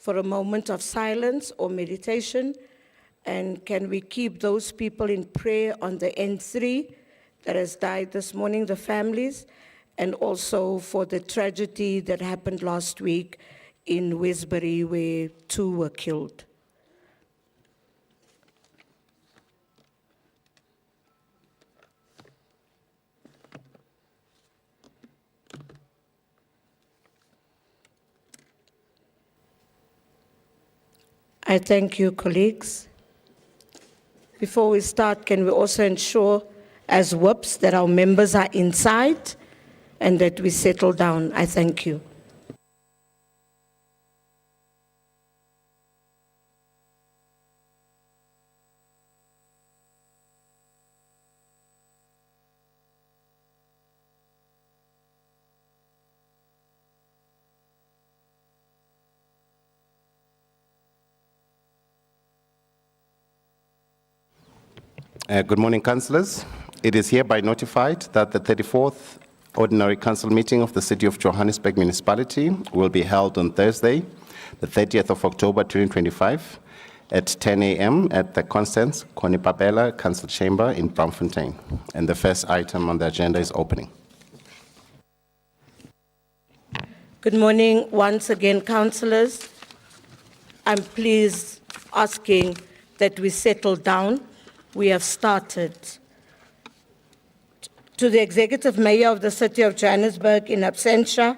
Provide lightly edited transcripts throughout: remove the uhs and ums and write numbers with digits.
for a moment of silence or meditation. And can we keep those people in prayer on the N3 that has died this morning, the families, and also for the tragedy that happened last week in Westbury where 2 were killed. I thank you, colleagues. Before we start, can we also ensure as whips that our members are inside and that we settle down? I thank you. Good morning, councillors. It is hereby notified that the 34th Ordinary Council meeting of the City of Johannesburg Municipality will be held on Thursday, the 30th of October 2025 at 10 a.m. at the Constance Konipabela Council Chamber in Braamfontein. And the first item on the agenda is opening. Good morning once again, councillors. I'm pleased asking that we settle down. We have started. To the Executive Mayor of the City of Johannesburg in absentia,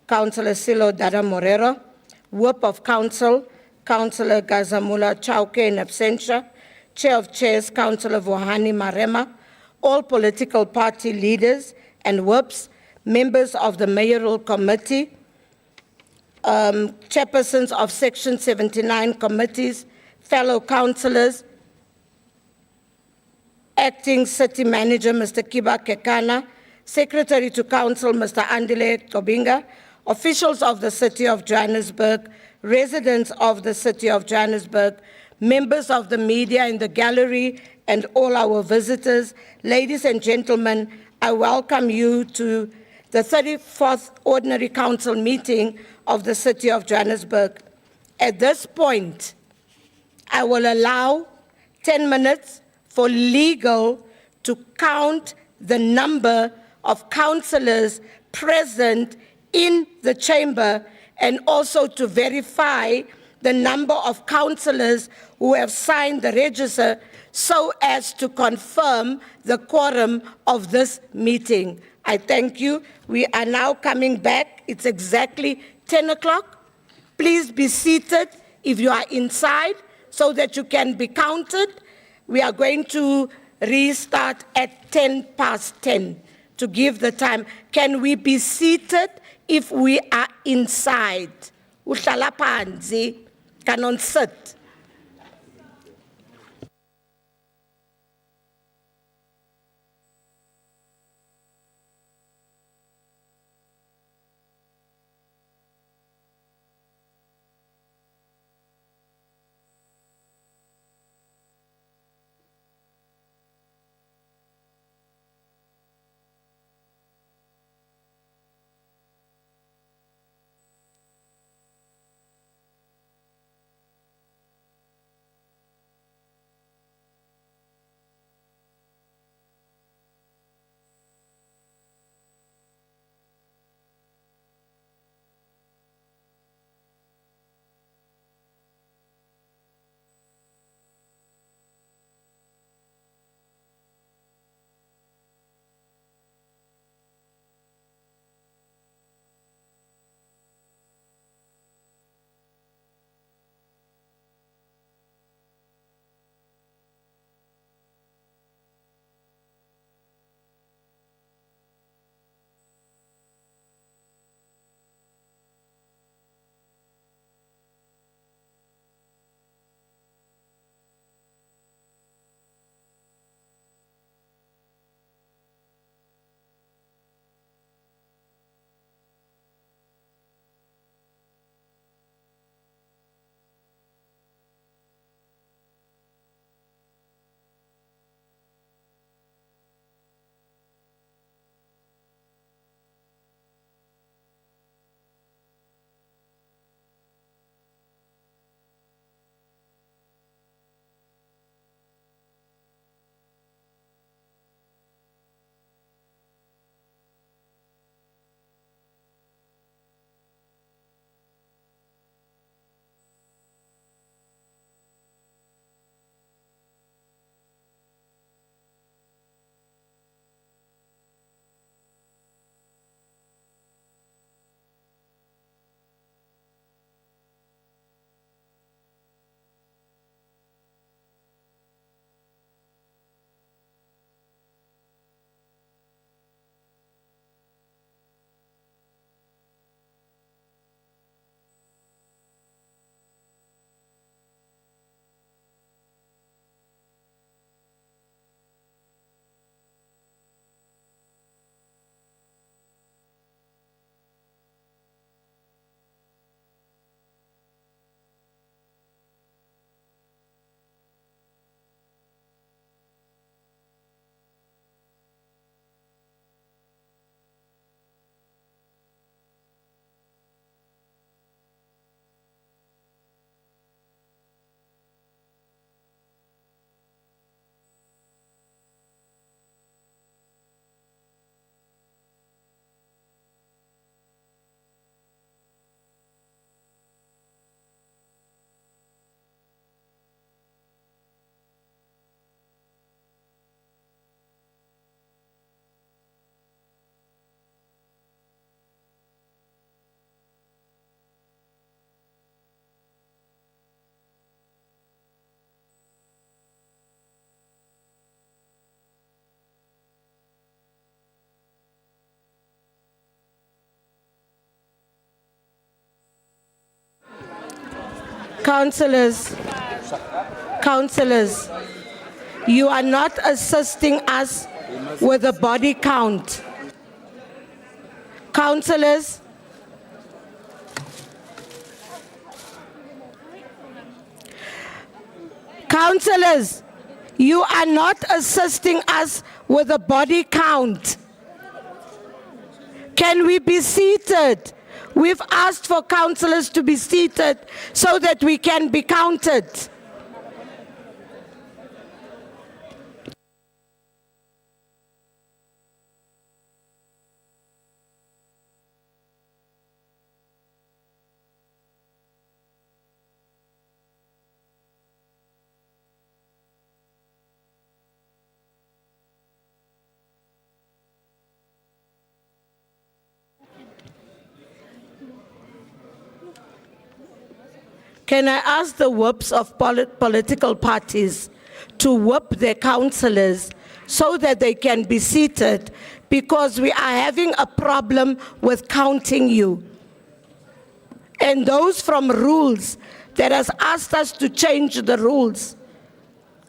Councillor Silo Dada Morero, Whip of Council, Councillor Gazamula Chauke in absentia, Chair of Chairs, Councillor Vohani Marema, all political party leaders and whips, members of the Mayoral Committee, chairpersons of Section 79 committees, fellow councillors, Acting City Manager, Mr. Kiba Kekana, Secretary to Council, Mr. Andile Tobinga, officials of the City of Johannesburg, residents of the City of Johannesburg, members of the media in the gallery, and all our visitors. Ladies and gentlemen, I welcome you to the 34th Ordinary Council meeting of the City of Johannesburg. At this point, I will allow 10 minutes for legal to count the number of councillors present in the chamber and also to verify the number of councillors who have signed the register so as to confirm the quorum of this meeting. I thank you. We are now coming back. It's exactly 10 o'clock. Please be seated if you are inside so that you can be counted. We are going to restart at 10:10 to give the time. Can we be seated if we are inside? Uhlala phansi, cannot sit. Councillors, councillors, you are not assisting us with the body count. Councillors, councillors, you are not assisting us with the body count. Can we be seated? We've asked for councillors to be seated so that we can be counted. Can I ask the whips of political parties to whip their councillors so that they can be seated, because we are having a problem with counting you. And those from rules that has asked us to change the rules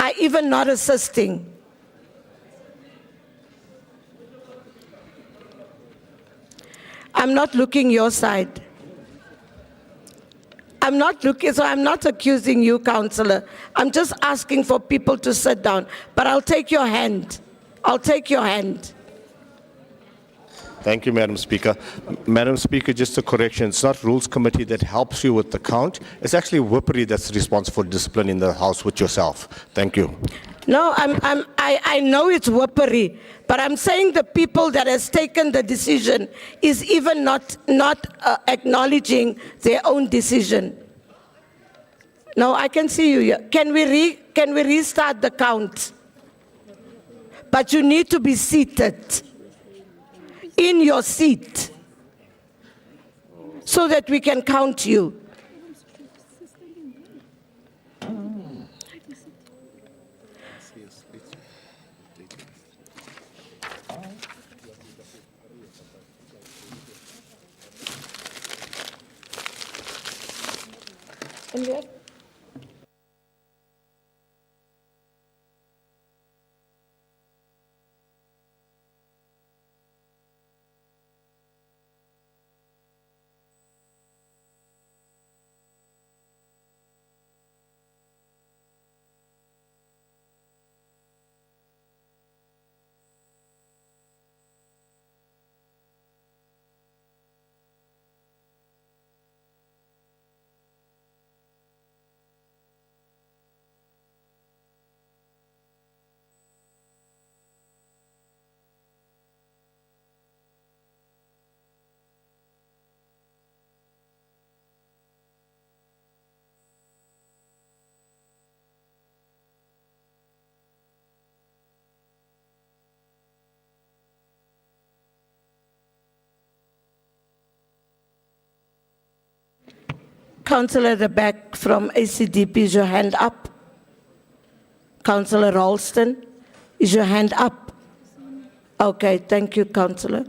are even not assisting. I'm not looking your side. I'm not looking, so I'm not accusing you, councillor. I'm just asking for people to sit down. But I'll take your hand. I'll take your hand. Thank you, Madam Speaker. Madam Speaker, just a correction. It's not Rules Committee that helps you with the count. It's actually Whippery that's responsible for discipline in the House with yourself. Thank you. No, I know it's whippery, but I'm saying the people that has taken the decision is even not acknowledging their own decision. No, I can see you here. Can we restart the count? But you need to be seated in your seat so that we can count you. And we have Councillor at the back from ACDP, is your hand up? Councillor Ralston, is your hand up? Okay, thank you, Councillor.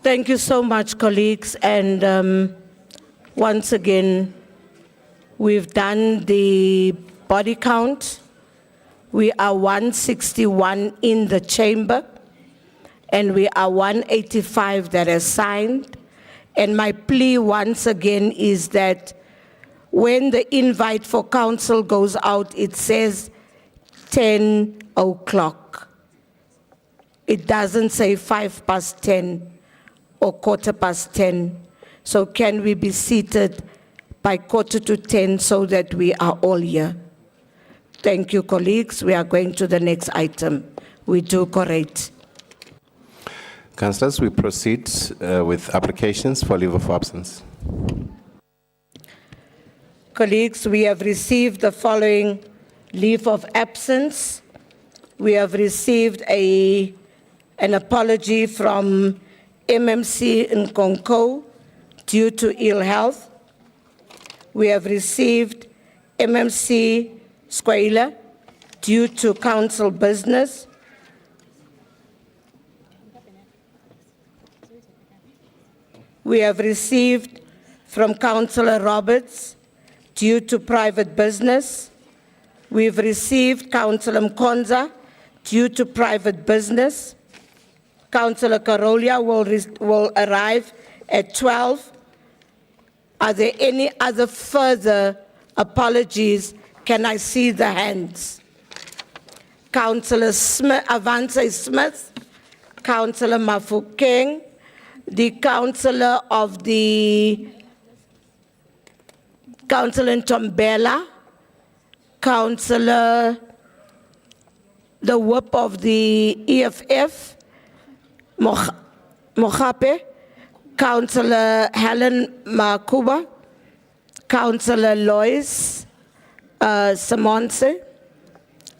Thank you so much, colleagues. And once again, we've done the body count. We are 161 in the chamber, and we are 185 that are signed. And my plea once again is that when the invite for council goes out, it says 10 o'clock. It doesn't say 10:05 or 10:15. So can we be seated by 10:45 so that we are all here? Thank you, colleagues. We are going to the next item. We do correct. Councillors, we proceed with applications for leave of absence. Colleagues, we have received the following leave of absence. We have received an apology from MMC Nkonko due to ill health. We have received MMC Cllr due to council business. We have received from Councillor Roberts due to private business. We've received Councillor Mkonza due to private business. Councillor Karolia will arrive at 12. Are there any other further apologies? Can I see the hands? Councillor Smith, Avance Smith, Councillor Mafokeng, the Councillor of the Councillor Ntombela, Councillor, the whip of the EFF, Mohape, Councillor Helen Makuba, Councillor Lois Simonse,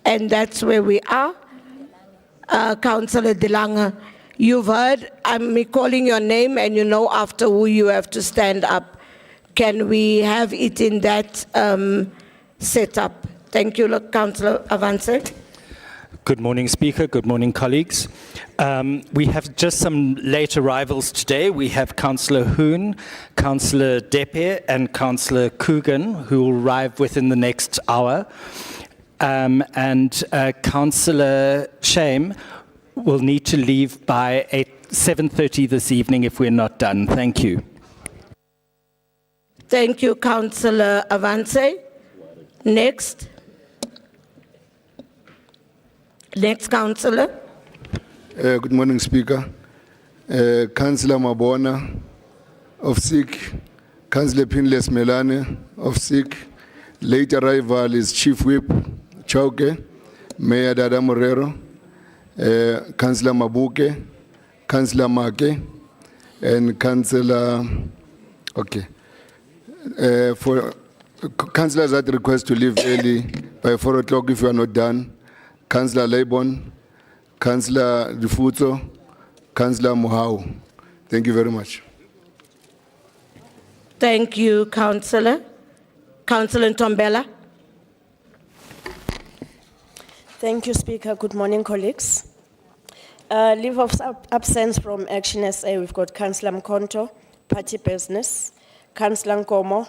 and that's where we are. Councillor Dilanga, you've heard me calling your name and you know after who you have to stand up. Can we have it in that setup? Thank you, Councillor Avance. Good morning, Speaker. Good morning, colleagues. We have just some late arrivals today. We have Councillor Hoon, Councillor Depe, and Councillor Coogan, who will arrive within the next hour. And Councillor Shame will need to leave by 7:30 this evening if we're not done. Thank you. Thank you, Councillor Avance. Next. Next, Councillor. Good morning, Speaker. Councillor Mabona of SIK, Councillor Pinless Melane of SIK, late arrival is Chief Whip Chauke, Mayor Dada Morero, Councillor Mabuke, Councillor Make, and Councillor, okay. For councillors that request to leave early by 4 o'clock if you are not done, Councillor Leibon, Councillor Difuzo, Councillor Mohau. Thank you very much. Thank you, Councillor. Councillor Ntombela. Thank you, Speaker. Good morning, colleagues. Leave of absence from Action SA, we've got Councillor Mkonto, Party Business, Councillor Nkomo,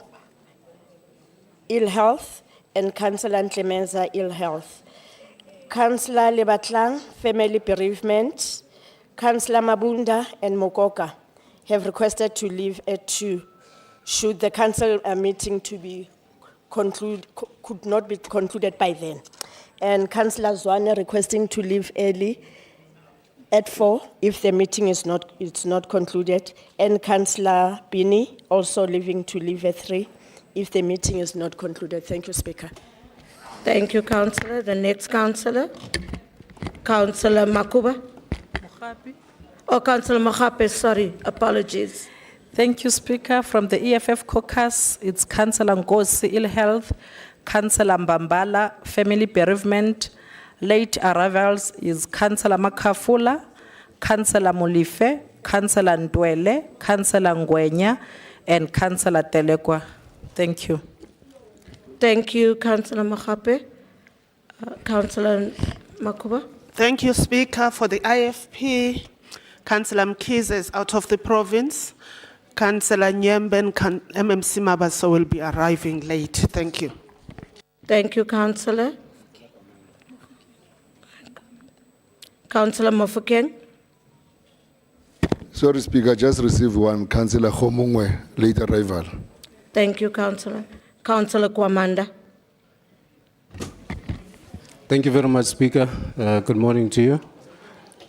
Ill Health, and Councillor Ntlemenza, Ill Health. Councillor Lebatlang, Family Bereavement, Councillor Mabunda and Mokoka have requested to leave at 2. Should the council meeting to be could not be concluded by then. And Councillor Zwane requesting to leave early at 4 if the meeting is not concluded. And Councillor Bini also leaving to leave at 3 if the meeting is not concluded. Thank you, Speaker. Thank you, Councillor. The next Councillor. Councillor Makuba. Oh, Councillor Mohape, sorry, apologies. Thank you, Speaker. From the EFF caucus, it's Councillor Ngosi, Ill Health, Councillor Mbambala, Family Bereavement. Late arrivals is Councillor Makafula, Councillor Mulife, Councillor Ndwele, Councillor Ngwenya, and Councillor Telekwa. Thank you. Thank you, Councillor Mohape. Councillor Makuba. Thank you, Speaker. For the IFP, Councillor Mkhize is out of the province. Councillor Nyembe and MMC Mabaso will be arriving late. Thank you. Thank you, Councillor. Councillor Mofokeng. Sorry, Speaker, just received one, Councillor Khomungwe, late arrival. Thank you, Councillor. Councillor Kwamanda. Thank you very much, Speaker. Good morning to you.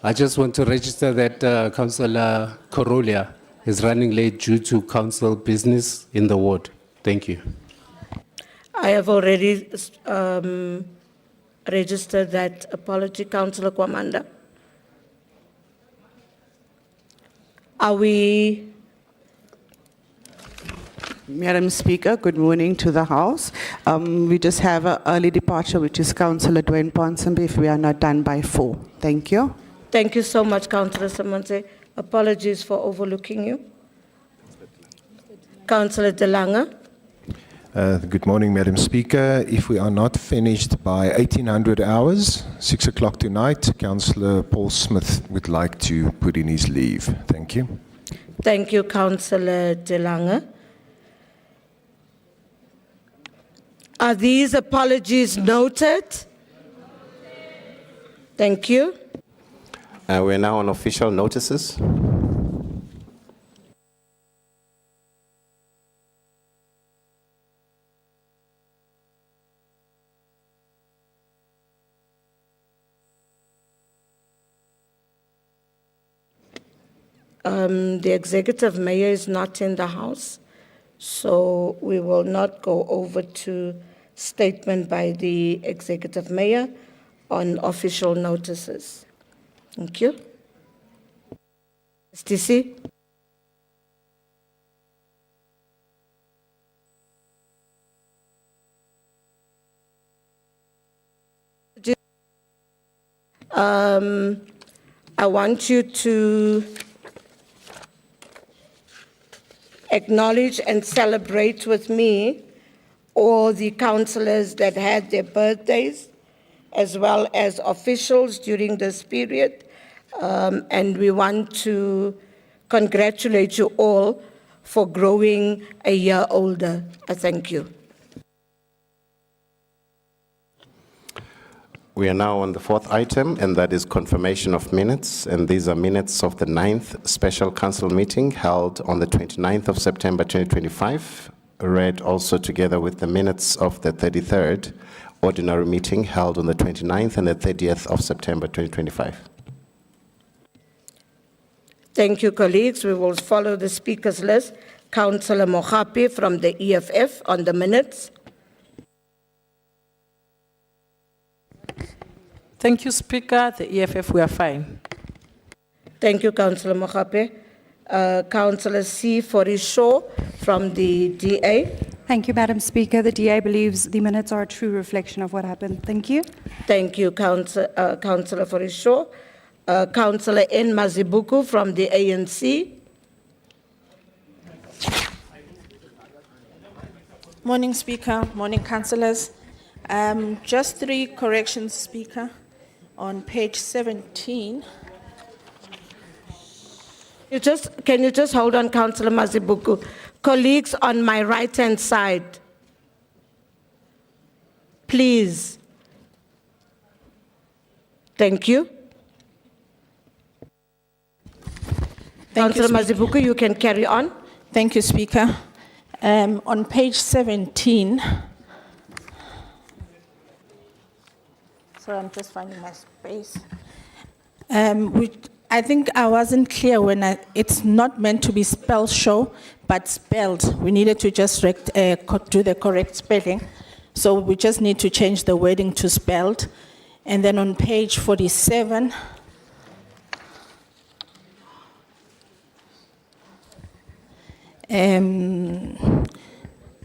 I just want to register that Councillor Korolia is running late due to council business in the ward. Thank you. I have already registered that apology, Councillor Kwamanda. Are we? Madam Speaker, good morning to the House. We just have an early departure, which is Councillor Dwayne Ponsonby, if we are not done by 4. Thank you. Thank you so much, Councillor Simonse. Apologies for overlooking you. Councillor De Lange. Good morning, Madam Speaker. If we are not finished by 1800 hours, 6 o'clock tonight, Councillor Paul Smith would like to put in his leave. Thank you. Thank you, Councillor De Lange. Are these apologies noted? Thank you. We're now on official notices. The executive mayor is not in the house, so we will not go over to statement by the executive mayor on official notices. Thank you. STC. I want you to acknowledge and celebrate with me all the councillors that had their birthdays, as well as officials during this period. And we want to congratulate you all for growing a year older. I thank you. We are now on the fourth item, and that is confirmation of minutes. And these are minutes of the 9th Special Council meeting held on the 29th of September 2025, read also together with the minutes of the 33rd Ordinary meeting held on the 29th and the 30th of September 2025. Thank you, colleagues. We will follow the speakers list. Councillor Mogapi from the EFF on the minutes. Thank you, Speaker. The EFF, we are fine. Thank you, Councillor Mogapi. Councillor C. Forishaw from the DA. Thank you, Madam Speaker. The DA believes the minutes are a true reflection of what happened. Thank you. Thank you, Councillor Forishaw. Councillor N. Mazibuku from the ANC. Morning, Speaker. Morning, councillors. Just 3 corrections, Speaker. On page 17. Can you just hold on, Councillor Mazibuku? Colleagues on my right-hand side, please. Thank you. Councillor Mazibuku, you can carry on. Thank you, Speaker. On page 17, sorry, I'm just finding my space. I think I wasn't clear when it's not meant to be spell show, but spelled. We needed to just do the correct spelling. So we just need to change the wording to spelled. And then on page 47,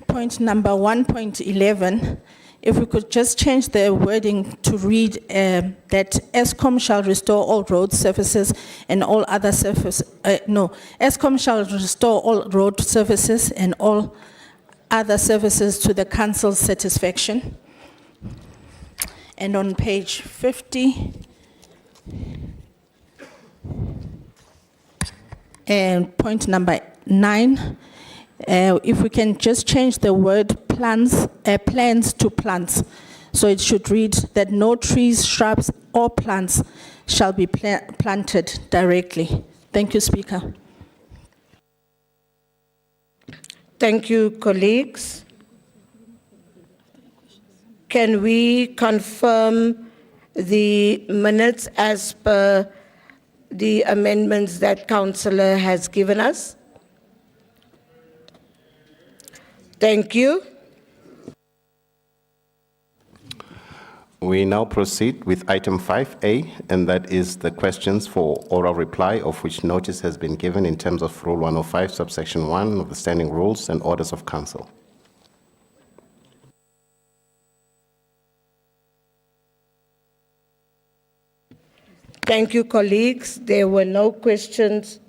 point number 1.11, if we could just change the wording to read that ESCOM shall restore all road surfaces and all other ESCOM shall restore all road surfaces and all other services to the council's satisfaction. And on page 50, and point number 9, if we can just change the word plants to plants. So it should read that no trees, shrubs, or plants shall be planted directly. Thank you, Speaker. Thank you, colleagues. Can we confirm the minutes as per the amendments that Councillor has given us? Thank you. We now proceed with item 5A, and that is the questions for oral reply, of which notice has been given in terms of Rule 105, subsection 1 of the Standing Rules and Orders of Council. Thank you, colleagues. There were no questions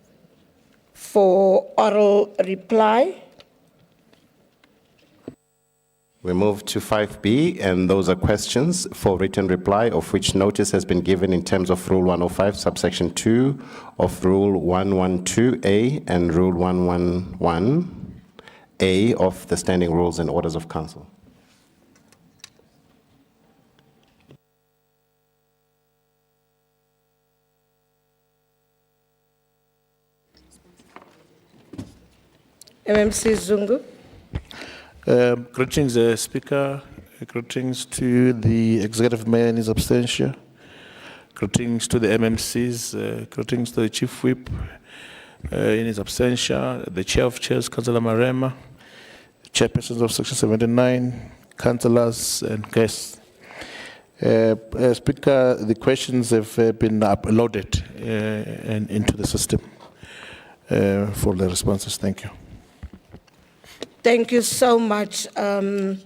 for oral reply. We move to 5B, and those are questions for written reply, of which notice has been given in terms of Rule 105, subsection 2 of Rule 112A and Rule 111A of the Standing Rules and Orders of Council. MMC Zungu. Greetings, Speaker. Greetings to the Executive Mayor in his absentia. Greetings to the MMCs. Greetings to the Chief Whip in his absentia, the Chair of Chairs, Councillor Marema, Chairpersons of Section 79, Councillors and guests. Speaker, the questions have been uploaded and into the system for the responses. Thank you. Thank you so much, MMC.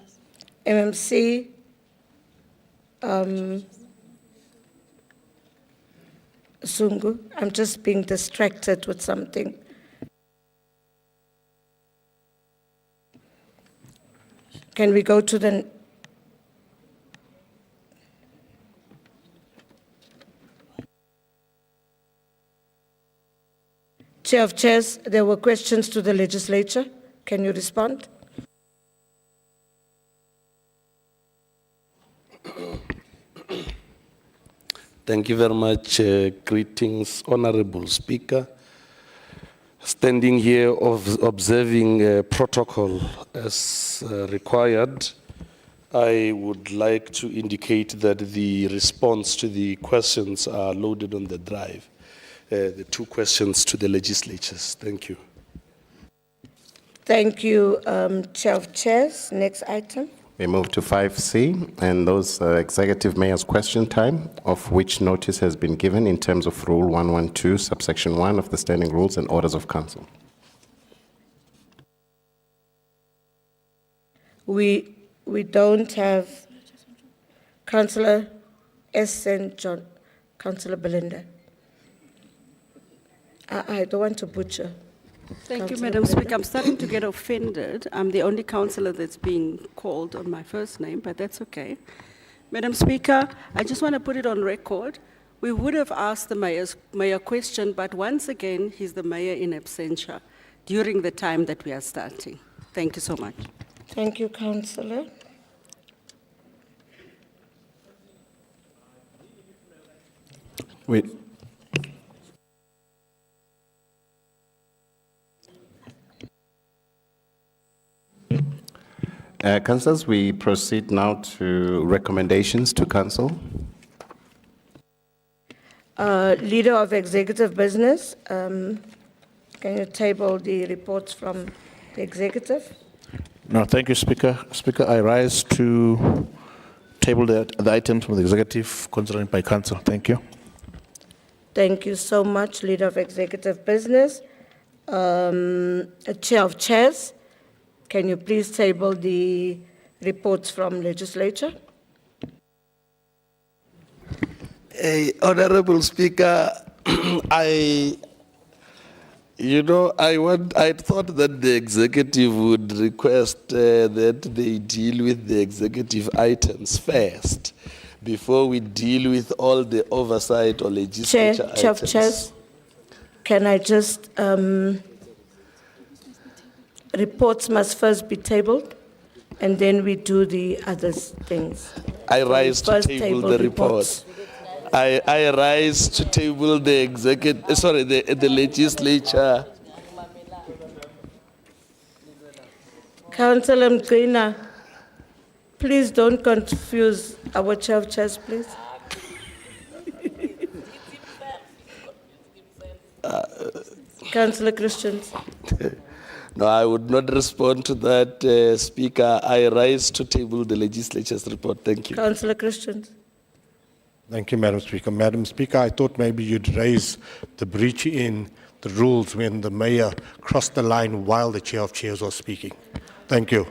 Zungu, I'm just being distracted with something. Can we go to the... Chair of Chairs, there were questions to the legislature. Can you respond? Thank you very much. Greetings, Honorable Speaker. Standing here observing protocol as required, I would like to indicate that the response to the questions are loaded on the drive. The 2 questions to the legislatures. Thank you. Thank you, Chair of Chairs. Next item. We move to 5C, and those Executive Mayor's question time, of which notice has been given in terms of Rule 112, subsection 1 of the Standing Rules and Orders of Council. We don't have Councillor S. St. John, Councillor Belinda. I don't want to butcher. Thank you, Madam Speaker. I'm starting to get offended. I'm the only councillor that's being called on my first name, but that's okay. Madam Speaker, I just want to put it on record. We would have asked the mayor question, but once again, he's the mayor in absentia during the time that we are starting. Thank you so much. Thank you, Councillor. Wait. Councillors, we proceed now to recommendations to Council. Leader of Executive Business, can you table the reports from the Executive? No, thank you, Speaker. Speaker, I rise to table the items from the Executive considered by Council. Thank you. Thank you so much, Leader of Executive Business. Chair of Chairs, can you please table the reports from legislature? Honorable Speaker, I thought that the executive would request that they deal with the executive items first before we deal with all the oversight or legislature items. Chair of Chairs. can I just, reports must first be tabled, and then we do the other things. I rise to First table the reports. report. I rise to table the executive, sorry, the legislature. Councillor Mgwina, please don't confuse our chair of chairs, please. Councillor Christians. No, I would not respond to that, Speaker. I rise to table the legislature's report. Thank you. Councillor Christians. Thank you, Madam Speaker. Madam Speaker, I thought maybe you'd raise the breach in the rules when the mayor crossed the line while the chair of chairs was speaking. Thank you.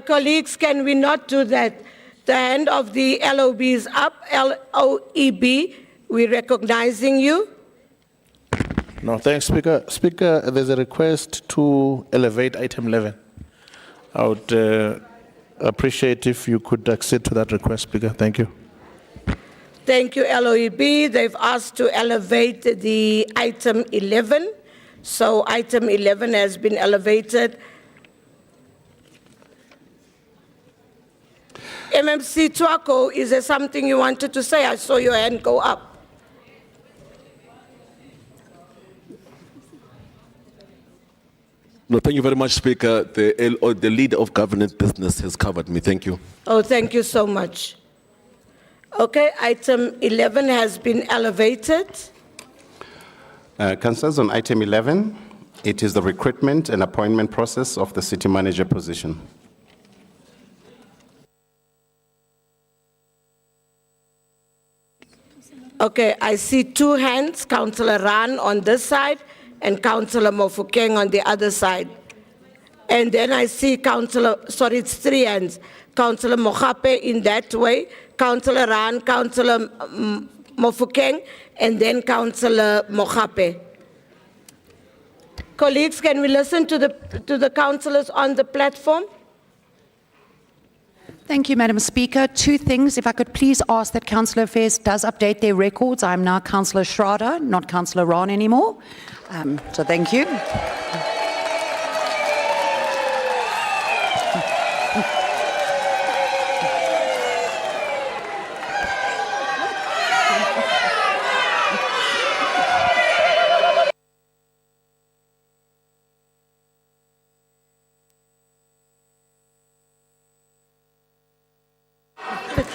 Colleagues, can we not do that? The hand of the LOB is up. LOEB, we're recognizing you. No, thanks, Speaker. Speaker, there's a request to elevate item 11. I would appreciate if you could accede to that request, Speaker. Thank you. Thank you, LOEB. They've asked to elevate the item 11. So item 11 has been elevated. MMC Twako, is there something you wanted to say? I saw your hand go up. No, thank you very much, Speaker. The leader of governance business has covered me. Thank you. Oh, thank you so much. Okay, item 11 has been elevated. Councillors, on item 11, it is the recruitment and appointment process of the city manager position. Okay, I see two hands, Councillor Ran on this side and Councillor Mofokeng on the other side. And then I see it's three hands. Councillor Mogape in that way, Councillor Ran, Councillor Mofokeng, and then Councillor Mogape. Colleagues, can we listen to the councillors on the platform? Thank you, Madam Speaker. Two things. If I could please ask that Councillor Affairs does update their records. I'm now Councillor Schrader, not Councillor Ron anymore. So thank you.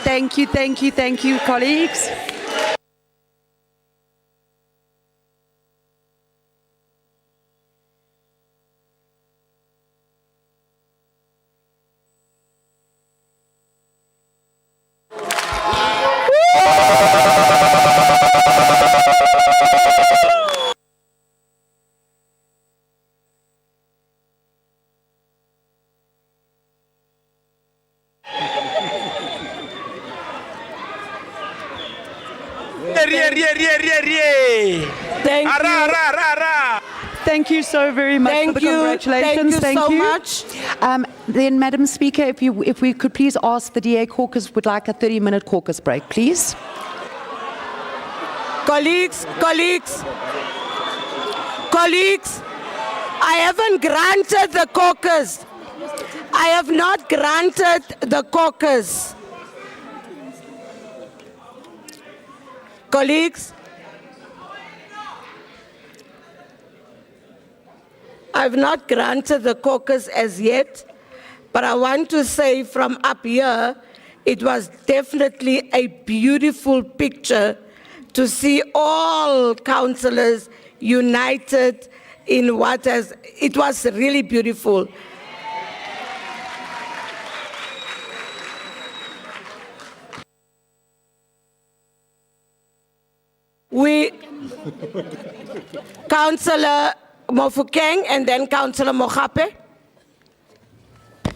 Thank you, colleagues. Thank you so very much for the congratulations. Thank you so much. Then, Madam Speaker, if we could please ask the DA caucus would like a 30-minute caucus break, please. Colleagues, I haven't granted the caucus. I have not granted the caucus. Colleagues, I've not granted the caucus as yet, but I want to say from up here, it was definitely a beautiful picture to see all councillors united in it was really beautiful. Councillor Mofokeng and then Councillor Mogape.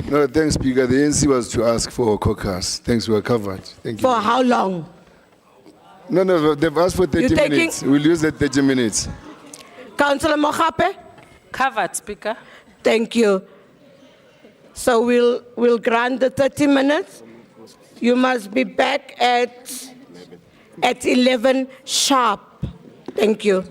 No, thanks, Speaker. The ANC was to ask for a caucus. Thanks, we are covered. Thank you. For how long? No, they've asked for 30 You're taking- minutes. We'll use the 30 minutes. Councillor Mogape? Covered, Speaker. Thank you. So we'll grant the 30 minutes. You must be back at 11 sharp. Thank you.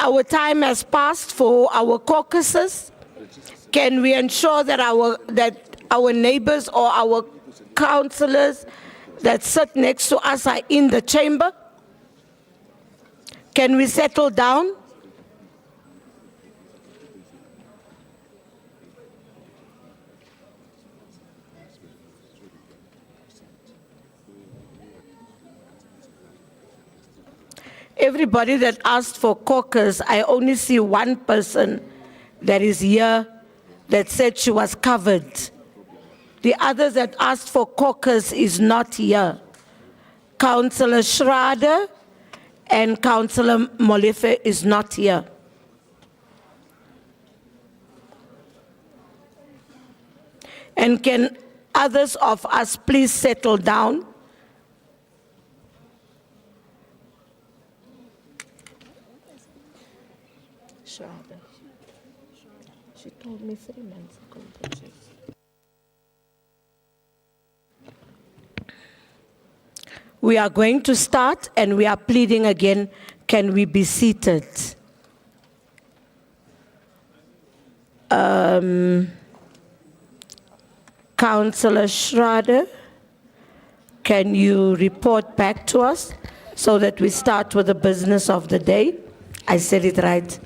Our time has passed for our caucuses. Can we ensure that our neighbors or our councillors that sit next to us are in the chamber? Can we settle down? Everybody that asked for caucus, I only see one person that is here that said she was covered. The others that asked for caucus is not here. Councillor Schrader and Councillor Molefe is not here. And can others of us please settle down? She told me 3 months ago that she's... We are going to start and we are pleading again, can we be seated? Councillor Schrader, can you report back to us so that we start with the business of the day? I said it right.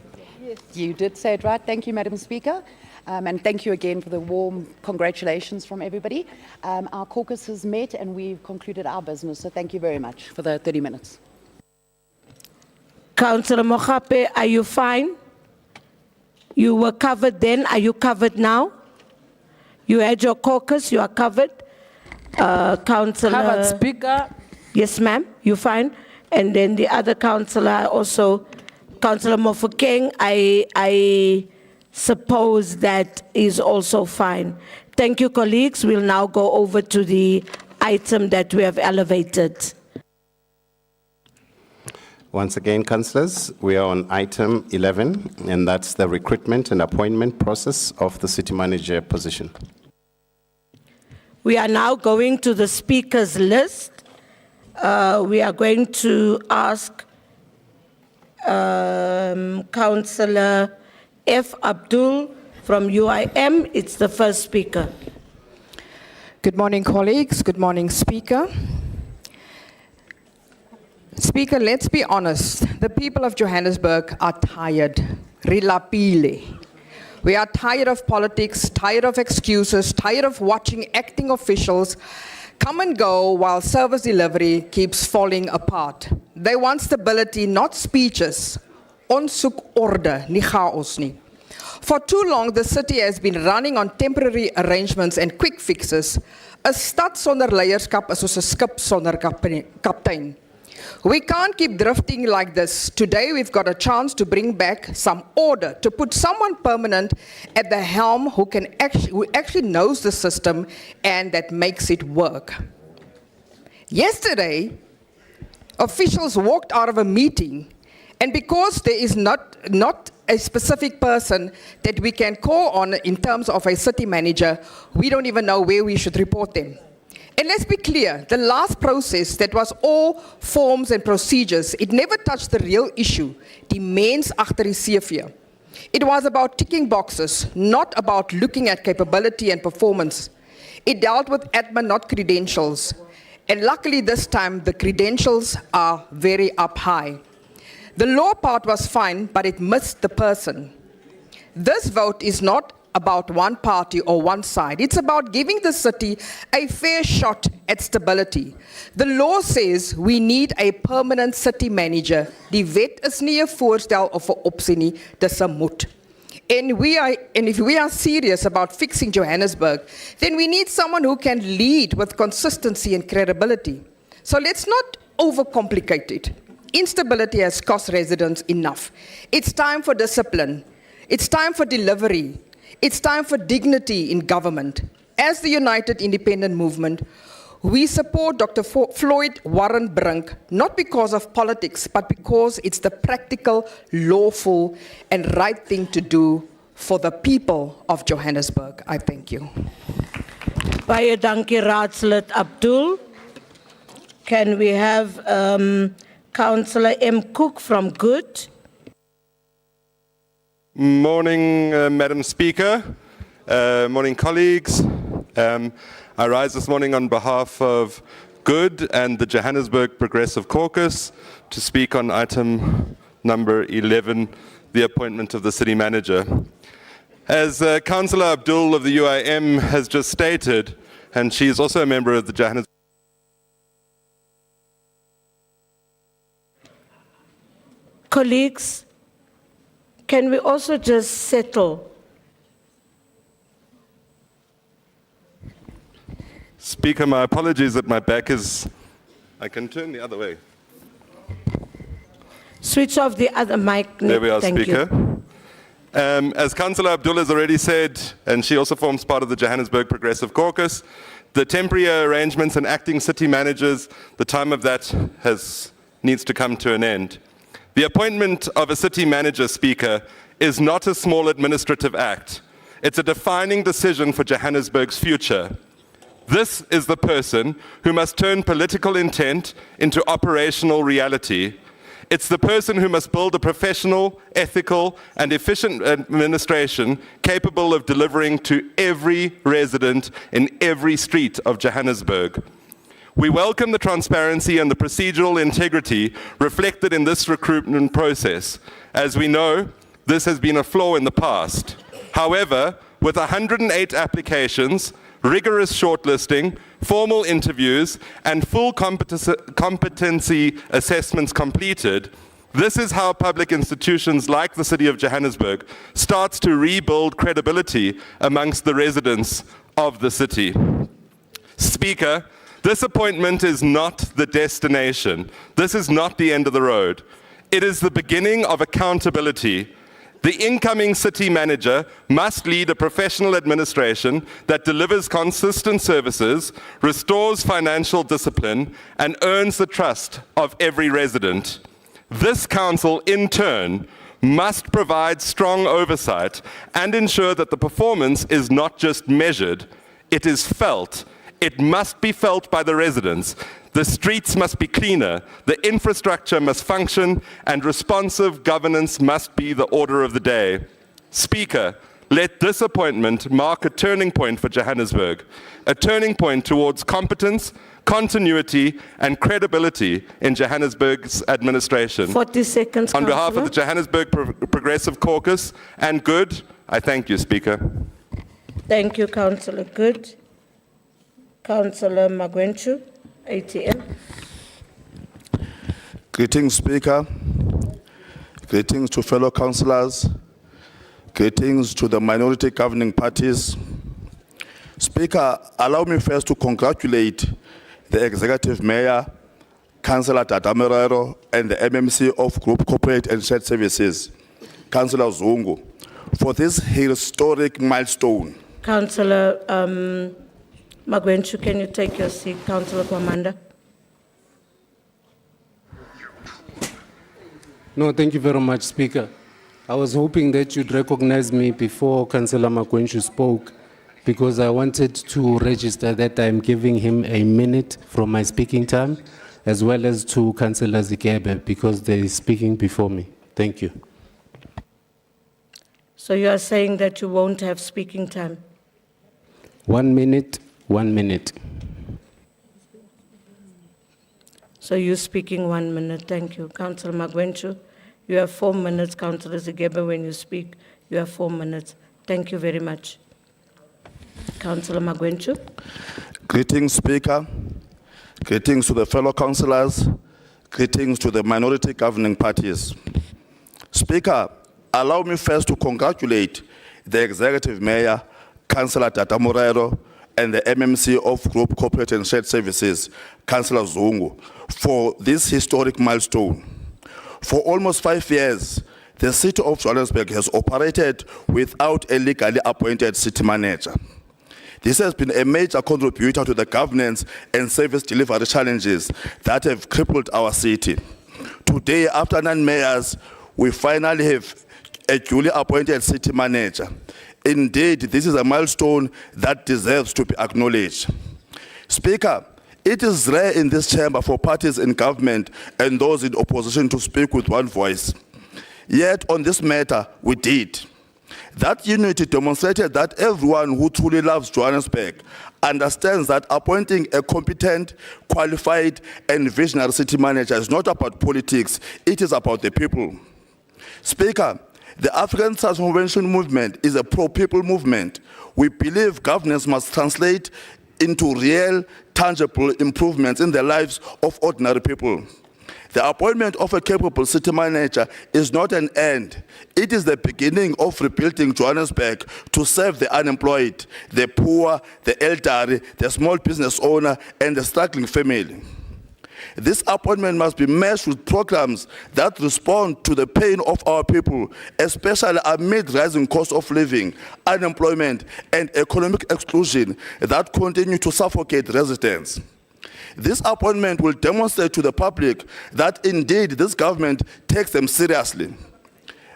You did say it right. Thank you, Madam Speaker. And thank you again for the warm congratulations from everybody. Our caucus has met and we've concluded our business. So thank you very much for the 30 minutes. Councillor Mogape, are you fine? You were covered then. Are you covered now? You had your caucus. You are covered. Councillor... Covered, Speaker. Yes, ma'am. You fine? And then the other councillor also... Councillor Mofokeng, I suppose that is also fine. Thank you, colleagues. We'll now go over to the item that we have elevated. Once again, councillors, we are on item 11, and that's the recruitment and appointment process of the city manager position. We are now going to the speakers list. We are going to ask Councillor F. Abdul from UIM. It's the first speaker. Good morning, colleagues. Good morning, Speaker. Speaker, let's be honest. The people of Johannesburg are tired. Rilapile. We are tired of politics, tired of excuses, tired of watching acting officials come and go while service delivery keeps falling apart. They want stability, not speeches. Ons soek orde, nie chaos nie. For too long, the city has been running on temporary arrangements and quick fixes. 'n stad sonder leierskap is soos 'n skip sonder kaptein. We can't keep drifting like this. Today, we've got a chance to bring back some order, to put someone permanent at the helm who actually knows the system and that makes it work. Yesterday, officials walked out of a meeting, and because there is not a specific person that we can call on in terms of a city manager, we don't even know where we should report them. And let's be clear, the last process that was all forms and procedures, it never touched the real issue, die mens agter die CV. It was about ticking boxes, not about looking at capability and performance. It dealt with admin, not credentials. And luckily this time, the credentials are very up high. The law part was fine, but it missed the person. This vote is not about one party or one side. It's about giving the city a fair shot at stability. The law says we need a permanent city manager. Die wet is nie 'n voorstel of 'n opsie nie, dis 'n moet. And if we are serious about fixing Johannesburg, then we need someone who can lead with consistency and credibility. So let's not overcomplicate it. Instability has cost residents enough. It's time for discipline. It's time for delivery. It's time for dignity in government. As the United Independent Movement, we support Dr. Floyd Warren Brink, not because of politics, but because it's the practical, lawful, and right thing to do for the people of Johannesburg. I thank you. Baie dankie, Raadslid Abdul. Can we have Councillor M. Cook from Good? Morning, Madam Speaker. Morning, colleagues. I rise this morning on behalf of Good and the Johannesburg Progressive Caucus to speak on item number 11, the appointment of the city manager. As Councillor Abdul of the UIM has just stated, and she is also a member of the Johannesburg. Colleagues, can we also just settle? Speaker, my apologies that my back is, I can turn the other way. Switch off the other mic. There we are, Thank Speaker. you. As Councillor Abdul has already said, and she also forms part of the Johannesburg Progressive Caucus, the temporary arrangements and acting city managers, the time of that needs to come to an end. The appointment of a city manager, Speaker, is not a small administrative act. It's a defining decision for Johannesburg's future. This is the person who must turn political intent into operational reality. It's the person who must build a professional, ethical, and efficient administration capable of delivering to every resident in every street of Johannesburg. We welcome the transparency and the procedural integrity reflected in this recruitment process. As we know, this has been a flaw in the past. However, with 108 applications, rigorous shortlisting, formal interviews, and full competency assessments completed, this is how public institutions like the City of Johannesburg starts to rebuild credibility amongst the residents of the city. Speaker, this appointment is not the destination. This is not the end of the road. It is the beginning of accountability. The incoming city manager must lead a professional administration that delivers consistent services, restores financial discipline, and earns the trust of every resident. This council, in turn, must provide strong oversight and ensure that the performance is not just measured, it is felt. It must be felt by the residents. The streets must be cleaner, the infrastructure must function, and responsive governance must be the order of the day. Speaker, let this appointment mark a turning point for Johannesburg, a turning point towards competence, continuity, and credibility in Johannesburg's administration. 40 seconds, On behalf of Councillor. the Johannesburg Progressive Caucus and Good, I thank you, Speaker. Thank you, Councillor Good. Councillor Magwenchu, ATM. Greetings, Speaker. Greetings to fellow councillors. Greetings to the minority governing parties. Speaker, allow me first to congratulate the Executive Mayor, Councillor Tata Merero, and the MMC of Group Corporate and Shared Services, Councillor Zungu, for this historic milestone. Councillor Magwenchu, can you take your seat? Councillor Kwamanda. No, thank you very much, Speaker. I was hoping that you'd recognize me before Councillor Magwenchu spoke, because I wanted to register that I'm giving him a minute from my speaking time, as well as to Councillor Zikebe, because they're speaking before me. Thank you. So you are saying that you won't have speaking time? 1 minute, 1 minute. So you're speaking 1 minute. Thank you. Councillor Magwenchu, you have 4 minutes. Councillor Zigebe, when you speak, you have 4 minutes. Thank you very much. Councillor Magwenchu. Greetings, Speaker. Greetings to the fellow councillors. Greetings to the minority governing parties. Speaker, allow me first to congratulate the Executive Mayor, Councillor Tata Morero, and the MMC of Group Corporate and Shared Services, Councillor Zungu, for this historic milestone. For almost 5 years, the City of Johannesburg has operated without a legally appointed city manager. This has been a major contributor to the governance and service delivery challenges that have crippled our city. Today, after 9 mayors, we finally have a duly appointed city manager. Indeed, this is a milestone that deserves to be acknowledged. Speaker, it is rare in this chamber for parties in government and those in opposition to speak with one voice. Yet on this matter, we did. That unity demonstrated that everyone who truly loves Johannesburg understands that appointing a competent, qualified, and visionary city manager is not about politics, it is about the people. Speaker, the African Transformation Movement is a pro-people movement. We believe governance must translate into real, tangible improvements in the lives of ordinary people. The appointment of a capable city manager is not an end. It is the beginning of rebuilding Johannesburg to serve the unemployed, the poor, the elderly, the small business owner, and the struggling family. This appointment must be matched with programs that respond to the pain of our people, especially amid rising cost of living, unemployment, and economic exclusion that continue to suffocate residents. This appointment will demonstrate to the public that indeed this government takes them seriously.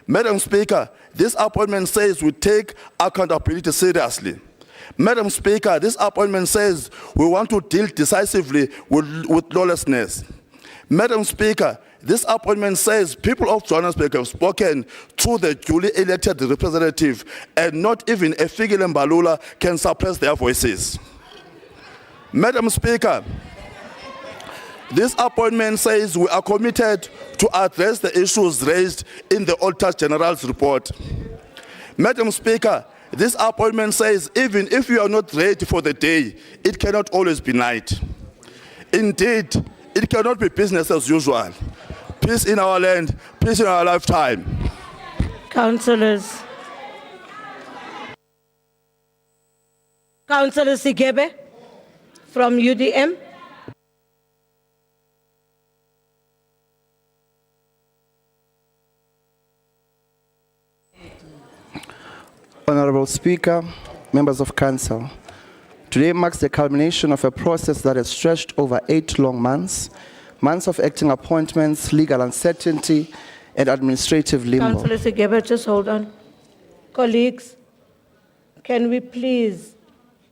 Madam Speaker, this appointment says we take accountability seriously. Madam Speaker, this appointment says we want to deal decisively with lawlessness. Madam Speaker, this appointment says people of Johannesburg have spoken to the duly elected representative, and not even a Fikile Mbalula can suppress their voices. Madam Speaker, this appointment says we are committed to address the issues raised in the Auditor General's report. Madam Speaker, this appointment says even if you are not ready for the day, it cannot always be night. Indeed, it cannot be business as usual. Peace in our land, peace in our lifetime. Councillors. Councillor Sigebe from UDM. Honorable Speaker, members of Council, today marks the culmination of a process that has stretched over 8 long months, months of acting appointments, legal uncertainty, and administrative limbo. Councillor Sigebe, just hold on. Colleagues, can we please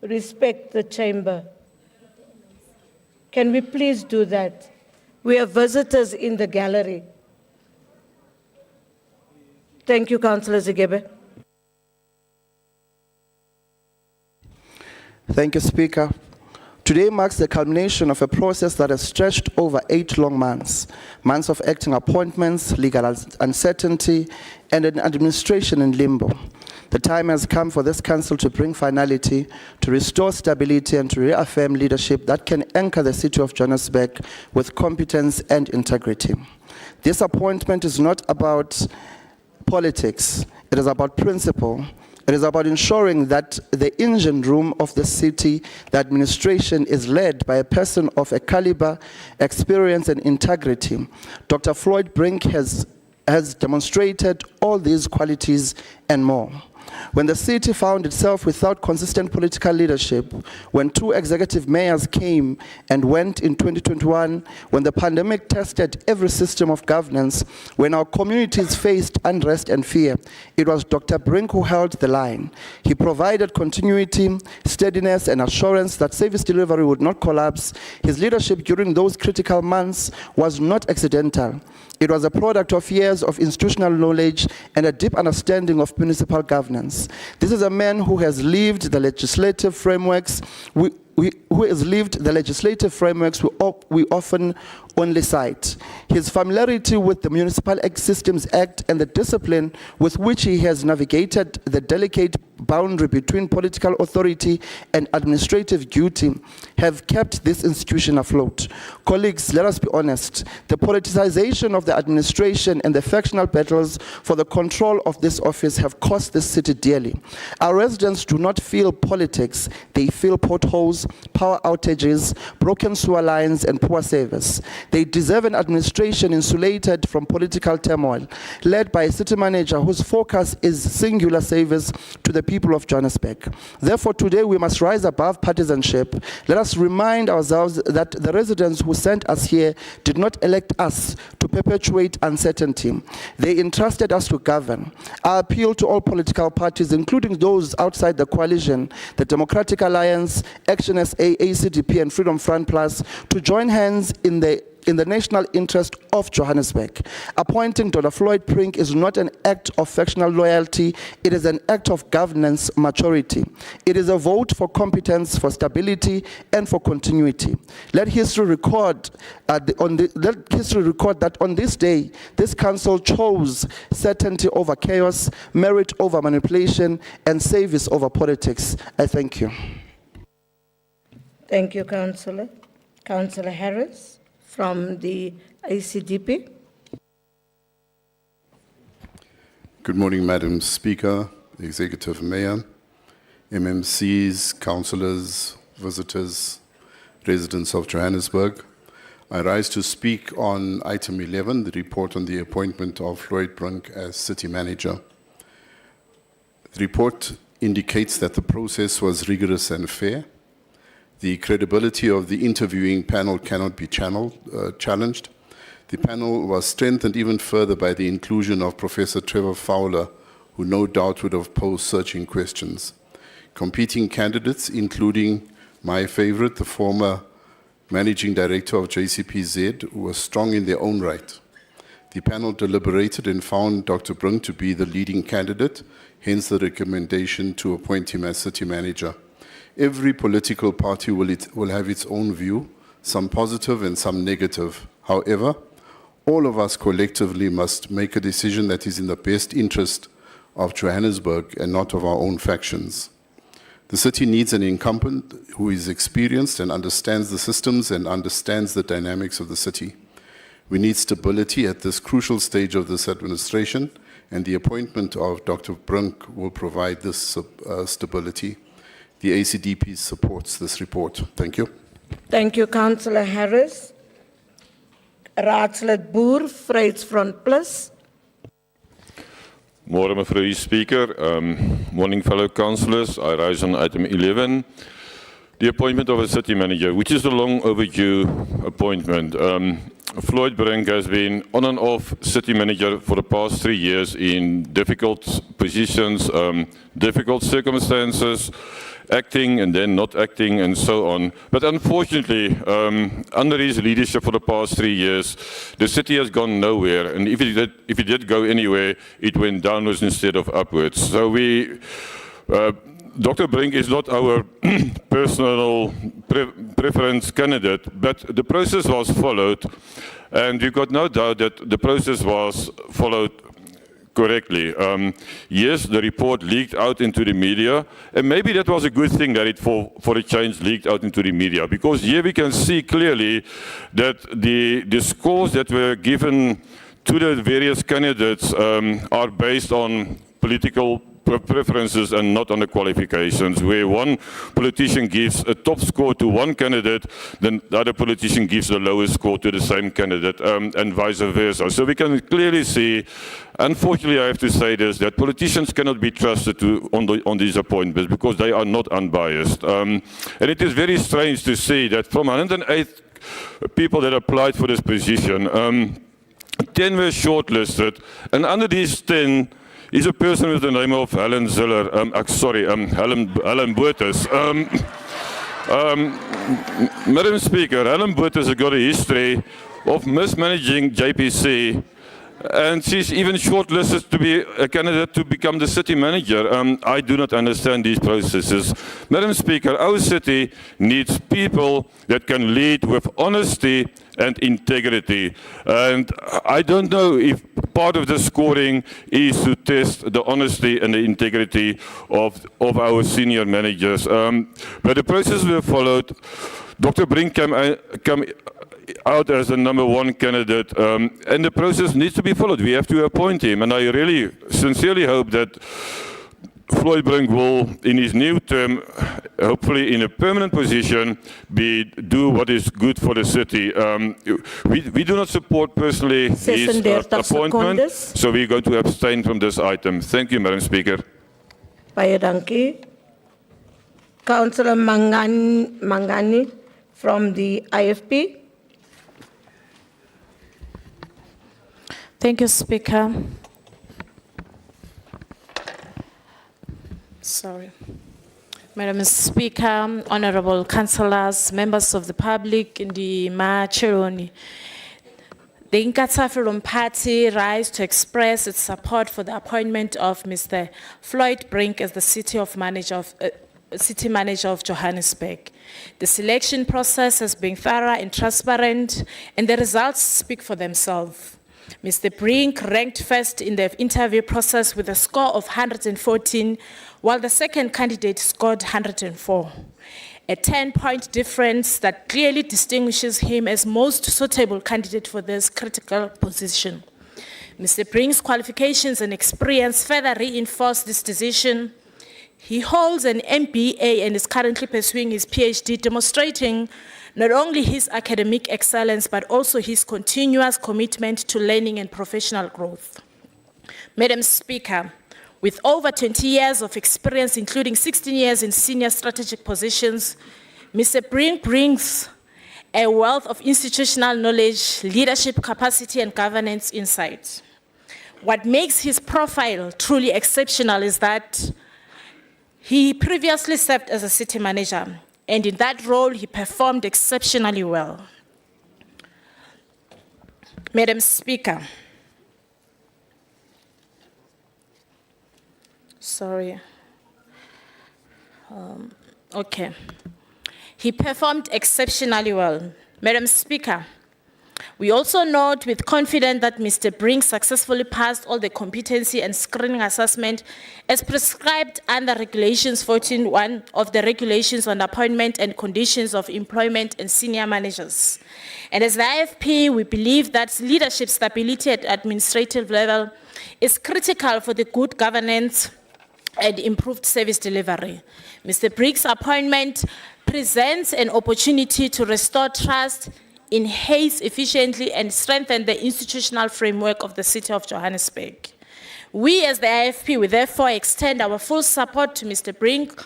respect the chamber? Can we please do that? We have visitors in the gallery. Thank you, Councillor Sigebe. Thank you, Speaker. Today marks the culmination of a process that has stretched over 8 long months, months of acting appointments, legal uncertainty, and an administration in limbo. The time has come for this council to bring finality, to restore stability, and to reaffirm leadership that can anchor the city of Johannesburg with competence and integrity. This appointment is not about politics, it is about principle. It is about ensuring that the engine room of the city, the administration, is led by a person of a caliber, experience, and integrity. Dr. Floyd Brink has demonstrated all these qualities and more. When the city found itself without consistent political leadership, when 2 executive mayors came and went in 2021, when the pandemic tested every system of governance, when our communities faced unrest and fear, it was Dr. Brink who held the line. He provided continuity, steadiness, and assurance that service delivery would not collapse. His leadership during those critical months was not accidental. It was a product of years of institutional knowledge and a deep understanding of municipal governance. This is a man who has lived the legislative frameworks we often only cite. His familiarity with the Municipal Systems Act and the discipline with which he has navigated the delicate boundary between political authority and administrative duty have kept this institution afloat. Colleagues, let us be honest. The politicization of the administration and the factional battles for the control of this office have cost this city dearly. Our residents do not feel politics, they feel potholes, power outages, broken sewer lines, and poor service. They deserve an administration insulated from political turmoil, led by a city manager whose focus is singular service to the people of Johannesburg. Therefore, today we must rise above partisanship. Let us remind ourselves that the residents who sent us here did not elect us to perpetuate uncertainty. They entrusted us to govern. I appeal to all political parties, including those outside the coalition, the Democratic Alliance, Action SA, ACDP, and Freedom Front Plus, to join hands in the in the national interest of Johannesburg. Appointing Dr. Floyd Brink is not an act of factional loyalty, it is an act of governance maturity. It is a vote for competence, for stability, and for continuity. Let history record that on this day, this council chose certainty over chaos, merit over manipulation, and service over politics. I thank you. Thank you, Councillor. Councillor Harris from the ACDP. Good morning, Madam Speaker, the Executive Mayor, MMCs, councillors, visitors, residents of Johannesburg. I rise to speak on item 11, the report on the appointment of Floyd Brink as City Manager. The report indicates that the process was rigorous and fair. The credibility of the interviewing panel cannot be challenged. The panel was strengthened even further by the inclusion of Professor Trevor Fowler, who no doubt would have posed searching questions. Competing candidates, including my favorite, the former Managing Director of JCPZ, were strong in their own right. The panel deliberated and found Dr. Brink to be the leading candidate, hence the recommendation to appoint him as City Manager. Every political party will have its own view, some positive and some negative. However, all of us collectively must make a decision that is in the best interest of Johannesburg and not of our own factions. The city needs an incumbent who is experienced and understands the systems and understands the dynamics of the city. We need stability at this crucial stage of this administration, and the appointment of Dr. Brink will provide this stability. The ACDP supports this report. Thank you. Thank you, Councillor Harris. Raadslid Boer, Vryheidsfront Plus. Morning, Mevrouw Speaker. Morning, fellow councillors. I rise on item 11, the appointment of a city manager, which is a long overdue appointment. Floyd Brink has been on and off city manager for the past 3 years in difficult positions, difficult circumstances, acting and then not acting and so on. But unfortunately, under his leadership for the past 3 years, the city has gone nowhere. And if it did go anywhere, it went downwards instead of upwards. So Dr. Brink is not our personal preference candidate, but the process was followed, and we've got no doubt that the process was followed correctly. Yes, the report leaked out into the media, and maybe that was a good thing that it, for a change, leaked out into the media, because here we can see clearly that the scores that were given to the various candidates are based on political preferences and not on the qualifications, where one politician gives a top score to one candidate, then the other politician gives the lowest score to the same candidate, and vice versa. So we can clearly see, unfortunately I have to say this, that politicians cannot be trusted on these appointments because they are not unbiased. And it is very strange to see that from 108 people that applied for this position, 10 were shortlisted, and under these 10 is a person with the name of Helen Botha. Madam Speaker, Helen Botha has got a history of mismanaging JPC, and she's even shortlisted to be a candidate to become the city manager. I do not understand these processes. Madam Speaker, our city needs people that can lead with honesty and integrity. And I don't know if part of the scoring is to test the honesty and the integrity of our senior managers. But the process we followed, Dr. Brink came out as the #1 candidate, and the process needs to be followed. We have to appoint him, and I really sincerely hope that Floyd Brink will, in his new term, hopefully in a permanent position, do what is good for the city. We do not support personally his appointment, so we're going to abstain from this item. Thank you, Madam Speaker. Baie dankie. Councillor Mangani from the IFP. Thank you, Speaker. Sorry. Madam Speaker, honorable councillors, members of the public, Ndi Machironi. The Nkatsafelon Party rise to express its support for the appointment of Mr. Floyd Brink as the city manager of Johannesburg. The selection process has been thorough and transparent, and the results speak for themselves. Mr. Brink ranked first in the interview process with a score of 114, while the second candidate scored 104. A 10-point difference that clearly distinguishes him as most suitable candidate for this critical position. Mr. Brink's qualifications and experience further reinforce this decision. He holds an MBA and is currently pursuing his PhD, demonstrating not only his academic excellence, but also his continuous commitment to learning and professional growth. Madam Speaker, with over 20 years of experience, including 16 years in senior strategic positions, Mr. Brink brings a wealth of institutional knowledge, leadership capacity, and governance insight. What makes his profile truly exceptional is that he previously served as a city manager, and in that role, he performed exceptionally well. Madam Speaker, sorry. Okay. He performed exceptionally well. Madam Speaker, we also note with confidence that Mr. Brink successfully passed all the competency and screening assessment as prescribed under Regulations 14.1 of the Regulations on Appointment and Conditions of Employment and Senior Managers. And as the IFP, we believe that leadership stability at administrative level is critical for the good governance and improved service delivery. Mr. Brink's appointment presents an opportunity to restore trust, enhance efficiently, and strengthen the institutional framework of the city of Johannesburg. We as the IFP will therefore extend our full support to Mr. Brink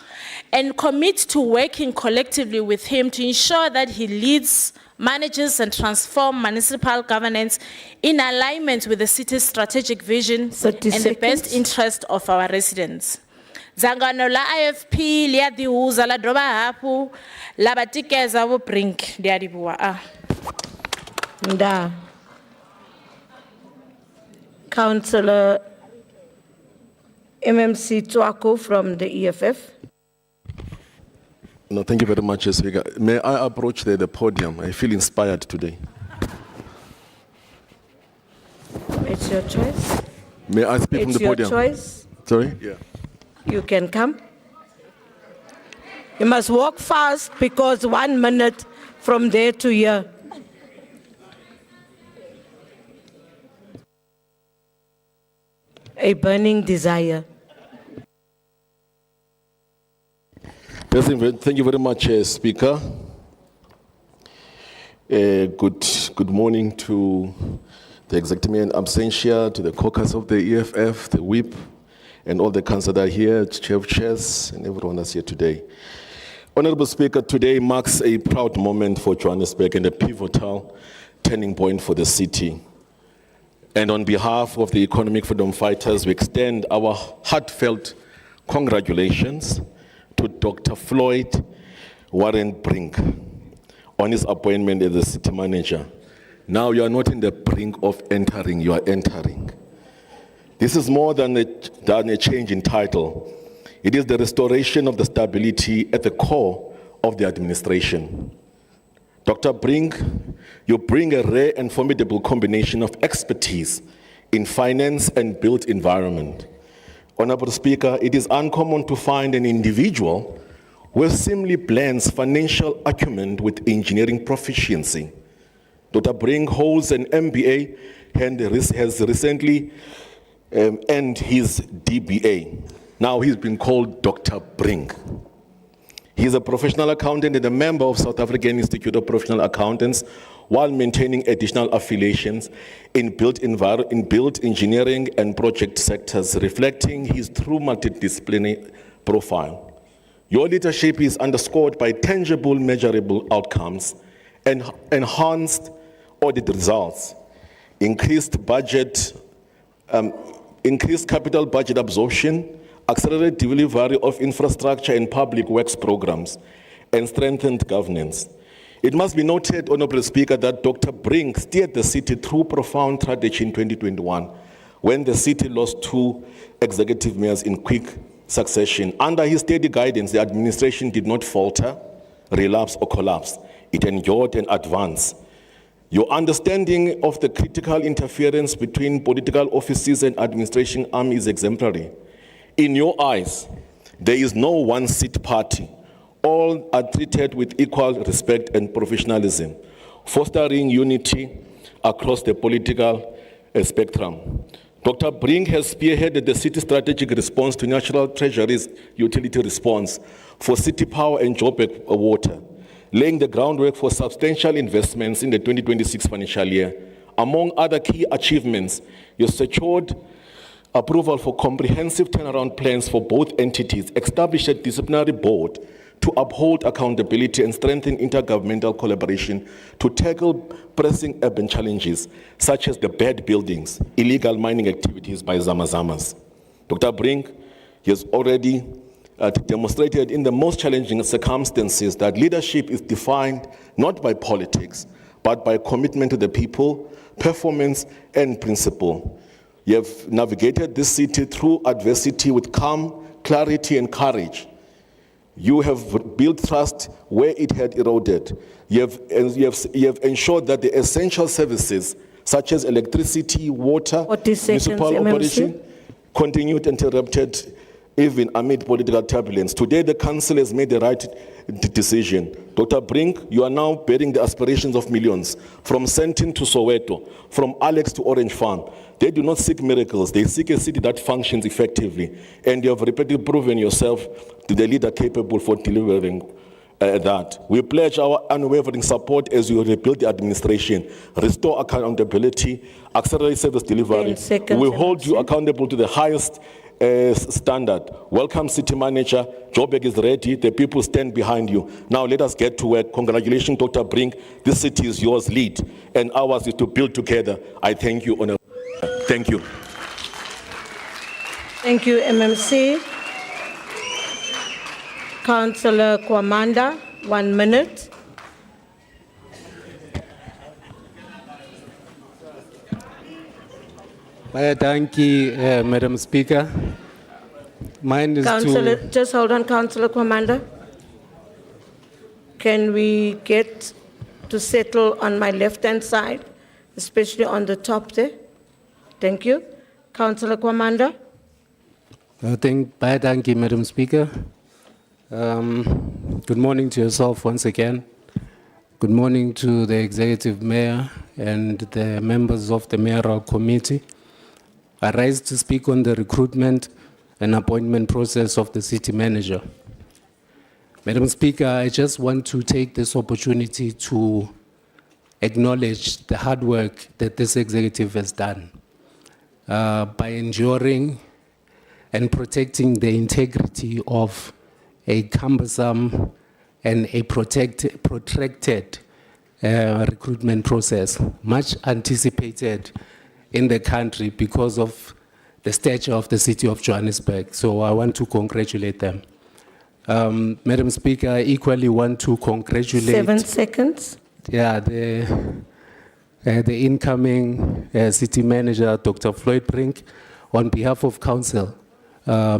and commit to working collectively with him to ensure that he leads, manages, and transforms municipal governance in alignment with the city's strategic vision and the best interest of our residents. Zangano la IFP liya dihuza la droba hapu la batikeza vo Brink diadibua. Nda. Councillor MMC Twako from the EFF. No, thank you very much, Speaker. May I approach the podium? I feel inspired today. It's your choice. May I speak from the podium? It's your choice. Sorry? Yeah. You can come. You must walk fast because 1 minute from there to here. A burning desire. Yes, thank you very much, Speaker. Good morning to the Executive Mayor in absentia, to the caucus of the EFF, the whip, and all the councillors here, chair of chairs, and everyone that's here today. Honorable Speaker, today marks a proud moment for Johannesburg and a pivotal turning point for the city. And on behalf of the economic freedom fighters, we extend our heartfelt congratulations to Dr. Floyd Warren Brink on his appointment as the city manager. Now you are not in the brink of entering, you are entering. This is more than a change in title. It is the restoration of the stability at the core of the administration. Dr. Brink, you bring a rare and formidable combination of expertise in finance and built environment. Honorable Speaker, it is uncommon to find an individual who seamlessly blends financial acumen with engineering proficiency. Dr. Brink holds an MBA and has recently earned his DBA. Now he's been called Dr. Brink. He is a professional accountant and a member of South African Institute of Professional Accountants while maintaining additional affiliations in built engineering and project sectors, reflecting his true multidisciplinary profile. Your leadership is underscored by tangible, measurable outcomes and enhanced audit results, increased capital budget absorption, accelerated delivery of infrastructure and public works programs, and strengthened governance. It must be noted, Honorable Speaker, that Dr. Brink steered the city through profound tragedy in 2021 when the city lost 2 executive mayors in quick succession. Under his steady guidance, the administration did not falter, relapse, or collapse. It endured and advanced. Your understanding of the critical interference between political offices and administration arm is exemplary. In your eyes, there is no one-seat party. All are treated with equal respect and professionalism, fostering unity across the political spectrum. Dr. Brink has spearheaded the city strategic response to National Treasury's utility response for city power and Joburg water, laying the groundwork for substantial investments in the 2026 financial year. Among other key achievements, you secured approval for comprehensive turnaround plans for both entities, established a disciplinary board to uphold accountability and strengthen intergovernmental collaboration to tackle pressing urban challenges, such as the bad buildings, illegal mining activities by Zamazamas. Dr. Brink has already demonstrated in the most challenging circumstances that leadership is defined not by politics, but by commitment to the people, performance, and principle. You have navigated this city through adversity with calm, clarity, and courage. You have built trust where it had eroded. You have ensured that the essential services, such as electricity, water, 40 seconds, municipal MMC. operation, continued interrupted even amid political turbulence. Today, the council has made the right decision. Dr. Brink, you are now bearing the aspirations of millions, from Sentin to Soweto, from Alex to Orange Farm. They do not seek miracles. They seek a city that functions effectively. And you have repeatedly proven yourself to the leader capable for delivering that. We pledge our unwavering support as we rebuild the administration, restore accountability, accelerate service delivery. 10 seconds, We hold you accountable to the highest standard. Welcome, City Manager. Joburg is ready. The people stand behind you. Now let us get to work. Congratulations, Dr. Brink. This city is yours, lead. And ours is to build together. I thank you, Honorable. Thank you. Thank you, MMC. Councillor Kwamanda, 1 minute. Thank you, Madam Speaker. Mine is Councillor, to... just hold on, Councillor Kwamanda. Can we get to settle on my left-hand side, especially on the top there? Thank you. Councillor Kwamanda. Thank you, Madam Speaker. Good morning to yourself once again. Good morning to the Executive Mayor and the members of the Mayoral Committee. I rise to speak on the recruitment and appointment process of the City Manager. Madam Speaker, I just want to take this opportunity to acknowledge the hard work that this executive has done by enduring and protecting the integrity of a cumbersome and a protracted recruitment process, much anticipated in the country because of the stature of the city of Johannesburg. So I want to congratulate them. Madam Speaker, I equally want to congratulate... 7 seconds. Yeah, the incoming city manager, Dr. Floyd Brink, on behalf of council,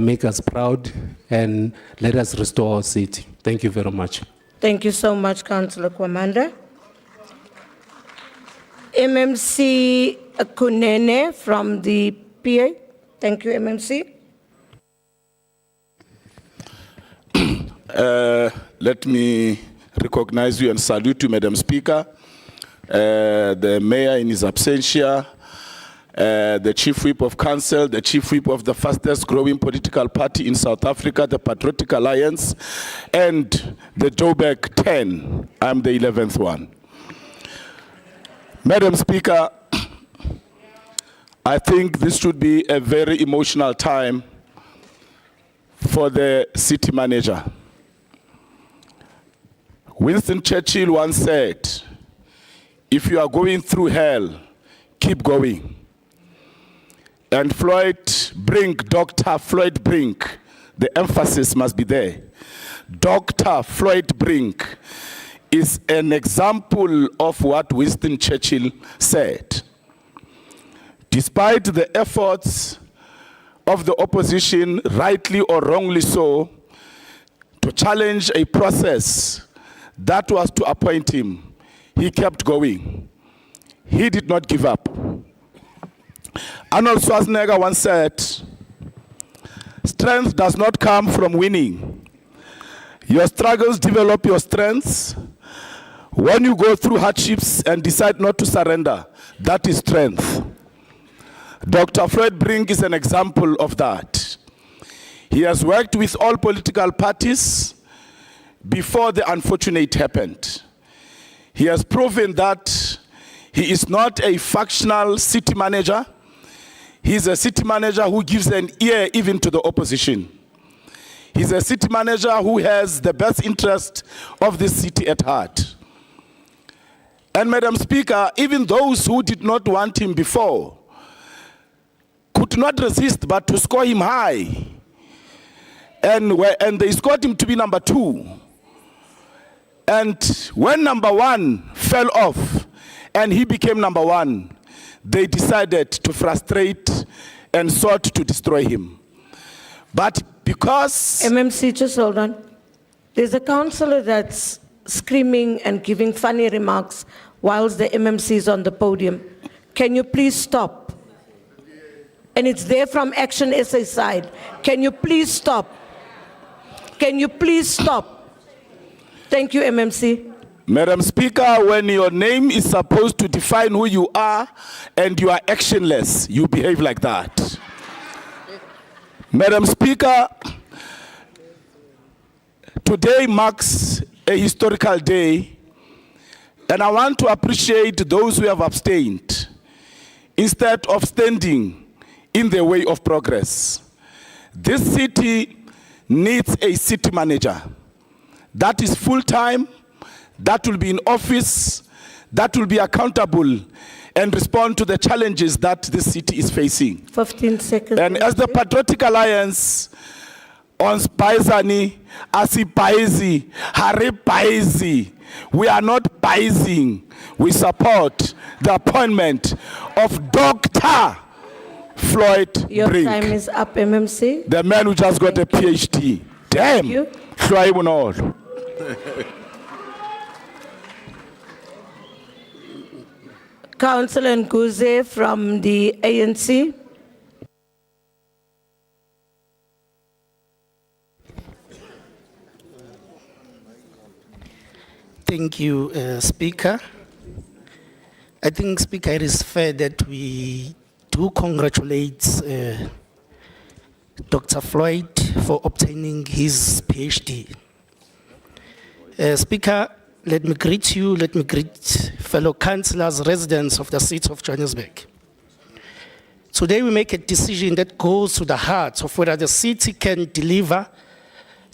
make us proud and let us restore our city. Thank you very much. Thank you so much, Councillor Kwamanda. MMC Kunene from the PA. Thank you, MMC. Let me recognize you and salute you, Madam Speaker, the Mayor in his absentia, the Chief Whip of Council, the Chief Whip of the fastest growing political party in South Africa, the Patriotic Alliance, and the Joburg 10. I'm the 11th one. Madam Speaker, I think this should be a very emotional time for the city manager. Winston Churchill once said, if you are going through hell, keep going. And Dr. Floyd Brink, the emphasis must be there. Dr. Floyd Brink is an example of what Winston Churchill said. Despite the efforts of the opposition, rightly or wrongly so, to challenge a process that was to appoint him, he kept going. He did not give up. Arnold Schwarzenegger once said, "Strength does not come from winning. Your struggles develop your strengths. When you go through hardships and decide not to surrender, that is strength." Dr. Floyd Brink is an example of that. He has worked with all political parties before the unfortunate happened. He has proven that he is not a factional city manager. He's a city manager who gives an ear even to the opposition. He's a city manager who has the best interest of this city at heart. And Madam Speaker, even those who did not want him before could not resist but to score him high. And they scored him to be number 2. And when number 1 fell off and he became number 1, they decided to frustrate and sought to destroy him. But because... MMC, just hold on. There's a councillor that's screaming and giving funny remarks whilst the MMC is on the podium. Can you please stop? And it's there from Action SA side. Can you please stop? Can you please stop? Thank you, MMC. Madam Speaker, when your name is supposed to define who you are and you are actionless, you behave like that. Madam Speaker, today marks a historical day, and I want to appreciate those who have abstained instead of standing in the way of progress. This city needs a city manager that is full-time, that will be in office, that will be accountable and respond to the challenges that this city is facing. 15 seconds. And as the Patriotic Alliance on Spaisani, Asi Paisi, Hari Paisi, we are not paising. We support the appointment of Dr. Floyd Your Brink. time is up, MMC. The man who just got a PhD. Damn. Thank you. Councillor Nguze from the ANC. Thank you, Speaker. I think, Speaker, it is fair that we do congratulate Dr. Floyd for obtaining his PhD. Speaker, let me greet you, let me greet fellow councillors, residents of the city of Johannesburg. Today we make a decision that goes to the heart of whether the city can deliver,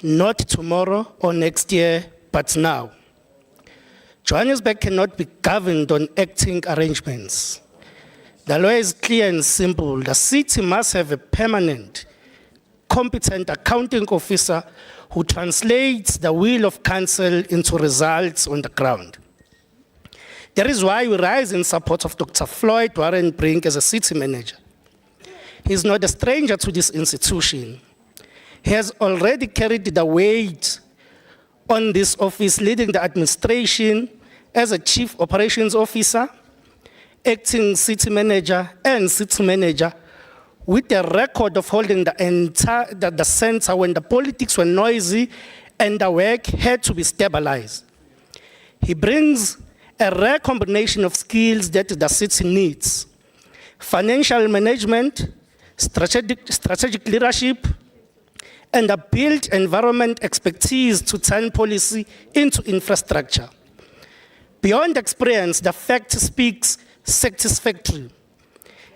not tomorrow or next year, but now. Johannesburg cannot be governed on acting arrangements. The law is clear and simple. The city must have a permanent, competent accounting officer who translates the will of council into results on the ground. That is why we rise in support of Dr. Floyd Warren Brink as a city manager. He is not a stranger to this institution. He has already carried the weight on this office, leading the administration as a chief operations officer, acting city manager, and city manager, with a record of holding the center when the politics were noisy and the work had to be stabilized. He brings a rare combination of skills that the city needs: financial management, strategic leadership, and a built environment expertise to turn policy into infrastructure. Beyond experience, the fact speaks satisfactory.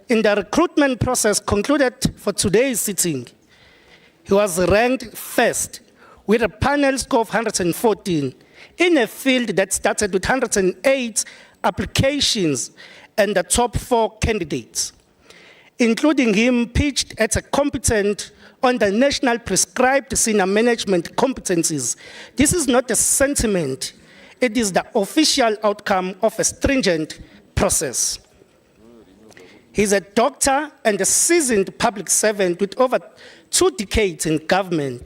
In the recruitment process concluded for today's sitting, he was ranked first with a panel score of 114 in a field that started with 108 applications and the top 4 candidates, including him pitched as a competent on the national prescribed senior management competencies. This is not a sentiment. It is the official outcome of a stringent process. He's a doctor and a seasoned public servant with over 2 decades in government,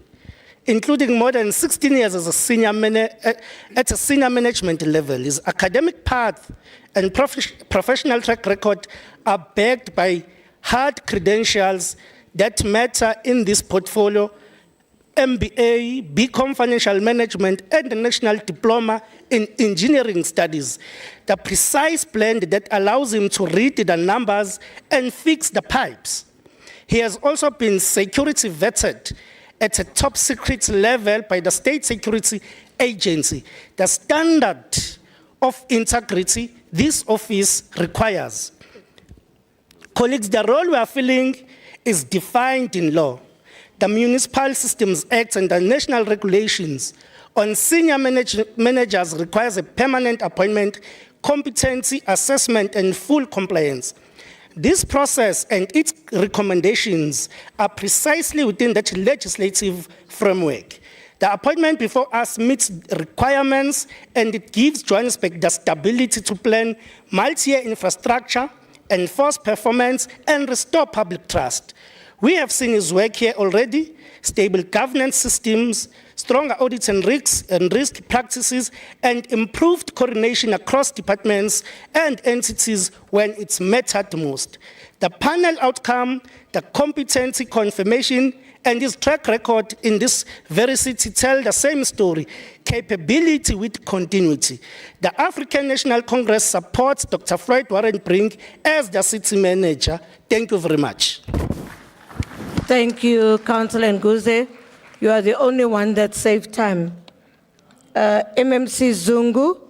including more than 16 years as a senior at a senior management level. His academic path and professional track record are backed by hard credentials that matter in this portfolio: MBA, BCom Financial Management, and the National Diploma in Engineering Studies. The precise blend that allows him to read the numbers and fix the pipes. He has also been security vetted at a top secret level by the State Security Agency. The standard of integrity this office requires. Colleagues, the role we are filling is defined in law. The Municipal Systems Act and the national regulations on senior managers requires a permanent appointment, competency assessment, and full compliance. This process and its recommendations are precisely within that legislative framework. The appointment before us meets requirements, and it gives Johannesburg the stability to plan multi-year infrastructure, enforce performance, and restore public trust. We have seen his work here already: stable governance systems, stronger audits and risk practices, and improved coordination across departments and entities when it's mattered most. The panel outcome, the competency confirmation, and his track record in this very city tell the same story: capability with continuity. The African National Congress supports Dr. Floyd Warren Brink as the city manager. Thank you very much. Thank you, Councillor Nguze. You are the only one that saved time. MMC Zungu.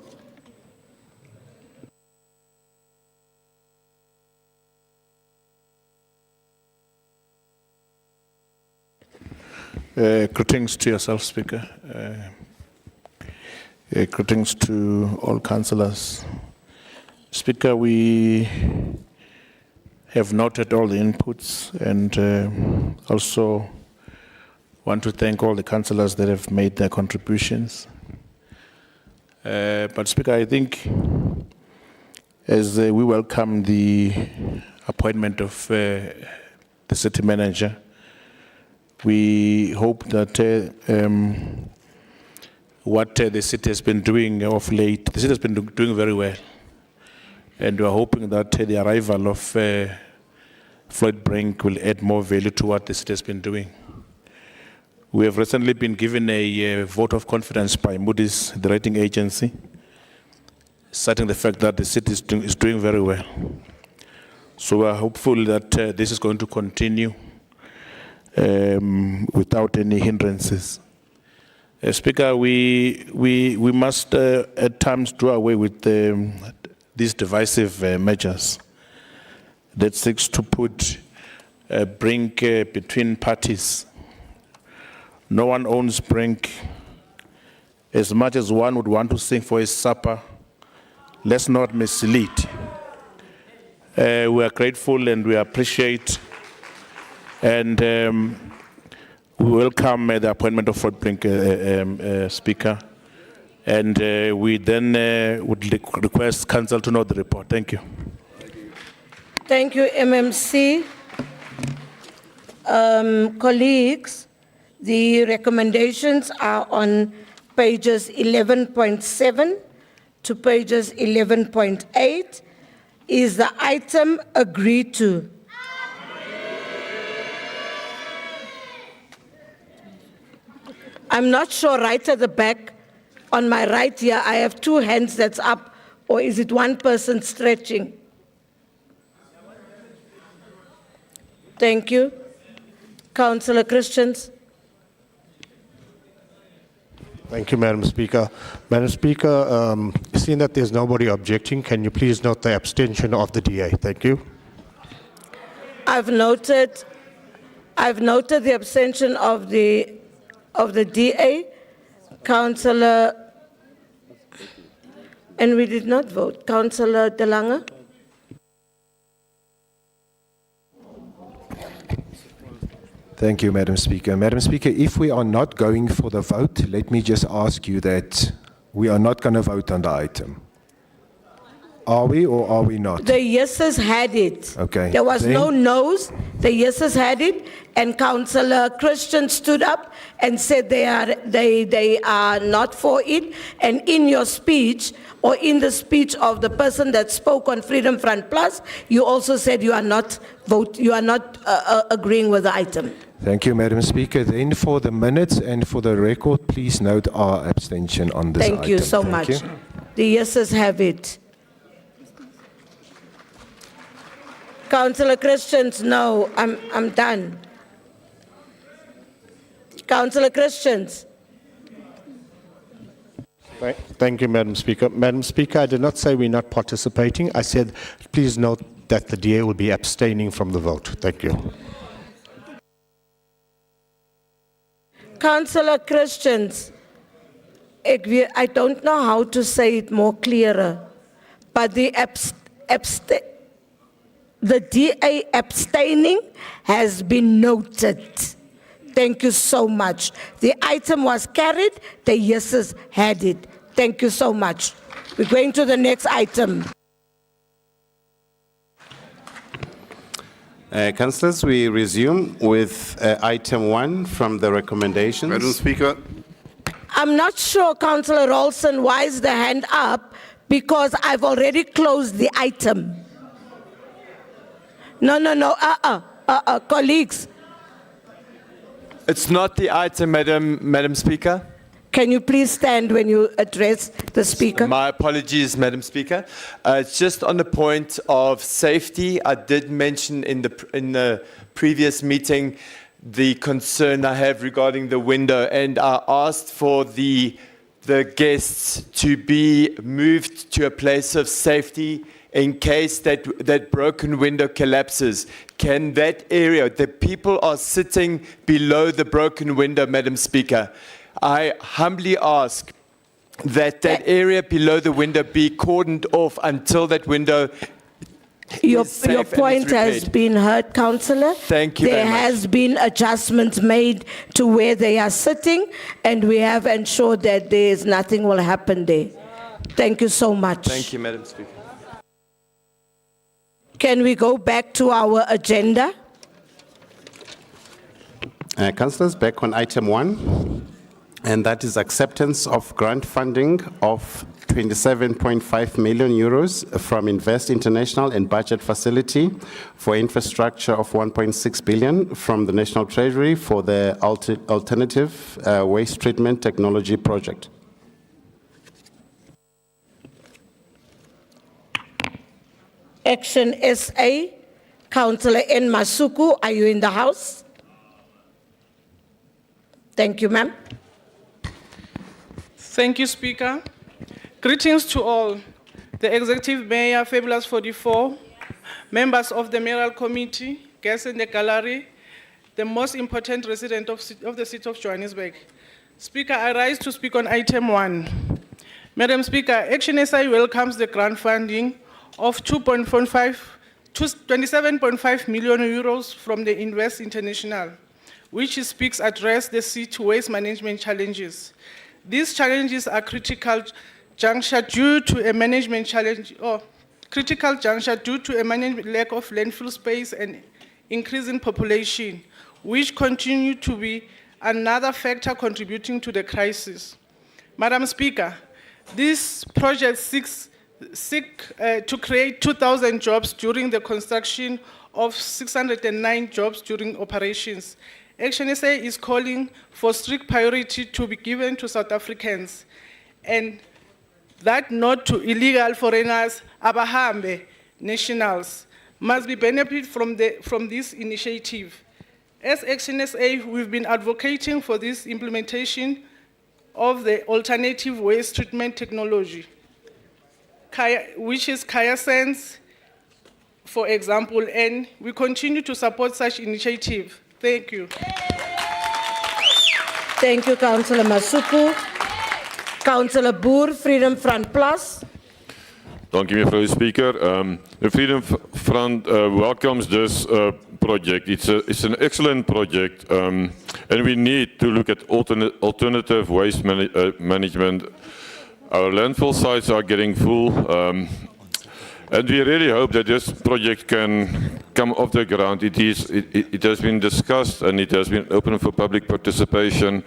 Greetings to yourself, Speaker. Greetings to all councillors. Speaker, we have noted all the inputs, and also want to thank all the councillors that have made their contributions. But Speaker, I think as we welcome the appointment of the city manager, we hope that what the city has been doing of late, the city has been doing very well. And we are hoping that the arrival of Floyd Brink will add more value to what the city has been doing. We have recently been given a vote of confidence by Moody's, the rating agency, citing the fact that the city is doing very well. So we are hopeful that this is going to continue without any hindrances. Speaker, we must at times do away with these divisive measures that seeks to put Brink between parties. No one owns Brink. As much as one would want to sing for his supper, let's not mislead. We are grateful and we appreciate, and we welcome the appointment of Floyd Brink, Speaker. And we then would request Council to note the report. Thank you. Thank you, MMC. Colleagues, the recommendations are on pages 11.7 to pages 11.8. Is the item agreed to? I'm not sure. Right at the back, on my right here, I have 2 hands that's up, or is it one person stretching? Thank you. Councillor Christians. Thank you, Madam Speaker. Madam Speaker, seeing that there's nobody objecting, can you please note the abstention of the DA? Thank you. I've noted the abstention of the DA. Councillor, and we did not vote. Councillor De Lange. Thank you, Madam Speaker. Madam Speaker, if we are not going for the vote, let me just ask you that we are not going to vote on the item. Are we or are we not? The yeses had it. Okay. There was no Then- no's. The yeses had it, and Councillor Christian stood up and said they are not for it. And in your speech, or in the speech of the person that spoke on Freedom Front Plus, you also said you are not agreeing with the item. Thank you, Madam Speaker. Then for the minutes and for the record, please note our abstention on this item. Thank you so Thank much. you. The yeses have it. Councillor Christians, no, I'm done. Councillor Christians. Thank you, Madam Speaker. Madam Speaker, I did not say we're not participating. I said, please note that the DA will be abstaining from the vote. Thank you. Councillor Christians, I don't know how to say it more clearer, but the DA abstaining has been noted. Thank you so much. The item was carried, the yeses had it. Thank you so much. We're going to the next item. Councillors, we resume with item 1 from the recommendations. Madam Speaker. I'm not sure, Councillor Ralston, why is the hand up, because I've already closed the item. No, colleagues. It's not the item, Madam Speaker. Can you please stand when you address the speaker? My apologies, Madam Speaker. It's just on the point of safety. I did mention in the previous meeting the concern I have regarding the window, and I asked for the guests to be moved to a place of safety in case that broken window collapses. Can that area, the people are sitting below the broken window, Madam Speaker. I humbly ask that area below the window be cordoned off until that window Your point has been heard, Councillor. Thank you There very much. has been adjustments made to where they are sitting, and we have ensured that nothing will happen there. Thank you so much. Thank you, Madam Speaker. Can we go back to our agenda? Councillors, back on item 1, and that is acceptance of grant funding of 27.5 million euros from Invest International and Budget Facility for infrastructure of 1.6 billion from the National Treasury for the Alternative Waste Treatment Technology Project. Action SA, Councillor N. Masuku, are you in the House? Thank you, ma'am. Thank you, Speaker. Greetings to all. The Executive Mayor, Fabulous 44, members of the Mayoral Committee, guests in the gallery, the most important resident of the city of Johannesburg. Speaker, I rise to speak on item 1. Madam Speaker, Action SA welcomes the grant funding of 27.5 million euros from the Invest International, which speaks address the city waste management challenges. These challenges are critical juncture due to a management challenge, or critical juncture due to a management lack of landfill space and increasing population, which continue to be another factor contributing to the crisis. Madam Speaker, this project seeks to create 2,000 jobs during the construction of 609 jobs during operations. Action SA is calling for strict priority to be given to South Africans, and that not to illegal foreigners, abahambe nationals, must be benefit from this initiative. As Action SA, we've been advocating for this implementation of the alternative waste treatment technology, which is Sense, for example, and we continue to support such initiative. Thank you. Thank you, Councillor Masuku. Councillor Boer, Freedom Front Plus. Thank you, Mevrouw Speaker. The Freedom Front welcomes this project. It's an excellent project, and we need to look at alternative waste management Our landfill sites are getting full. And we really hope that this project can come off the ground. It has been discussed and it has been open for public participation.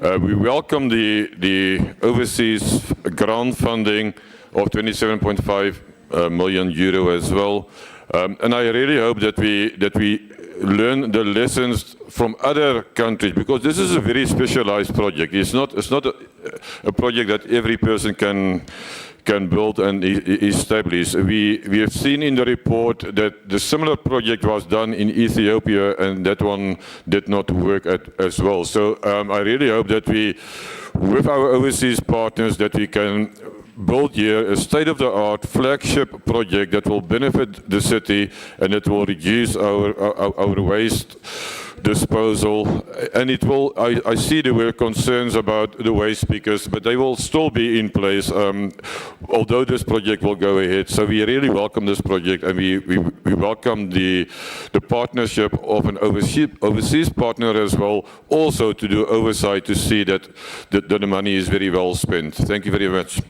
We welcome the overseas grant funding of 27.5 million euro as well. And I really hope that we learn the lessons from other countries, because this is a very specialized project. It's not a project that every person can build and establish. We have seen in the report that the similar project was done in Ethiopia and that one did not work as well. So I really hope that we, with our overseas partners, that we can build here a state-of-the-art flagship project that will benefit the city and that will reduce our waste disposal. And it will, I see there were concerns about the waste speakers, but they will still be in place, although this project will go ahead. So we really welcome this project, and we welcome the partnership of an overseas partner as well, also to do oversight to see that the money is very well spent. Thank you very much.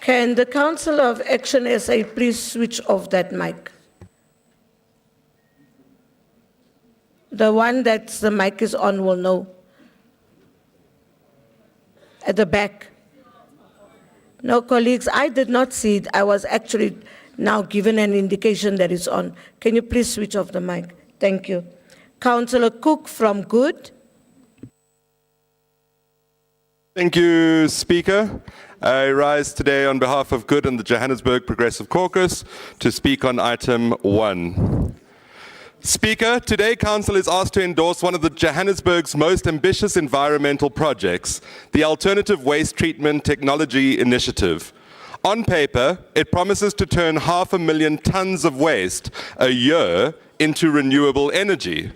Can the Council of Action SA please switch off that mic? The one that the mic is on will know. At the back. No, colleagues, I did not see it. I was actually now given an indication that it's on. Can you please switch off the mic? Thank you. Councillor Cook from Good. Thank you, Speaker. I rise today on behalf of Good and the Johannesburg Progressive Caucus to speak on item 1. Speaker, today Council is asked to endorse one of the Johannesburg's most ambitious environmental projects, the Alternative Waste Treatment Technology Initiative. On paper, it promises to turn 500,000 tons of waste a year into renewable energy.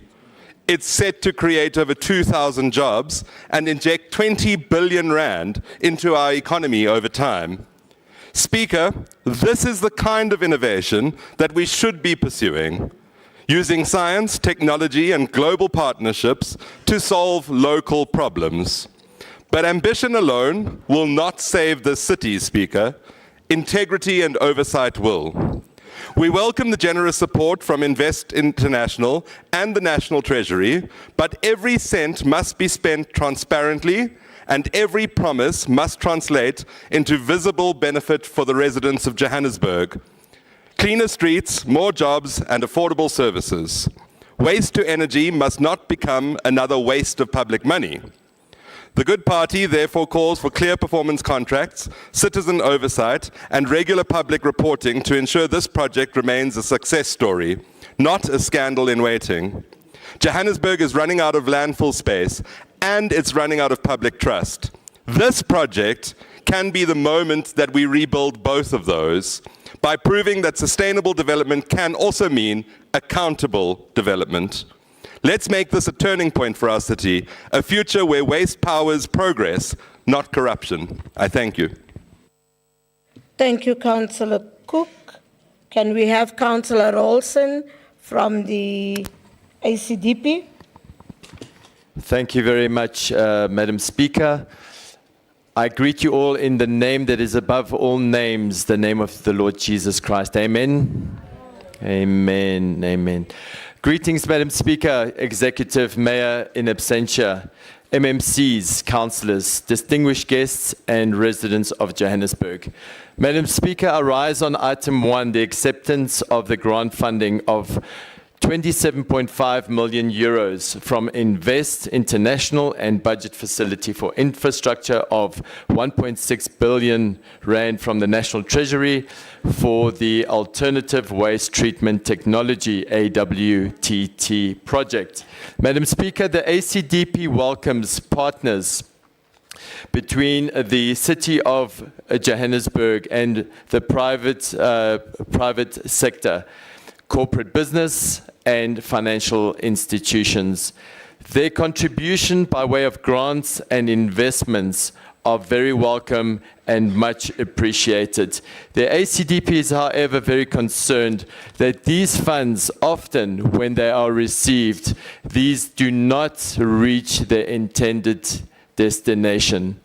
It's set to create over 2,000 jobs and inject 20 billion rand into our economy over time. Speaker, this is the kind of innovation that we should be pursuing, using science, technology, and global partnerships to solve local problems. But ambition alone will not save the city, Speaker. Integrity and oversight will. We welcome the generous support from Invest International and the National Treasury, but every cent must be spent transparently and every promise must translate into visible benefit for the residents of Johannesburg. Cleaner streets, more jobs, and affordable services. Waste to energy must not become another waste of public money. The Good Party therefore calls for clear performance contracts, citizen oversight, and regular public reporting to ensure this project remains a success story, not a scandal in waiting. Johannesburg is running out of landfill space, and it's running out of public trust. This project can be the moment that we rebuild both of those by proving that sustainable development can also mean accountable development. Let's make this a turning point for our city, a future where waste powers progress, not corruption. I thank you. Thank you, Councillor Cook. Can we have Councillor Olsen from the ACDP? Thank you very much, Madam Speaker. I greet you all in the name that is above all names, the name of the Lord Jesus Christ. Amen. Amen. Amen. Greetings, Madam Speaker, Executive Mayor in absentia, MMCs, councillors, distinguished guests, and residents of Johannesburg. Madam Speaker, I rise on item 1, the acceptance of the grant funding of 27.5 million euros from Invest International and budget facility for infrastructure of 1.6 billion rand from the National Treasury for the Alternative Waste Treatment Technology AWTT project. Madam Speaker, the ACDP welcomes partners between the City of Johannesburg and the private sector, corporate business, and financial institutions. Their contribution by way of grants and investments are very welcome and much appreciated. The ACDP is, however, very concerned that these funds, often when they are received, these do not reach their intended destination.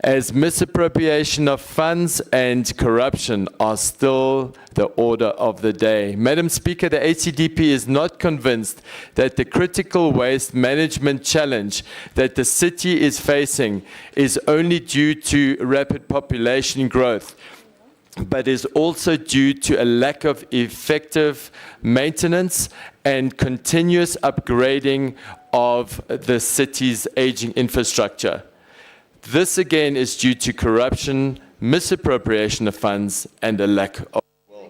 as misappropriation of funds and corruption are still the order of the day. Madam Speaker, the ACDP is not convinced that the critical waste management challenge that the city is facing is only due to rapid population growth, but is also due to a lack of effective maintenance and continuous upgrading of the city's aging infrastructure. This again is due to corruption, misappropriation of funds, and a lack of will.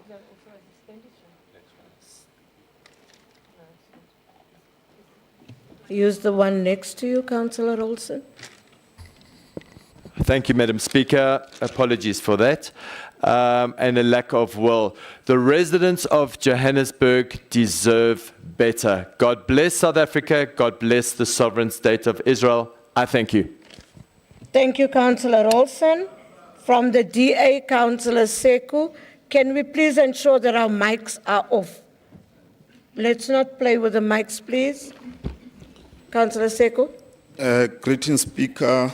Use the one next to you, Councillor Olsen. Thank you, Madam Speaker. Apologies for that. And a lack of will. The residents of Johannesburg deserve better. God bless South Africa. God bless the sovereign state of Israel. I thank you. Thank you, Councillor Olsen. From the DA, Councillor Seku, can we please ensure that our mics are off? Let's not play with the mics, please. Councillor Seku. Greetings, Speaker.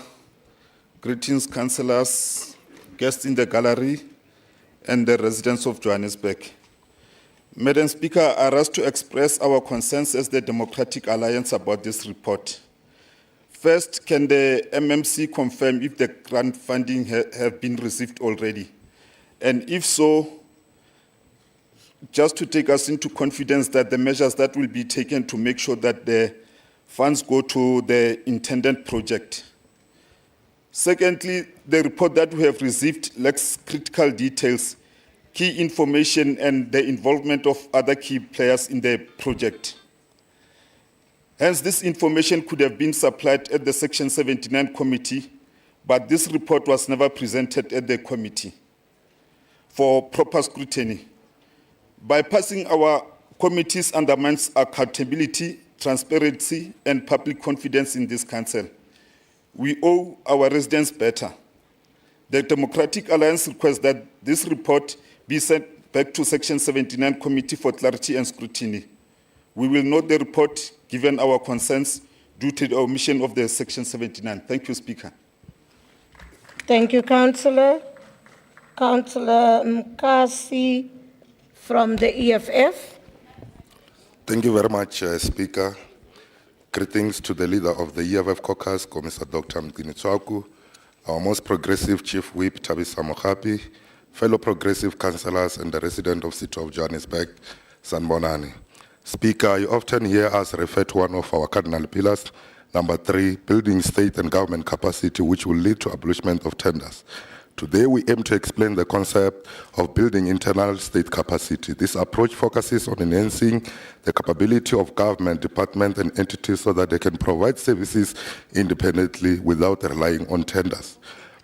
Greetings, councillors, guests in the gallery, and the residents of Johannesburg. Madam Speaker, I rise to express our concerns as the Democratic Alliance about this report. First, can the MMC confirm if the grant funding have been received already? And if so, just to take us into confidence that the measures that will be taken to make sure that the funds go to the intended project. Secondly, the report that we have received lacks critical details, key information, and the involvement of other key players in the project. Hence, this information could have been supplied at the Section 79 committee, but this report was never presented at the committee for proper scrutiny. Bypassing our committees undermines accountability, transparency, and public confidence in this council. We owe our residents better. The Democratic Alliance requests that this report be sent back to Section 79 Committee for clarity and scrutiny. We will note the report given our concerns due to the omission of the Section 79. Thank you, Speaker. Thank you, Councillor. Councillor Mkasi from the EFF. Thank you very much, Speaker. Greetings to the leader of the EFF caucus, Commissar Dr. Mtinitswaku, our most progressive Chief Whip, Tabisa Mohapi, fellow progressive councillors and the resident of City of Johannesburg, Sanbonani. Speaker, you often hear us refer to one of our cardinal pillars, number 3, building state and government capacity, which will lead to abolishment of tenders. Today, we aim to explain the concept of building internal state capacity. This approach focuses on enhancing the capability of government, departments, and entities so that they can provide services independently without relying on tenders.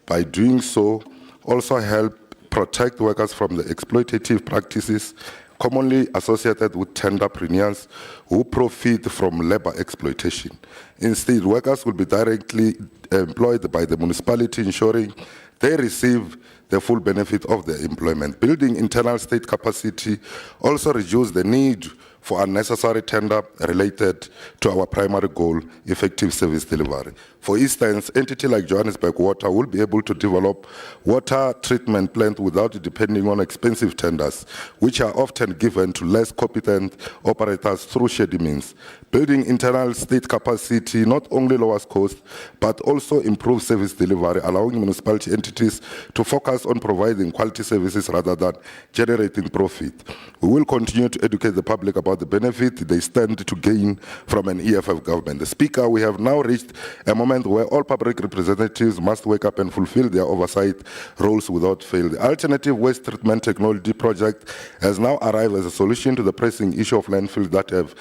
By doing so, also help protect workers from the exploitative practices commonly associated with tenderpreneurs who profit from labor exploitation. Instead, workers will be directly employed by the municipality, ensuring they receive the full benefit of their employment. Building internal state capacity also reduces the need for unnecessary tender related to our primary goal, effective service delivery. For instance, entity like Johannesburg Water will be able to develop water treatment plants without depending on expensive tenders, which are often given to less competent operators through shady means. Building internal state capacity not only lowers cost, but also improves service delivery, allowing municipality entities to focus on providing quality services rather than generating profit. We will continue to educate the public about the benefit they stand to gain from an EFF government. The Speaker, we have now reached a moment where all public representatives must wake up and fulfill their oversight roles without fail. The Alternative Waste Treatment Technology Project has now arrived as a solution to the pressing issue of landfills that have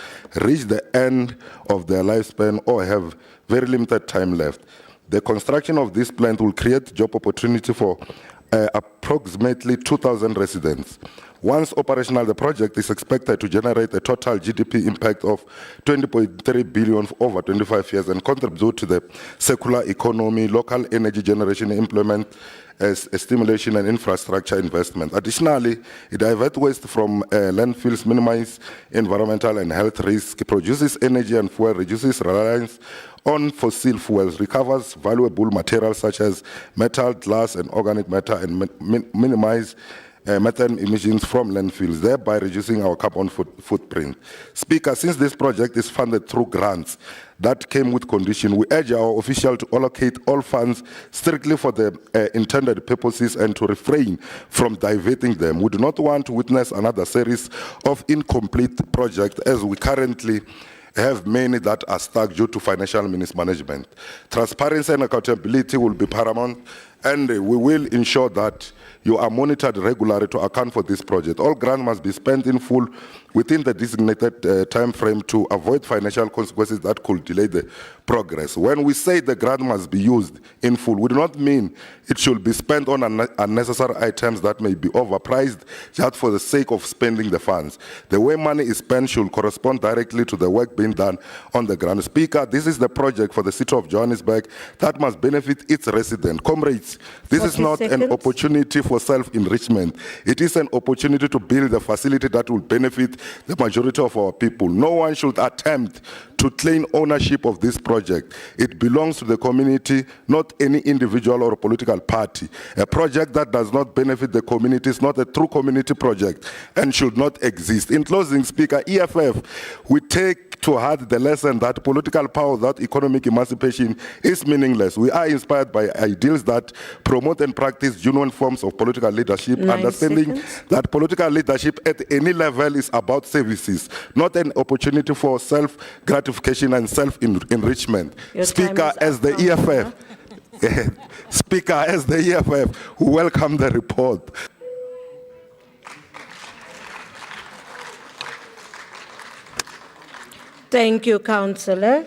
reached the end of their lifespan or have very limited time left. The construction of this plant will create job opportunity for approximately 2,000 residents. Once operational, the project is expected to generate a total GDP impact of 20.3 billion over 25 years and contribute to the circular economy, local energy generation, employment, as a stimulation and infrastructure investment. Additionally, it diverts waste from landfills, minimizes environmental and health risks, produces energy and fuel, reduces reliance on fossil fuels, recovers valuable materials such as metal, glass, and organic matter, and minimize methane emissions from landfills, thereby reducing our carbon footprint. Speaker, since this project is funded through grants that came with condition, we urge our officials to allocate all funds strictly for the intended purposes and to refrain from diverting them. We do not want to witness another series of incomplete projects as we currently have many that are stuck due to financial mismanagement. Transparency and accountability will be paramount, and we will ensure that you are monitored regularly to account for this project. All grants must be spent in full within the designated time frame to avoid financial consequences that could delay the progress. When we say the grant must be used in full, we do not mean it should be spent on unnecessary items that may be overpriced just for the sake of spending the funds. The way money is spent should correspond directly to the work being done on the grant. Speaker, this is the project for the city of Johannesburg that must benefit its residents. Comrades, this is not an opportunity for self-enrichment. It is an opportunity to build a facility that will benefit the majority of our people. No one should attempt to claim ownership of this project. It belongs to the community, not any individual or political party. A project that does not benefit the community is not a true community project and should not exist. In closing, Speaker, EFF, we take to heart the lesson that political power without economic emancipation is meaningless. We are inspired by ideals that promote and practice genuine forms of political leadership, understanding that political leadership at any level is about services, not an opportunity for self-gratification and self-enrichment. Speaker, as the EFF, Speaker, as the EFF, we welcome the report. Thank you, Councillor.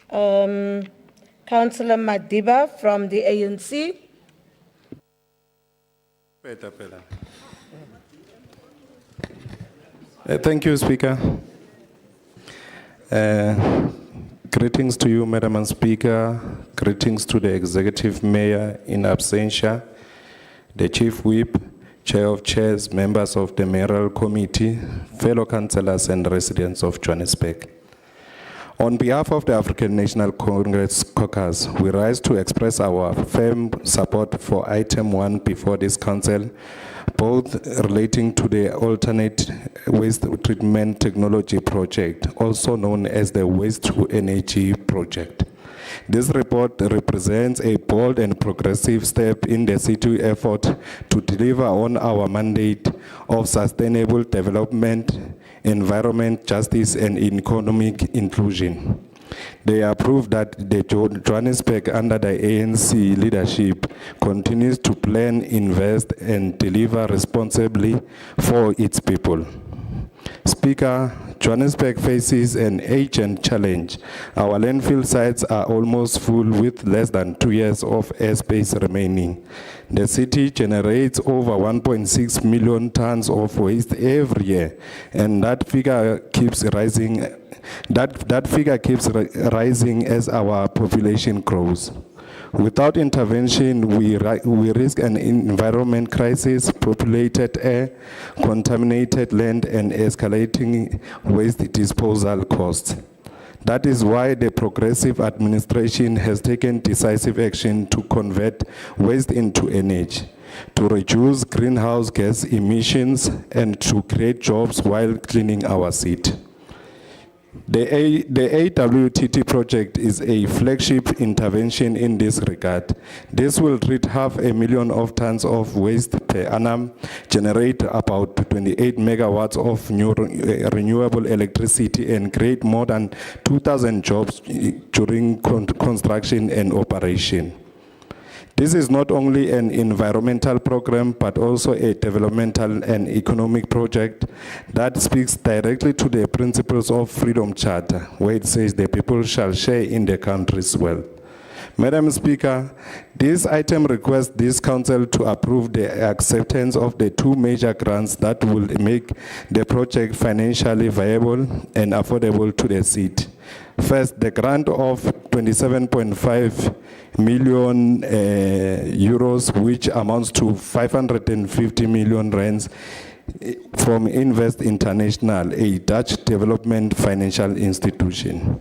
Councillor Madiba from the ANC. Thank you, Speaker. Greetings to you, Madam Speaker. Greetings to the Executive Mayor in absentia, the Chief Whip, Chair of Chairs, members of the Mayoral Committee, fellow councillors and residents of Johannesburg. On behalf of the African National Congress Caucus, we rise to express our firm support for item 1 before this council, both relating to the alternate waste treatment technology project, also known as the waste to energy project. This report represents a bold and progressive step in the city effort to deliver on our mandate of sustainable development, environment, justice, and economic inclusion. They are proof that the Johannesburg under the ANC leadership continues to plan, invest, and deliver responsibly for its people. Speaker, Johannesburg faces an urgent challenge. Our landfill sites are almost full with less than 2 years of airspace remaining. The city generates over 1.6 million tons of waste every year, and that figure keeps rising. That figure keeps rising as our population grows. Without intervention, we risk an environment crisis, populated air, contaminated land, and escalating waste disposal costs. That is why the progressive administration has taken decisive action to convert waste into energy, to reduce greenhouse gas emissions, and to create jobs while cleaning our city. The AWTT project is a flagship intervention in this regard. This will treat 500,000 of tons of waste per annum, generate about 28 megawatts of new renewable electricity, and create more than 2,000 jobs during construction and operation. This is not only an environmental program, but also a developmental and economic project that speaks directly to the principles of Freedom Charter, where it says the people shall share in the country's wealth. Madam Speaker, this item requests this council to approve the acceptance of the two major grants that will make the project financially viable and affordable to the city. First, the grant of 27.5 million euros, which amounts to 550 million rands from Invest International, a Dutch development financial institution.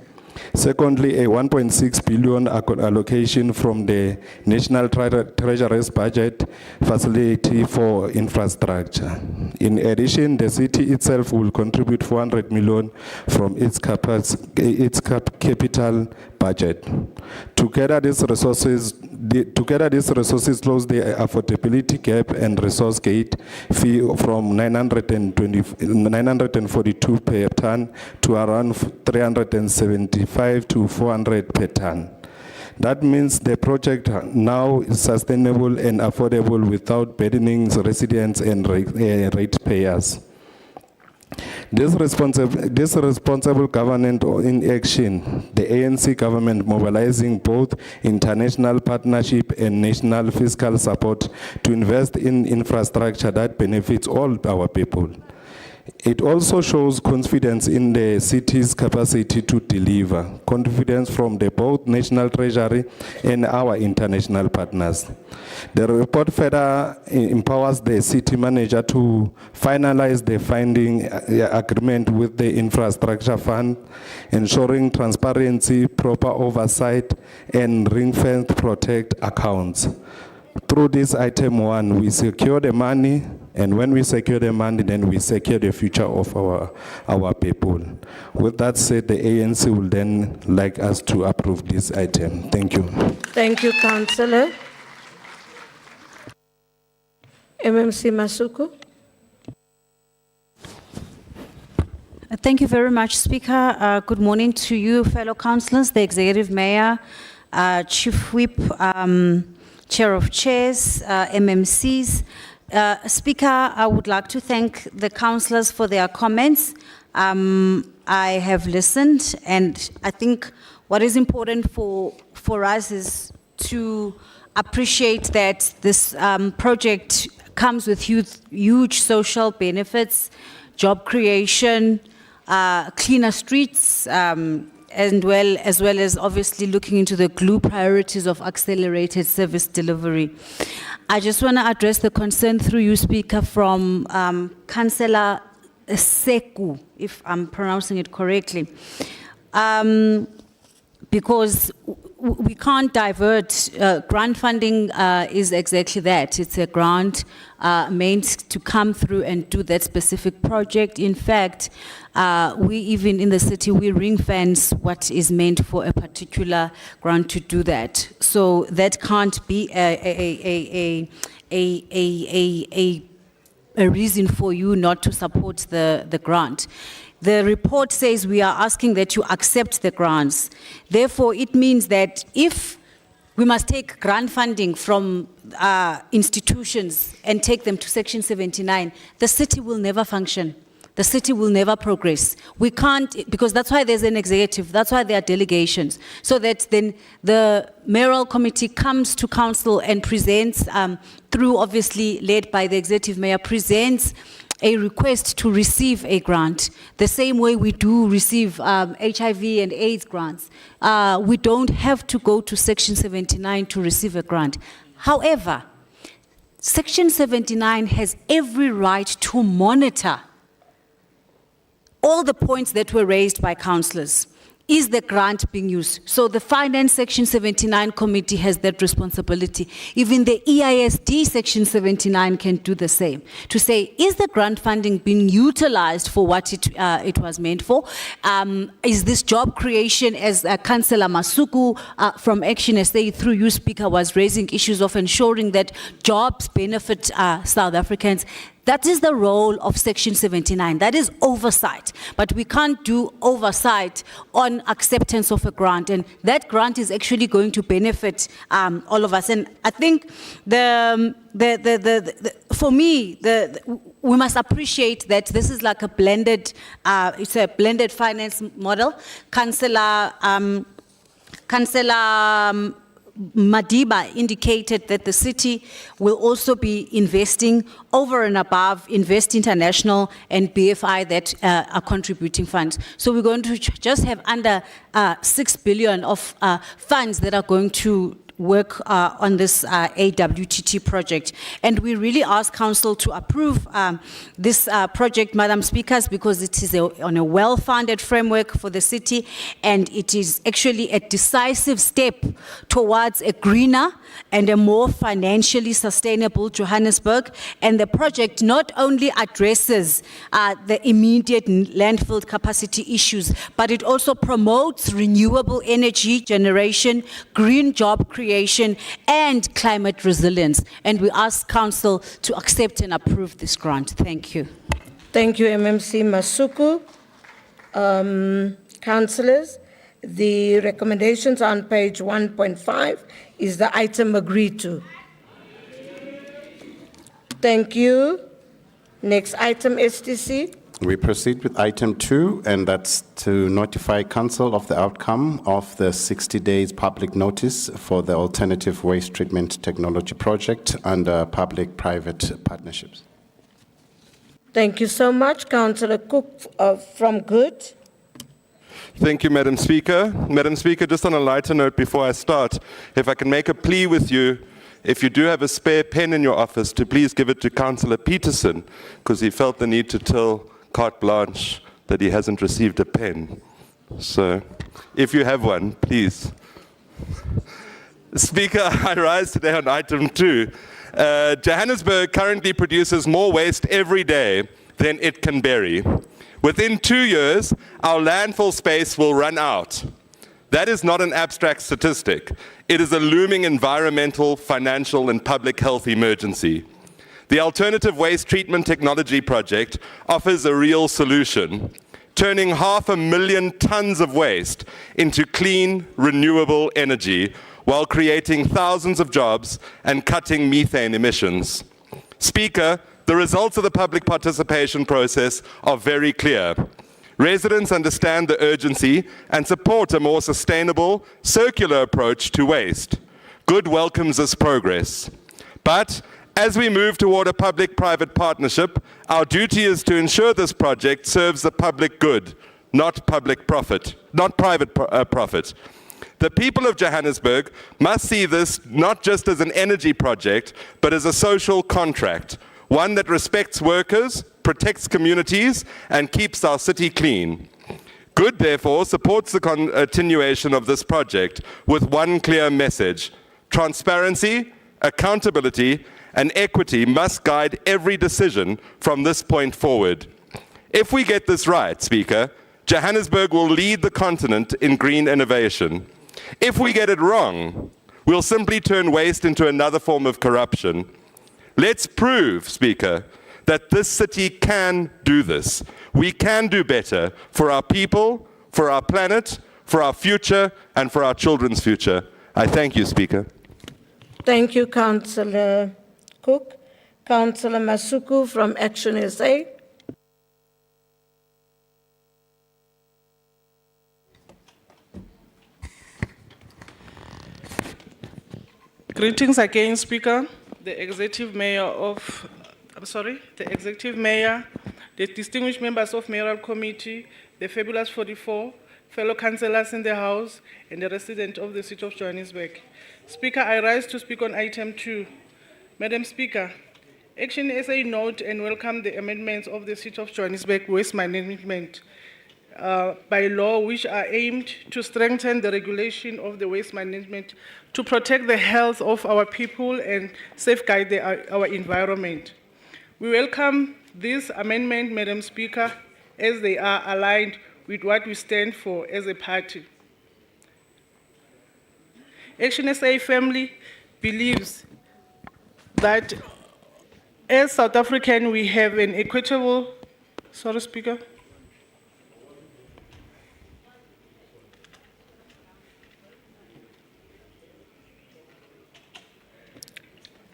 Secondly, a 1.6 billion allocation from the National Treasury's budget facility for infrastructure. In addition, the city itself will contribute 400 million from its capital budget. Together, these resources close the affordability gap and resource gate fee from 942 per ton to around 375 to 400 per ton. That means the project now is sustainable and affordable without burdening residents and ratepayers. This responsible government in action, the ANC government mobilizing both international partnership and national fiscal support to invest in infrastructure that benefits all our people. It also shows confidence in the city's capacity to deliver, confidence from both National Treasury and our international partners. The report further empowers the city manager to finalize the funding agreement with the infrastructure fund, ensuring transparency, proper oversight, and ring-fenced protect accounts. Through this item 1, we secure the money, and when we secure the money, then we secure the future of our people. With that said, the ANC will then like us to approve this item. Thank you. Thank you, Councillor. MMC Masuku. Thank you very much, Speaker. Good morning to you, fellow councillors, the Executive Mayor, Chief Whip, Chair of Chairs, MMCs. Speaker, I would like to thank the councillors for their comments. I have listened, and I think what is important for us is to appreciate that this project comes with huge social benefits, job creation, cleaner streets, as well as obviously looking into the Cllr priorities of accelerated service delivery. I just want to address the concern through you, Speaker, from Councillor Seku, if I'm pronouncing it correctly, because we can't divert. Grant funding is exactly that. It's a grant meant to come through and do that specific project. In fact, we even in the city, we ring fence what is meant for a particular grant to do that. So that can't be a reason for you not to support the grant. The report says we are asking that you accept the grants. Therefore, it means that if we must take grant funding from institutions and take them to Section 79, the city will never function. The city will never progress. We can't, because that's why there's an executive, that's why there are delegations, so that then the mayoral committee comes to council and presents, through obviously led by the executive mayor, presents a request to receive a grant, the same way we do receive HIV and AIDS grants. We don't have to go to Section 79 to receive a grant. However, Section 79 has every right to monitor all the points that were raised by councillors. Is the grant being used? So the Finance Section 79 committee has that responsibility. Even the EISD Section 79 can do the same. To say, is the grant funding being utilized for what it was meant for? Is this job creation, as Councillor Masuku from Action SA through you, Speaker, was raising issues of ensuring that jobs benefit South Africans? That is the role of Section 79. That is oversight. But we can't do oversight on acceptance of a grant. And that grant is actually going to benefit all of us. And I think for me, we must appreciate that this is like a blended, it's a blended finance model. Councillor Madiba indicated that the city will also be investing over and above Invest International and BFI that are contributing funds. So we're going to just have under 6 billion of funds that are going to work on this AWTT project. And we really ask Council to approve this project, Madam Speakers, because it is on a well-funded framework for the city, and it is actually a decisive step towards a greener and a more financially sustainable Johannesburg. And the project not only addresses the immediate landfill capacity issues, but it also promotes renewable energy generation, green job creation, and climate resilience. And we ask Council to accept and approve this grant. Thank you. Thank you, MMC Masuku. Councillors, the recommendations on page 1.5 is the item agreed to. Thank you. Next item, STC. We proceed with item 2, and that's to notify Council of the outcome of the 60 days public notice for the alternative waste treatment technology project under public-private partnerships. Thank you so much. Councillor Cook from Good. Thank you, Madam Speaker. Madam Speaker, just on a lighter note before I start, if I can make a plea with you, if you do have a spare pen in your office, to please give it to Councillor Peterson, because he felt the need to tell carte blanche that he hasn't received a pen. So, if you have one, please. Speaker, I rise today on item 2. Johannesburg currently produces more waste every day than it can bury. Within 2 years, our landfill space will run out. That is not an abstract statistic. It is a looming environmental, financial, and public health emergency. The Alternative Waste Treatment Technology Project offers a real solution, turning 500,000 tons of waste into clean, renewable energy while creating thousands of jobs and cutting methane emissions. Speaker, the results of the public participation process are very clear. Residents understand the urgency and support a more sustainable, circular approach to waste. Good welcomes this progress. But as we move toward a public-private partnership, our duty is to ensure this project serves the public good, not private profit. The people of Johannesburg must see this not just as an energy project, but as a social contract, one that respects workers, protects communities, and keeps our city clean. Good, therefore, supports the continuation of this project with one clear message. Transparency, accountability, and equity must guide every decision from this point forward. If we get this right, Speaker, Johannesburg will lead the continent in green innovation. If we get it wrong, we'll simply turn waste into another form of corruption. Let's prove, Speaker, that this city can do this. We can do better for our people, for our planet, for our future, and for our children's future. I thank you, Speaker. Thank you, Councillor Cook. Councillor Masuku from Action SA. Greetings again, Speaker, the Executive Mayor, the distinguished members of Mayoral Committee, the fabulous 44, fellow councillors in the House, and the residents of the City of Johannesburg. Speaker, I rise to speak on item 2. Madam Speaker, Action SA note and welcome the amendments of the City of Johannesburg Waste Management by law, which are aimed to strengthen the regulation of the waste management to protect the health of our people and safeguard our environment. We welcome this amendment, Madam Speaker, as they are aligned with what we stand for as a party. Action SA family believes that as South African, we have an equitable, sorry, Speaker.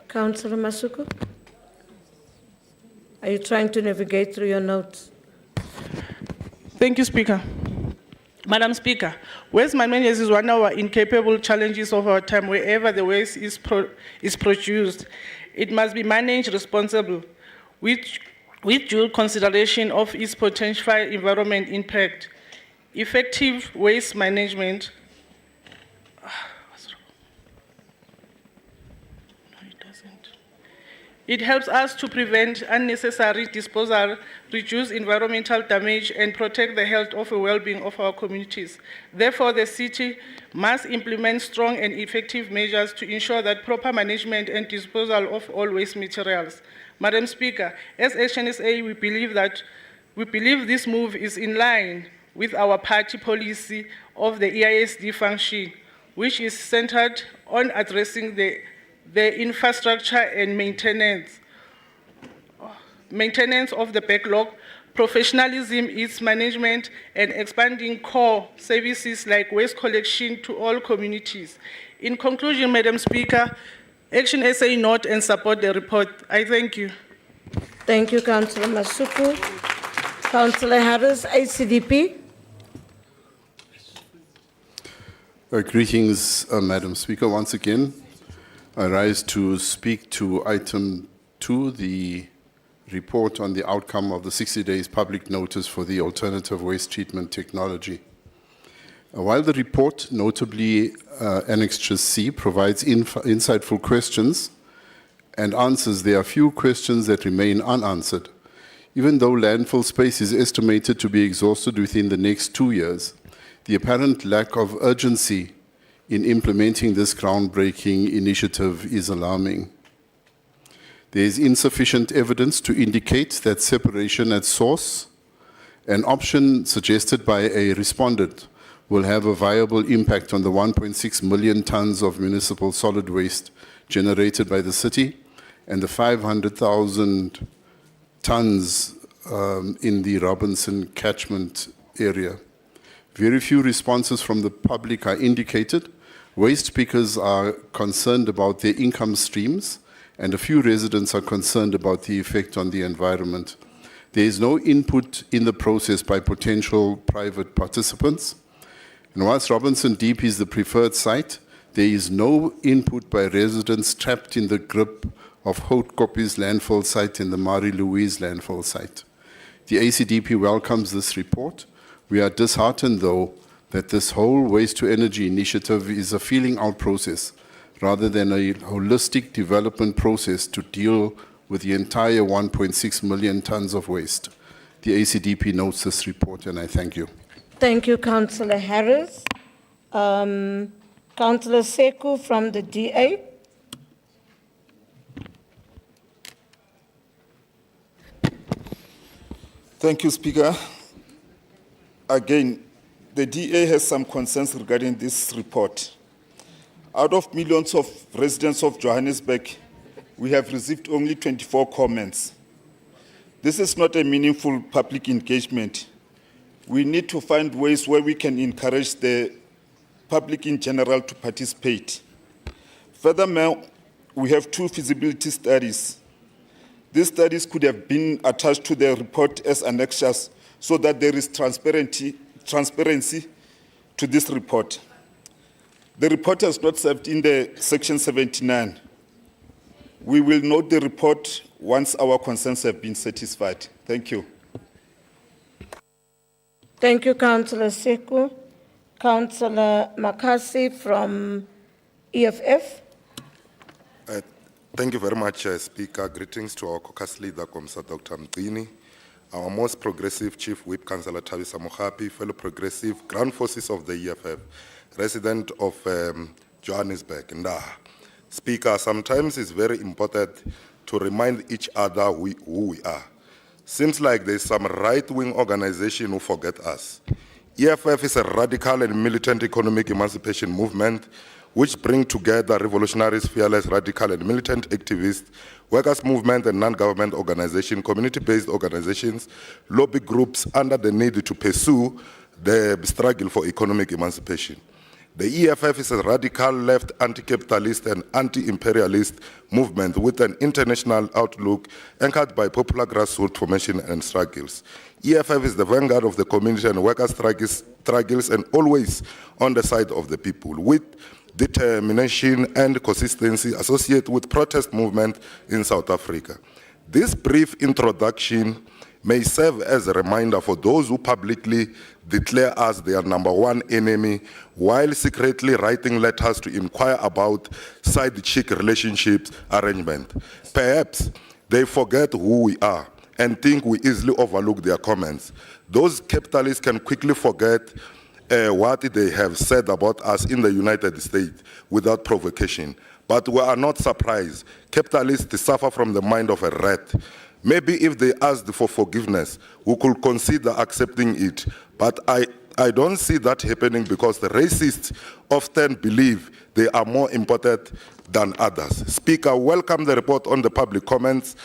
Councillor Masuku, are you trying to navigate through your notes? Thank you, Speaker. Madam Speaker, waste management is one of our incapable challenges of our time. Wherever the waste is produced, it must be managed responsibly, with due consideration of its potential environment impact. Effective waste management. It helps us to prevent unnecessary disposal, reduce environmental damage, and protect the health of and well-being of our communities. Therefore, the city must implement strong and effective measures to ensure that proper management and disposal of all waste materials. Madam Speaker, as HNSA, we believe this move is in line with our party policy of the EISD function, which is centered on addressing the infrastructure and maintenance of the backlog, professionalism, its management, and expanding core services like waste collection to all communities. In conclusion, Madam Speaker, Action SA note and support the report. I thank you. Thank you, Councillor Masuku. Councillor Harris, ACDP. Greetings, Madam Speaker. Once again, I rise to speak to item 2, the report on the outcome of the 60 days public notice for the alternative waste treatment technology. While the report, notably Annexure C, provides insightful questions and answers, there are few questions that remain unanswered. Even though landfill space is estimated to be exhausted within the next 2 years, the apparent lack of urgency in implementing this groundbreaking initiative is alarming. There is insufficient evidence to indicate that separation at source, an option suggested by a respondent, will have a viable impact on the 1.6 million tons of municipal solid waste generated by the city and the 500,000 tons in the Robinson catchment area. Very few responses from the public are indicated. Waste speakers are concerned about their income streams, and a few residents are concerned about the effect on the environment. There is no input in the process by potential private participants. And whilst Robinson Deep is the preferred site, there is no input by residents trapped in the grip of Houtkoppie's landfill site and the Marie-Louise landfill site. The ACDP welcomes this report. We are disheartened, though, that this whole waste-to-energy initiative is a feeling-out process rather than a holistic development process to deal with the entire 1.6 million tons of waste. The ACDP notes this report, and I thank you. Thank you, Councillor Harris. Councillor Seku from the DA. Thank you, Speaker. Again, the DA has some concerns regarding this report. Out of millions of residents of Johannesburg, we have received only 24 comments. This is not a meaningful public engagement. We need to find ways where we can encourage the public in general to participate. Furthermore, we have 2 feasibility studies. These studies could have been attached to the report as annexures so that there is transparency to this report. The report has not served in the section 79. We will note the report once our concerns have been satisfied. Thank you. Thank you, Councillor Seku. Councillor Makasi from EFF. Thank you very much, Speaker. Greetings to our caucus leader, Commissioner Dr. Mgini, our most progressive Chief Whip, Councillor Thabisa Mogapi, fellow progressive ground forces of the EFF, resident of Johannesburg. And Speaker, sometimes it's very important to remind each other who we are. Seems like there's some right-wing organization who forget us. EFF is a radical and militant economic emancipation movement which bring together revolutionaries, fearless, radical and militant activists, workers' movement and non-government organizations, community-based organizations, lobby groups under the need to pursue the struggle for economic emancipation. The EFF is a radical left anti-capitalist and anti-imperialist movement with an international outlook anchored by popular grassroots formation and struggles. EFF is the vanguard of the community and workers' struggles and always on the side of the people, with determination and consistency associated with protest movement in South Africa. This brief introduction may serve as a reminder for those who publicly declare us their #1 enemy while secretly writing letters to inquire about side-chick relationships arrangement. Perhaps they forget who we are and think we easily overlook their comments. Those capitalists can quickly forget what they have said about us in the United States without provocation. But we are not surprised. Capitalists suffer from the mind of a rat. Maybe if they asked for forgiveness, we could consider accepting it. But I don't see that happening because the racists often believe they are more important than others. Speaker, welcome the report on the public comments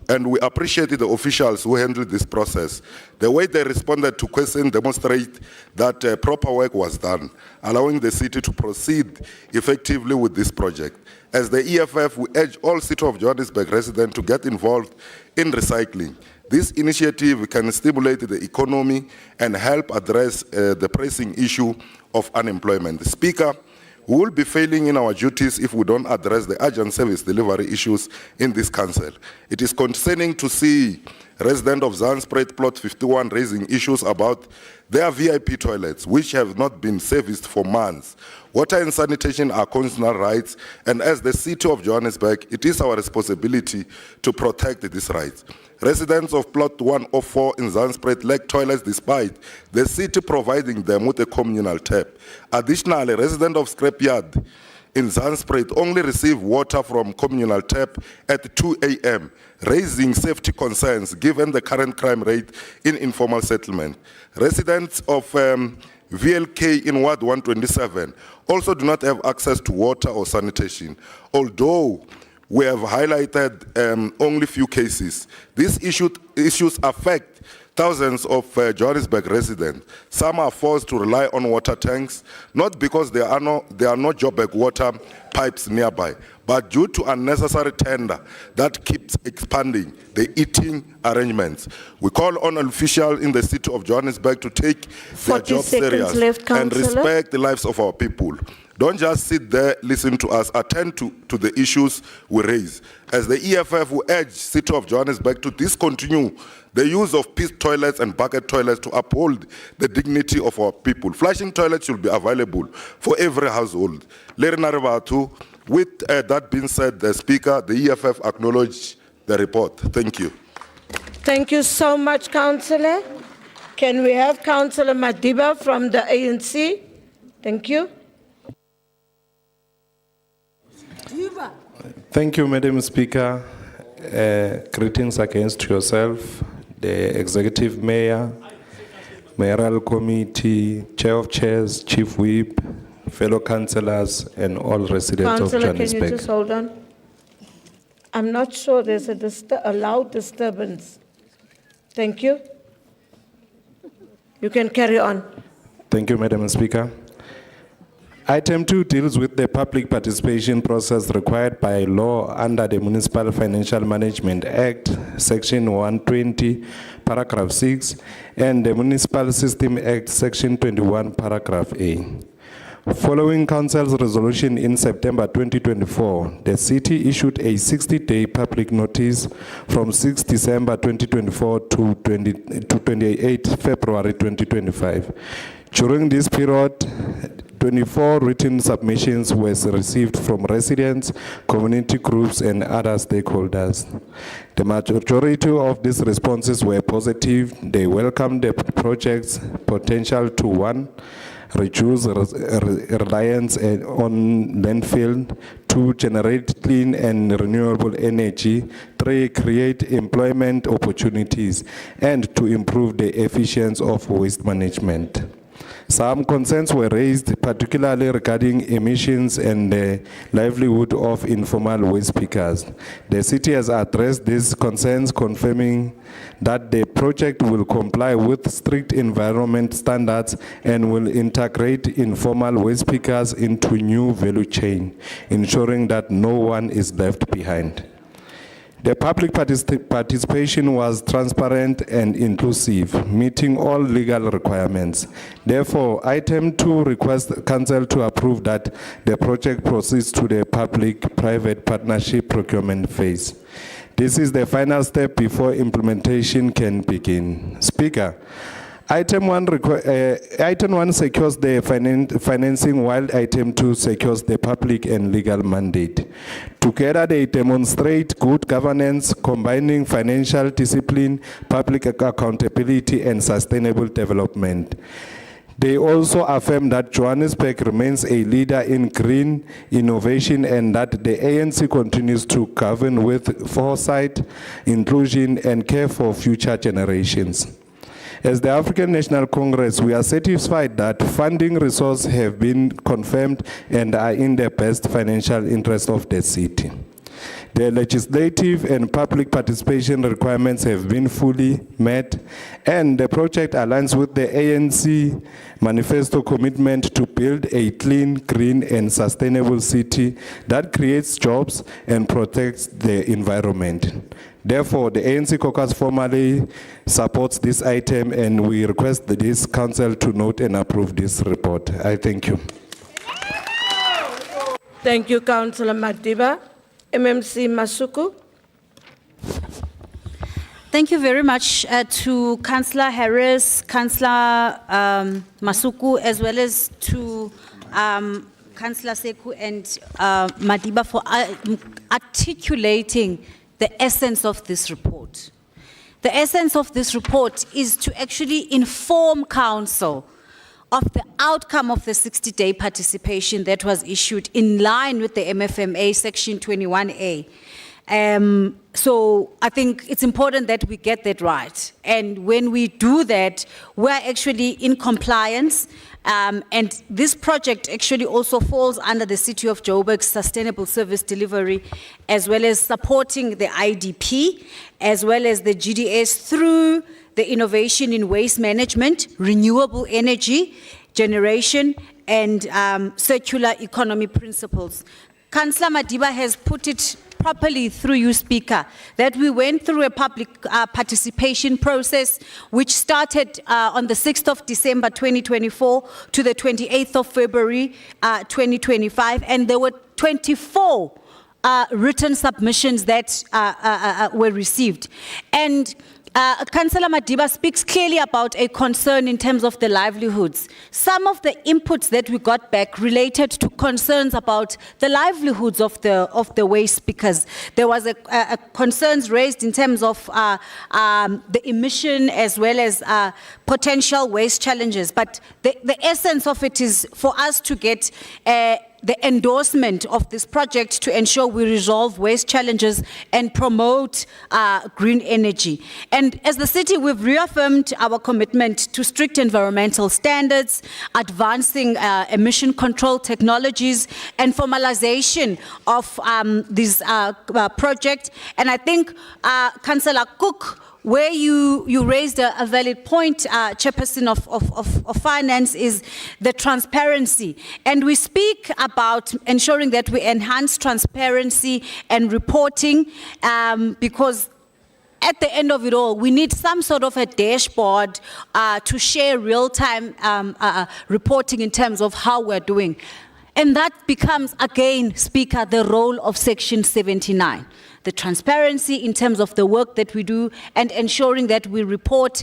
and we appreciate the officials who handled this process. The way they responded to questions demonstrate that proper work was done, allowing the city to proceed effectively with this project. As the EFF, we urge all City of Johannesburg residents to get involved in recycling. This initiative can stimulate the economy and help address the pressing issue of unemployment. Speaker, we will be failing in our duties if we don't address the urgent service delivery issues in this council. It is concerning to see residents of Zandspruit Plot 51 raising issues about their VIP toilets, which have not been serviced for months. Water and sanitation are constitutional rights, and as the City of Johannesburg, it is our responsibility to protect these rights. Residents of Plot 104 in Zandspruit lack toilets despite the city providing them with a communal tap. Additionally, residents of Scrapyard in Zandspruit only receive water from communal tap at 2 a.m., raising safety concerns given the current crime rate in informal settlement. Residents of VLK in Ward 127 also do not have access to water or sanitation, although we have highlighted only few cases. These issues affect thousands of Johannesburg residents. Some are forced to rely on water tanks, not because there are no Joburg water pipes nearby, but due to unnecessary tender that keeps expanding the eating arrangements. We call on officials in the City of Johannesburg to take their job serious and respect the lives of our people. Don't just sit there, listen to us, attend to the issues we raise. As the EFF, we urge City of Johannesburg to discontinue the use of pit toilets and bucket toilets to uphold the dignity of our people. Flushing toilets should be available for every household. With that being said, the Speaker, the EFF acknowledge the report. Thank you. Thank you so much, Councillor. Can we have Councillor Madiba from the ANC? Thank you. Thank you, Madam Speaker. Greetings against yourself, the Executive Mayor, Mayoral Committee, Chair of Chairs, Chief Whip, fellow councillors, and all residents of Councillor, can you Johannesburg. just hold on? I'm not sure there's a loud disturbance. Thank you. You can carry on. Thank you, Madam Speaker. Item 2 deals with the public participation process required by law under the Municipal Financial Management Act, Section 120, Paragraph 6, and the Municipal System Act, Section 21, Paragraph A. Following Council's resolution in September 2024, the city issued a 60-day public notice from 6 December 2024 to 28 February 2025. During this period, 24 written submissions were received from residents, community groups, and other stakeholders. The majority of these responses were positive. They welcomed the project's potential to 1, reduce reliance on landfill, 2, generate clean and renewable energy, 3, create employment opportunities, and to improve the efficiency of waste management. Some concerns were raised, particularly regarding emissions and the livelihood of informal waste pickers. The city has addressed these concerns, confirming that the project will comply with strict environment standards and will integrate informal waste pickers into new value chain, ensuring that no one is left behind. The public participation was transparent and inclusive, meeting all legal requirements. Therefore, item 2 requests council to approve that the project proceeds to the public-private partnership procurement phase. This is the final step before implementation can begin. Speaker, item 1 secures the financing, while item 2 secures the public and legal mandate. Together, they demonstrate good governance, combining financial discipline, public accountability, and sustainable development. They also affirm that Johannesburg remains a leader in green innovation and that the ANC continues to govern with foresight, inclusion, and care for future generations. As the African National Congress, we are satisfied that funding resources have been confirmed and are in the best financial interest of the city. The legislative and public participation requirements have been fully met, and the project aligns with the ANC manifesto commitment to build a clean, green, and sustainable city that creates jobs and protects the environment. Therefore, the ANC caucus formally supports this item, and we request this council to note and approve this report. I thank you. Thank you, Councillor Madiba. MMC Masuku. Thank you very much to Councillor Harris, Councillor Masuku, as well as to Councillor Seku and Madiba for articulating the essence of this report. The essence of this report is to actually inform Council of the outcome of the 60-day participation that was issued in line with the MFMA Section 21A. So I think it's important that we get that right. And when we do that, we're actually in compliance. And this project actually also falls under the City of Joburg's sustainable service delivery, as well as supporting the IDP, as well as the GDS through the innovation in waste management, renewable energy generation, and circular economy principles. Councillor Madiba has put it properly through you, Speaker, that we went through a public participation process which started on the 6th of December 2024 to the 28th of February 2025, and there were 24 written submissions that were received. And Councillor Madiba speaks clearly about a concern in terms of the livelihoods. Some of the inputs that we got back related to concerns about the livelihoods of the waste, because there was a concerns raised in terms of the emission as well as potential waste challenges. But the essence of it is for us to get the endorsement of this project to ensure we resolve waste challenges and promote green energy. And as the city, we've reaffirmed our commitment to strict environmental standards, advancing emission control technologies, and formalization of this project. And I think Councillor Cook, where you raised a valid point, Chairperson of Finance, is the transparency. And we speak about ensuring that we enhance transparency and reporting because at the end of it all, we need some sort of a dashboard to share real-time reporting in terms of how we're doing. And that becomes, again, Speaker, the role of Section 79. The transparency in terms of the work that we do and ensuring that we report.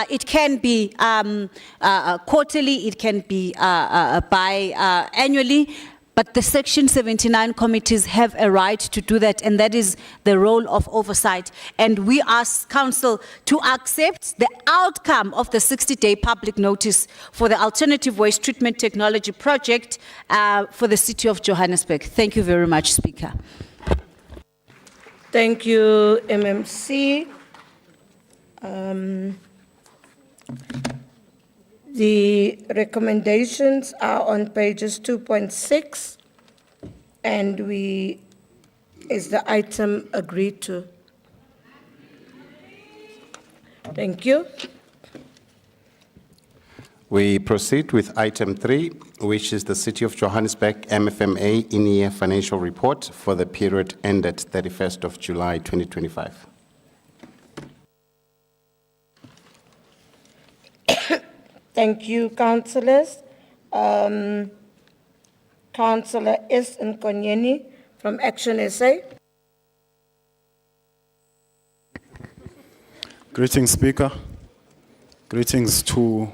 It can be quarterly, it can be annually, but the Section 79 committees have a right to do that, and that is the role of oversight. And we ask Council to accept the outcome of the 60-day public notice for the Alternative Waste Treatment Technology Project for the City of Johannesburg. Thank you very much, Speaker. Thank you, MMC. The recommendations are on pages 2.6, and is the item agreed to? Thank you. We proceed with item 3, which is the City of Johannesburg MFMA in-year financial report for the period ended 31st of July 2025. Thank you, councillors. Councillor S. Nkonyeni from Action SA. Greetings, Speaker. Greetings to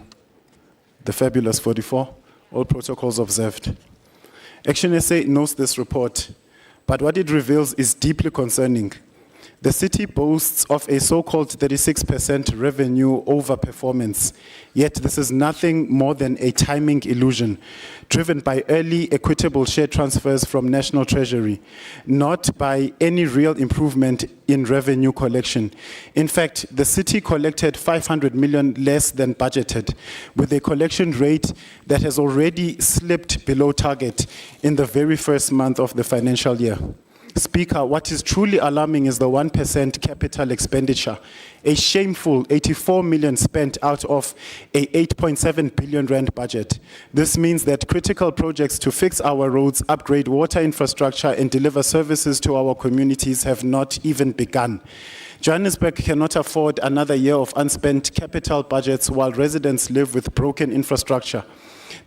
the fabulous 44. All protocols observed. Action SA knows this report, but what it reveals is deeply concerning. The city boasts of a so-called 36% revenue overperformance, yet this is nothing more than a timing illusion, driven by early equitable share transfers from National Treasury, not by any real improvement in revenue collection. In fact, the city collected 500 million less than budgeted, with a collection rate that has already slipped below target in the very first month of the financial year. Speaker, what is truly alarming is the 1% capital expenditure, a shameful 84 million spent out of a 8.7 billion rand budget. This means that critical projects to fix our roads, upgrade water infrastructure, and deliver services to our communities have not even begun. Johannesburg cannot afford another year of unspent capital budgets while residents live with broken infrastructure.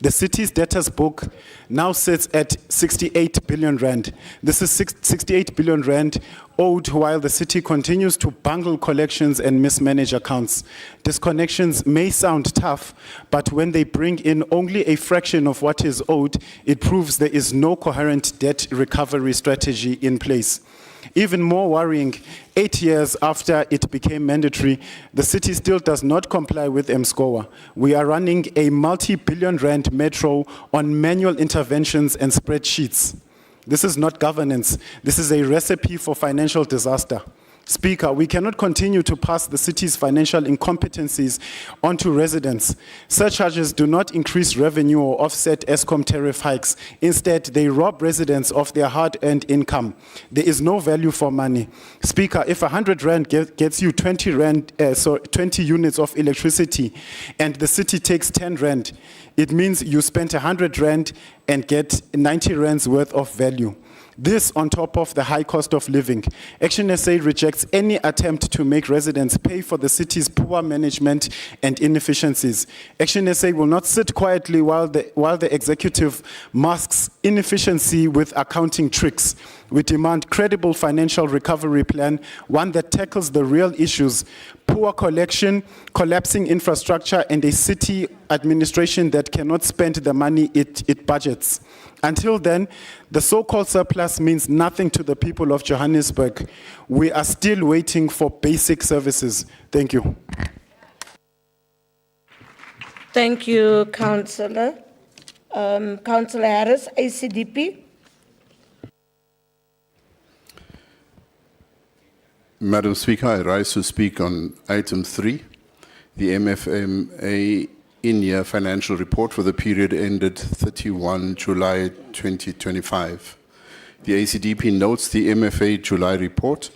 The city's debtors book now sits at 68 billion rand. This is 68 billion rand owed while the city continues to bungle collections and mismanage accounts. Disconnections may sound tough, but when they bring in only a fraction of what is owed, it proves there is no coherent debt recovery strategy in place. Even more worrying, 8 years after it became mandatory, the city still does not comply with MSCOA. We are running a multi-billion rand metro on manual interventions and spreadsheets. This is not governance. This is a recipe for financial disaster. Speaker, we cannot continue to pass the city's financial incompetencies onto residents. Surcharges do not increase revenue or offset ESCOM tariff hikes. Instead, they rob residents of their hard-earned income. There is no value for money. Speaker, if 100 rand gets you 20 units of electricity and the city takes 10 rand, it means you spent 100 rand and get 90 rands worth of value. This on top of the high cost of living. Action SA rejects any attempt to make residents pay for the city's poor management and inefficiencies. Action SA will not sit quietly while the executive masks inefficiency with accounting tricks. We demand credible financial recovery plan, one that tackles the real issues: poor collection, collapsing infrastructure, and a city administration that cannot spend the money it budgets. Until then, the so-called surplus means nothing to the people of Johannesburg. We are still waiting for basic services. Thank you. Thank you, Councillor. Councillor Harris, ACDP. Madam Speaker, I rise to speak on item 3, the MFMA in-year financial report for the period ended 31 July 2025. The ACDP notes the MFA July report.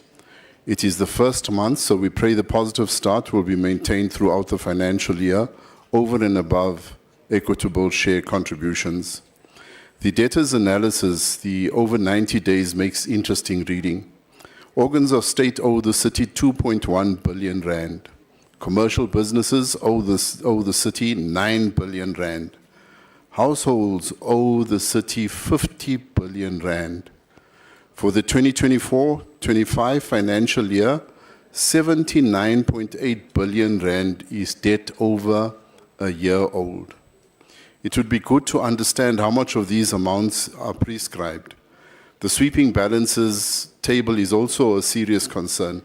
It is the first month, so we pray the positive start will be maintained throughout the financial year over and above equitable share contributions. The debtors analysis, the over 90 days, makes interesting reading. Organs of state owe the city 2.1 billion rand. Commercial businesses owe the city 9 billion rand. Households owe the city 50 billion rand. For the 2024-25 financial year, 79.8 billion rand is debt over a year old. It would be good to understand how much of these amounts are prescribed. The sweeping balances table is also a serious concern.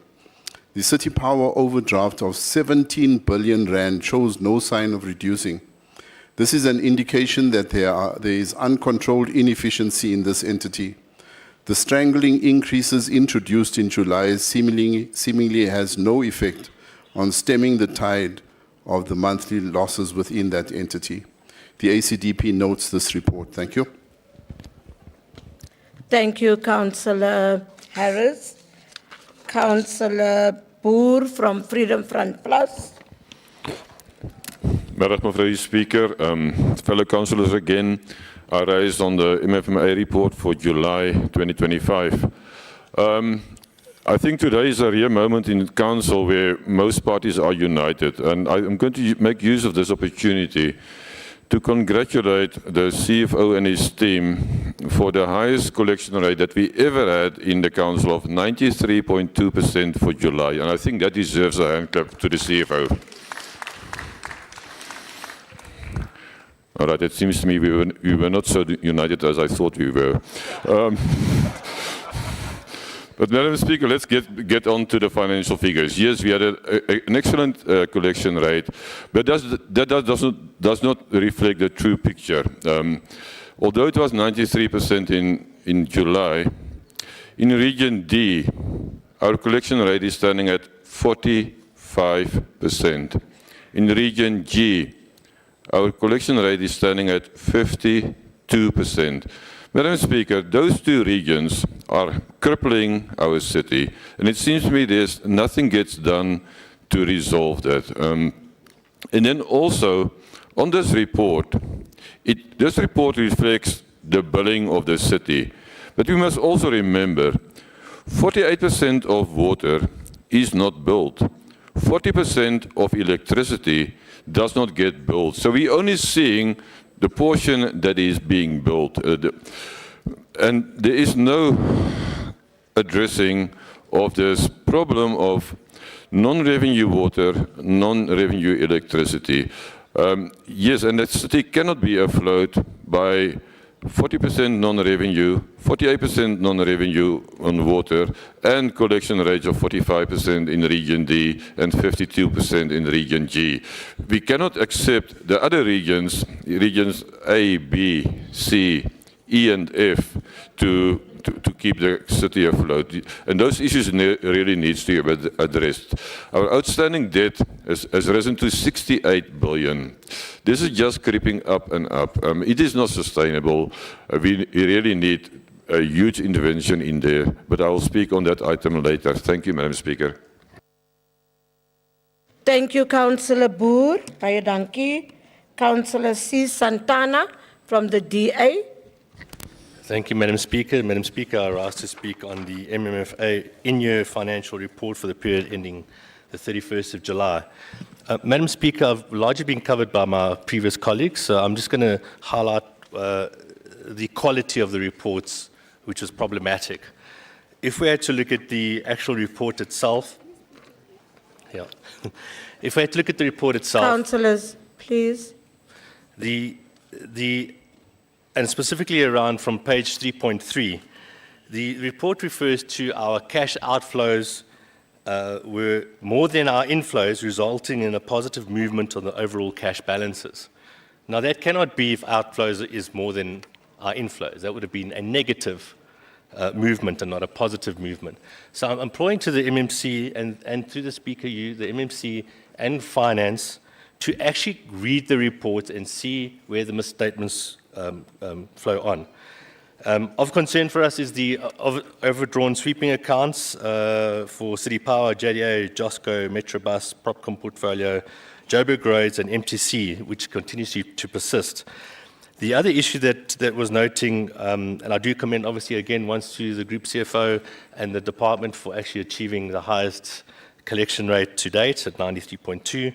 The city power overdraft of 17 billion rand shows no sign of reducing. This is an indication that there is uncontrolled inefficiency in this entity. The strangling increases introduced in July seemingly has no effect on stemming the tide of the monthly losses within that entity. The ACDP notes this report. Thank you. Thank you, Councillor Harris. Councillor Boer from Freedom Front Plus. Madam Speaker, fellow councillors again, I raised on the MFMA report for July 2025. I think today is a rare moment in council where most parties are united, and I'm going to make use of this opportunity to congratulate the CFO and his team for the highest collection rate that we ever had in the council of 93.2% for July, and I think that deserves a hand clap to the CFO. All right, it seems to me we were not so united as I thought we were. But Madam Speaker, let's get on to the financial figures. Yes, we had an excellent collection rate, but that does not reflect the true picture. Although it was 93% in July, in Region D, our collection rate is standing at 45%. In Region G, our collection rate is standing at 52%. Madam Speaker, those two regions are crippling our city, and it seems to me nothing gets done to resolve that. And then also, on this report reflects the billing of the city. But we must also remember, 48% of water is not billed. 40% of electricity does not get billed. So we're only seeing the portion that is being billed. And there is no addressing of this problem of non-revenue water, non-revenue electricity. Yes, and the city cannot be afloat by 40% non-revenue, 48% non-revenue on water, and collection rates of 45% in Region D and 52% in Region G. We cannot accept the other regions A, B, C, E, and F to keep the city afloat. And those issues really need to be addressed. Our outstanding debt has risen to 68 billion. This is just creeping up and up. It is not sustainable. We really need a huge intervention in there, but I will speak on that item later. Thank you, Madam Speaker. Thank you, Councillor Boer. Baie dankie. Councillor C. Santana from the DA. Thank you, Madam Speaker. Madam Speaker, I rise to speak on the MMFA in-year financial report for the period ending the 31st of July. Madam Speaker, I've largely been covered by my previous colleagues, so I'm just going to highlight the quality of the reports, which was problematic. If we had to look at the actual report itself, if we had to look at the report itself, Councillors, please. And specifically around from page 3.3, the report refers to our cash outflows were more than our inflows, resulting in a positive movement on the overall cash balances. Now that cannot be if outflows is more than our inflows. That would have been a negative movement and not a positive movement. So I'm employing to the MMC and to the Speaker, the MMC and Finance to actually read the report and see where the misstatements flow on. Of concern for us is the overdrawn sweeping accounts for City Power, JDA, Josco, Metrobus, Propcom portfolio, Joburg Roads and MTC, which continues to persist. The other issue that was noting, and I do commend obviously again once to the Group CFO and the department for actually achieving the highest collection rate to date at 93.2.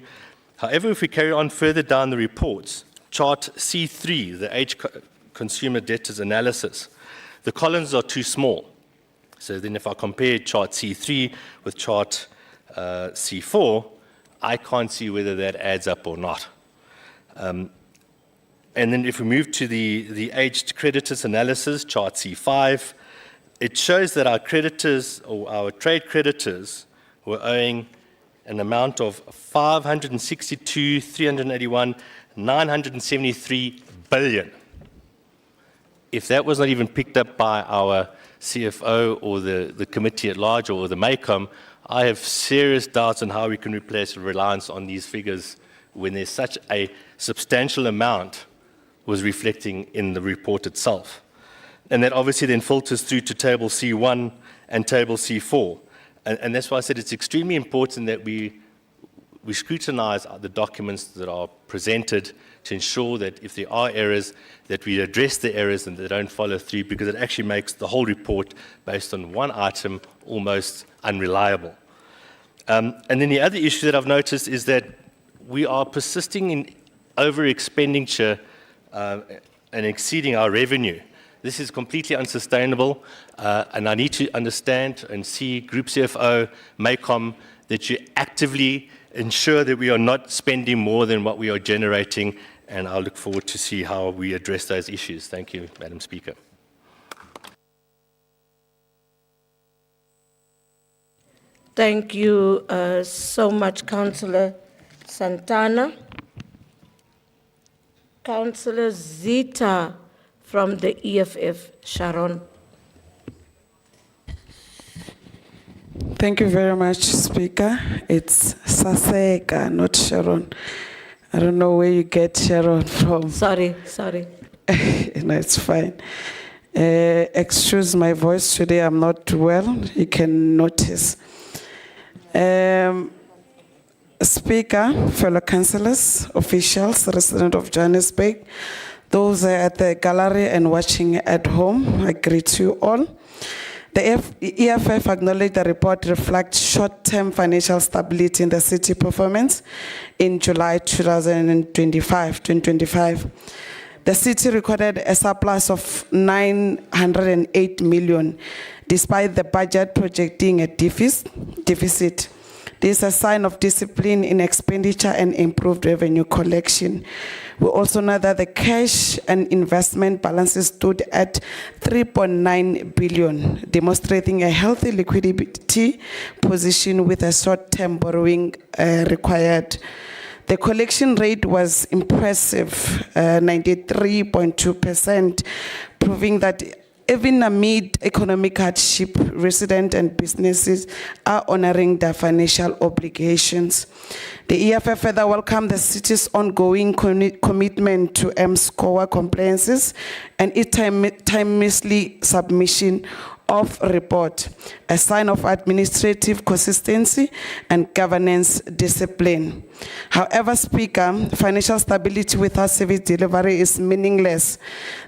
However, if we carry on further down the reports, chart C3, the age consumer debtors analysis, the columns are too small. So then if I compare chart C3 with chart C4, I can't see whether that adds up or not. And then if we move to the aged creditors analysis, chart C5, it shows that our creditors or our trade creditors were owing an amount of 562,381,973 billion. If that was not even picked up by our CFO or the committee at large or the MACOM, I have serious doubts on how we can replace reliance on these figures when there's such a substantial amount was reflecting in the report itself. And that obviously then filters through to table C1 and table C4. And that's why I said it's extremely important that we scrutinize the documents that are presented to ensure that if there are errors, that we address the errors and they don't follow through, because it actually makes the whole report based on one item almost unreliable. And then the other issue that I've noticed is that we are persisting in over expenditure and exceeding our revenue. This is completely unsustainable, and I need to understand and see Group CFO, MACOM, that you actively ensure that we are not spending more than what we are generating, and I'll look forward to see how we address those issues. Thank you, Madam Speaker. Thank you so much, Councillor Santana. Councillor Zita from the EFF, Sharon. Thank you very much, Speaker. It's Saseka, not Sharon. I don't know where you get Sharon from. Sorry. No, it's fine. Excuse my voice today, I'm not well, you can notice. Speaker, fellow councillors, officials, residents of Johannesburg, those at the gallery and watching at home, I greet you all. The EFF acknowledged the report reflects short-term financial stability in the city performance in July 2025. The city recorded a surplus of 908 million, despite the budget projecting a deficit. This is a sign of discipline in expenditure and improved revenue collection. We also know that the cash and investment balances stood at 3.9 billion, demonstrating a healthy liquidity position with a short-term borrowing required. The collection rate was impressive, 93.2%, proving that even amid economic hardship, residents and businesses are honoring their financial obligations. The EFF further welcomed the city's ongoing commitment to MSCOA compliances and its timely submission of report, a sign of administrative consistency and governance discipline. However, Speaker, financial stability without service delivery is meaningless.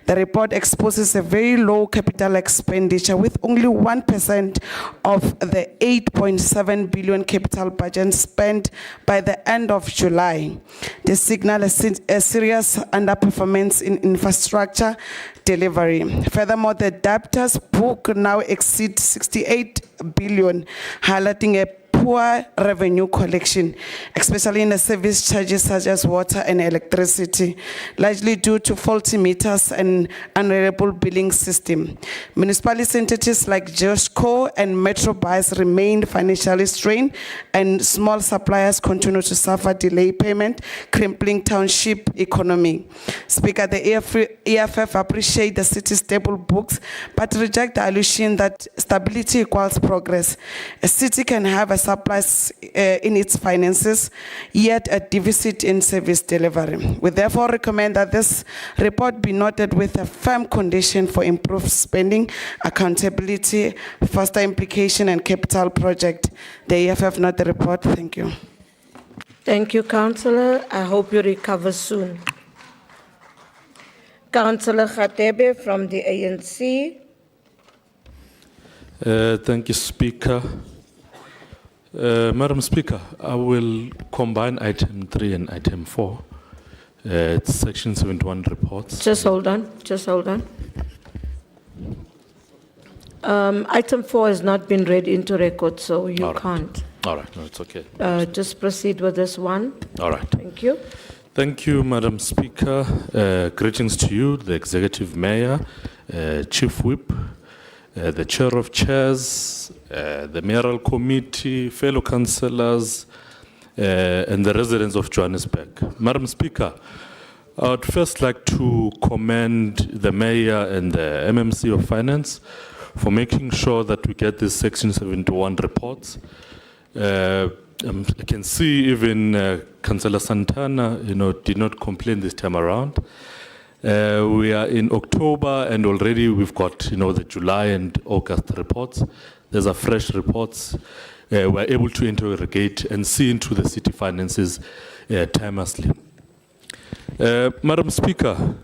The report exposes a very low capital expenditure with only 1% of the 8.7 billion capital budget spent by the end of July. This signals a serious underperformance in infrastructure delivery. Furthermore, the debtors book now exceeds 68 billion, highlighting a poor revenue collection, especially in the service charges such as water and electricity, largely due to faulty meters and unreliable billing system. Municipality entities like Joshco and Metrobus remain financially strained, and small suppliers continue to suffer delay payment, crippling township economy. Speaker, the EFF appreciate the city's stable books, but reject the allusion that stability equals progress. A city can have a surplus in its finances, yet a deficit in service delivery. We therefore recommend that this report be noted with a firm condition for improved spending, accountability, foster implication, and capital project. The EFF note the report. Thank you. Thank you, Councillor. I hope you recover soon. Councillor Khatebe from the ANC. Thank you, Speaker. Madam Speaker, I will combine item 3 and item 4. It's section 71 reports. Just hold on. Item 4 has not been read into record, so you can't. All right, no, it's okay. Just proceed with this one. All right. Thank you. Thank you, Madam Speaker. Greetings to you, the Executive Mayor, Chief Whip, the Chair of Chairs, the Mayoral Committee, fellow councillors, and the residents of Johannesburg. Madam Speaker, I would first like to commend the Mayor and the MMC of Finance for making sure that we get these Section 71 reports. I can see even Councillor Santana, did not complain this time around. We are in October and already we've got, the July and August reports. There's a fresh reports. We're able to interrogate and see into the city finances timelessly. Madam Speaker,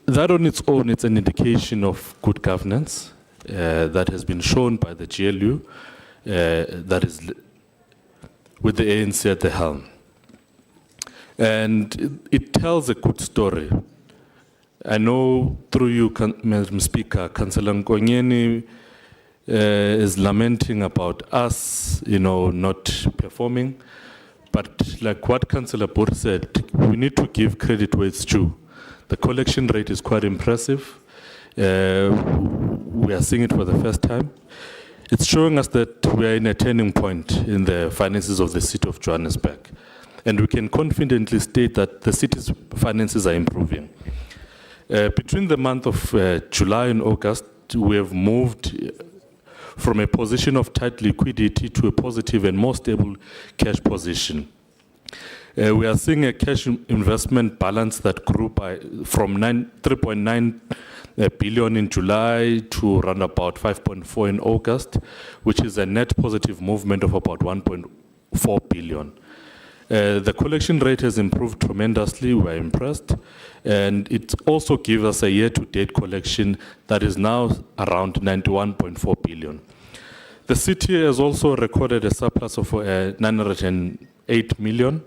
that on its own, it's an indication of good governance that has been shown by the GLU, that is with the ANC at the helm. And it tells a good story. I know through you, Madam Speaker, Councillor Nkonyeni is lamenting about us, not performing. But like what Councillor Bur said, we need to give credit where it's due. The collection rate is quite impressive. We are seeing it for the first time. It's showing us that we are in a turning point in the finances of the city of Johannesburg. And we can confidently state that the city's finances are improving. Between the month of July and August, we have moved from a position of tight liquidity to a positive and more stable cash position. We are seeing a cash investment balance that grew from 3.9 billion in July to around about 5.4 in August, which is a net positive movement of about 1.4 billion. The collection rate has improved tremendously. We're impressed. And it also gives us a year-to-date collection that is now around 91.4 billion. The city has also recorded a surplus of 908 million,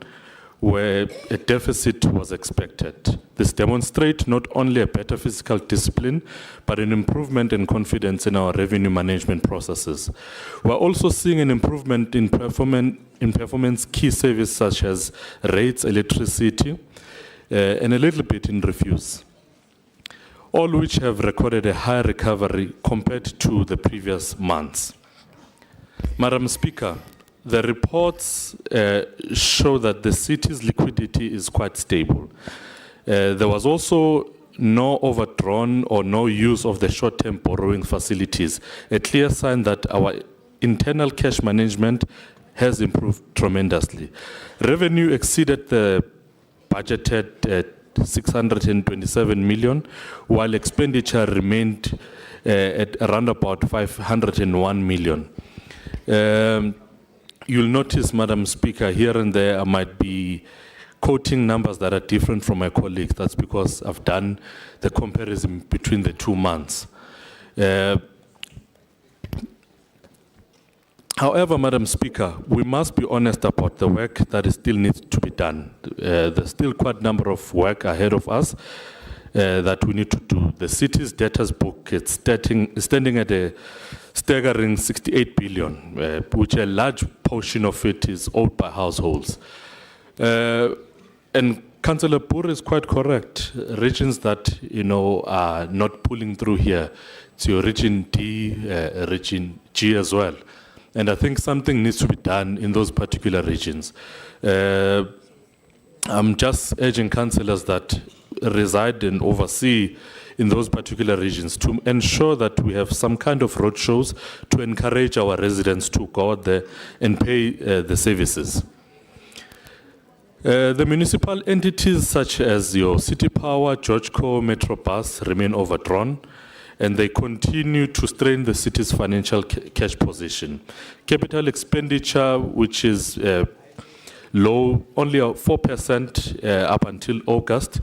where a deficit was expected. This demonstrates not only a better fiscal discipline, but an improvement in confidence in our revenue management processes. We're also seeing an improvement in performance key services such as rates, electricity, and a little bit in refuse, all which have recorded a high recovery compared to the previous months. Madam Speaker, the reports show that the city's liquidity is quite stable. There was also no overdrawn or no use of the short-term borrowing facilities, a clear sign that our internal cash management has improved tremendously. Revenue exceeded the budgeted 627 million, while expenditure remained at around about 501 million. You'll notice, Madam Speaker, here and there I might be quoting numbers that are different from my colleagues. That's because I've done the comparison between the 2 months. However, Madam Speaker, we must be honest about the work that still needs to be done. There's still quite a number of work ahead of us that we need to do. The city's debtors book is standing at a staggering 68 billion, which a large portion of it is owed by households. And Councillor Bur is quite correct. Regions that are not pulling through here, it's your region D, region G as well. And I think something needs to be done in those particular regions. I'm just urging councillors that reside and oversee in those particular regions to ensure that we have some kind of roadshows to encourage our residents to go out there and pay the services. The municipal entities such as your City Power, Georgeco, Metrobus remain overdrawn, and they continue to strain the city's financial cash position. Capital expenditure, which is low, only 4% up until August,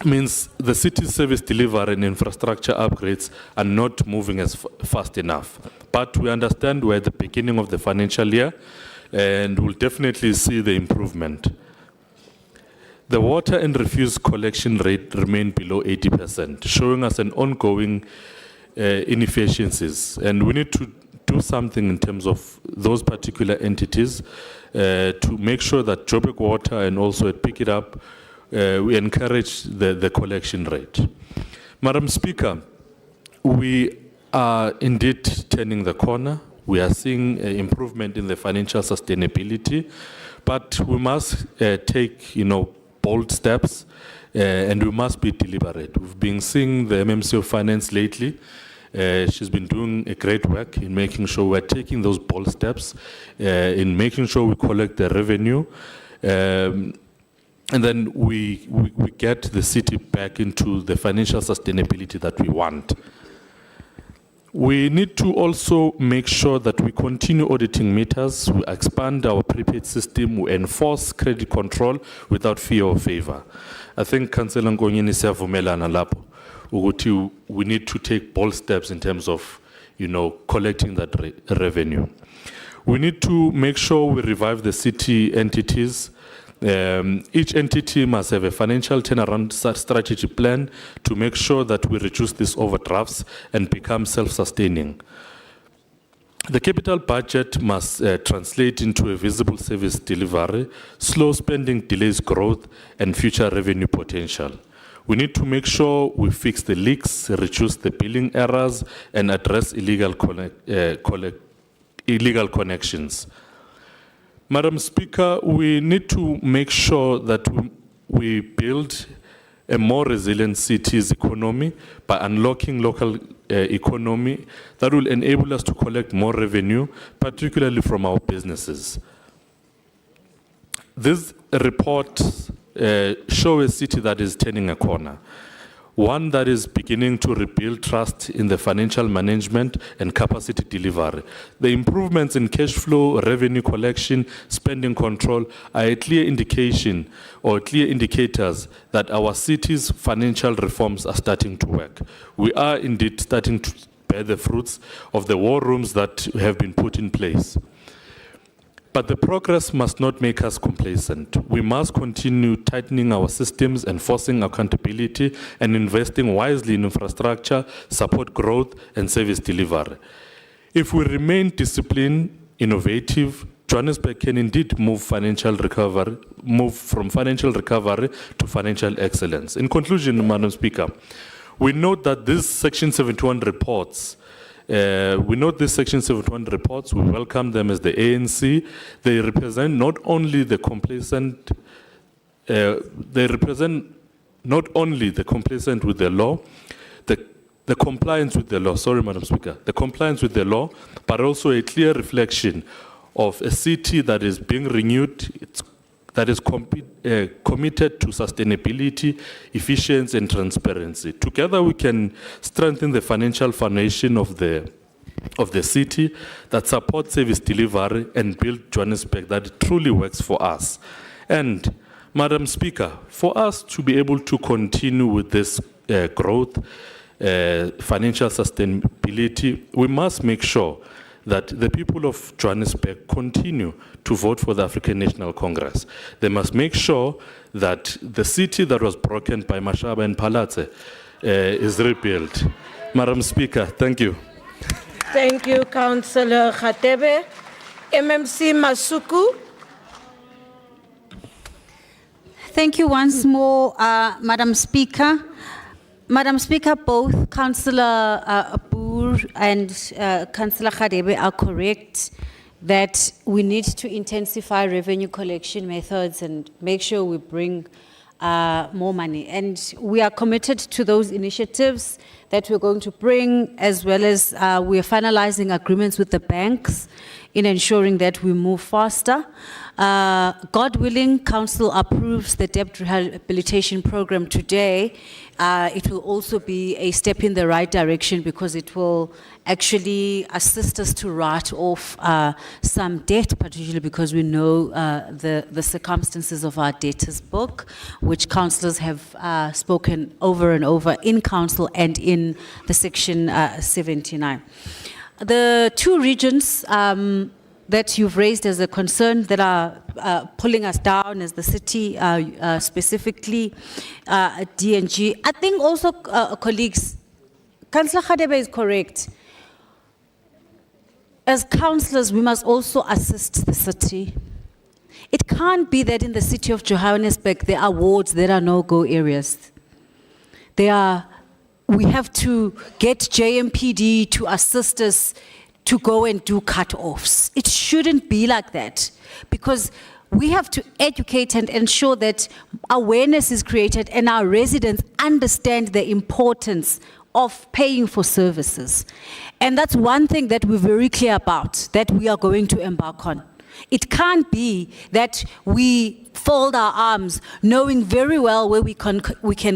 means the city's service delivery and infrastructure upgrades are not moving as fast enough. But we understand we're at the beginning of the financial year, and we'll definitely see the improvement. The water and refuse collection rate remain below 80%, showing us an ongoing inefficiencies. And we need to do something in terms of those particular entities to make sure that Joburg Water and also at Pick It Up, we encourage the collection rate. Madam Speaker, we are indeed turning the corner. We are seeing improvement in the financial sustainability, but we must take, bold steps, and we must be deliberate. We've been seeing the MMC of Finance lately She's been doing a great work in making sure we're taking those bold steps, in making sure we collect the revenue, and then we get the city back into the financial sustainability that we want. We need to also make sure that we continue auditing meters, we expand our prepaid system, we enforce credit control without fear or favor. I think Councillor Nkonyeni siyavumelana lapho ukuthi we need to take bold steps in terms of, collecting that revenue. We need to make sure we revive the city entities. Each entity must have a financial turnaround strategy plan to make sure that we reduce these overdrafts and become self-sustaining. The capital budget must translate into a visible service delivery, slow spending delays growth, and future revenue potential. We need to make sure we fix the leaks, reduce the billing errors, and address illegal connections. Madam Speaker, we need to make sure that we build a more resilient city's economy by unlocking local economy that will enable us to collect more revenue, particularly from our businesses. These reports show a city that is turning a corner, one that is beginning to rebuild trust in the financial management and capacity delivery. The improvements in cash flow, revenue collection, spending control are a clear indication or clear indicators that our city's financial reforms are starting to work. We are indeed starting to bear the fruits of the war rooms that have been put in place. But the progress must not make us complacent. We must continue tightening our systems, enforcing accountability, and investing wisely in infrastructure, support growth, and service delivery. If we remain disciplined, innovative, Johannesburg can indeed move from financial recovery to financial excellence. In conclusion, Madam Speaker, we note that these Section 71 reports, we welcome them as the ANC. They represent not only the complacent, with the law, the compliance with the law, sorry, Madam Speaker, the compliance with the law, but also a clear reflection of a city that is being renewed, that is committed to sustainability, efficiency, and transparency. Together, we can strengthen the financial foundation of the city that supports service delivery and build Johannesburg that truly works for us. And, Madam Speaker, for us to be able to continue with this growth, financial sustainability, we must make sure that the people of Johannesburg continue to vote for the African National Congress. They must make sure that the city that was broken by Mashaba and Palatse is rebuilt. Madam Speaker, thank you. Thank you, Councillor Khatebe. MMC Masuku. Thank you once more, Madam Speaker. Madam Speaker, both Councillor Boer and Councillor Khatebe are correct that we need to intensify revenue collection methods and make sure we bring more money. And we are committed to those initiatives that we're going to bring, as well as we are finalizing agreements with the banks in ensuring that we move faster. God willing, Council approves the debt rehabilitation program today. It will also be a step in the right direction because it will actually assist us to write off some debt, particularly because we know the circumstances of our debtors book, which councillors have spoken over and over in council and in the section 79. The two regions that you've raised as a concern that are pulling us down as the city, specifically DNG. I think also, colleagues, Councillor Khatebe is correct. As councillors, we must also assist the city. It can't be that in the city of Johannesburg there are wards that are no-go areas. We have to get JMPD to assist us to go and do cut-offs. It shouldn't be like that, because we have to educate and ensure that awareness is created and our residents understand the importance of paying for services. And that's one thing that we're very clear about, that we are going to embark on. It can't be that we fold our arms knowing very well where we can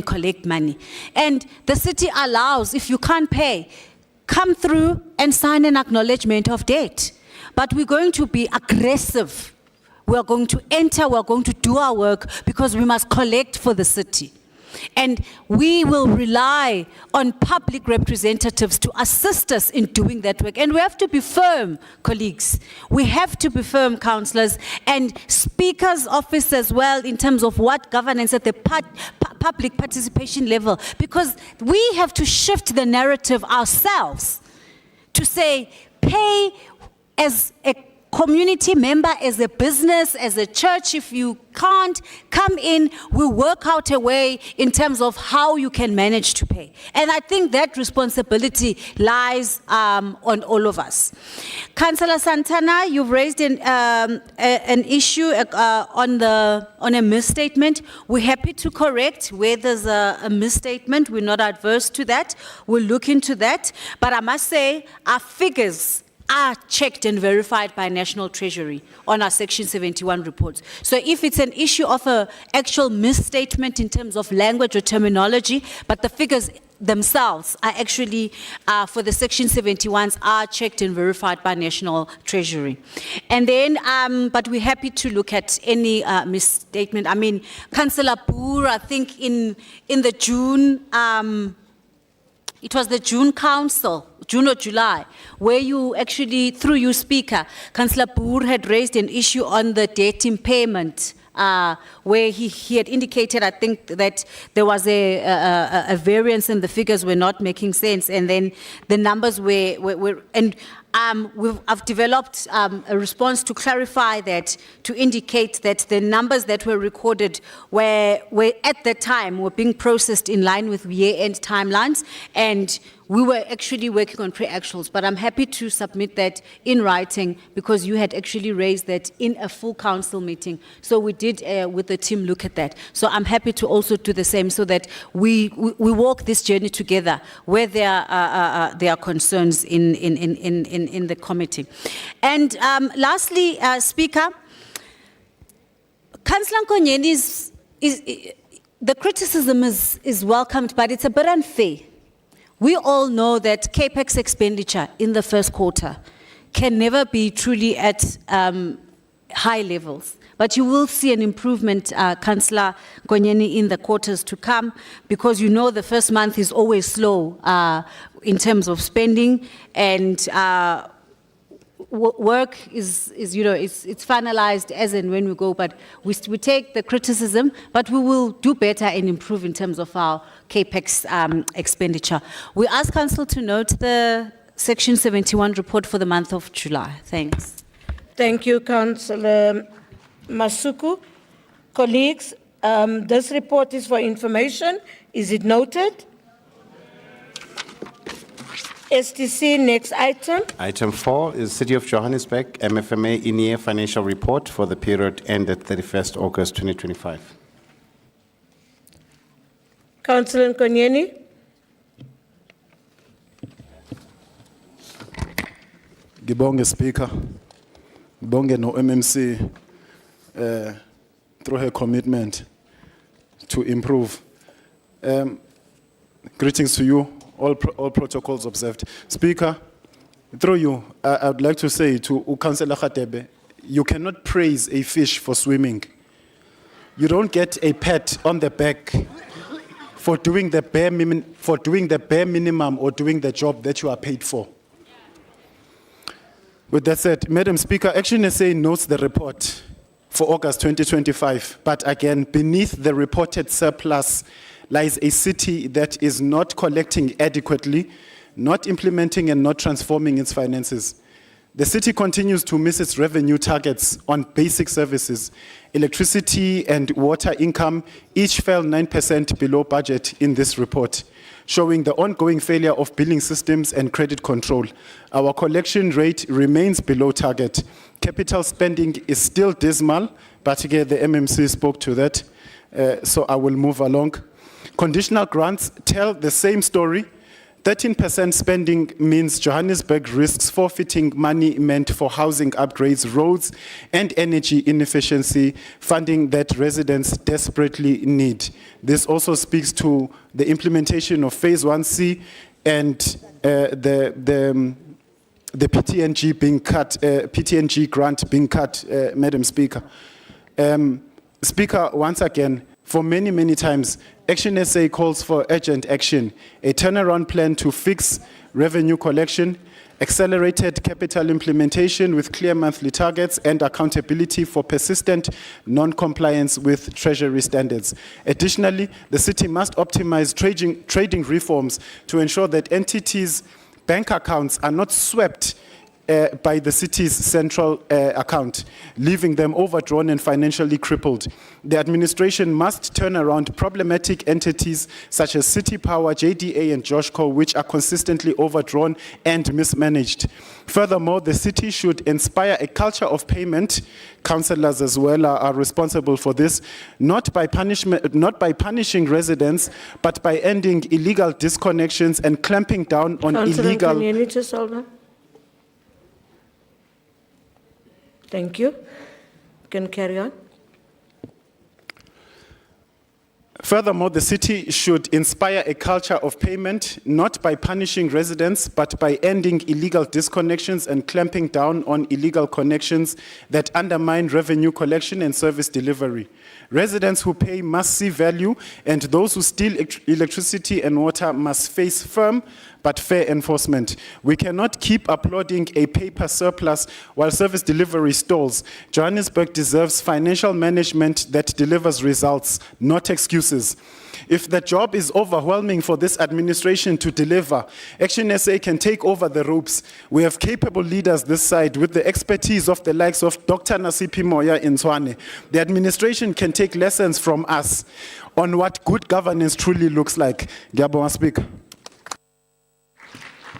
collect money. And the city allows, if you can't pay, come through and sign an acknowledgement of debt. But we're going to be aggressive. We are going to enter, we are going to do our work because we must collect for the city. And we will rely on public representatives to assist us in doing that work. And we have to be firm, colleagues. We have to be firm, councillors, and Speaker's office as well in terms of what governance at the public participation level, because we have to shift the narrative ourselves to say, pay as a community member, as a business, as a church. If you can't, come in, we'll work out a way in terms of how you can manage to pay. And I think that responsibility lies on all of us. Councillor Santana, you've raised an issue on a misstatement. We're happy to correct where there's a misstatement. We're not adverse to that. We'll look into that. But I must say, our figures are checked and verified by National Treasury on our Section 71 reports. So if it's an issue of an actual misstatement in terms of language or terminology, but the figures themselves are actually, for the Section 71s, are checked and verified by National Treasury. And then, but we're happy to look at any misstatement. I mean, Councillor Boer, I think in the June, it was the June Council, June or July, where you actually, through you, Speaker, Councillor Boer had raised an issue on the debt impairment, where he had indicated, I think, that there was a variance and the figures were not making sense, and then the numbers were and I've developed a response to clarify that, to indicate that the numbers that were recorded were at the time were being processed in line with year-end timelines, and we were actually working on pre-actuals. But I'm happy to submit that in writing because you had actually raised that in a full council meeting. So we did, with the team, look at that. So I'm happy to also do the same so that we walk this journey together where there are concerns in the committee. And lastly, Speaker, Councillor Nkonyeni the criticism is welcomed, but it's a bit unfair. We all know that CAPEX expenditure in the first quarter can never be truly at high levels. But you will see an improvement, Councillor Nkonyeni, in the quarters to come, because you know the first month is always slow in terms of spending, and work is it's finalized as and when we go, but we take the criticism, but we will do better and improve in terms of our CAPEX expenditure. We ask Council to note the Section 71 report for the month of July. Thanks. Thank you, Councillor Masuku. Colleagues, this report is for information. Is it noted? STC, next item. Item 4 is City of Johannesburg MFMA in-year financial report for the period ended 31st August 2025. Councillor Nkonyeni. Ngibonge Speaker. Ngibonge no MMC through her commitment to improve. Greetings to you. All protocols observed. Speaker, through you, I would like to say to Councillor Khatebe, you cannot praise a fish for swimming. You don't get a pat on the back for doing the bare minimum or doing the job that you are paid for. With that said, Madam Speaker, Action SA notes the report for August 2025, but again, beneath the reported surplus lies a city that is not collecting adequately, not implementing and not transforming its finances. The city continues to miss its revenue targets on basic services. Electricity and water income each fell 9% below budget in this report, showing the ongoing failure of billing systems and credit control. Our collection rate remains below target. Capital spending is still dismal, but again, the MMC spoke to that, so I will move along. Conditional grants tell the same story. 13% spending means Johannesburg risks forfeiting money meant for housing upgrades, roads, and energy inefficiency, funding that residents desperately need. This also speaks to the implementation of Phase 1C and the PTNG being cut, PTNG grant being cut, Madam Speaker. Speaker, once again, for many, many times, Action SA calls for urgent action, a turnaround plan to fix revenue collection, accelerated capital implementation with clear monthly targets and accountability for persistent non-compliance with Treasury standards. Additionally, the city must optimize trading reforms to ensure that entities' bank accounts are not swept by the city's central account, leaving them overdrawn and financially crippled. The administration must turn around problematic entities such as City Power, JDA, and Joshco, which are consistently overdrawn and mismanaged. Furthermore, the city should inspire a culture of payment. Councillors as well are responsible for this, not by punishing residents, but by ending illegal disconnections and clamping down on illegal. Can you just hold on? Thank you. You can carry on. Furthermore, the city should inspire a culture of payment, not by punishing residents, but by ending illegal disconnections and clamping down on illegal connections that undermine revenue collection and service delivery. Residents who pay must see value, and those who steal electricity and water must face firm but fair enforcement. We cannot keep applauding a paper surplus while service delivery stalls. Johannesburg deserves financial management that delivers results, not excuses. If the job is overwhelming for this administration to deliver, Action SA can take over the ropes. We have capable leaders this side with the expertise of the likes of Dr. Nasipi Moya in Tshwane. The administration can take lessons from us on what good governance truly looks like. Ngiyabonga, Speaker.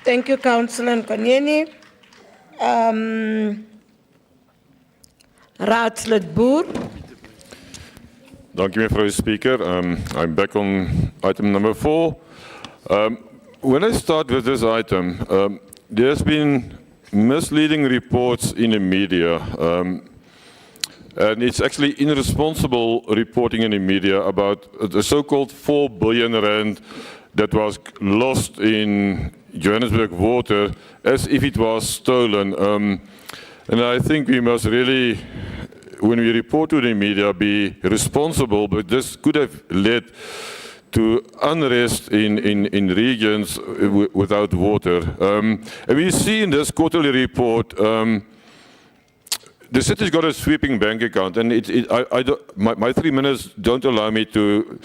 Thank you, Councillor Nkanyeni. Raadslid Boer. Thank you, Mevrouw Speaker. I'm back on item number 4. When I start with this item, there's been misleading reports in the media, and it's actually irresponsible reporting in the media about the so-called 4 billion rand that was lost in Johannesburg water as if it was stolen. And I think we must really, when we report to the media, be responsible, but this could have led to unrest in regions without water. And we see in this quarterly report, the city's got a sweeping bank account, and my 3 minutes don't allow me to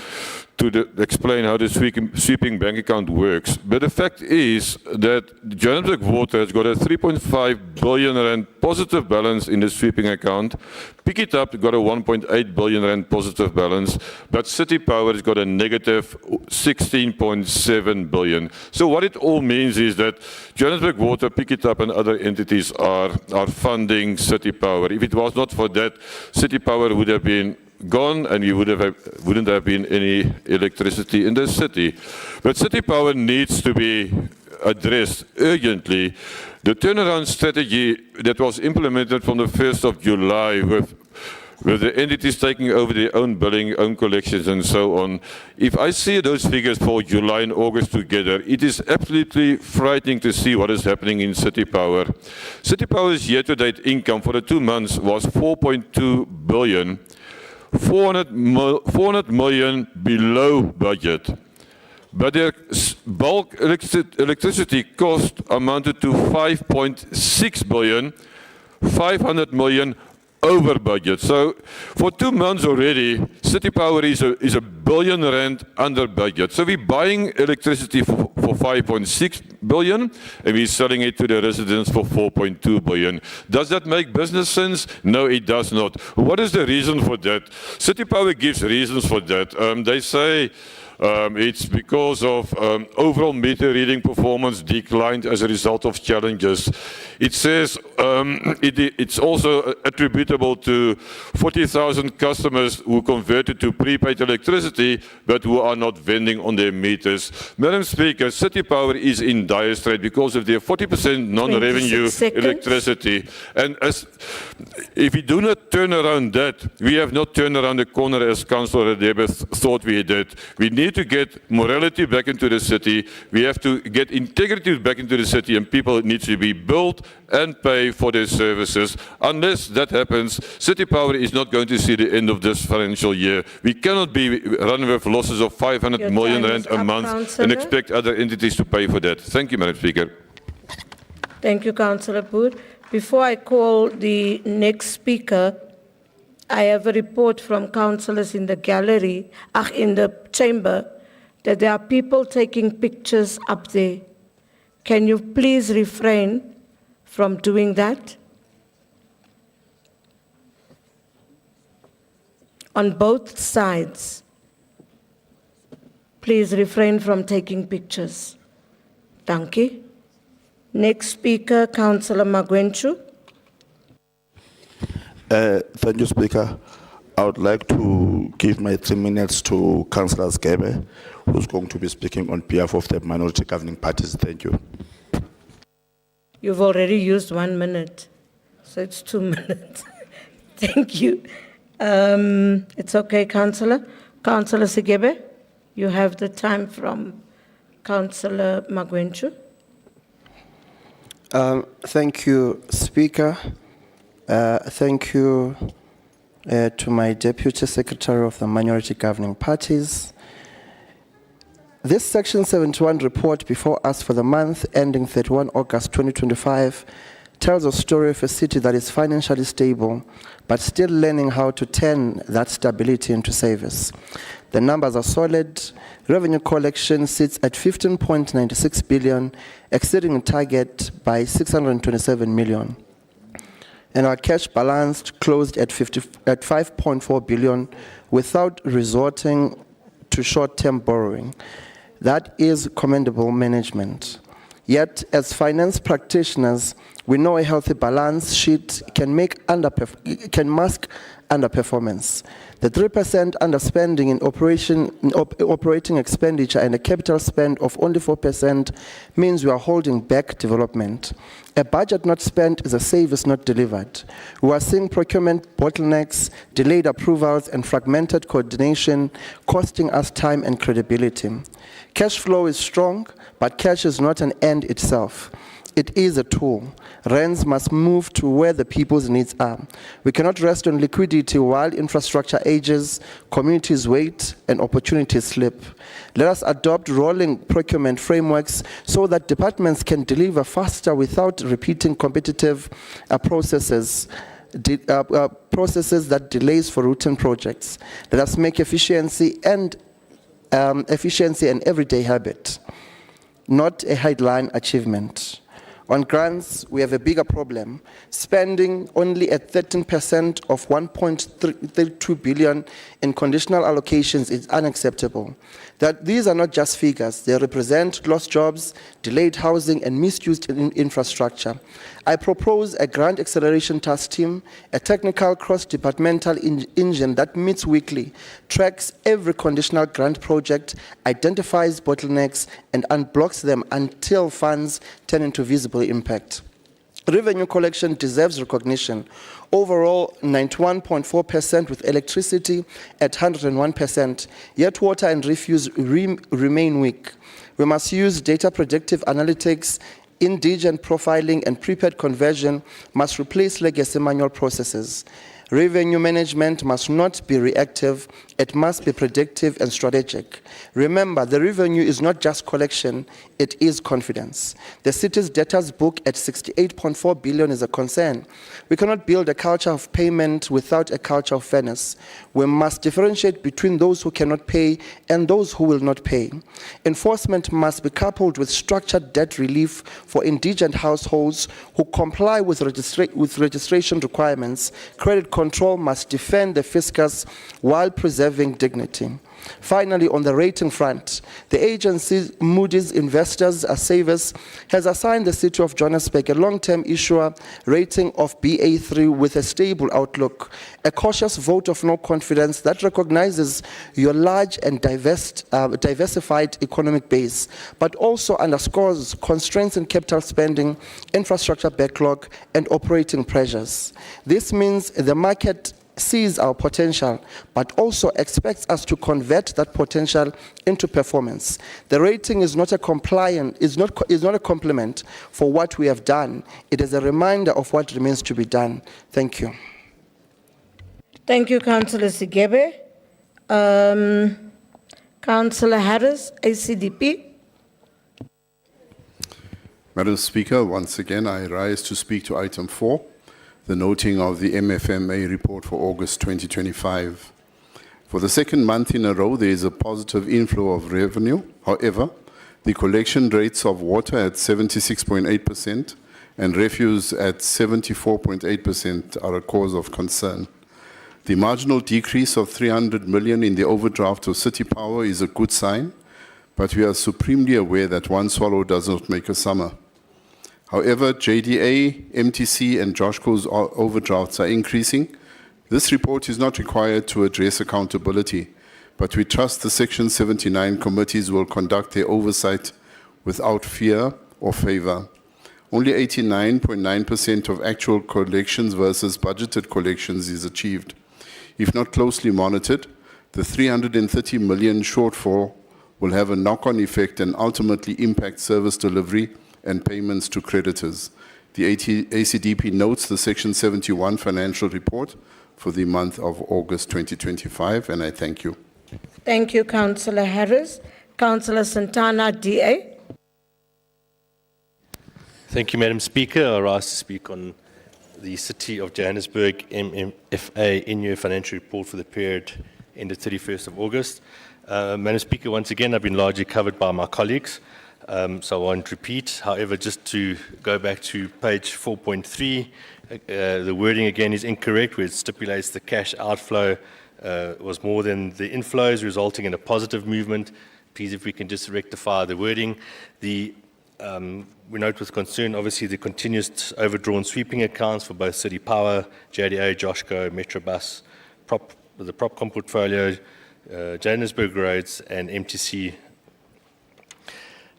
explain how the sweeping bank account works. But the fact is that Johannesburg Water has got a 3.5 billion rand positive balance in the sweeping account. Pick it up, got a 1.8 billion rand positive balance, but City Power has got a negative 16.7 billion. So what it all means is that Johannesburg Water, Pick it up, and other entities are funding City Power. If it was not for that, City Power would have been gone, and we wouldn't have been any electricity in the city. But City Power needs to be addressed urgently. The turnaround strategy that was implemented from the 1st of July with the entities taking over their own billing, own collections, and so on. If I see those figures for July and August together, it is absolutely frightening to see what is happening in City Power. City Power's year-to-date income for the 2 months was 4.2 billion. 400 million below budget. But their bulk electricity cost amounted to 5.6 billion, 500 million over budget. So for 2 months already, City Power is a billion rand under budget. So we're buying electricity for 5.6 billion, and we're selling it to the residents for 4.2 billion. Does that make business sense? No, it does not. What is the reason for that? City Power gives reasons for that. They say It's because of overall meter reading performance declined as a result of challenges. It says it's also attributable to 40,000 customers who converted to prepaid electricity but who are not vending on their meters. Madam Speaker, City Power is in dire strait because of their 40% non-revenue 26 seconds. electricity. And if we do not turn around that, we have not turned around the corner as Councillor Radebe thought we did. We need to get morality back into the city. We have to get integrity back into the city, and people need to be billed and pay for their services. Unless that happens, City Power is not going to see the end of this financial year. We cannot be running with losses of 500 Your million time rand is a up, month Councillor. and expect other entities to pay for that. Thank you, Madam Speaker. Thank you, Councillor Boer. Before I call the next speaker, I have a report from councillors in the gallery, in the chamber, that there are people taking pictures up there. Can you please refrain from doing that? On both sides. Please refrain from taking pictures. Thank you. Next speaker, Councillor Magwenchu. Thank you, Speaker. I would like to give my 3 minutes to Councillor Skebe, who's going to be speaking on behalf of the minority governing parties. Thank you. You've already used 1 minute, so it's 2 minutes. Thank you. It's okay, Councillor. Councillor Sigebe, you have the time from Councillor Magwenchu. Thank you, Speaker. Thank you to my Deputy Secretary of the Minority Governing Parties. This Section 71 report before us for the month ending 31 August 2025 tells a story of a city that is financially stable, but still learning how to turn that stability into service. The numbers are solid. Revenue collection sits at 15.96 billion, exceeding target by 627 million. And our cash balance closed at 5.4 billion without resorting to short-term borrowing. That is commendable management. Yet, as finance practitioners, we know a healthy balance sheet can mask underperformance. The 3% underspending in operating expenditure and a capital spend of only 4% means we are holding back development. A budget not spent is a service not delivered. We are seeing procurement bottlenecks, delayed approvals, and fragmented coordination costing us time and credibility. Cash flow is strong, but cash is not an end itself. It is a tool. Rands must move to where the people's needs are. We cannot rest on liquidity while infrastructure ages, communities wait, and opportunities slip. Let us adopt rolling procurement frameworks so that departments can deliver faster without repeating competitive processes that delays for routine projects. Let us make efficiency an everyday habit, not a headline achievement. On grants, we have a bigger problem. Spending only at 13% of 1.32 billion in conditional allocations is unacceptable. These are not just figures. They represent lost jobs, delayed housing, and misused infrastructure. I propose a grant acceleration task team, a technical cross-departmental engine that meets weekly, tracks every conditional grant project, identifies bottlenecks, and unblocks them until funds turn into visible impact. Revenue collection deserves recognition. Overall, 91.4% with electricity at 101%, yet water and refuse remain weak. We must use data predictive analytics, indigent profiling, and prepaid conversion must replace legacy manual processes. Revenue management must not be reactive, it must be predictive and strategic. Remember, the revenue is not just collection, it is confidence. The city's debtors book at 68.4 billion is a concern. We cannot build a culture of payment without a culture of fairness. We must differentiate between those who cannot pay and those who will not pay. Enforcement must be coupled with structured debt relief for indigent households who comply with registration requirements. Credit control must defend the fiscus while preserving dignity. Finally, on the rating front, the agency Moody's Investors Savers has assigned the City of Johannesburg a long-term issuer rating of BA3 with a stable outlook, a cautious vote of no confidence that recognizes your large and diversified economic base, but also underscores constraints in capital spending, infrastructure backlog, and operating pressures. This means the market sees our potential, but also expects us to convert that potential into performance. The rating is not a compliment for what we have done. It is a reminder of what remains to be done. Thank you. Thank you, Councillor Sigebe. Councillor Harris, ACDP. Madam Speaker, once again, I rise to speak to item 4, the noting of the MFMA report for August 2025. For the second month in a row, there is a positive inflow of revenue. However, the collection rates of water at 76.8% and refuse at 74.8% are a cause of concern. The marginal decrease of 300 million in the overdraft of City Power is a good sign, but we are supremely aware that one swallow does not make a summer. However, JDA, MTC, and Joshco's overdrafts are increasing. This report is not required to address accountability, but we trust the Section 79 committees will conduct their oversight without fear or favor. Only 89.9% of actual collections versus budgeted collections is achieved. If not closely monitored, the 330 million shortfall will have a knock-on effect and ultimately impact service delivery and payments to creditors. The ACDP notes the Section 71 financial report for the month of August 2025, and I thank you. Thank you, Councillor Harris. Councillor Santana, DA. Thank you, Madam Speaker. I rise to speak on the City of Johannesburg MFA in-year financial report for the period ended 31st of August. Madam Speaker, once again, I've been largely covered by my colleagues, so I won't repeat. However, just to go back to page 4.3, the wording again is incorrect, where it stipulates the cash outflow was more than the inflows, resulting in a positive movement. Please, if we can just rectify the wording. We note with concern, obviously, the continuous overdrawn sweeping accounts for both City Power, JDA, Joshco, Metrobus, the Propcom portfolio, Johannesburg Roads, and MTC.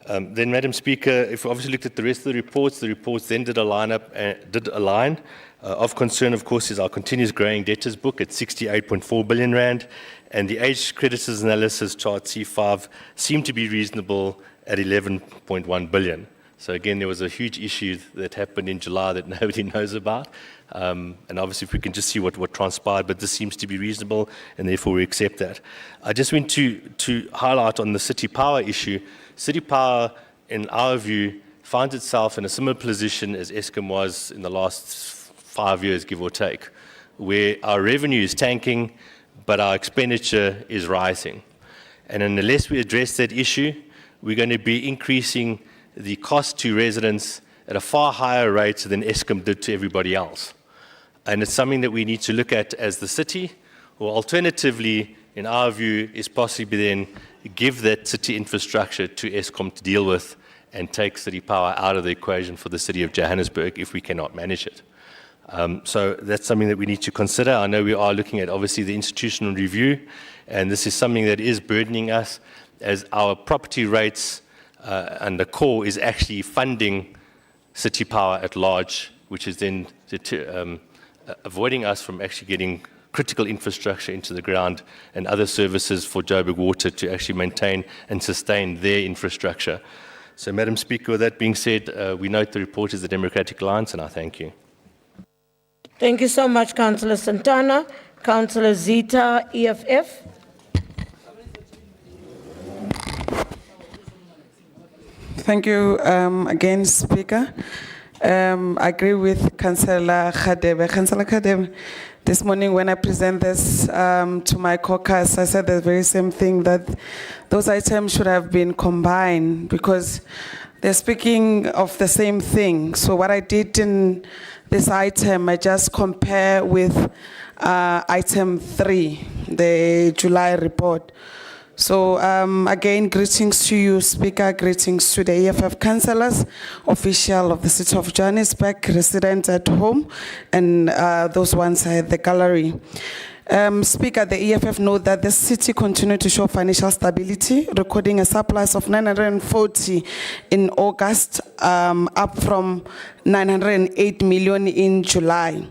Then, Madam Speaker, if we obviously looked at the rest of the reports then did align. Of concern, of course, is our continuous growing debtors book at 68.4 billion rand, and the age creditors analysis chart C5 seemed to be reasonable at 11.1 billion. So again, there was a huge issue that happened in July that nobody knows about. And obviously, if we can just see what transpired, but this seems to be reasonable, and therefore we accept that. I just want to highlight on the City Power issue. City Power, in our view, finds itself in a similar position as Eskom was in the last 5 years, give or take, where our revenue is tanking, but our expenditure is rising. And unless we address that issue, we're going to be increasing the cost to residents at a far higher rate than Eskom did to everybody else. And it's something that we need to look at as the city, or alternatively, in our view, is possibly then give that city infrastructure to Eskom to deal with and take City Power out of the equation for the City of Johannesburg if we cannot manage it. So that's something that we need to consider. I know we are looking at, obviously, the institutional review, and this is something that is burdening us as our property rates and the core is actually funding City Power at large, which is then avoiding us from actually getting critical infrastructure into the ground and other services for Joburg Water to actually maintain and sustain their infrastructure. So, Madam Speaker, with that being said, we note the report is the Democratic Alliance, and I thank you. Thank you so much, Councillor Santana. Councillor Zita, EFF. Thank you again, Speaker. I agree with Councillor Khadebe. Councillor Khadebe, this morning when I present this to my caucus, I said the very same thing, that those items should have been combined because they're speaking of the same thing. So what I did in this item, I just compare with item 3, the July report. So again, greetings to you, Speaker, greetings to the EFF councillors, official of the City of Johannesburg, residents at home, and those ones at the gallery. Speaker, the EFF note that the city continued to show financial stability, recording a surplus of 940 in August, up from 908 million in July.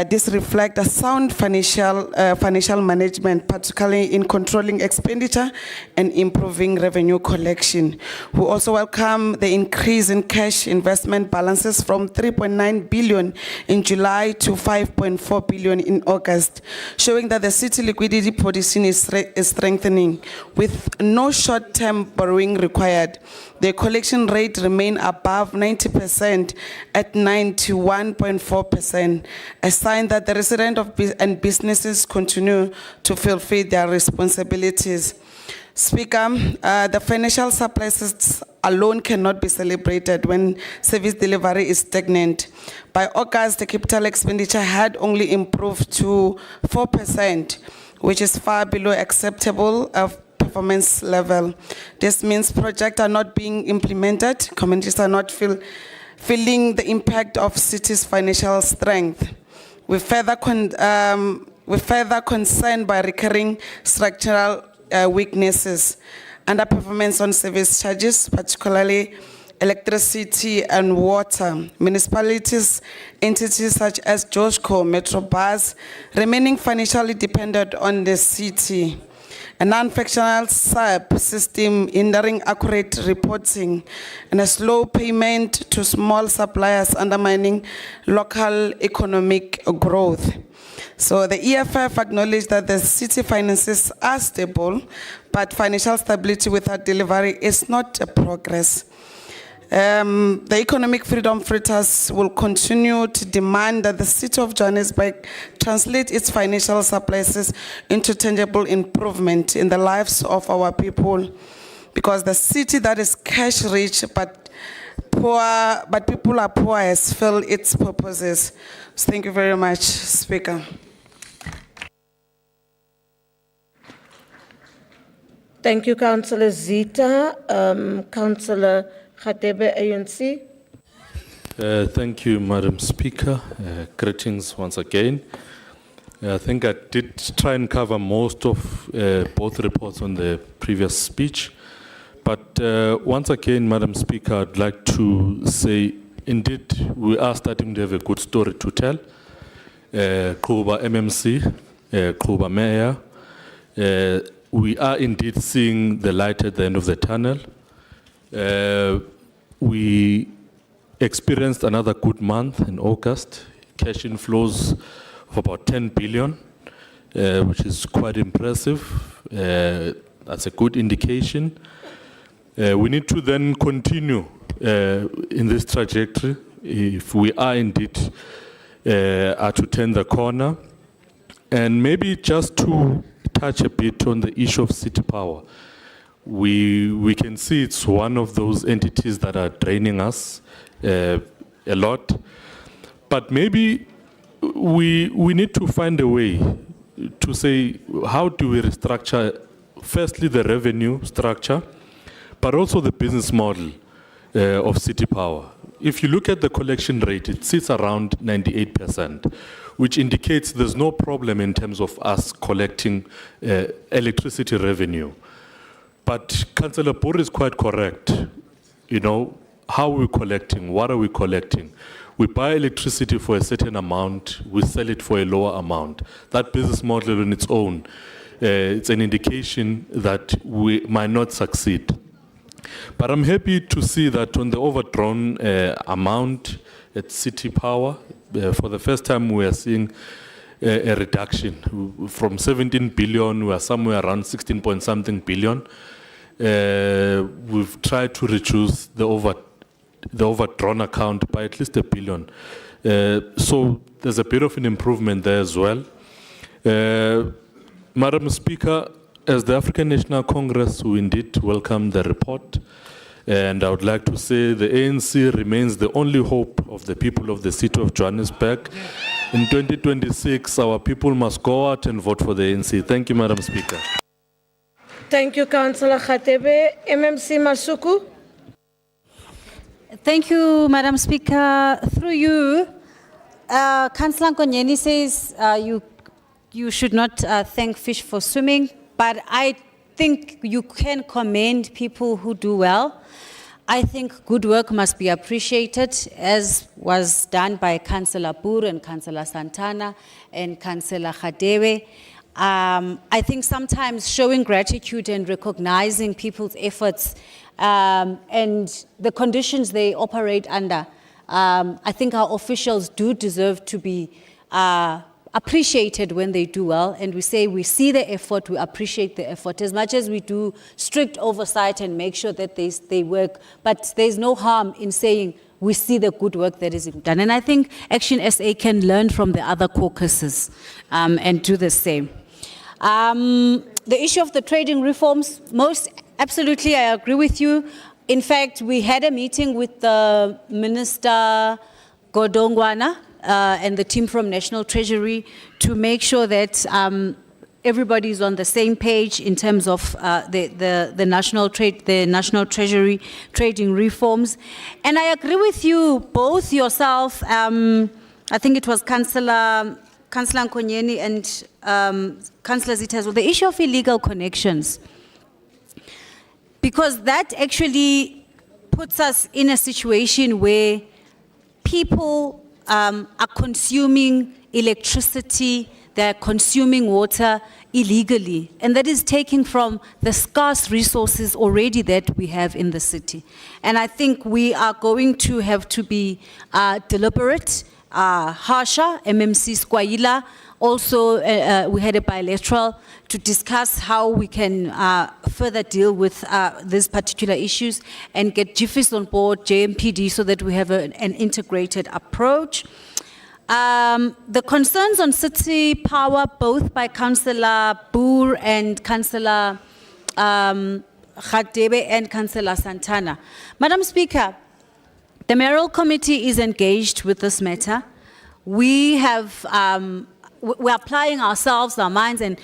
This reflects a sound financial management, particularly in controlling expenditure and improving revenue collection. We also welcome the increase in cash investment balances from 3.9 billion in July to 5.4 billion in August, showing that the city liquidity position is strengthening with no short-term borrowing required. The collection rate remained above 90% at 91.4%, a sign that the residents and businesses continue to fulfill their responsibilities. Speaker, the financial surpluses alone cannot be celebrated when service delivery is stagnant. By August, the capital expenditure had only improved to 4%, which is far below acceptable performance level. This means projects are not being implemented, communities are not feeling the impact of city's financial strength. We further concerned by recurring structural weaknesses, underperformance on service charges, particularly electricity and water. Municipalities, entities such as Joburg, Metrobus, remaining financially dependent on the city. A non-functional SAP system hindering accurate reporting, and a slow payment to small suppliers undermining local economic growth. So the EFF acknowledged that the city finances are stable, but financial stability without delivery is not a progress. The Economic Freedom Fighters will continue to demand that the City of Johannesburg translate its financial surpluses into tangible improvement in the lives of our people, because the city that is cash rich but people are poor has failed its purposes. So thank you very much, Speaker. Thank you, Councillor Zita. Councillor Khatebe, ANC. Thank you, Madam Speaker. Greetings once again. I think I did try and cover most of both reports on the previous speech. But once again, Madam Speaker, I'd like to say, indeed, we are starting to have a good story to tell. Cllr MMC, Cllr Mayor, we are indeed seeing the light at the end of the tunnel. We experienced another good month in August, cash inflows of about 10 billion, which is quite impressive. That's a good indication. We need to then continue in this trajectory if we are indeed to turn the corner. And maybe just to touch a bit on the issue of city power. We can see it's one of those entities that are draining us a lot. But maybe we need to find a way to say, how do we restructure, firstly, the revenue structure, but also the business model of city power. If you look at the collection rate, it sits around 98%, which indicates there's no problem in terms of us collecting electricity revenue. But Councillor Boer is quite correct. You know, how are we collecting? What are we collecting? We buy electricity for a certain amount, we sell it for a lower amount. That business model on its own, it's an indication that we might not succeed. But I'm happy to see that on the overdrawn amount at City Power, for the first time we are seeing a reduction. From 17 billion, we are somewhere around 16 point something billion. We've tried to reduce the overdrawn account by at least 1 billion. So there's a bit of an improvement there as well. Madam Speaker, as the African National Congress, we indeed welcome the report. And I would like to say the ANC remains the only hope of the people of the city of Johannesburg. In 2026, our people must go out and vote for the ANC. Thank you, Madam Speaker. Thank you, Councillor Khatebe. MMC Masuku. Thank you, Madam Speaker. Through you, Councillor Nkonyeni says you should not thank fish for swimming, but I think you can commend people who do well. I think good work must be appreciated, as was done by Councillor Boer and Councillor Santana and Councillor Khatebe. I think sometimes showing gratitude and recognizing people's efforts and the conditions they operate under, I think our officials do deserve to be appreciated when they do well. And we say we see the effort, we appreciate the effort, as much as we do strict oversight and make sure that they work. But there's no harm in saying we see the good work that is done. And I think Action SA can learn from the other caucuses and do the same. The issue of the trading reforms, absolutely, I agree with you. In fact, we had a meeting with the Minister Godongwana and the team from National Treasury to make sure that everybody is on the same page in terms of the National Treasury trading reforms. And I agree with you, both yourself, I think it was Councillor Nkonyeni and Councillor Zita as well, the issue of illegal connections. Because that actually puts us in a situation where people are consuming electricity, they're consuming water illegally, and that is taking from the scarce resources already that we have in the city. And I think we are going to have to be deliberate, harsher. MMC Squaila also, we had a bilateral to discuss how we can further deal with these particular issues and get GIFIS on board, JMPD, so that we have an integrated approach. The concerns on city power, both by Councillor Boer and Councillor Khatebe and Councillor Santana. Madam Speaker, the mayoral committee is engaged with this matter. We have, we're applying ourselves, our minds, and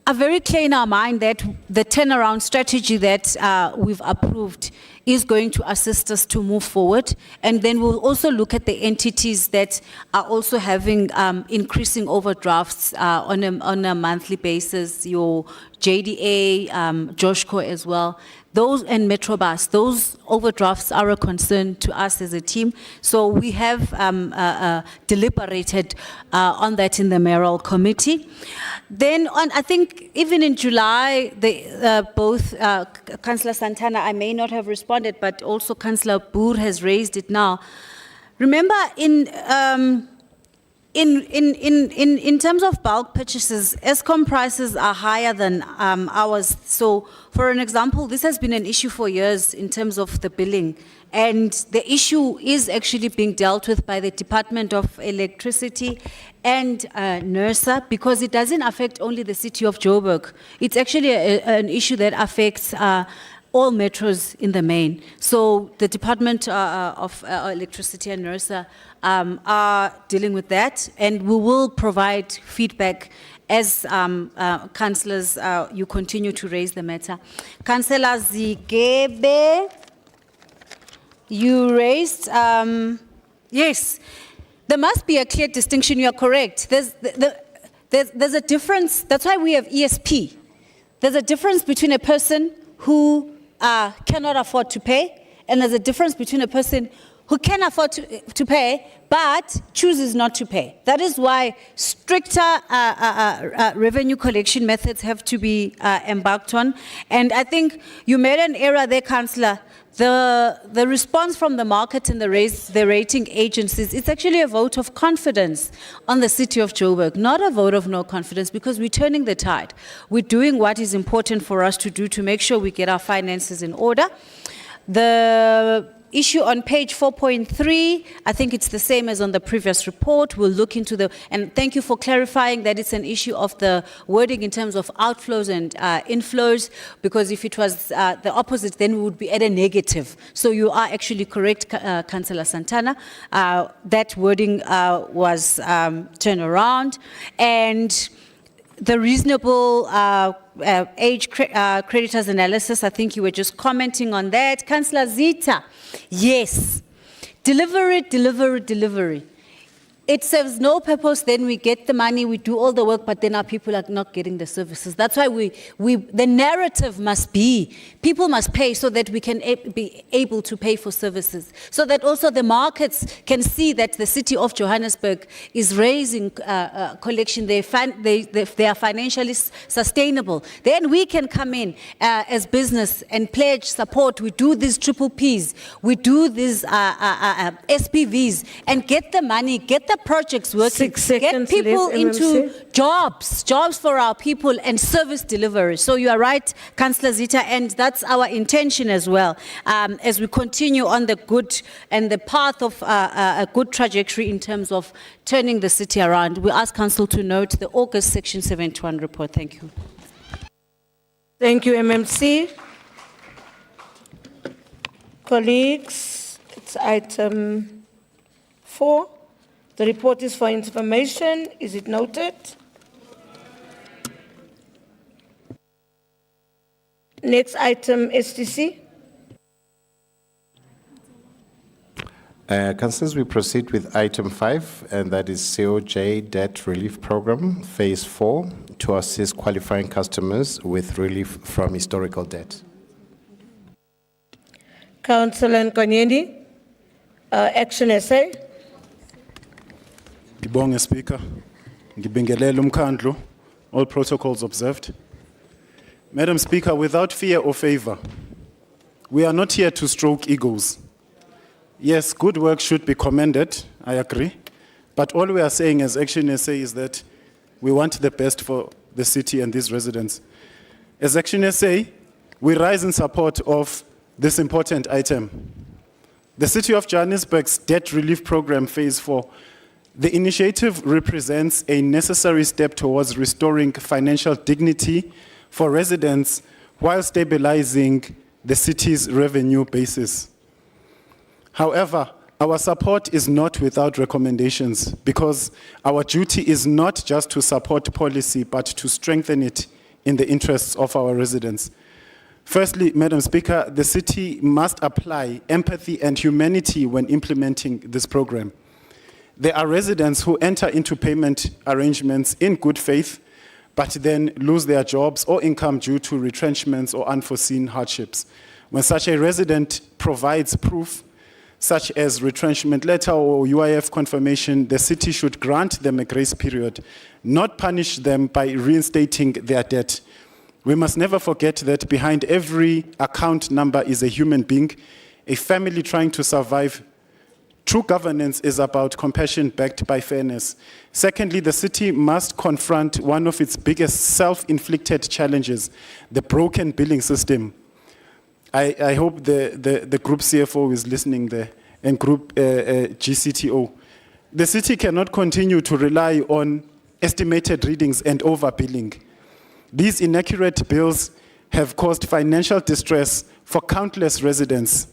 are very clear in our mind that the turnaround strategy that we've approved is going to assist us to move forward. And then we'll also look at the entities that are also having increasing overdrafts on a monthly basis, your JDA, Joshco as well. Those and Metrobus, those overdrafts are a concern to us as a team. So we have deliberated on that in the mayoral committee. Then I think even in July, both Councillor Santana, I may not have responded, but also Councillor Boer has raised it now. Remember, in terms of bulk purchases, Eskom prices are higher than ours. So, for an example, this has been an issue for years in terms of the billing. And the issue is actually being dealt with by the Department of Electricity and NERSA, because it doesn't affect only the city of Joburg. It's actually an issue that affects all metros in the main. So the Department of Electricity and NERSA are dealing with that, and we will provide feedback as councillors, you continue to raise the matter. Councillor Zigebe, you raised, yes, there must be a clear distinction, you are correct. There's a difference, that's why we have ESP. There's a difference between a person who cannot afford to pay, and there's a difference between a person who can afford to pay, but chooses not to pay. That is why stricter revenue collection methods have to be embarked on. And I think you made an error there, Councillor. The response from the market and the rating agencies, it's actually a vote of confidence on the city of Joburg, not a vote of no confidence, because we're turning the tide. We're doing what is important for us to do to make sure we get our finances in order. The issue on page 4.3, I think it's the same as on the previous report. We'll look into and thank you for clarifying that it's an issue of the wording in terms of outflows and inflows, because if it was the opposite, then we would be at a negative. So you are actually correct, Councillor Santana. That wording was turned around, and the reasonable age creditors analysis, I think you were just commenting on that. Councillor Zita, yes. Delivery. It serves no purpose, then we get the money, we do all the work, but then our people are not getting the services. That's why the narrative must be, people must pay so that we can be able to pay for services. So that also the markets can see that the city of Johannesburg is raising collection, they are financially sustainable. Then we can come in as business and pledge support. We do these triple Ps, we do these SPVs, and get the money, get the projects working, 6 seconds get people left, into MMC. jobs for our people and service delivery. So you are right, Councillor Zita, and that's our intention as well. As we continue on the good and the path of a good trajectory in terms of turning the city around, we ask Council to note the August Section 71 report. Thank you. Thank you, MMC. Colleagues, it's item 4. The report is for information. Is it noted? Next item, STC. Councillors, we proceed with item 5, and that is COJ Debt Relief Program, Phase 4, to assist qualifying customers with relief from historical debt. Councillor Nkonyeni, Action SA. Ngibonge Speaker. Ngibingelela umkhandlu. All protocols observed. Madam Speaker, without fear or favor, we are not here to stroke egos. Yes, good work should be commended, I agree. But all we are saying as Action SA is that we want the best for the city and these residents. As Action SA, we rise in support of this important item. The City of Johannesburg's Debt Relief Program Phase 4. The initiative represents a necessary step towards restoring financial dignity for residents while stabilizing the city's revenue basis. However, our support is not without recommendations because our duty is not just to support policy but to strengthen it in the interests of our residents. Firstly, Madam Speaker, the city must apply empathy and humanity when implementing this program. There are residents who enter into payment arrangements in good faith, but then lose their jobs or income due to retrenchments or unforeseen hardships. When such a resident provides proof, such as retrenchment letter or UIF confirmation, the city should grant them a grace period, not punish them by reinstating their debt. We must never forget that behind every account number is a human being, a family trying to survive. True governance is about compassion backed by fairness. Secondly, the city must confront one of its biggest self-inflicted challenges, the broken billing system. I hope the group CFO is listening there, and group GCTO. The city cannot continue to rely on estimated readings and overbilling. These inaccurate bills have caused financial distress for countless residents,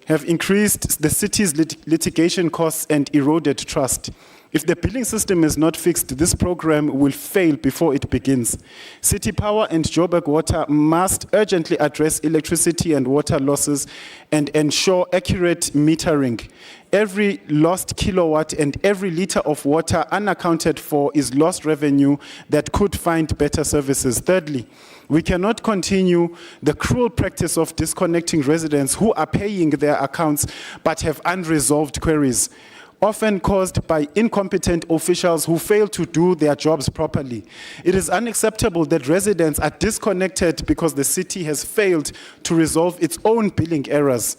have increased the city's litigation costs and eroded trust. If the billing system is not fixed, this program will fail before it begins. City Power and Joburg Water must urgently address electricity and water losses and ensure accurate metering. Every lost kilowatt and every liter of water unaccounted for is lost revenue that could find better services. Thirdly, we cannot continue the cruel practice of disconnecting residents who are paying their accounts but have unresolved queries, often caused by incompetent officials who fail to do their jobs properly. It is unacceptable that residents are disconnected because the city has failed to resolve its own billing errors.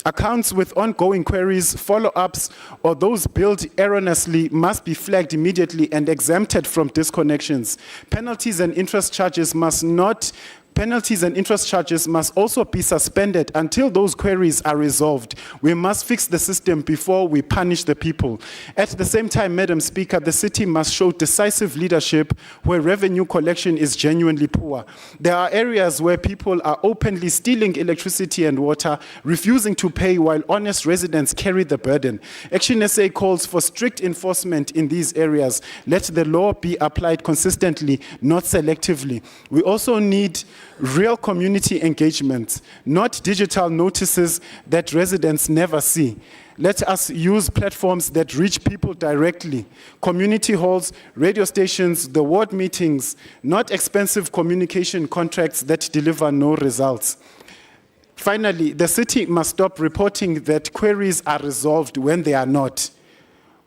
Accounts with ongoing queries, follow-ups, or those billed erroneously must be flagged immediately and exempted from disconnections. Penalties and interest charges must not Penalties and interest charges must also be suspended until those queries are resolved. We must fix the system before we punish the people. At the same time, Madam Speaker, the city must show decisive leadership where revenue collection is genuinely poor. There are areas where people are openly stealing electricity and water, refusing to pay while honest residents carry the burden. Action SA calls for strict enforcement in these areas. Let the law be applied consistently, not selectively. We also need real community engagement, not digital notices that residents never see. Let us use platforms that reach people directly. Community halls, radio stations, the ward meetings, not expensive communication contracts that deliver no results. Finally, the city must stop reporting that queries are resolved when they are not.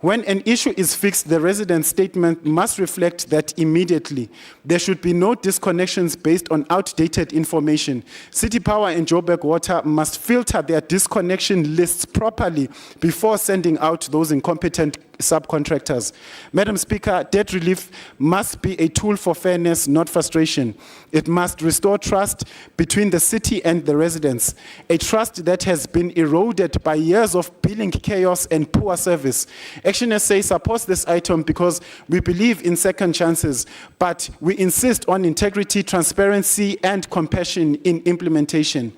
When an issue is fixed, the resident statement must reflect that immediately. There should be no disconnections based on outdated information. City Power and Joburg Water must filter their disconnection lists properly before sending out those incompetent subcontractors. Madam Speaker, debt relief must be a tool for fairness, not frustration. It must restore trust between the city and the residents, a trust that has been eroded by years of billing chaos and poor service. Action SA supports this item because we believe in second chances, but we insist on integrity, transparency, and compassion in implementation.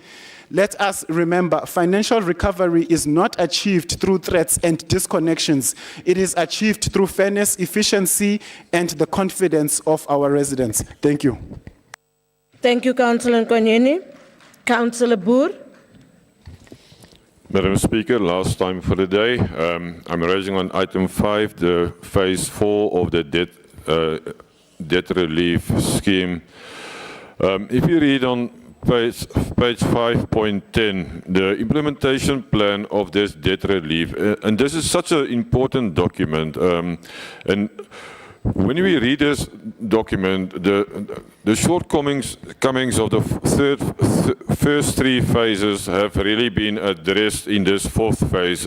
Let us remember, financial recovery is not achieved through threats and disconnections. It is achieved through fairness, efficiency, and the confidence of our residents. Thank you. Thank you, Councillor Nkonyeni. Councillor Boer. Madam Speaker, last time for the day. I'm raising on item 5, the phase 4 of the debt relief scheme. If you read on page 5.10, the implementation plan of this debt relief, and this is such an important document, and when we read this document, the shortcomings of the first 3 phases have really been addressed in this 4th phase.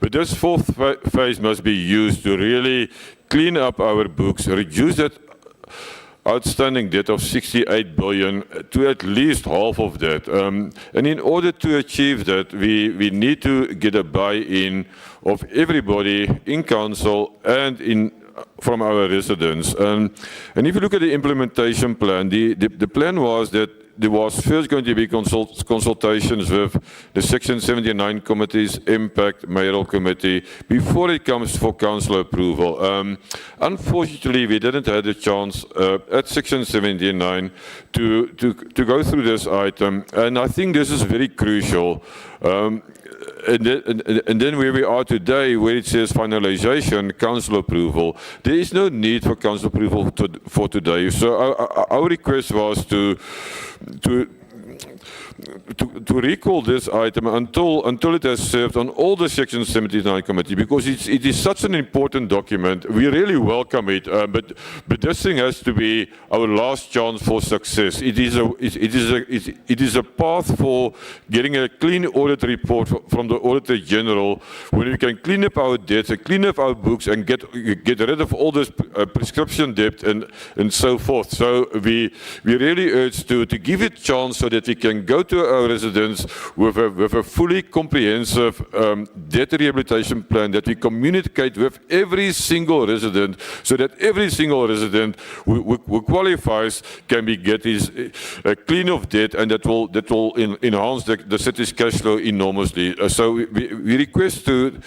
But this 4th phase must be used to really clean up our books, reduce that outstanding debt of 68 billion to at least half of that. And in order to achieve that, we need to get a buy-in of everybody in council and from our residents. And if you look at the implementation plan, the plan was that there was first going to be consultations with the Section 79 committees, Impact, Mayoral Committee, before it comes for council approval. Unfortunately, we didn't have the chance at Section 79 to go through this item, and I think this is very crucial. And then where we are today, where it says finalization, council approval, there is no need for council approval for today. So our request was to recall this item until it has served on all the Section 79 committee, because it is such an important document. We really welcome it, but this thing has to be our last chance for success. It is a path for getting a clean audit report from the Auditor General, when we can clean up our debts, clean up our books, and get rid of all this prescription debt and so forth. So we really urge to give it a chance so that we can go to our residents with a fully comprehensive debt rehabilitation plan that we communicate with every single resident, so that every single resident who qualifies can get his clean of debt, and that will enhance the city's cash flow enormously. So we request to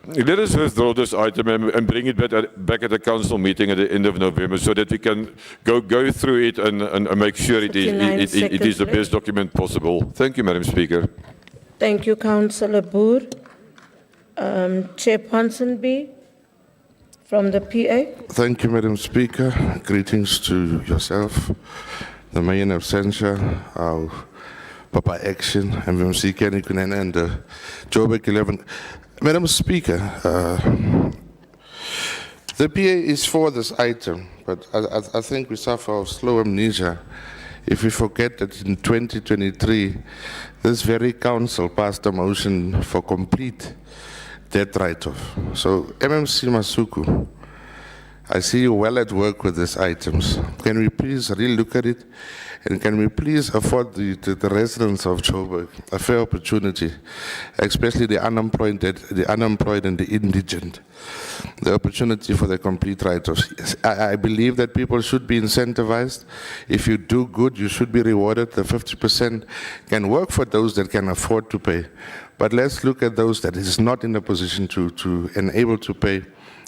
let us withdraw this item and bring it back at the council meeting at the end of November, so that we can go through it and make sure it is the best document possible. Thank you, Madam Speaker. Thank you, Councillor Boer. Chair Ponsonby from the PA. Thank you, Madam Speaker. Greetings to yourself, the Mayor in absentia, our Papa Action, MMC Kenny Kunene, and Joburg 11. Madam Speaker, the PA is for this item, but I think we suffer of slow amnesia if we forget that in 2023, this very council passed a motion for complete debt write-off. So MMC Masuku I see you well at work with these items. Can we please really look at it? And can we please afford the residents of Joburg a fair opportunity, especially the unemployed and the indigent, the opportunity for the complete write-offs? I believe that people should be incentivized. If you do good, you should be rewarded. The 50% can work for those that can afford to pay. But let's look at those that is not in a position to enable to pay,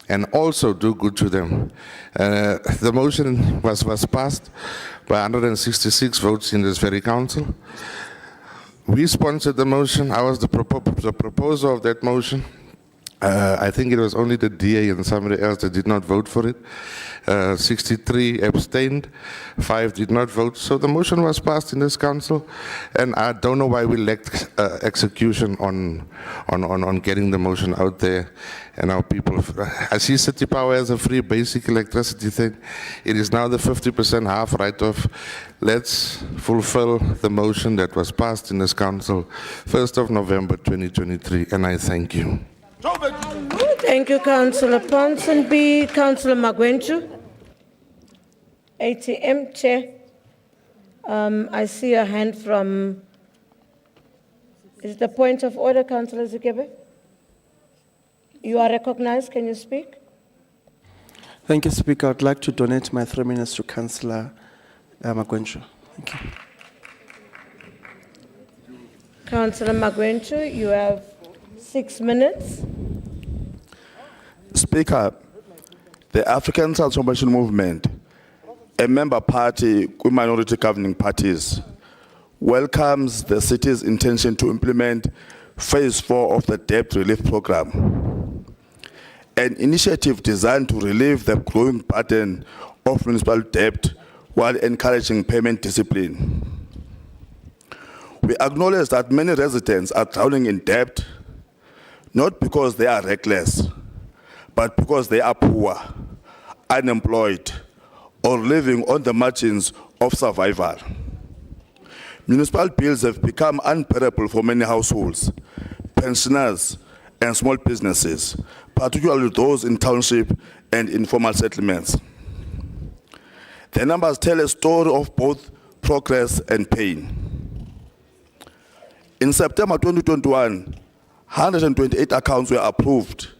and also do good to them. The motion was passed by 166 votes in this very council. We sponsored the motion. I was the proposer of that motion. I think it was only the DA and somebody else that did not vote for it. 63 abstained, 5 did not vote. So the motion was passed in this council, and I don't know why we lacked execution on getting the motion out there. And our people, I see City Power as a free basic electricity thing. It is now the 50% half write-off. Let's fulfill the motion that was passed in this council, 1st of November 2023, and I thank you. Thank you, Councillor Ponsonby. Councillor Magwenchu. ATM Chair. I see a hand from, is it the point of order, Councillor Zikebe? You are recognized. Can you speak? Thank you, Speaker. I'd like to donate my 3 minutes to Councillor Magwenchu. Thank you. Councillor Magwenchu, you have 6 minutes. Speaker, the African Transformation Movement, a member party with minority governing parties, welcomes the city's intention to implement Phase 4 of the debt relief program, an initiative designed to relieve the growing burden of municipal debt while encouraging payment discipline. We acknowledge that many residents are drowning in debt, not because they are reckless, but because they are poor, unemployed, or living on the margins of survival. Municipal bills have become unbearable for many households, pensioners, and small businesses, particularly those in township and informal settlements. The numbers tell a story of both progress and pain. In September 2021, 128 accounts were approved,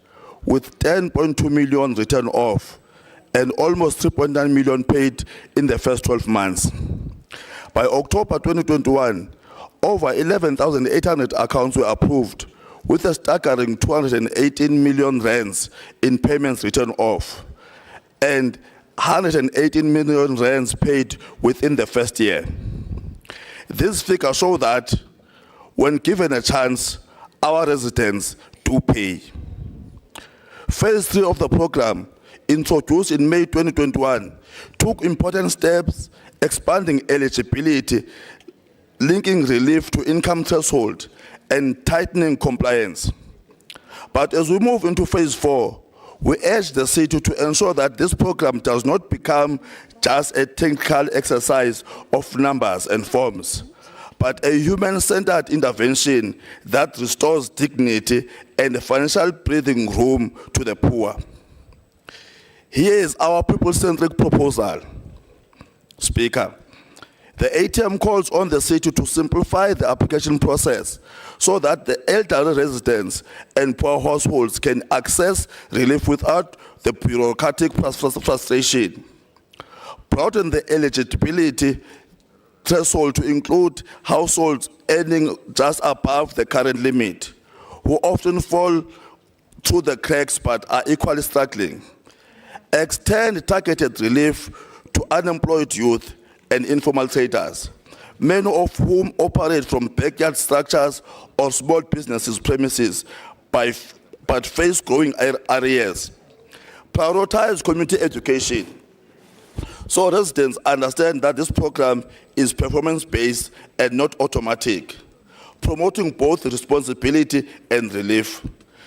with 10.2 million written off and almost 3.9 million paid in the first 12 months. By October 2021, over 11,800 accounts were approved, with a staggering 218 million rands in payments written off and 118 million rands paid within the first year. These figures show that when given a chance, our residents do pay. Phase 3 of the program, introduced in May 2021, took important steps expanding eligibility, linking relief to income threshold, and tightening compliance. But as we move into Phase 4, we urge the city to ensure that this program does not become just a technical exercise of numbers and forms, but a human-centered intervention that restores dignity and financial breathing room to the poor. Here is our people-centric proposal. Speaker, the ATM calls on the city to simplify the application process so that the elderly residents and poor households can access relief without the bureaucratic frustration. Broaden the eligibility threshold to include households earning just above the current limit, who often fall through the cracks but are equally struggling. Extend targeted relief to unemployed youth and informal traders, many of whom operate from backyard structures or small businesses premises but face growing arrears. Prioritize community education so residents understand that this program is performance-based and not automatic, promoting both responsibility and relief.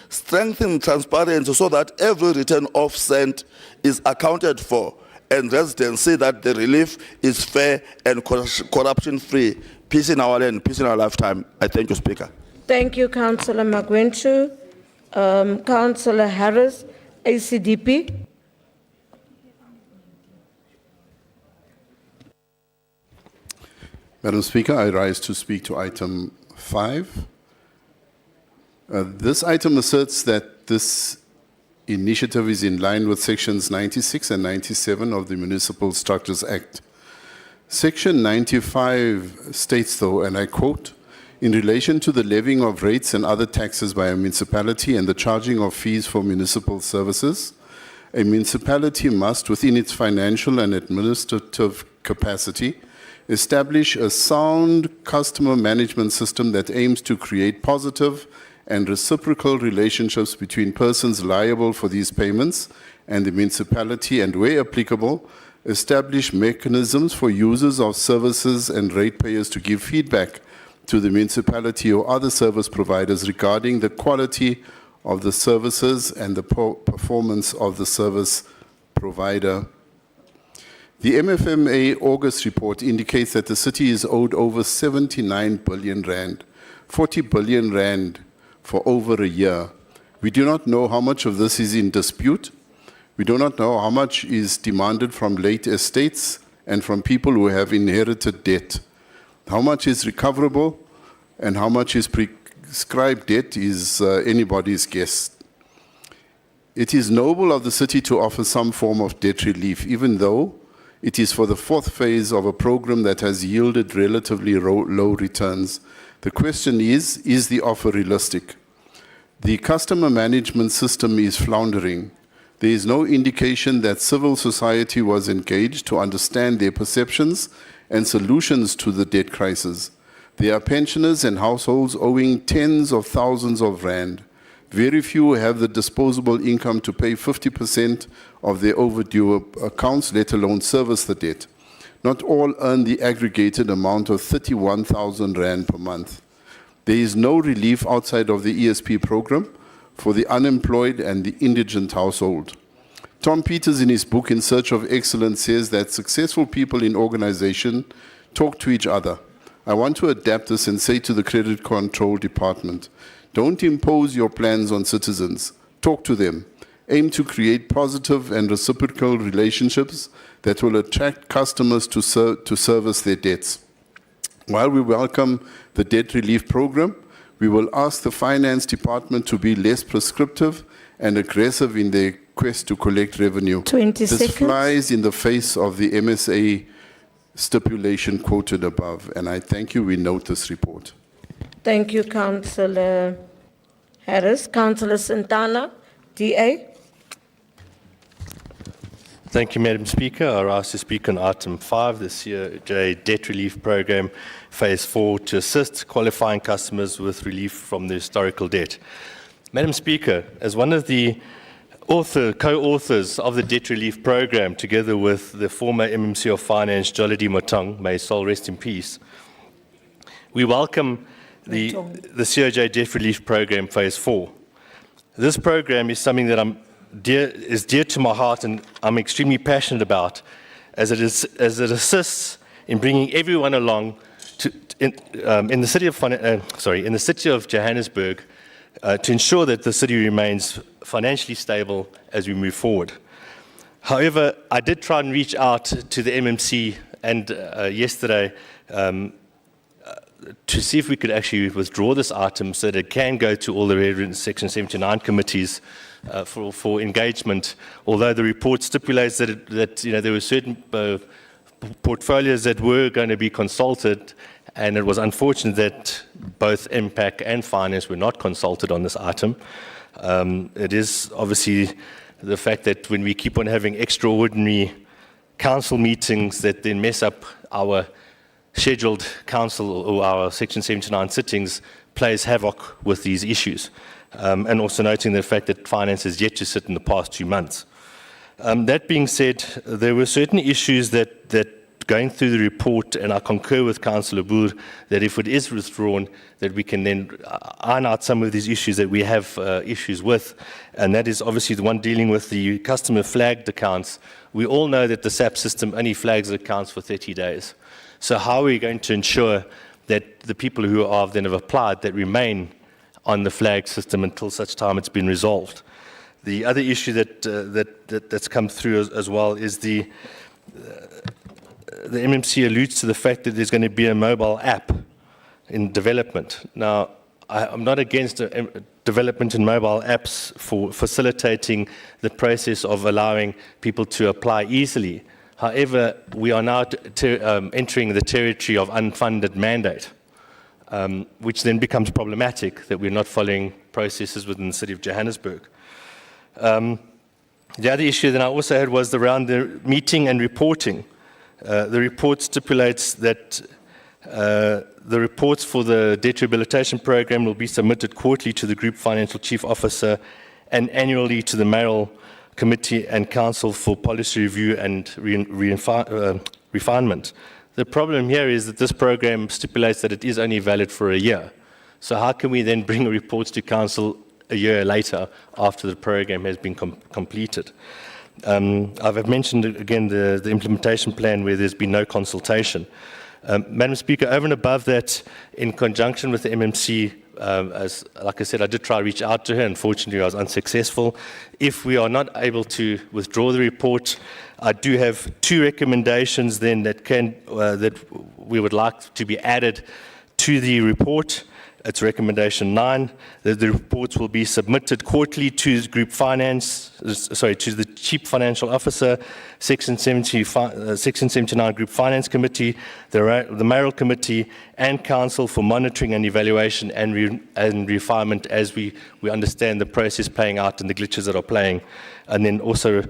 Strengthen transparency so that every return of cent is accounted for and residents see that the relief is fair and corruption-free. Peace in our land, peace in our lifetime. I thank you, Speaker. Thank you, Councillor Magwenchu. Councillor Harris, ACDP. Madam Speaker, I rise to speak to item 5. This item asserts that this initiative is in line with sections 96 and 97 of the Municipal Structures Act. Section 95 states, though, and I quote, "In relation to the levying of rates and other taxes by a municipality and the charging of fees for municipal services, a municipality must, within its financial and administrative capacity, establish a sound customer management system that aims to create positive and reciprocal relationships between persons liable for these payments and the municipality, and where applicable, establish mechanisms for users of services and ratepayers to give feedback to the municipality or other service providers regarding the quality of the services and the performance of the service provider." The MFMA August report indicates that the city is owed over 79 billion rand, 40 billion rand for over a year. We do not know how much of this is in dispute. We do not know how much is demanded from late estates and from people who have inherited debt. How much is recoverable and how much is prescribed debt is anybody's guess. It is noble of the city to offer some form of debt relief, even though it is for the 4th phase of a program that has yielded relatively low returns. The question is the offer realistic? The customer management system is floundering. There is no indication that civil society was engaged to understand their perceptions and solutions to the debt crisis. There are pensioners and households owing tens of thousands of rand. Very few have the disposable income to pay 50% of their overdue accounts, let alone service the debt. Not all earn the aggregated amount of 31,000 rand per month. There is no relief outside of the ESP program for the unemployed and the indigent household. Tom Peters, in his book In Search of Excellence, says that successful people in organization talk to each other. I want to adapt this and say to the Credit Control Department, don't impose your plans on citizens. Talk to them. Aim to create positive and reciprocal relationships that will attract customers to service their debts. While we welcome the debt relief program, we will ask the Finance Department to be less prescriptive and aggressive in their quest to collect revenue. 20 this seconds. flies in the face of the MSA stipulation quoted above, and I thank you. We note this report. Thank you, Councillor Harris. Councillor Santana, DA. Thank you, Madam Speaker. I rise to speak on item 5, the COJ Debt Relief Program, Phase 4, to assist qualifying customers with relief from the historical debt. Madam Speaker, as one of the co-authors of the Debt Relief Program, together with the former MMC of Finance, Jolady Motong, may his soul rest in peace, we welcome the COJ Debt Relief Program Phase 4. This program is something that is dear to my heart and I'm extremely passionate about, as it assists in bringing everyone along in the city of Johannesburg to ensure that the city remains financially stable as we move forward. However, I did try and reach out to the MMC and yesterday to see if we could actually withdraw this item so that it can go to all the relevant Section 79 committees for engagement, although the report stipulates that there were certain portfolios that were going to be consulted, and it was unfortunate that both MPAC and Finance were not consulted on this item. It is obviously the fact that when we keep on having extraordinary council meetings that then mess up our scheduled council or our Section 79 sittings, plays havoc with these issues. And also noting the fact that Finance has yet to sit in the past 2 months. That being said, there were certain issues that going through the report, and I concur with Councillor Boer, that if it is withdrawn, that we can then iron out some of these issues that we have issues with, and that is obviously the one dealing with the customer flagged accounts. We all know that the SAP system only flags accounts for 30 days. So how are we going to ensure that the people who have applied that remain on the flag system until such time it's been resolved? The other issue that's come through as well is the the MMC alludes to the fact that there's going to be a mobile app in development. Now, I'm not against development in mobile apps for facilitating the process of allowing people to apply easily. However, we are now entering the territory of unfunded mandate, which then becomes problematic that we're not following processes within the city of Johannesburg. The other issue that I also had was around the meeting and reporting. The report stipulates that the reports for the debt rehabilitation program will be submitted quarterly to the Group Financial Chief Officer and annually to the Mayoral Committee and Council for Policy Review and Refinement. The problem here is that this program stipulates that it is only valid for a year. So how can we then bring reports to Council a year later after the program has been completed? I've mentioned again the implementation plan where there's been no consultation. Madam Speaker, over and above that, in conjunction with the MMC, like I said, I did try to reach out to her. Unfortunately, I was unsuccessful. If we are not able to withdraw the report, I do have 2 recommendations then that we would like to be added to the report. It's recommendation 9, that the reports will be submitted quarterly to the Group Finance, to the Chief Financial Officer, Section 79 Group Finance Committee, the Mayoral Committee, and Council for Monitoring and Evaluation and Refinement as we understand the process playing out and the glitches that are playing. And then also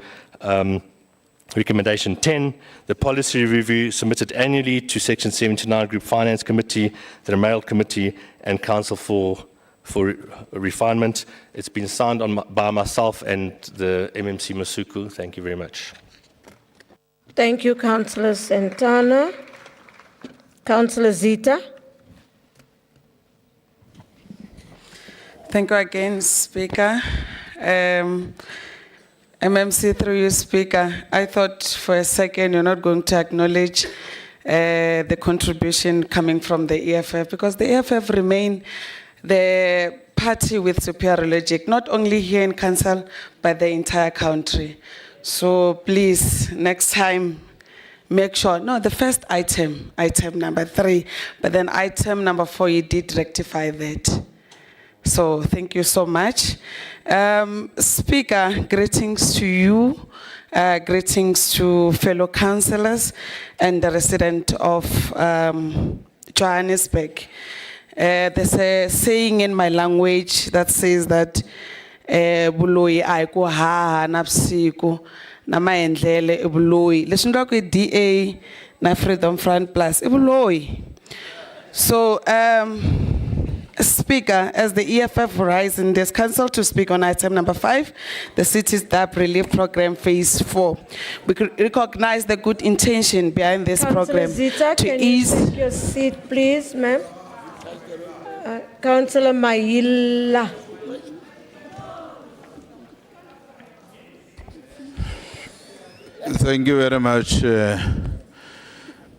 recommendation 10, the policy review submitted annually to Section 79 Group Finance Committee, the Mayoral Committee, and Council for Refinement. It's been signed by myself and the MMC Masuku. Thank you very much. Thank you, Councillor Santana. Councillor Zita. Thank you again, Speaker. MMC, through you, Speaker, I thought for a second you're not going to acknowledge the contribution coming from the EFF, because the EFF remain the party with superior logic, not only here in Council, but the entire country. So please, next time, make sure, no, the first item number 3, but then item number 4, you did rectify that. So thank you so much. Speaker, greetings to you, greetings to fellow councillors and the resident of Johannesburg. There's a saying in my language that says that buloi aiku ha napsiku na maendlele buloi. Leswi ndwa ku DA na Freedom Front Plus buloi. So Speaker, as the EFF rise in this council to speak on item number 5, the city's debt relief program phase 4. We could recognize the good intention behind this program Zita, to can ease. you take your seat, please, ma'am? Councillor Maila. Thank you very much,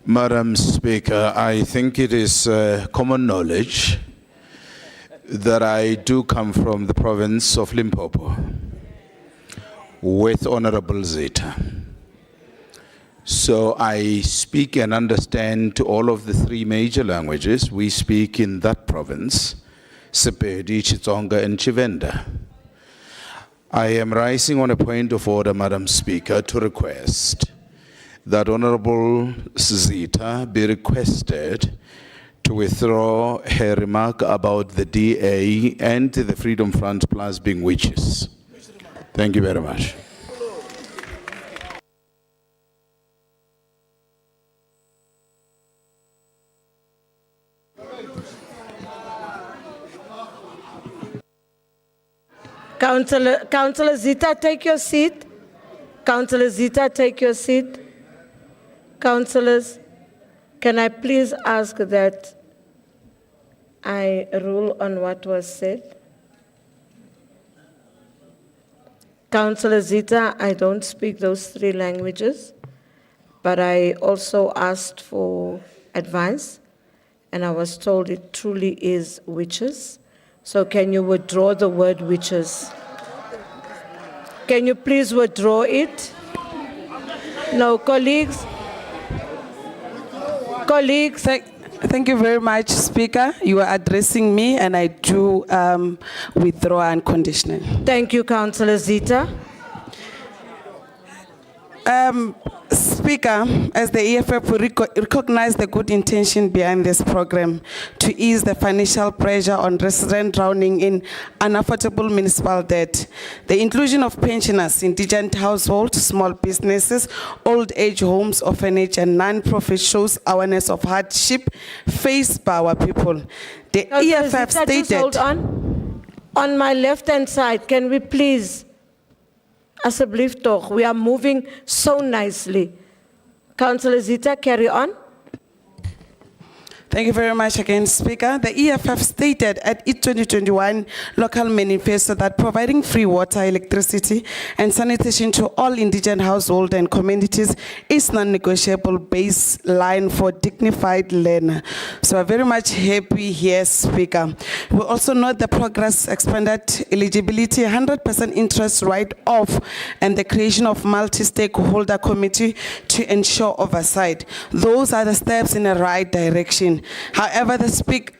Madam Speaker. I think it is common knowledge that I do come from the province of Limpopo with Honorable Zita. So I speak and understand all of the 3 major languages we speak in that province, Sepedi, Chitsonga, and Chivenda. I am rising on a point of order, Madam Speaker, to request that Honorable Zita be requested to withdraw her remark about the DA and the Freedom Front Plus being witches. Thank you very much. Councillor Zita, take your seat. Councillor Zita, take your seat. Councillors, can I please ask that I rule on what was said? Councillor Zita, I don't speak those 3 languages, but I also asked for advice, and I was told it truly is witches. So can you withdraw the word witches? Can you please withdraw it? No, colleagues. Colleagues, Thank you very much, Speaker. You are addressing me, and I do withdraw unconditionally. thank you, Councillor Zita. Speaker, as the EFF, we recognize the good intention behind this program to ease the financial pressure on residents drowning in unaffordable municipal debt. The inclusion of pensioners, indigent households, small businesses, old age homes, orphanage, and non-profit shows awareness of hardship faced by our people. The EFF Zita, just hold stated. on my left-hand side, can we please, asseblief toch, we are moving so nicely. Councillor Zita, carry on. Thank you very much again, Speaker. The EFF stated at its 2021 local manifesto that providing free water, electricity, and sanitation to all indigent households and communities is non-negotiable baseline for dignified learner. So I'm very much happy here, Speaker. We also note the progress, expanded eligibility, 100% interest write-off, and the creation of multi-stakeholder committee to ensure oversight. Those are the steps in the right direction. However, the Speaker,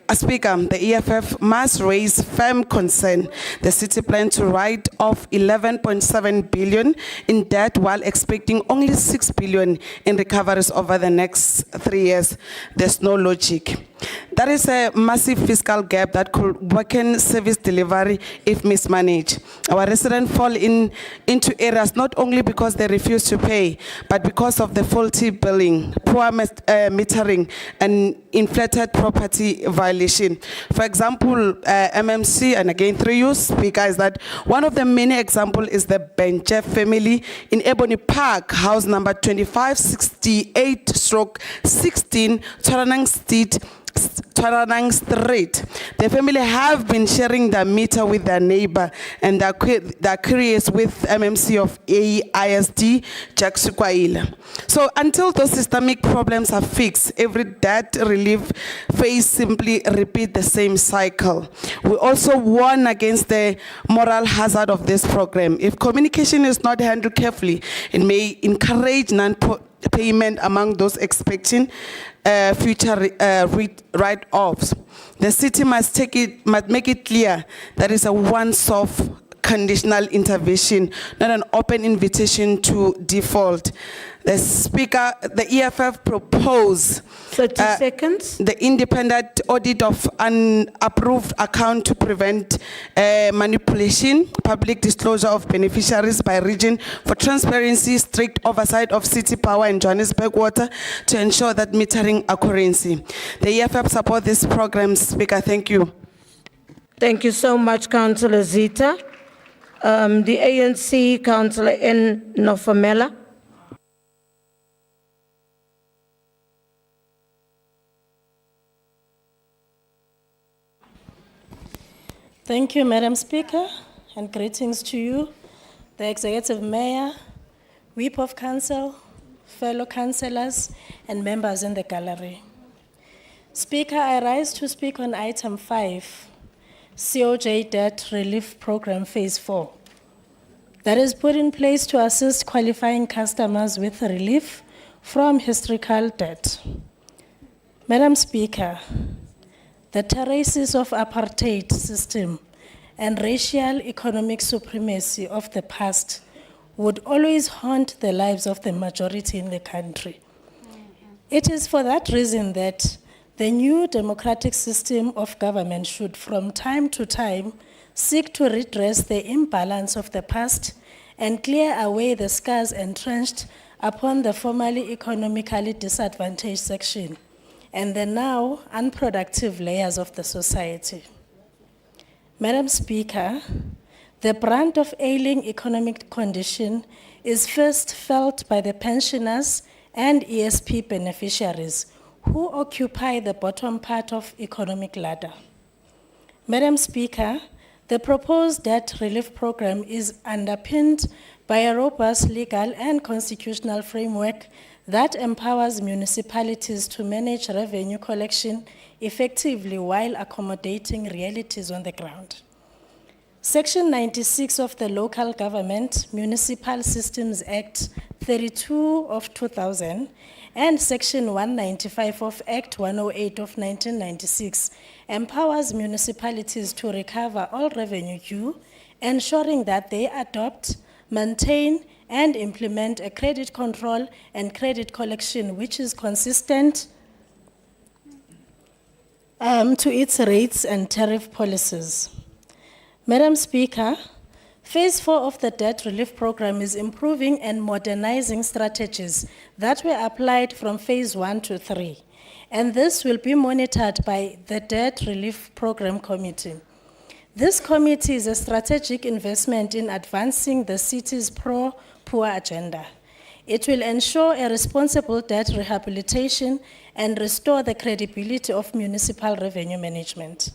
the EFF must raise firm concern. The city plans to write off 11.7 billion in debt while expecting only 6 billion in recoveries over the next 3 years. There's no logic. That is a massive fiscal gap that could weaken service delivery if mismanaged. Our residents fall into errors not only because they refuse to pay, but because of the faulty billing, poor metering, and inflated property violation. For example, MMC, and again through you, Speaker, is that one of the many examples is the Benche family in Ebony Park, house number 2568/16, Twaranang Street. The family have been sharing their meter with their neighbor, and they're curious with MMC of AISD, Jack Sukwaila. So until those systemic problems are fixed, every debt relief phase simply repeat the same cycle. We also warn against the moral hazard of this program. If communication is not handled carefully, it may encourage non-payment among those expecting future write-offs. The city must make it clear that it's a once-off conditional intervention, not an open invitation to default. The Speaker, the EFF proposed 30 seconds. the independent audit of unapproved account to prevent manipulation, public disclosure of beneficiaries by region for transparency, strict oversight of city power and Johannesburg water to ensure that metering accuracy. The EFF support this program, Speaker. Thank you. Thank you so much, Councillor Zita. The ANC, Councillor N. Nofamela. Thank you, Madam Speaker, and greetings to you, the Executive Mayor, Whip of Council, fellow councillors, and members in the gallery. Speaker, I rise to speak on item 5, COJ Debt Relief Program Phase 4, that is put in place to assist qualifying customers with relief from historical debt. Madam Speaker, the terraces of apartheid system and racial economic supremacy of the past would always haunt the lives of the majority in the country. It is for that reason that the new democratic system of government should from time to time seek to redress the imbalance of the past and clear away the scars entrenched upon the formerly economically disadvantaged section and the now unproductive layers of the society. Madam Speaker, the brunt of ailing economic condition is first felt by the pensioners and ESP beneficiaries who occupy the bottom part of economic ladder. Madam Speaker, the proposed debt relief program is underpinned by a robust legal and constitutional framework that empowers municipalities to manage revenue collection effectively while accommodating realities on the ground. Section 96 of the Local Government Municipal Systems Act 32 of 2000 and Section 195 of Act 108 of 1996 empowers municipalities to recover all revenue due, ensuring that they adopt, maintain, and implement a credit control and credit collection which is consistent to its rates and tariff policies. Madam Speaker, Phase 4 of the debt relief program is improving and modernizing strategies that were applied from Phase 1 to 3, and this will be monitored by the Debt Relief Program Committee. This committee is a strategic investment in advancing the city's pro-poor agenda. It will ensure a responsible debt rehabilitation and restore the credibility of municipal revenue management.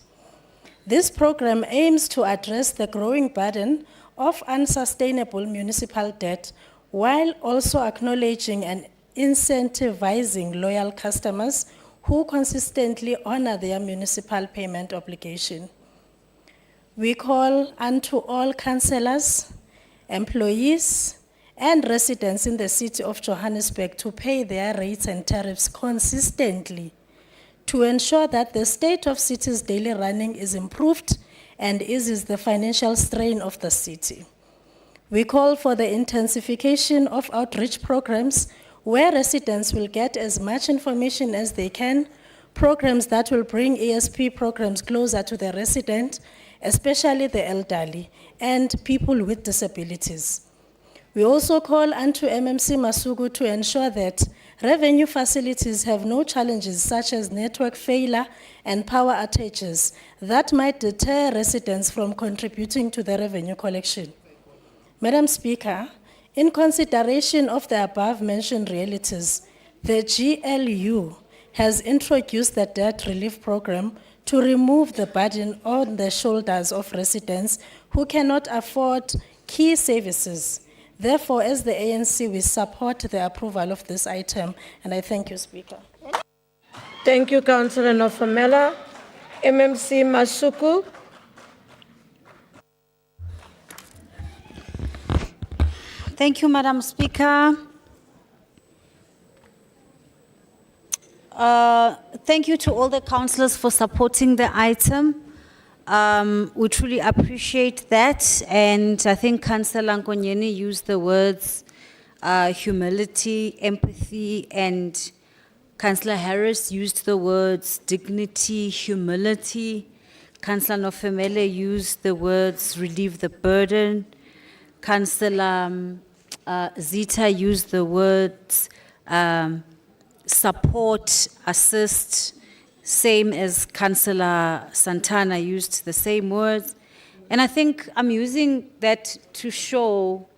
This program aims to address the growing burden of unsustainable municipal debt while also acknowledging and incentivizing loyal customers who consistently honor their municipal payment obligation. We call unto all councillors, employees, and residents in the city of Johannesburg to pay their rates and tariffs consistently to ensure that the state of city's daily running is improved and eases the financial strain of the city. We call for the intensification of outreach programs where residents will get as much information as they can, programs that will bring ESP programs closer to the resident, especially the elderly and people with disabilities. We also call unto MMC Masuku to ensure that revenue facilities have no challenges such as network failure and power outages that might deter residents from contributing to the revenue collection. Madam Speaker, in consideration of the above-mentioned realities, the GLU has introduced the debt relief program to remove the burden on the shoulders of residents who cannot afford key services. Therefore, as the ANC, we support the approval of this item, and I thank you, Speaker. Thank you, Councillor Nofamela. MMC Masuku. Thank you, Madam Speaker. Thank you to all the councillors for supporting the item. We truly appreciate that, and I think Councillor Nkonyeni used the words humility, empathy, and Councillor Harris used the words dignity, humility. Councillor Nofemele used the words relieve the burden. Councillor Zita used the words support, assist, same as Councillor Santana used the same words. And I think I'm using that to show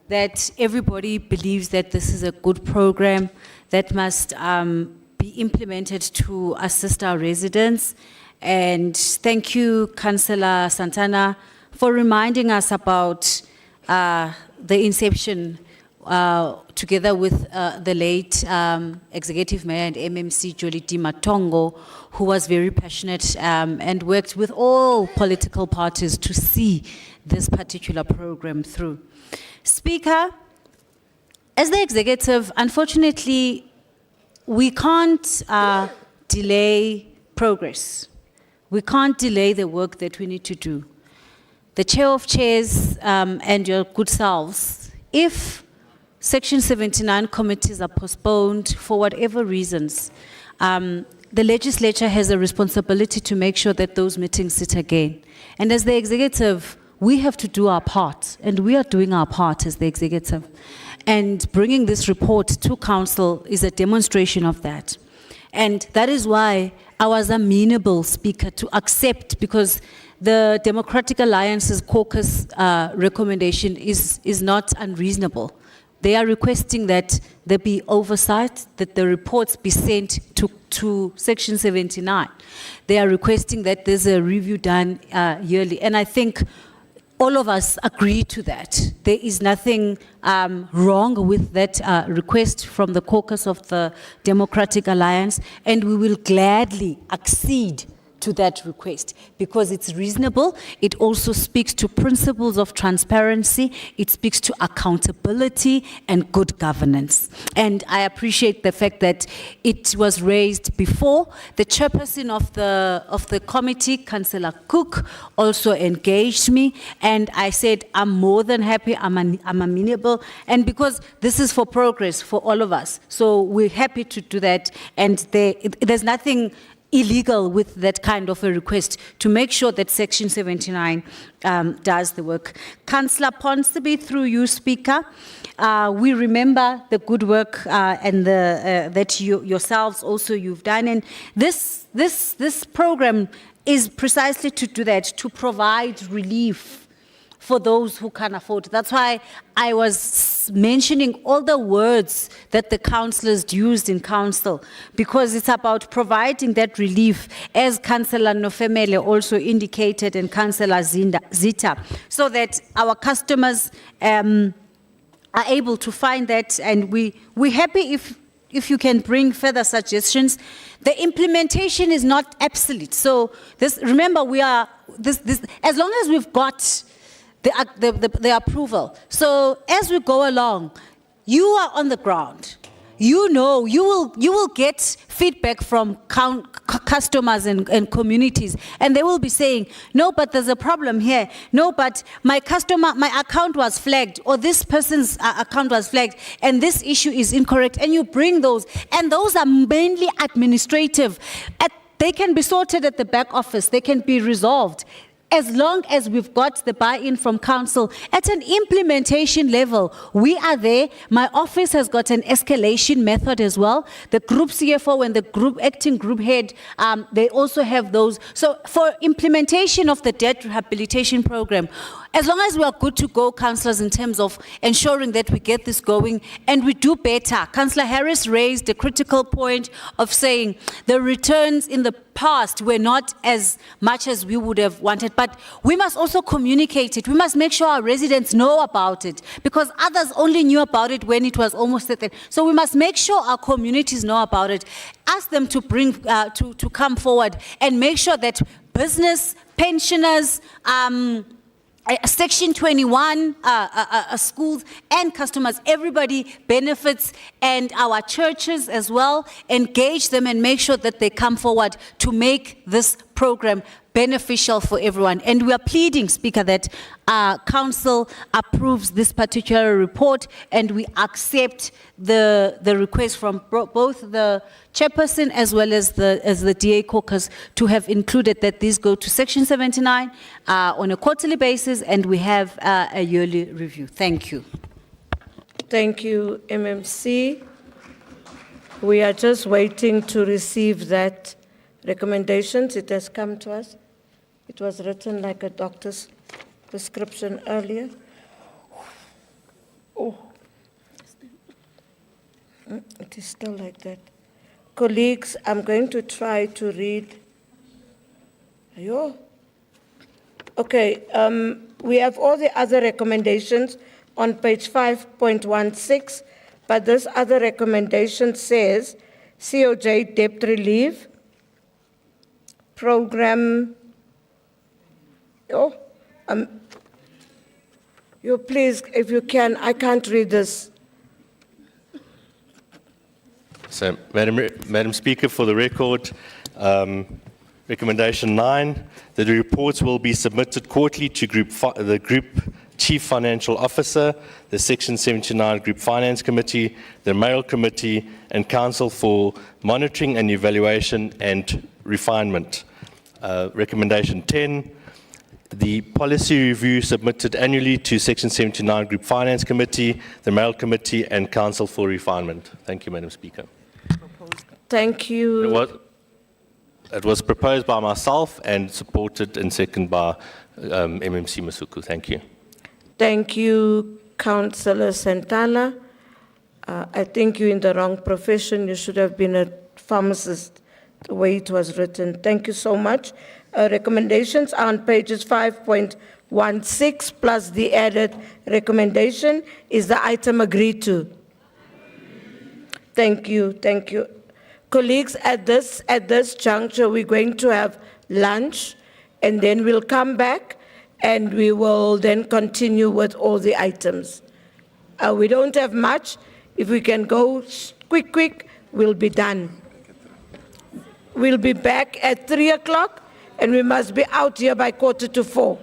that everybody believes that this is a good program that must be implemented to assist our residents. And thank you, Councillor Santana, for reminding us about the inception together with the late Executive Mayor and MMC Joliti Matongo, who was very passionate and worked with all political parties to see this particular program through. Speaker, as the executive, unfortunately, we can't delay progress. We can't delay the work that we need to do. The chair of chairs and your good selves, if Section 79 committees are postponed for whatever reasons, the legislature has a responsibility to make sure that those meetings sit again. And as the executive, we have to do our part, and we are doing our part as the executive. And bringing this report to council is a demonstration of that. And that is why I was amenable, Speaker, to accept, because the Democratic Alliance's caucus recommendation is not unreasonable. They are requesting that there be oversight, that the reports be sent to Section 79. They are requesting that there's a review done yearly. And I think all of us agree to that. There is nothing wrong with that request from the caucus of the Democratic Alliance, and we will gladly accede to that request because it's reasonable. It also speaks to principles of transparency. It speaks to accountability and good governance. And I appreciate the fact that it was raised before. The chairperson of the committee, Councillor Cook, also engaged me, and I said I'm more than happy. I'm amenable, and because this is for progress for all of us, so we're happy to do that. And there's nothing illegal with that kind of a request to make sure that Section 79 does the work. Councillor Ponsonby, through you, Speaker, we remember the good work and that you yourselves also you've done, and this program is precisely to do that, to provide relief for those who can't afford. That's why I was mentioning all the words that the councillors used in council, because it's about providing that relief, as Councillor Nofemele also indicated and Councillor Zita, so that our customers are able to find that, and we're happy if you can bring further suggestions. The implementation is not absolute. So remember, we are as long as we've got the approval. So as we go along, you are on the ground. You know, you will get feedback from customers and communities, and they will be saying, no, but there's a problem here. No, but my account was flagged, or this person's account was flagged, and this issue is incorrect. And you bring those, and those are mainly administrative. They can be sorted at the back office. They can be resolved. As long as we've got the buy-in from council at an implementation level, we are there. My office has got an escalation method as well. The group CFO and the acting group head, they also have those. So for implementation of the debt rehabilitation program, as long as we are good to go, councillors, in terms of ensuring that we get this going and we do better. Councillor Harris raised a critical point of saying the returns in the past were not as much as we would have wanted, but we must also communicate it. We must make sure our residents know about it, because others only knew about it when it was almost at the end. So we must make sure our communities know about it. Ask them to bring, to come forward and make sure that business, pensioners, Section 21, schools and customers, everybody benefits, and our churches as well, engage them and make sure that they come forward to make this program beneficial for everyone. And we are pleading, Speaker, that Council approves this particular report, and we accept the request from both the chairperson as well as the DA caucus to have included that these go to Section 79 on a quarterly basis, and we have a yearly review. Thank you. Thank you, MMC. We are just waiting to receive that recommendations. It has come to us. It was written like a doctor's prescription earlier. Oh, it is still like that. Colleagues, I'm going to try to read. Ayo. Okay, we have all the other recommendations on page 5.16, but this other recommendation says COJ debt relief program. You please, if you can, I can't read this. So, Madam Speaker, for the record, recommendation 9, that the reports will be submitted quarterly to the Group Chief Financial Officer, the Section 79 Group Finance Committee, the Mayoral Committee, and Council for Monitoring and Evaluation and Refinement. Recommendation 10, the policy review submitted annually to Section 79 Group Finance Committee, the Mayoral Committee, and Council for Refinement. Thank you, Madam Speaker. Thank you. It was proposed by myself and supported and seconded by MMC Masuku. Thank you. Thank you, Councillor Santana. I think you're in the wrong profession. You should have been a pharmacist, the way it was written. Thank you so much. Recommendations are on pages 5.16 plus the added recommendation. Is the item agreed to? Thank you, thank you. Colleagues, at this juncture, we're going to have lunch, and then we'll come back and we will then continue with all the items. We don't have much. If we can go quick, we'll be done. We'll be back at 3 o'clock and we must be out here by 3:45.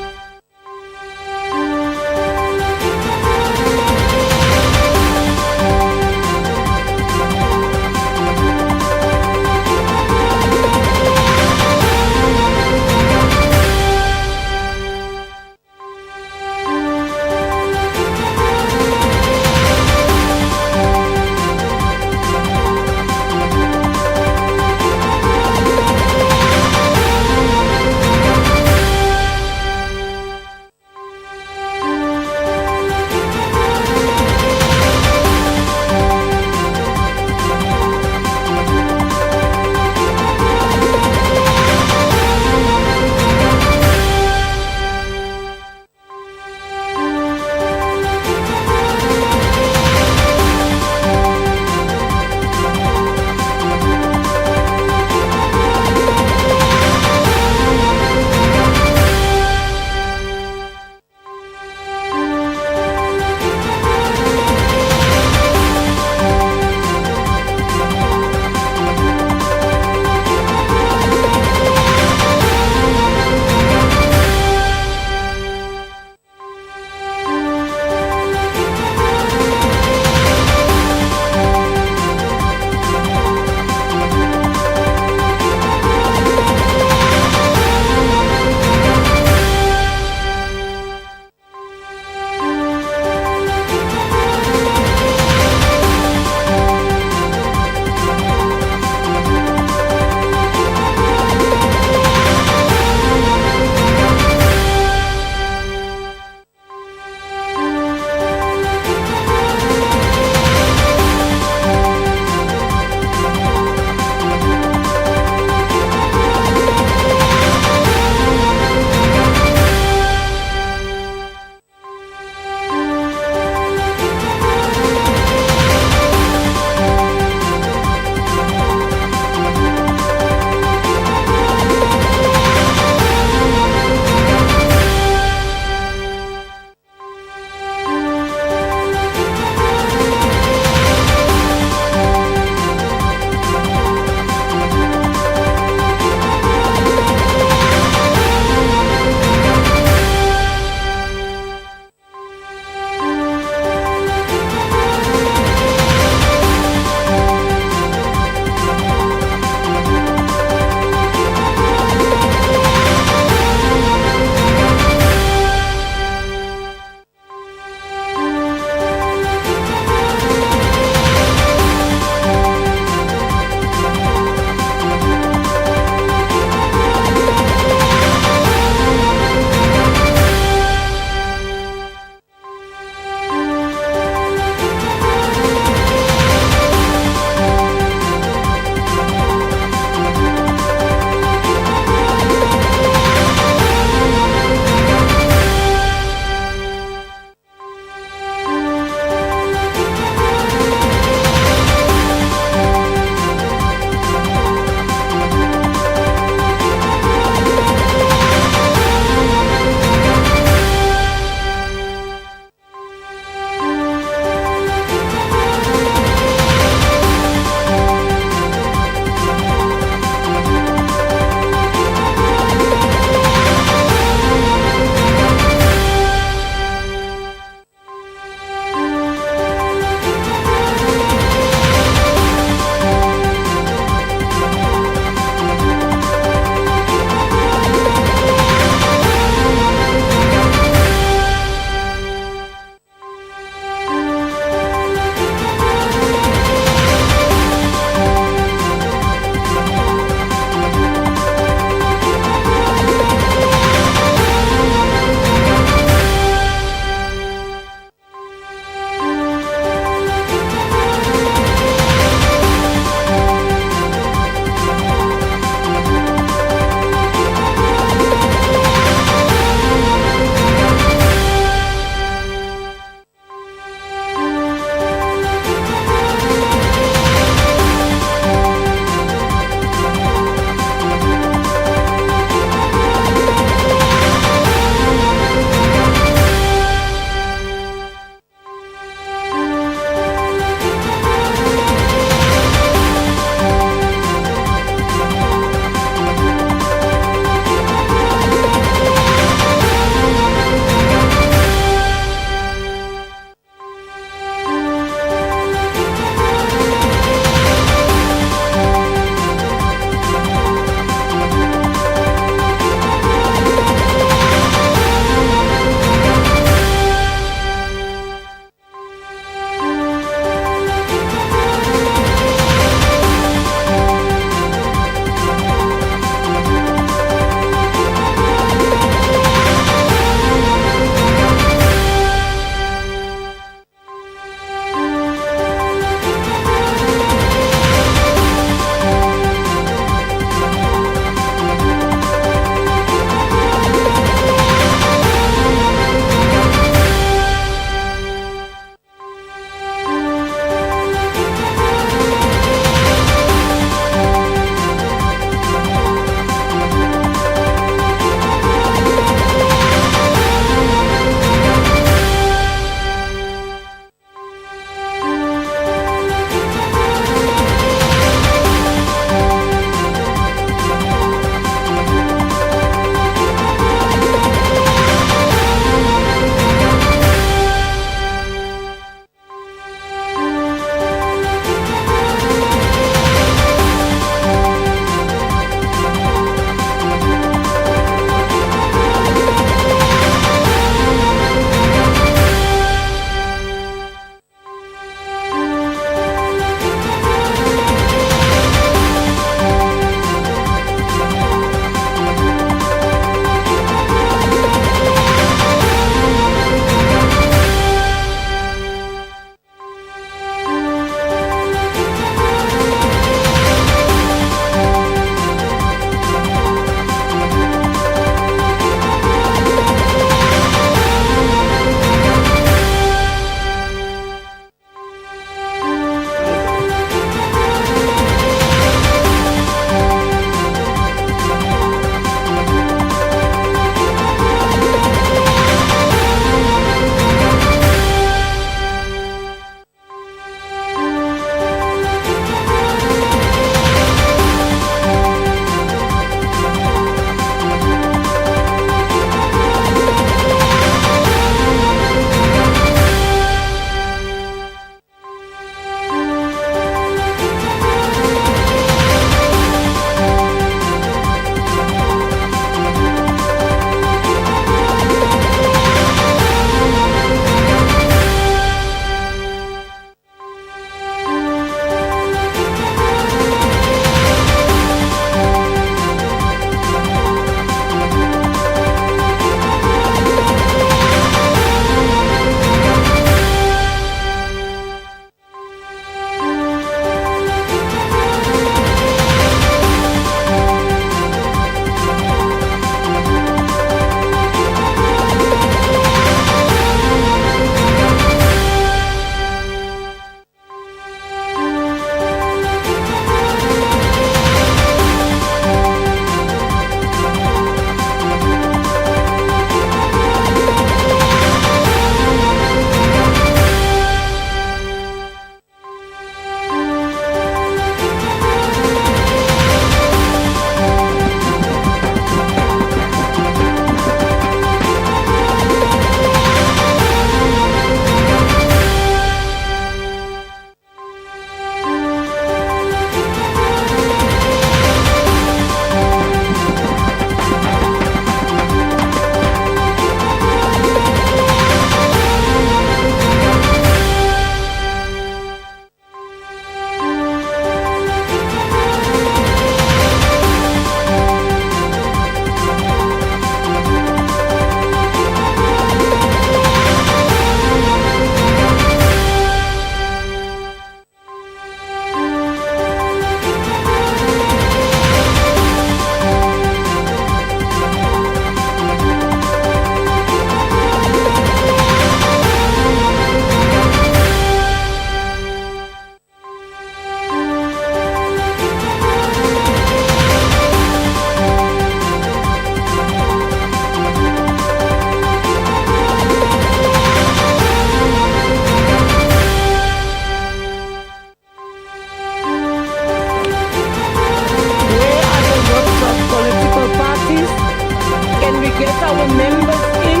get our members in.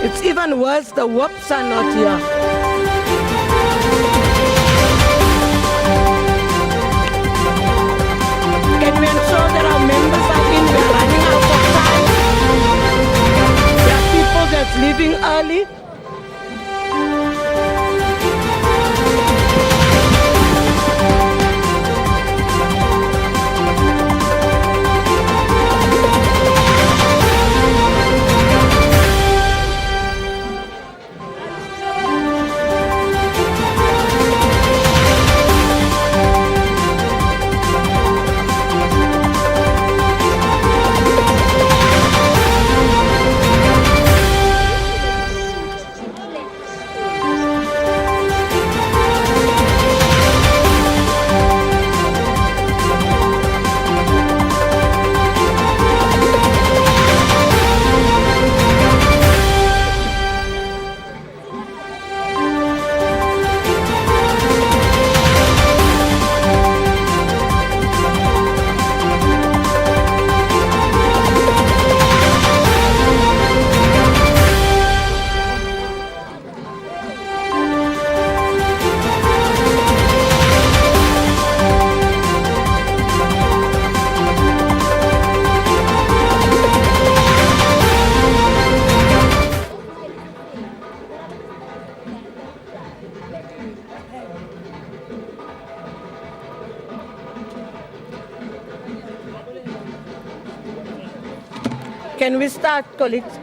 It's even worse, the whoops are not here. Can we ensure that our members are in? We are running out of time. There are people that's leaving early. Can we start, colleagues?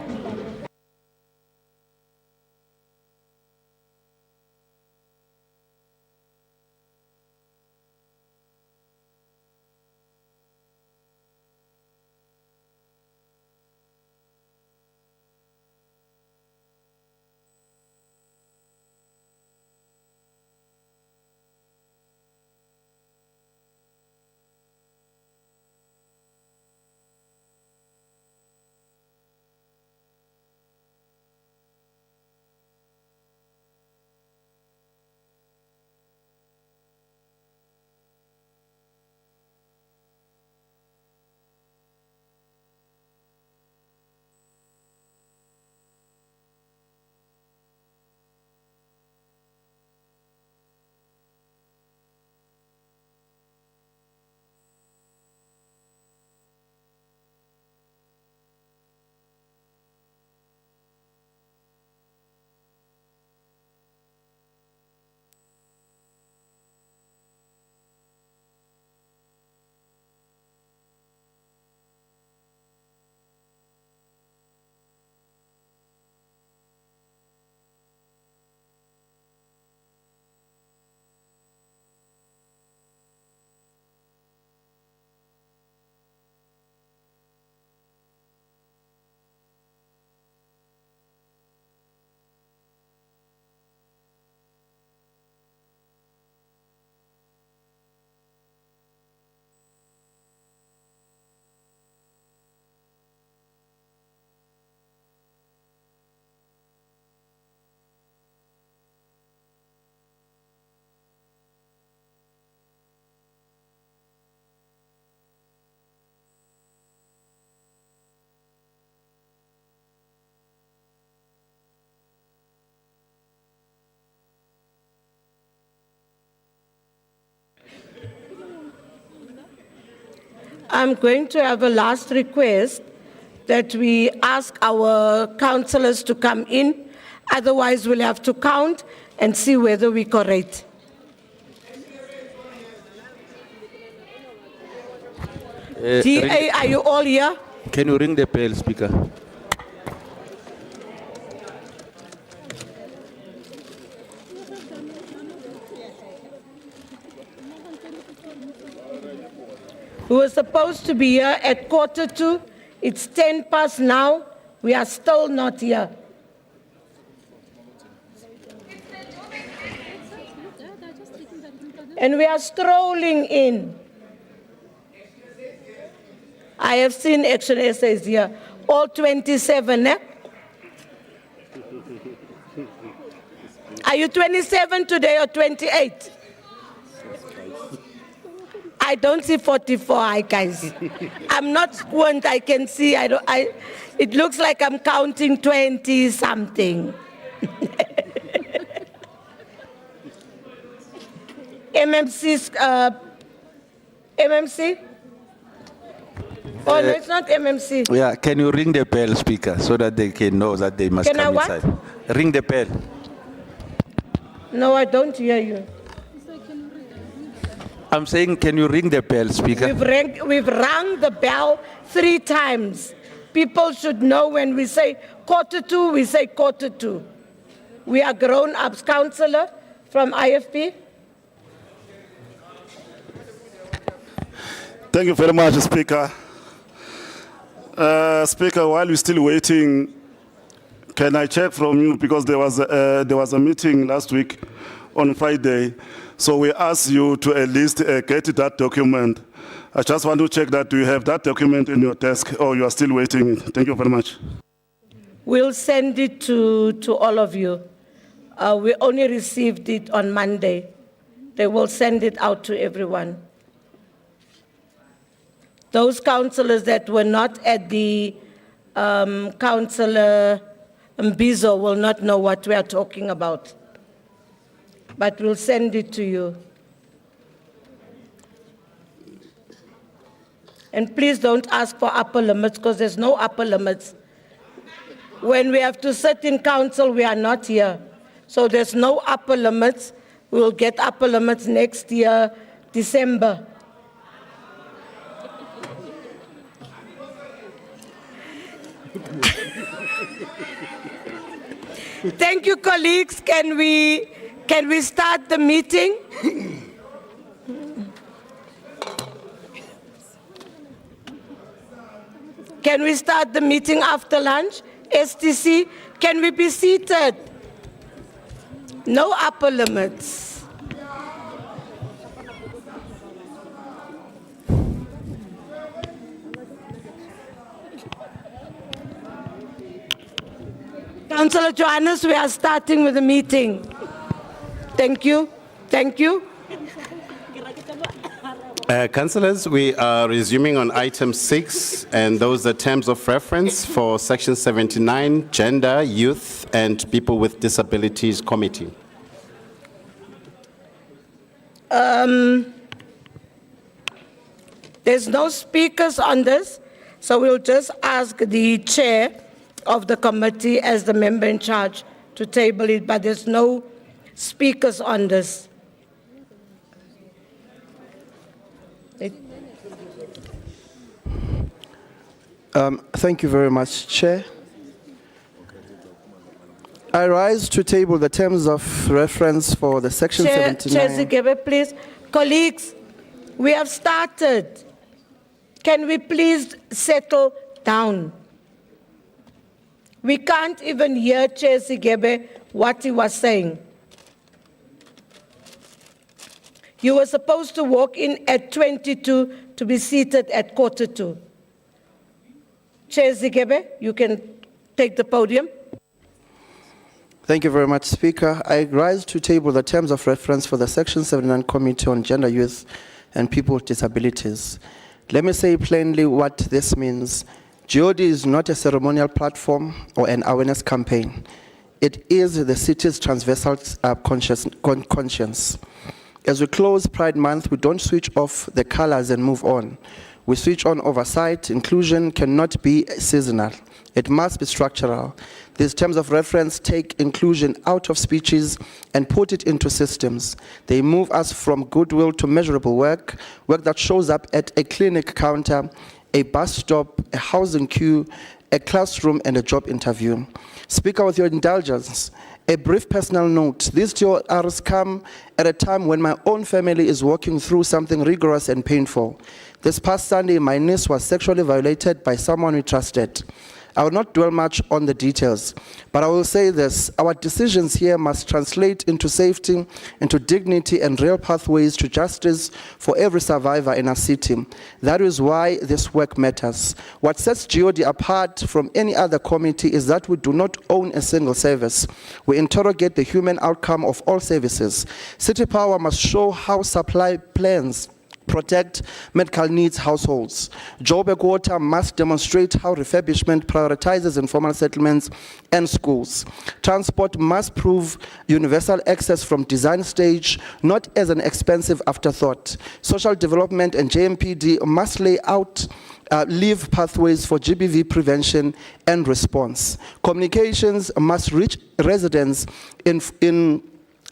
I'm going to have a last request that we ask our councillors to come in. Otherwise, we'll have to count and see whether we're correct. DA, are you all here? Can you ring the bell, Speaker? We were supposed to be here at 1:45. It's 10 past now. We are still not here. And we are strolling in. I have seen Action essays here. All 27, eh? Are you 27 today or 28? I don't see 44, hi guys. I'm not squint, I can see, it looks like I'm counting 20 something. MMC's, MMC? Oh, no, it's not MMC. Yeah, can you ring the bell, Speaker, so that they can know that they must Can I come what? inside? Ring the bell. No, I don't hear you. I'm saying, can you ring the bell, Speaker? We've rung the bell 3 times. People should know when we say 1:45, we say 1:45. We are grown-ups. Councillor from IFP. Thank you very much, Speaker. Speaker, while we're still waiting, can I check from you, because there was a meeting last week on Friday, so we asked you to at least get that document. I just want to check that, do you have that document in your desk, or you are still waiting? Thank you very much. We'll send it to all of you. We only received it on Monday. They will send it out to everyone. Those councillors that were not at the Councillor Mbizo will not know what we are talking about. But we'll send it to you. And please don't ask for upper limits, because there's no upper limits. When we have to sit in council, we are not here. So there's no upper limits. We'll get upper limits next year, December. Thank you, colleagues. Can we start the meeting? Can we start the meeting after lunch? STC, can we be seated? No upper limits. Councillor Johannes, we are starting with the meeting. Thank you. Thank you. Councillors, we are resuming on item 6, and those are terms of reference for section 79, Gender, Youth, and People with Disabilities Committee. There's no speakers on this, so we'll just ask the chair of the committee as the member in charge to table it, but there's no speakers on this. Thank you very much, Chair. I rise to table the terms of reference for the section 79. Chair Zigebe, please. Colleagues, we have started. Can we please settle down? We can't even hear Chair Zigebe what he was saying. You were supposed to walk in at 22 to be seated at 1:45. Chair Zigebe, you can take the podium. Thank you very much, Speaker. I rise to table the terms of reference for the Section 79 Committee on Gender, Youth, and People with Disabilities. Let me say plainly what this means. GOD is not a ceremonial platform or an awareness campaign. It is the city's transversal conscience. As we close Pride Month, we don't switch off the colors and move on. We switch on oversight. Inclusion cannot be seasonal. It must be structural. These terms of reference take inclusion out of speeches and put it into systems. They move us from goodwill to measurable work that shows up at a clinic counter, a bus stop, a housing queue, a classroom, and a job interview. Speaker, with your indulgence, a brief personal note. These TORs come at a time when my own family is walking through something rigorous and painful. This past Sunday, my niece was sexually violated by someone we trusted. I will not dwell much on the details, but I will say this: our decisions here must translate into safety, into dignity, and real pathways to justice for every survivor in our city. That is why this work matters. What sets GOD apart from any other committee is that we do not own a single service. We interrogate the human outcome of all services. City Power must show how supply plans protect medical needs households. Joburg Water must demonstrate how refurbishment prioritizes informal settlements and schools. Transport must prove universal access from design stage, not as an expensive afterthought. Social development and JMPD must lay out leave pathways for GBV prevention and response. Communications must reach residents in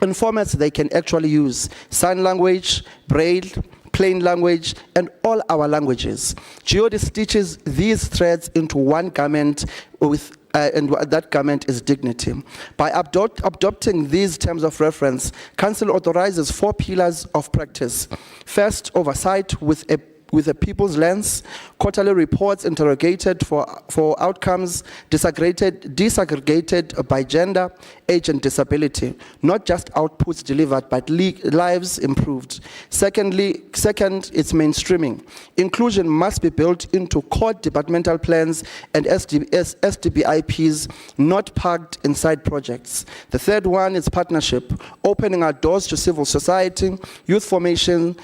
formats they can actually use: sign language, braille, plain language, and all our languages. GOD stitches these threads into one garment and that garment is dignity. By adopting these terms of reference, Council authorizes 4 pillars of practice. First, oversight with a people's lens, quarterly reports interrogated for outcomes disaggregated by gender, age, and disability, not just outputs delivered, but lives improved. Second, it's mainstreaming. Inclusion must be built into core departmental plans and SDBIPs, not parked inside projects. The third one is partnership, opening our doors to civil society, youth formations,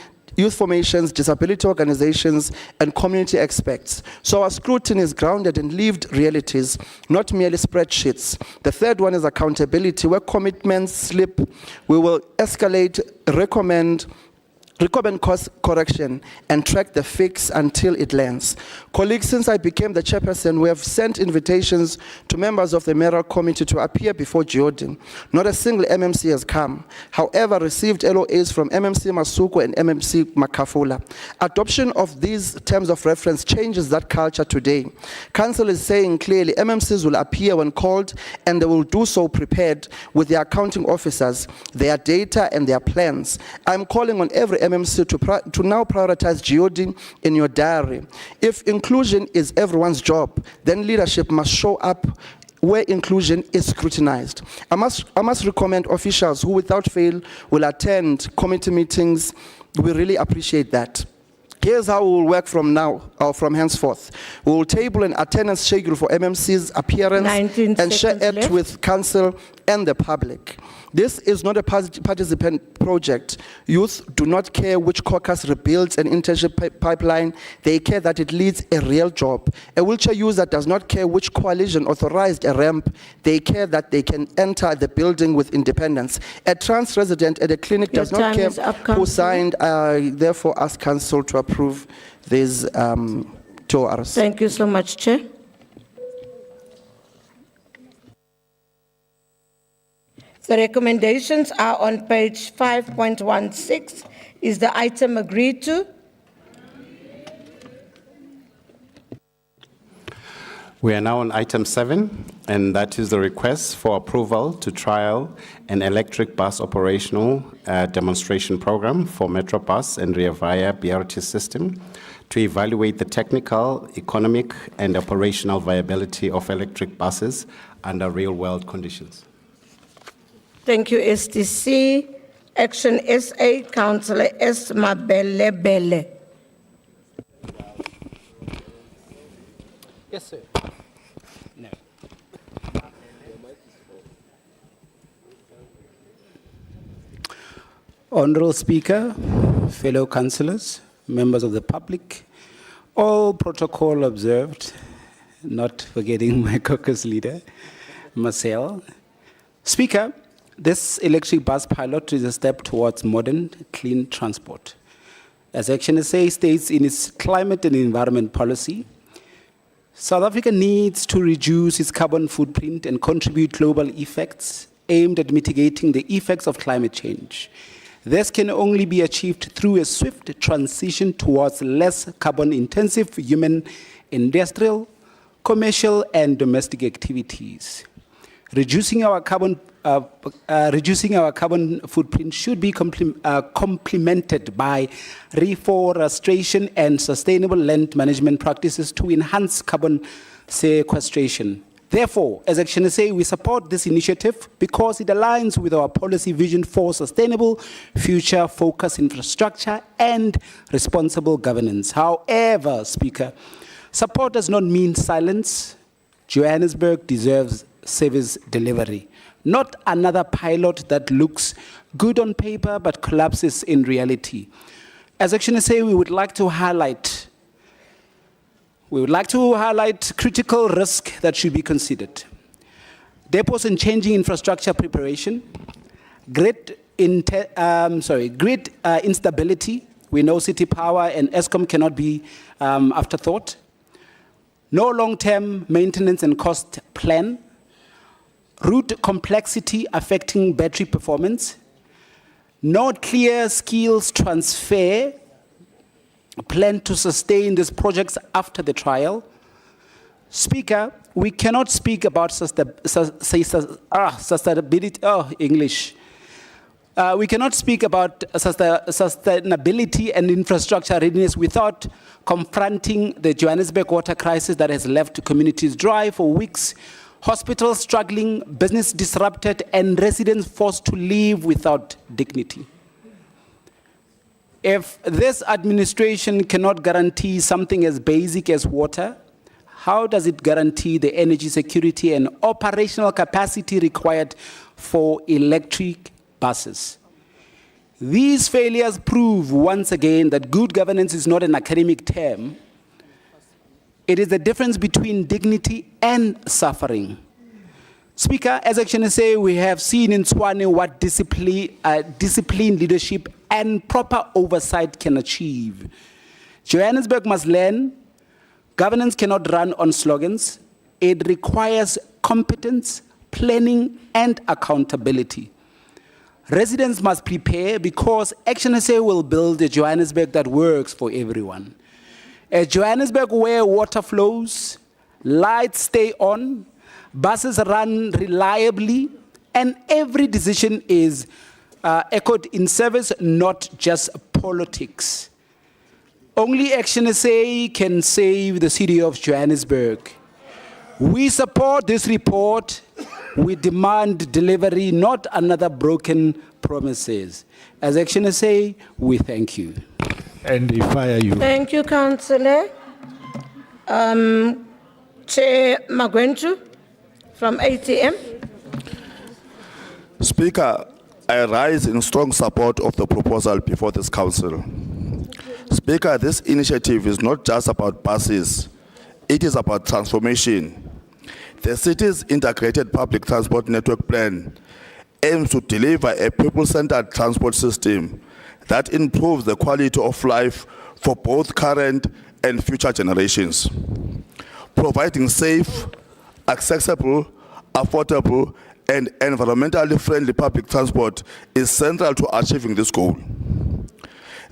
disability organizations, and community experts. So our scrutiny is grounded in lived realities, not merely spreadsheets. The third one is accountability. Where commitments slip, we will escalate, recommend course correction, and track the fix until it lands. Colleagues, since I became the chairperson, we have sent invitations to members of the mayoral committee to appear before GOD. Not a single MMC has come. However, received LOAs from MMC Masuku and MMC Makafula. Adoption of these terms of reference changes that culture today. Council is saying clearly MMCs will appear when called, and they will do so prepared with their accounting officers, their data, and their plans. I'm calling on every MMC to now prioritize GOD in your diary. If inclusion is everyone's job, then leadership must show up where inclusion is scrutinized. I must recommend officials who without fail will attend committee meetings. We really appreciate that. Here's how we will work from now, or from henceforth. We will table an attendance schedule for MMC's appearance and share it with Council and the public. This is not a participant project. Youth do not care which caucus rebuilds an internship pipeline. They care that it leads a real job. A wheelchair user does not care which coalition authorized a ramp. They care that they can enter the building with independence. A trans resident at a clinic does not care who signed. I therefore ask Council to approve these TORs. Thank you so much, Chair. The recommendations are on page 5.16. Is the item agreed to? We are now on item 7, and that is the request for approval to trial an electric bus operational demonstration program for Metro Bus and Rea Vaya BRT system to evaluate the technical, economic, and operational viability of electric buses under real-world conditions. Thank you, STC. Action SA, Councillor S. Mabele. Yes, sir. No. Honorable Speaker, fellow councillors, members of the public, all protocol observed, not forgetting my caucus leader, Marcel. Speaker, this electric bus pilot is a step towards modern, clean transport. As Action SA states in its climate and environment policy, South Africa needs to reduce its carbon footprint and contribute global effects aimed at mitigating the effects of climate change. This can only be achieved through a swift transition towards less carbon-intensive human, industrial, commercial, and domestic activities. Reducing our carbon footprint should be complemented by reforestation and sustainable land management practices to enhance carbon sequestration. Therefore, as Action SA, we support this initiative because it aligns with our policy vision for sustainable, future-focused infrastructure and responsible governance. However, Speaker, support does not mean silence. Johannesburg deserves service delivery, not another pilot that looks good on paper but collapses in reality. as Action SA, we would like to highlight critical risk that should be considered. Depots and changing infrastructure preparation, grid instability. We know City Power and ESCOM cannot be afterthought. No long-term maintenance and cost plan. Route complexity affecting battery performance. No clear skills transfer plan to sustain these projects after the trial. Speaker, we cannot speak about sustainability. We cannot speak about sustainability and infrastructure readiness without confronting the Johannesburg water crisis that has left communities dry for weeks, hospitals struggling, business disrupted, and residents forced to live without dignity. If this administration cannot guarantee something as basic as water, how does it guarantee the energy security and operational capacity required for electric buses? These failures prove once again that good governance is not an academic term. It is the difference between dignity and suffering. Speaker, as Action SA, we have seen in Tshwane what disciplined leadership and proper oversight can achieve. Johannesburg must learn governance cannot run on slogans. It requires competence, planning, and accountability. Residents must prepare because Action SA will build a Johannesburg that works for everyone. A Johannesburg where water flows, lights stay on, buses run reliably, and every decision is echoed in service, not just politics. Only Action SA can save the city of Johannesburg. We support this report. We demand delivery, not another broken promises. As Action SA, we thank you. And they fire you. Thank you, Councillor. Chair Magwentu from ATM. Speaker, I rise in strong support of the proposal before this council. Speaker, this initiative is not just about buses, it is about transformation. The city's integrated public transport network plan aims to deliver a people-centered transport system that improves the quality of life for both current and future generations. Providing safe, accessible, affordable, and environmentally friendly public transport is central to achieving this goal.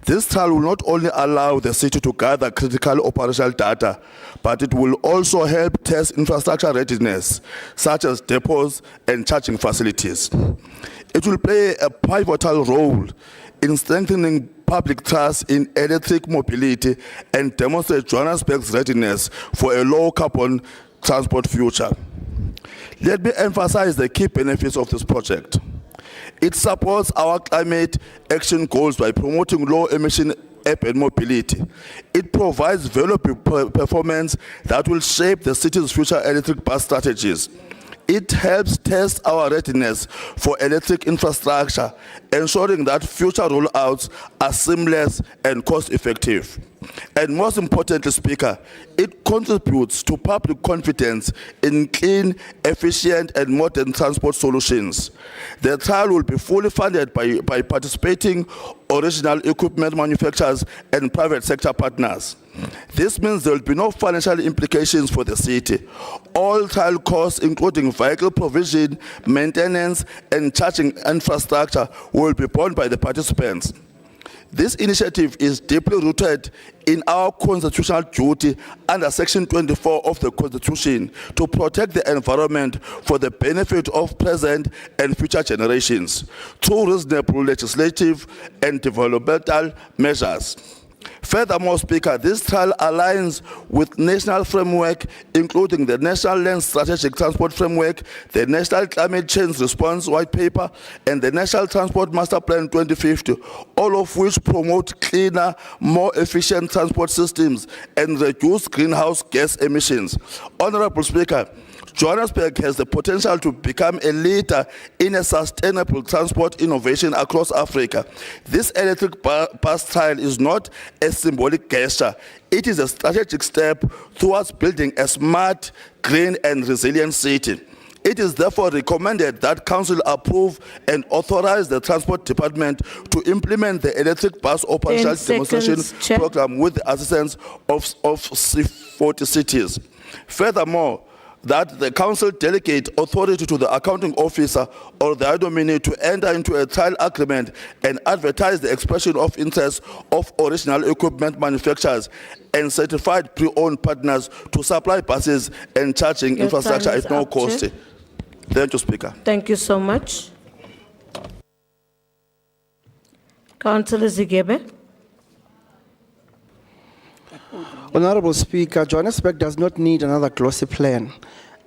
This trial will not only allow the city to gather critical operational data, but it will also help test infrastructure readiness, such as depots and charging facilities. It will play a pivotal role in strengthening public trust in electric mobility and demonstrate Johannesburg's readiness for a low-carbon transport future. Let me emphasize the key benefits of this project. It supports our climate action goals by promoting low-emission urban mobility. It provides valuable performance that will shape the city's future electric bus strategies. It helps test our readiness for electric infrastructure, ensuring that future rollouts are seamless and cost-effective. And most importantly, Speaker, it contributes to public confidence in clean, efficient, and modern transport solutions. The trial will be fully funded by participating original equipment manufacturers and private sector partners. This means there will be no financial implications for the city. All trial costs, including vehicle provision, maintenance, and charging infrastructure, will be borne by the participants. This initiative is deeply rooted in our constitutional duty under Section 24 of the Constitution to protect the environment for the benefit of present and future generations through reasonable legislative and developmental measures. Furthermore, Speaker, this trial aligns with national framework, including the National Land Strategic Transport Framework, the National Climate Change Response White Paper, and the National Transport Master Plan 2050, all of which promote cleaner, more efficient transport systems and reduce greenhouse gas emissions. Honorable Speaker, Johannesburg has the potential to become a leader in a sustainable transport innovation across Africa. This electric bus trial is not a symbolic gesture. It is a strategic step towards building a smart, green and resilient city. It is therefore recommended that Council approve and authorize the Transport Department to implement the electric bus open 10 shell demonstration seconds, Chair. program with the assistance of 40 cities. Furthermore, that the Council delegate authority to the accounting officer or the nominee to enter into a trial agreement and advertise the expression of interest of original equipment manufacturers and certified pre-owned partners to supply buses and charging Your infrastructure time is at no up, cost. Chair. Thank you, Speaker. Thank you so much. Councillor Zigebe. Honorable Speaker, Johannesburg does not need another glossy plan.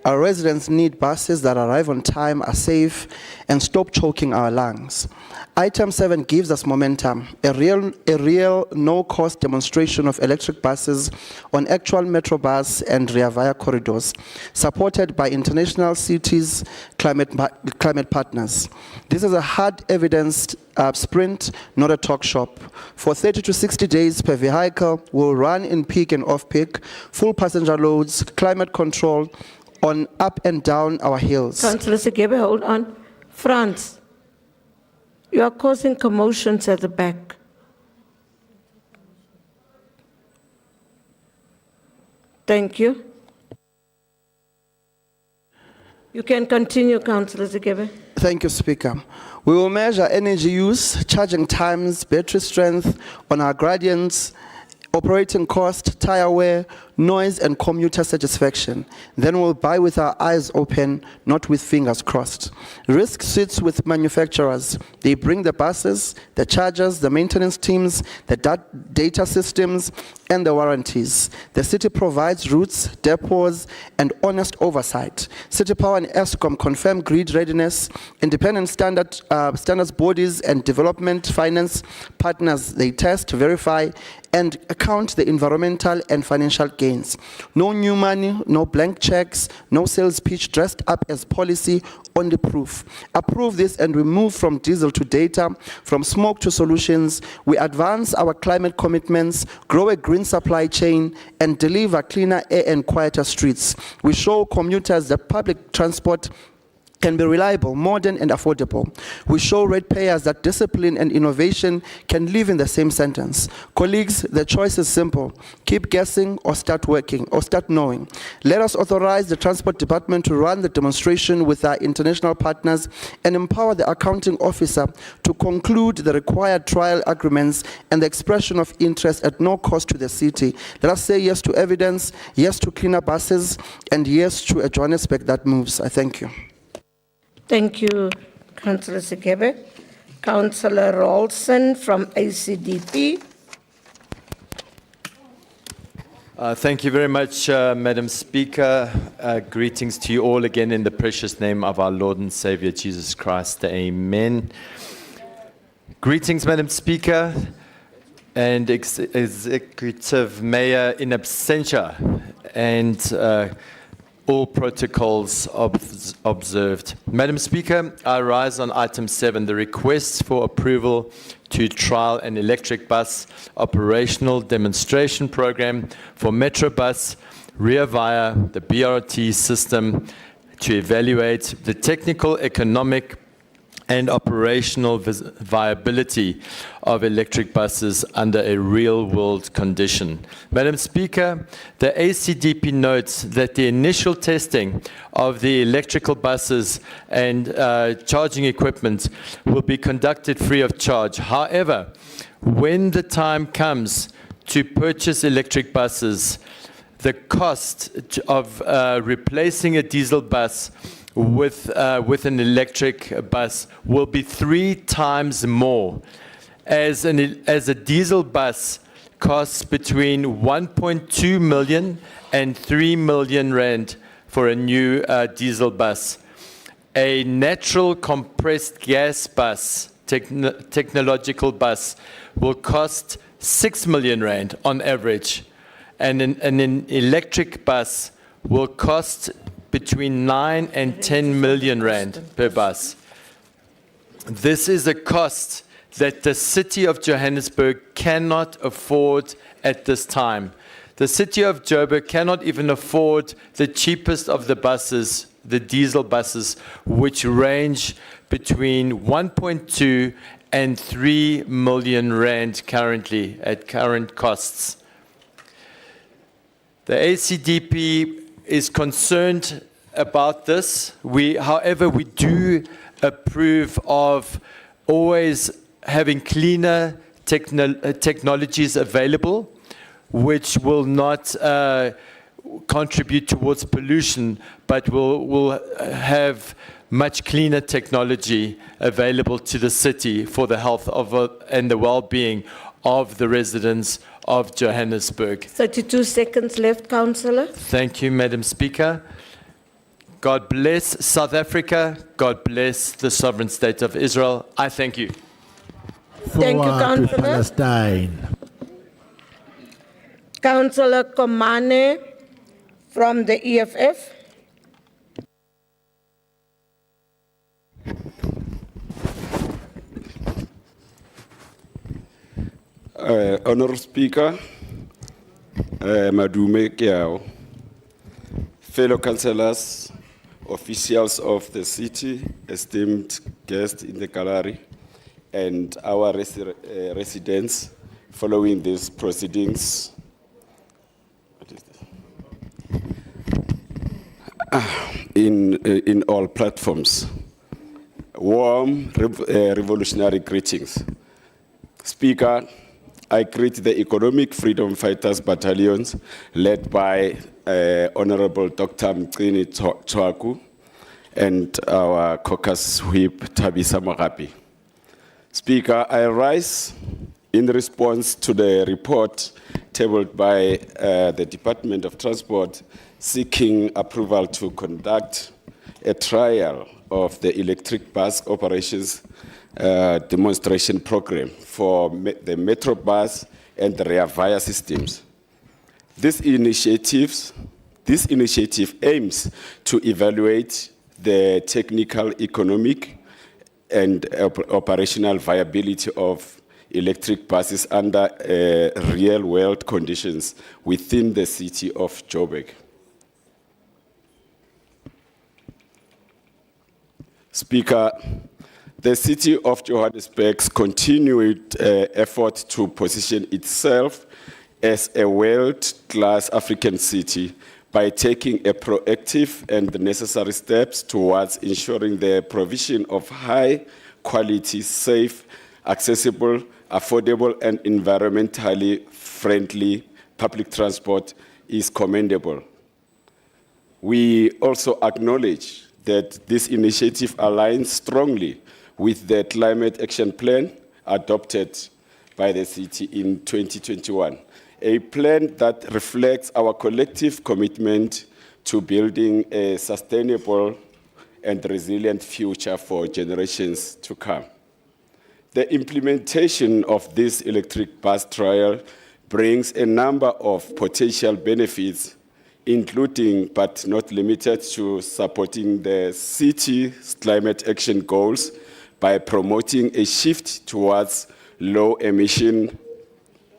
Our residents need buses that arrive on time, are safe, and stop choking our lungs. Item 7 gives us momentum, a real no-cost demonstration of electric buses on actual Metro bus and Rea Vaya corridors, supported by international cities' climate partners. This is a hard evidenced sprint, not a talk shop. For 30 to 60 days per vehicle, we'll run in peak and off-peak, full passenger loads, climate control, on up and down our hills. Councillor Zigebe, hold on. Franz, you are causing commotions at the back. Thank you. You can continue, Councillor Zigebe. Thank you, Speaker. We will measure energy use, charging times, battery strength on our gradients, operating cost, tire wear, noise, and commuter satisfaction. Then we'll buy with our eyes open, not with fingers crossed. Risk sits with manufacturers. They bring the buses, the chargers, the maintenance teams, the data systems, and the warranties. The city provides routes, depots, and honest oversight. City Power and ESCOM confirm grid readiness. Independent standards bodies and development finance partners, they test, verify, and account the environmental and financial gains. No new money, no blank checks, no sales pitch dressed up as policy, only proof. Approve this and we move from diesel to data, from smoke to solutions. We advance our climate commitments, grow a green supply chain, and deliver cleaner air and quieter streets. We show commuters that public transport can be reliable, modern, and affordable. We show ratepayers that discipline and innovation can live in the same sentence. Colleagues, the choice is simple. Keep guessing or start working or start knowing. Let us authorize the Transport Department to run the demonstration with our international partners and empower the accounting officer to conclude the required trial agreements and the expression of interest at no cost to the city. Let us say yes to evidence, yes to cleaner buses, and yes to a Johannesburg that moves. I thank you. Thank you, Councillor Zigebe. Councillor Ralston from ACDP. Thank you very much, Madam Speaker. Greetings to you all again in the precious name of our Lord and Savior, Jesus Christ. Amen. Greetings, Madam Speaker and Executive Mayor in absentia, and all protocols observed. Madam Speaker, I rise on item 7, the request for approval to trial an electric bus operational demonstration program for Metrobus, Rea Vaya, the BRT system, to evaluate the technical, economic, and operational viability of electric buses under a real-world condition. Madam Speaker, the ACDP notes that the initial testing of the electrical buses and charging equipment will be conducted free of charge. However, when the time comes to purchase electric buses, the cost of replacing a diesel bus with an electric bus will be 3 times more, as a diesel bus costs between 1.2 million and 3 million rand for a new diesel bus. A natural compressed gas bus, technological bus, will cost 6 million rand on average, and an electric bus will cost between 9 and 10 million rand per bus. This is a cost that the city of Johannesburg cannot afford at this time. The city of Joburg cannot even afford the cheapest of the buses, the diesel buses, which range between 1.2 and 3 million rand currently at current costs. The ACDP is concerned about this. However, we do approve of always having cleaner technologies available, which will not contribute towards pollution, but will have much cleaner technology available to the city for the health of and the well-being of the residents of Johannesburg. 32 seconds left, Councillor. Thank you, Madam Speaker. God bless South Africa. God bless the sovereign state of Israel. I thank you. Thank you, Forward to Councillor. Palestine. Councillor Komane from the EFF. Honourable Speaker, Madume Kiao, fellow councillors, officials of the city, esteemed guests in the gallery, and our residents following these proceedings. What is this? In all platforms. Warm revolutionary greetings. Speaker, I greet the Economic Freedom Fighters Battalions led by Honorable Dr. Mcini Twaku and our caucus whip Tabisa Magapi. Speaker, I rise in response to the report tabled by the Department of Transport seeking approval to conduct a trial of the electric bus operations demonstration program for the Metro bus and the Rea Vaya systems. This initiative aims to evaluate the technical, economic, and operational viability of electric buses under real-world conditions within the city of Joburg. Speaker, the city of Johannesburg's continued effort to position itself as a world-class African city by taking a proactive and necessary steps towards ensuring the provision of high-quality, safe, accessible, affordable, and environmentally friendly public transport is commendable. We also acknowledge that this initiative aligns strongly with the Climate Action Plan adopted by the city in 2021, a plan that reflects our collective commitment to building a sustainable and resilient future for generations to come. The implementation of this electric bus trial brings a number of potential benefits, including but not limited to supporting the city's climate action goals by promoting a shift towards low-emission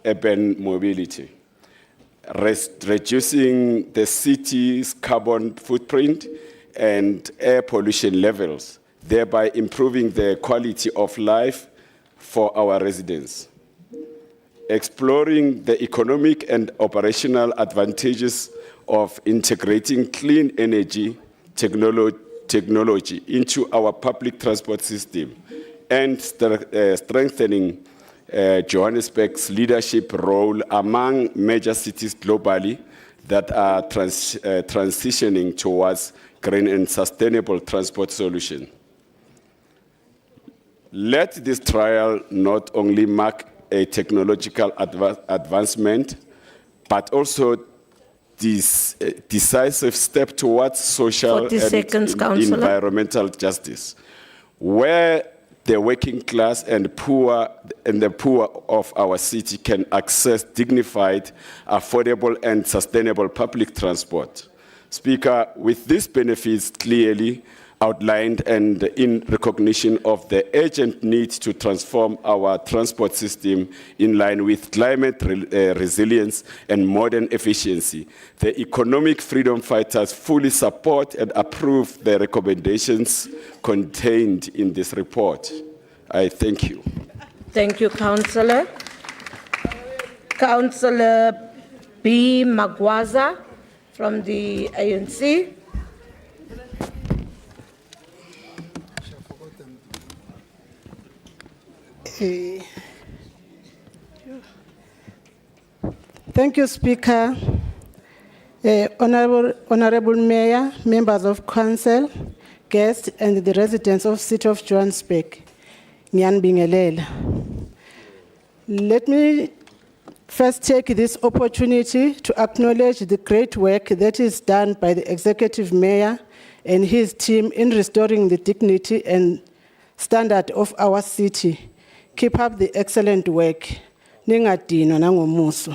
urban mobility, reducing the city's carbon footprint and air pollution levels, thereby improving the quality of life for our residents. Exploring the economic and operational advantages of integrating clean energy technology into our public transport system and strengthening Johannesburg's leadership role among major cities globally that are transitioning towards green and sustainable transport solutions. Let this trial not only mark a technological advancement, but also this decisive step towards social and environmental justice, where the working class and the poor of our city can access dignified, affordable, and sustainable public transport. Speaker, with these benefits clearly outlined and in recognition of the urgent need to transform our transport system in line with climate resilience and modern efficiency, the economic freedom fighters fully support and approve the recommendations contained in this report. I thank you. Thank you, Councillor. Councillor B. Magwaza from the ANC. Thank you, Speaker. Honorable Mayor, members of Council, guests, and the residents of City of Johannesburg. Ngiyanibingelela. Let me first take this opportunity to acknowledge the great work that is done by the Executive Mayor and his team in restoring the dignity and standard of our city. Keep up the excellent work. Ningadinwa nangomuso.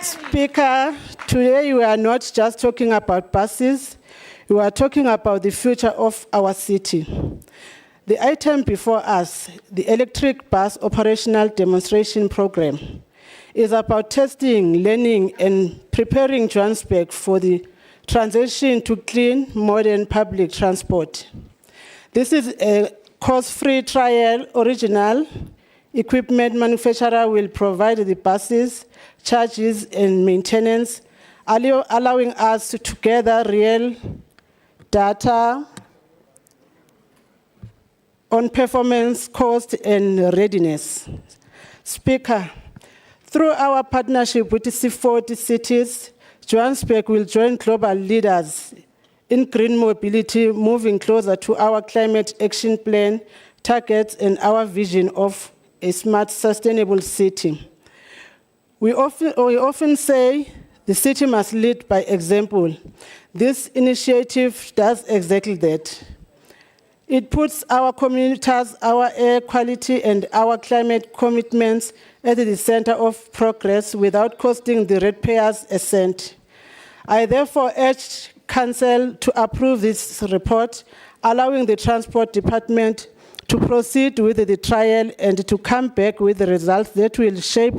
Speaker, today we are not just talking about buses, we are talking about the future of our city. The item before us, the electric bus operational demonstration program, is about testing, learning, and preparing Johannesburg for the transition to clean, modern public transport. This is a cost-free trial. Original equipment manufacturer will provide the buses, charges, and maintenance, allowing us to gather real data on performance, cost, and readiness. Speaker, through our partnership with the C40 cities, Johannesburg will join global leaders in green mobility, moving closer to our climate action plan targets and our vision of a smart, sustainable city. We often say the city must lead by example. This initiative does exactly that. It puts our communities, our air quality, and our climate commitments at the center of progress without costing the ratepayers a cent. I therefore urge Council to approve this report, allowing the Transport Department to proceed with the trial and to come back with the results that will shape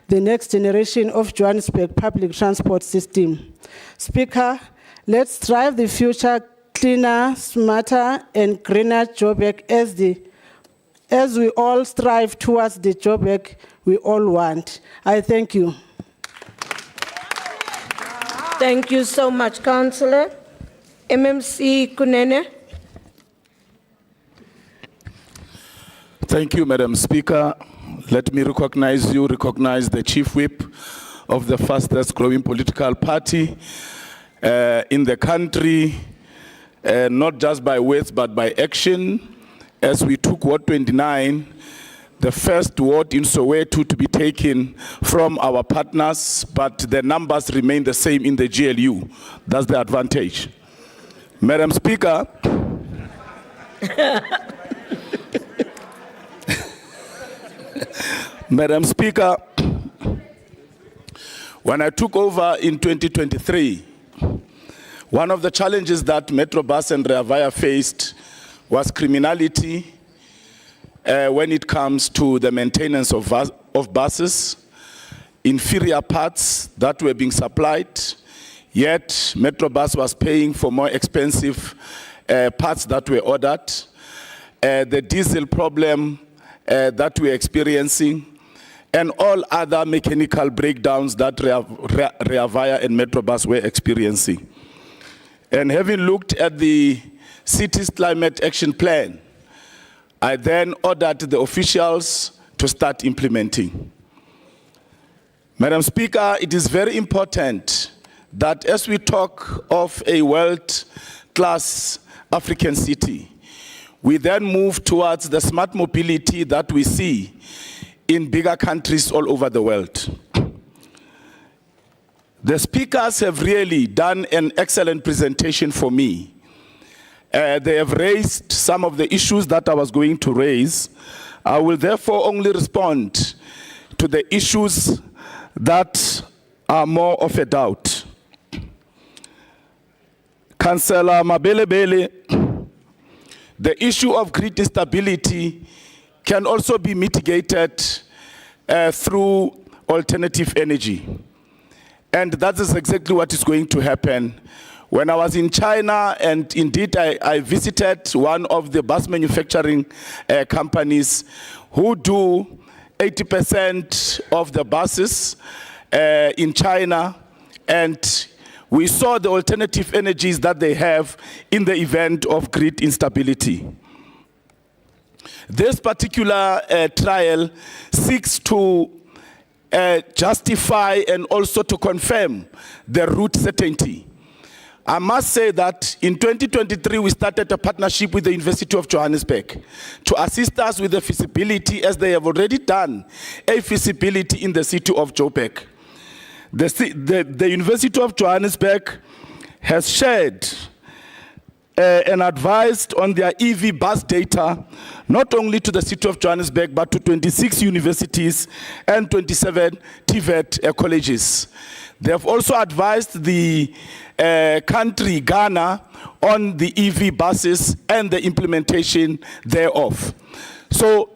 the next generation of Johannesburg public transport system. Speaker, let's drive the future cleaner, smarter, and greener Joburg as we all strive towards the Joburg we all want. I thank you. Thank you so much, Councillor. MMC Kunene. Thank you, Madam Speaker. Let me recognize the Chief Whip of the fastest growing political party in the country, not just by words, but by action. As we took Ward 29, the first ward in Soweto to be taken from our partners, but the numbers remain the same in the GLU. That's the advantage. Madam Speaker, Madam Speaker, when I took over in 2023, one of the challenges that Metrobus and Rea Vaya faced was criminality when it comes to the maintenance of buses, inferior parts that were being supplied, yet Metrobus was paying for more expensive parts that were ordered, the diesel problem that we're experiencing, and all other mechanical breakdowns that Rea Vaya and Metrobus were experiencing. And having looked at the city's climate action plan, I then ordered the officials to start implementing. Madam Speaker, it is very important that as we talk of a world-class African city, we then move towards the smart mobility that we see in bigger countries all over the world. The speakers have really done an excellent presentation for me. They have raised some of the issues that I was going to raise. I will therefore only respond to the issues that are more of a doubt. Councillor Mabelebele, the issue of grid instability can also be mitigated through alternative energy. And that is exactly what is going to happen. When I was in China, and indeed I visited one of the bus manufacturing companies who do 80% of the buses in China, and we saw the alternative energies that they have in the event of grid instability. This particular trial seeks to justify and also to confirm the route certainty. I must say that in 2023, we started a partnership with the University of Johannesburg to assist us with the feasibility, as they have already done a feasibility in the city of Joburg. The University of Johannesburg has shared and advised on their EV bus data, not only to the city of Johannesburg, but to 26 universities and 27 TVET colleges. They have also advised the country, Ghana, on the EV buses and the implementation thereof. So,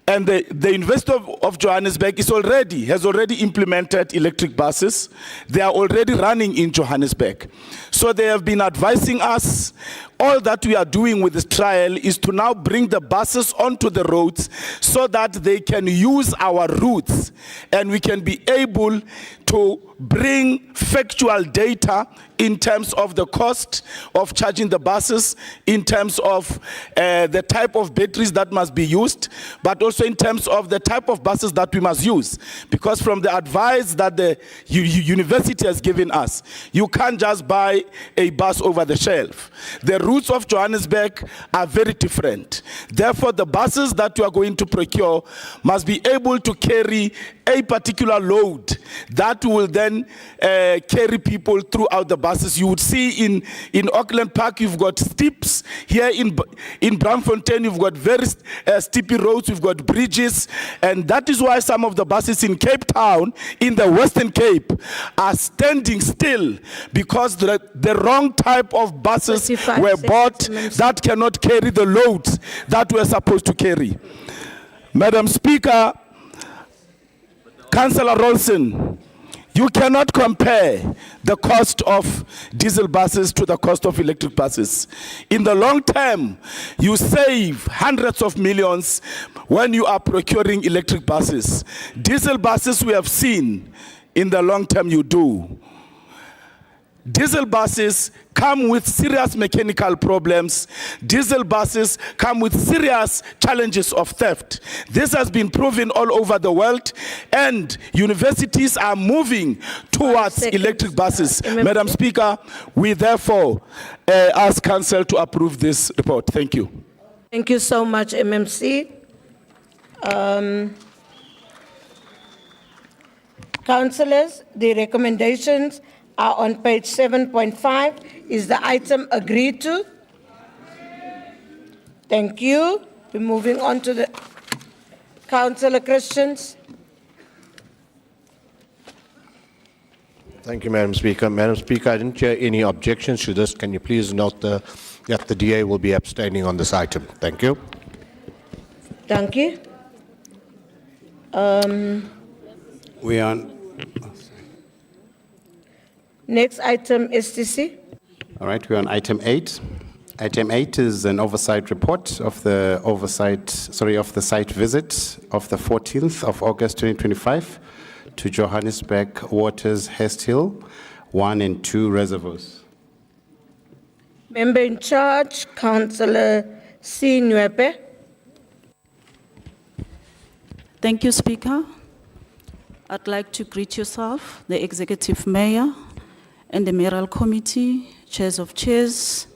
and the University of Johannesburg has already implemented electric buses. They are already running in Johannesburg. So they have been advising us. All that we are doing with this trial is to now bring the buses onto the roads so that they can use our routes and we can be able to bring factual data in terms of the cost of charging the buses, in terms of the type of batteries that must be used, but also in terms of the type of buses that we must use. Because from the advice that the university has given us, you can't just buy a bus over the shelf. The routes of Johannesburg are very different. Therefore, the buses that you are going to procure must be able to carry a particular load that will then carry people throughout the buses. You would see in Auckland Park, you've got steeps. Here in Braamfontein, you've got very steepy roads, you've got bridges. And that is why some of the buses in Cape Town, in the Western Cape, are standing still because the wrong type of buses were bought that cannot carry the loads that we're supposed to carry. Madam Speaker, Councillor Rolson, you cannot compare the cost of diesel buses to the cost of electric buses. In the long term, you save hundreds of millions when you are procuring electric buses. Diesel buses we have seen, in the long term you do. Diesel buses come with serious mechanical problems. Diesel buses come with serious challenges of theft. This has been proven all over the world, and universities are moving towards electric buses. Madam Speaker, we therefore ask Council to approve this report. Thank you. Thank you so much, MMC. Councillors, the recommendations are on page 7.5. Is the item agreed to? Thank you. We're moving on to the Councillor Christians. Thank you, Madam Speaker. Madam Speaker, I didn't hear any objections to this. Can you please note that the DA will be abstaining on this item? Thank you. Thank you. We are on. Next item, STC. All right, we're on item 8. Item 8 is an oversight report of the site visit of the 14th of August 2025 to Johannesburg Waters Hest Hill 1 and 2 reservoirs. Member in charge, Councillor C. Nwepe. Thank you, Speaker. I'd like to greet yourself, the Executive Mayor, and the Mayoral Committee, Chairs of Chairs,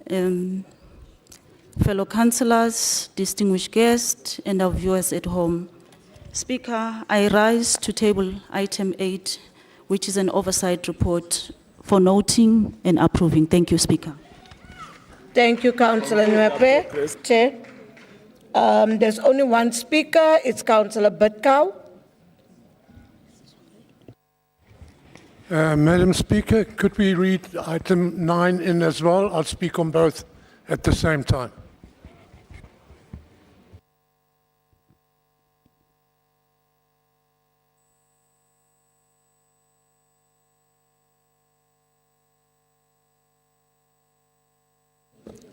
fellow councillors, distinguished guests, and our viewers at home. Speaker, I rise to table item 8, which is an oversight report for noting and approving. Thank you, Speaker. Thank you, Councillor Nwepe. Chair. There's only one speaker. It's Councillor Bidcow. Madam Speaker, could we read item 9 in as well? I'll speak on both at the same time.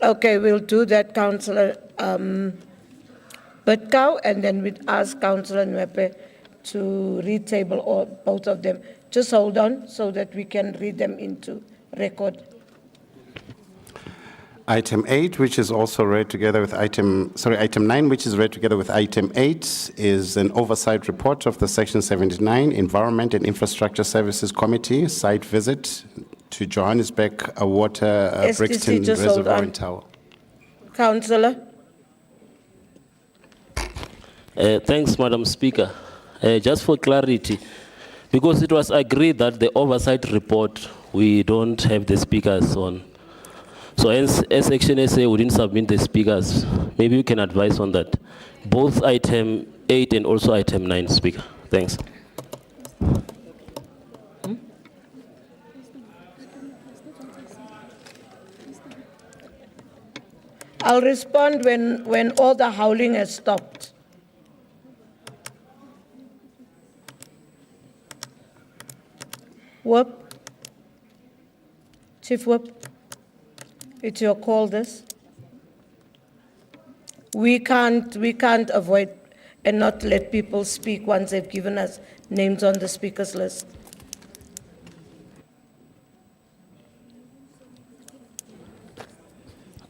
Okay, we'll do that, Councillor Bidkow, and then we'd ask Councillor Nwepe to retable all, both of them. Just hold on so that we can read them into record. Item 8, which is also read together with item 9, which is read together with item 8, is an oversight report of the Section 79 Environment and Infrastructure Services Committee site visit to Johannesburg Water STC, Brixton just hold Reservoir on. and Tower. Councillor. Thanks, Madam Speaker. Just for clarity, because it was agreed that the oversight report, we don't have the speakers on. So as Section SA, we didn't submit the speakers. Maybe you can advise on that. Both item 8 and also item 9, Speaker. Thanks. I'll respond when all the howling has stopped. Whip. Chief Whip, it's your call this. We can't avoid and not let people speak once they've given us names on the speakers list.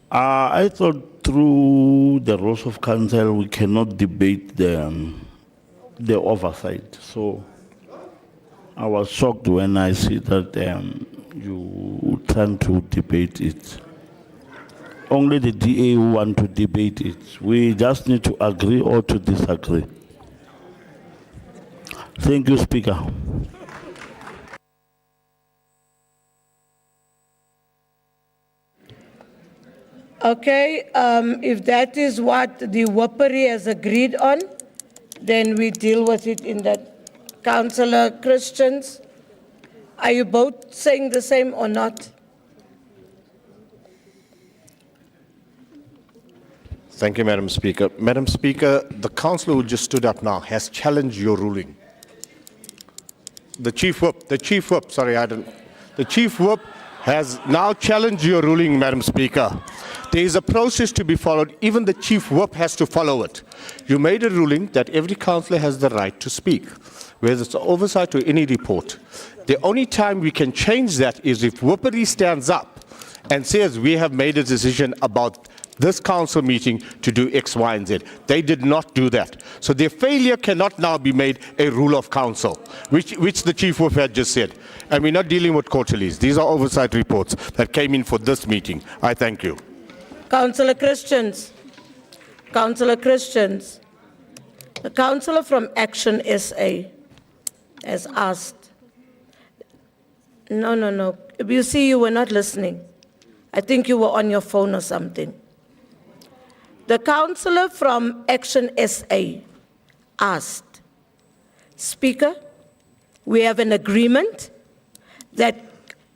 I thought through the rules of council we cannot debate the oversight. So I was shocked when I see that you trying to debate it. Only the DA who want to debate it. We just need to agree or to disagree. Thank you, Speaker. Okay, if that is what the Whoppery has agreed on, then we deal with it in that. Councillor Christians, are you both saying the same or not? Thank you, Madam Speaker. Madam Speaker, the councillor who just stood up now has challenged your ruling. The Chief Whip, the Chief Whip has now challenged your ruling, Madam Speaker. There is a process to be followed. Even the Chief Whip has to follow it. You made a ruling that every councillor has the right to speak, whether it's oversight or any report. The only time we can change that is if Whoppery stands up and says we have made a decision about this council meeting to do X, Y, and Z. They did not do that. So their failure cannot now be made a rule of council, which the Chief Whip had just said. And we're not dealing with quarterlies. These are oversight reports that came in for this meeting. I thank you. Councillor Christians, the councillor from Action SA has asked. No. You see, you were not listening. I think you were on your phone or something. The councillor from Action SA asked, Speaker, we have an agreement that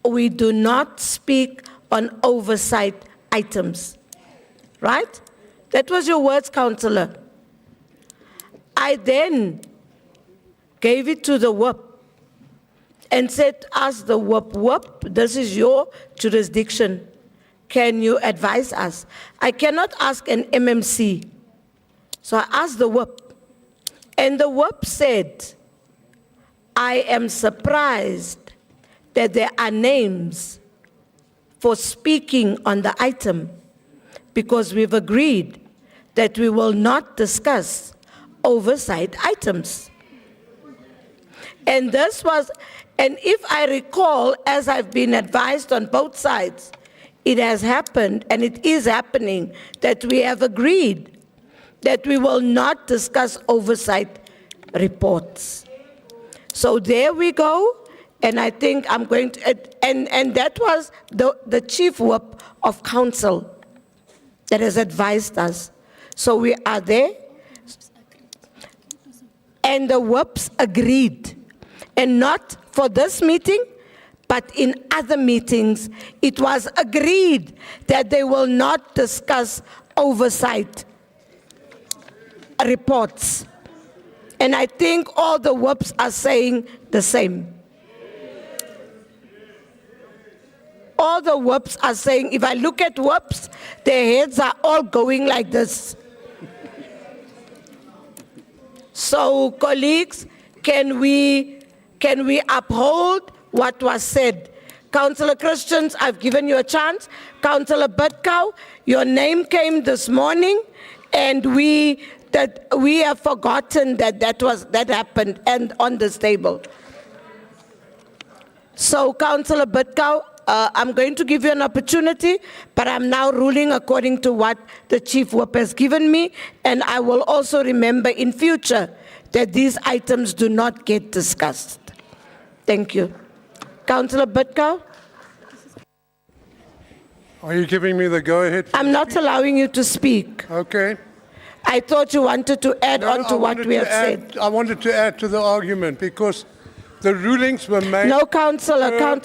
we do not speak on oversight items. Right? That was your words, councillor. I then gave it to the Whip and said, ask the Whip, this is your jurisdiction. Can you advise us? I cannot ask an MMC. So I asked the Whip. And the Whip said, I am surprised that there are names for speaking on the item because we've agreed that we will not discuss oversight items. And this was, and if I recall, as I've been advised on both sides, it has happened, and it is happening, that we have agreed that we will not discuss oversight reports. So there we go, and I think I'm going to, and that was the Chief Whip of Council that has advised us. So we are there, and the Whips agreed, and not for this meeting, but in other meetings, it was agreed that they will not discuss oversight reports. And I think all the whips are saying the same. All the whips are saying, if I look at whips, their heads are all going like this. So, colleagues, can we uphold what was said? Councillor Christians, I've given you a chance. Councillor Butkow, your name came this morning, and we have forgotten that happened and on this table. So, Councillor Butkow, I'm going to give you an opportunity, but I'm now ruling according to what the Chief Whip has given me, and I will also remember in future that these items do not get discussed. Thank you. Councillor Butkow? Are you giving me the go-ahead? I'm not allowing you to speak. Okay. I thought you wanted to add on to what we have said. I wanted to add to the argument because the rulings were made. No, Councillor.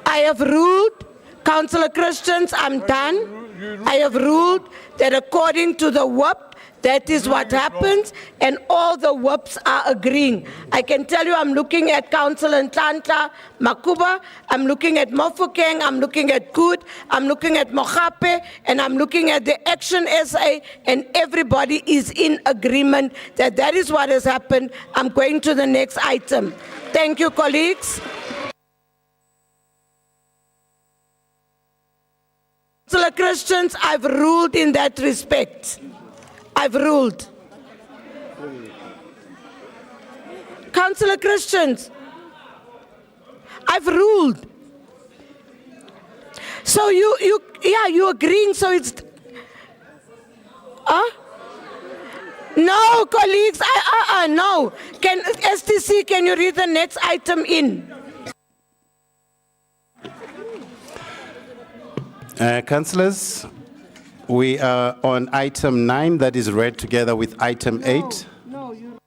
I have ruled, Councillor Christians, I'm done. I have ruled that according to the whip, that is what happens, and all the whips are agreeing. I can tell you I'm looking at Councillor Ntanta Makuba, I'm looking at Mofokeng, I'm looking at Good, I'm looking at Mochape, and I'm looking at the Action SA, and everybody is in agreement that that is what has happened. I'm going to the next item. Thank you, colleagues. Councillor Christians, I've ruled in that respect. I've ruled. Councillor Christians, I've ruled. So you agreeing, so it's, no, colleagues, no. STC, can you read the next item in? Councillors, we are on item 9 that is read together with item 8. No, you.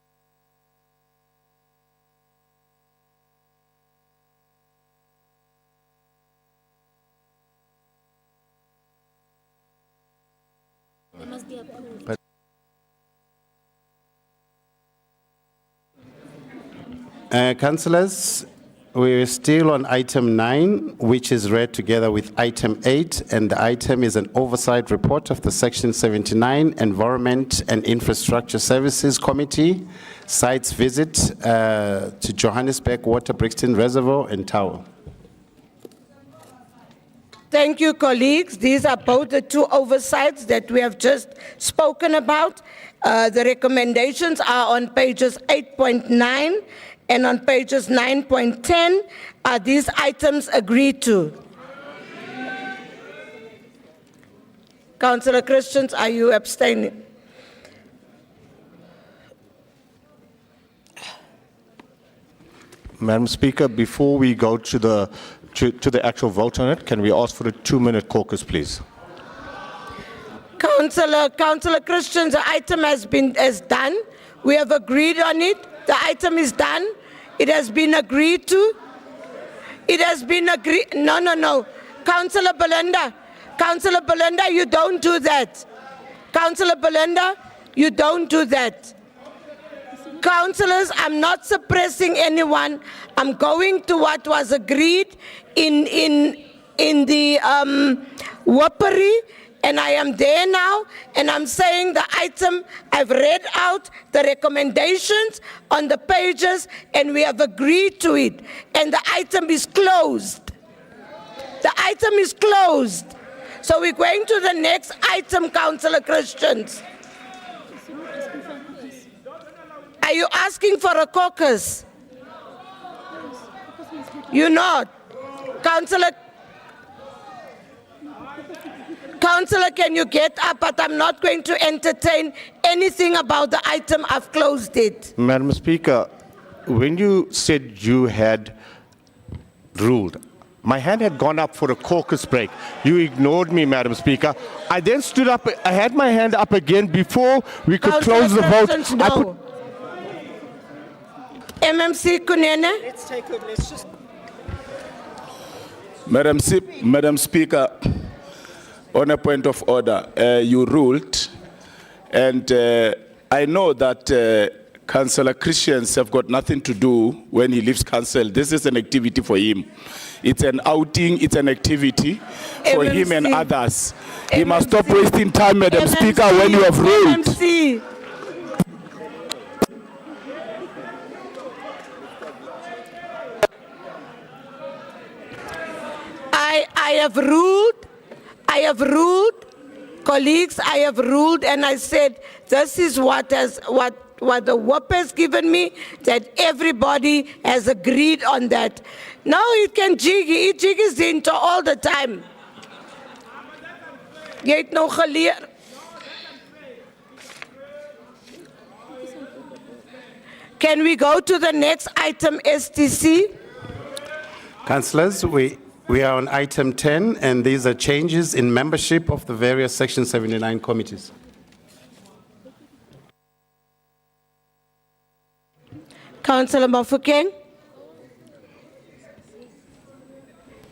It must be approved. Councillors, we're still on item 9, which is read together with item 8, and the item is an oversight report of the Section 79 Environment and Infrastructure Services Committee, sites visit to Johannesburg, Water Brixton Reservoir and Tower. Thank you, colleagues. These are both the two oversights that we have just spoken about. The recommendations are on pages 8.9 and on pages 9.10. Are these items agreed to? Councillor Christians, are you abstaining? Madam Speaker, before we go to the actual vote on it, can we ask for a 2-minute caucus, please? Councillor Christians, the item has done. We have agreed on it. The item is done. It has been agreed to. It has been agreed. No. Councillor Belinda, you don't do that. Councillor Belinda, you don't do that. Councillors, I'm not suppressing anyone. I'm going to what was agreed in the whoppery. And I am there now, and I'm saying the item, I've read out the recommendations on the pages, and we have agreed to it. And the item is closed. The item is closed. So we're going to the next item, Councillor Christians. Are you asking for a caucus? You're not. Councillor, can you get up? But I'm not going to entertain anything about the item. I've closed it. Madam Speaker, when you said you had ruled, My hand had gone up for a caucus break. You ignored me, Madam Speaker. I then stood up. I had my hand up again before we could close the vote. I put- MMC Kunene. Let's take it, let's just. Madam Speaker, on a point of order, you ruled, and I know that Councillor Christians have got nothing to do when he leaves council. This is an activity for him. It's an outing, it's an activity for him and others. He must stop wasting time, Madam Speaker, when you have ruled. MMC. I have ruled, colleagues, I have ruled, and I said, this is what the WOP has given me, that everybody has agreed on that. Now it can jig, he jigs into all the time. Jy het nou geleer. Can we go to the next item, STC? Councillors, we are on item 10, and these are changes in membership of the various Section 79 committees. Councillor Mofokeng.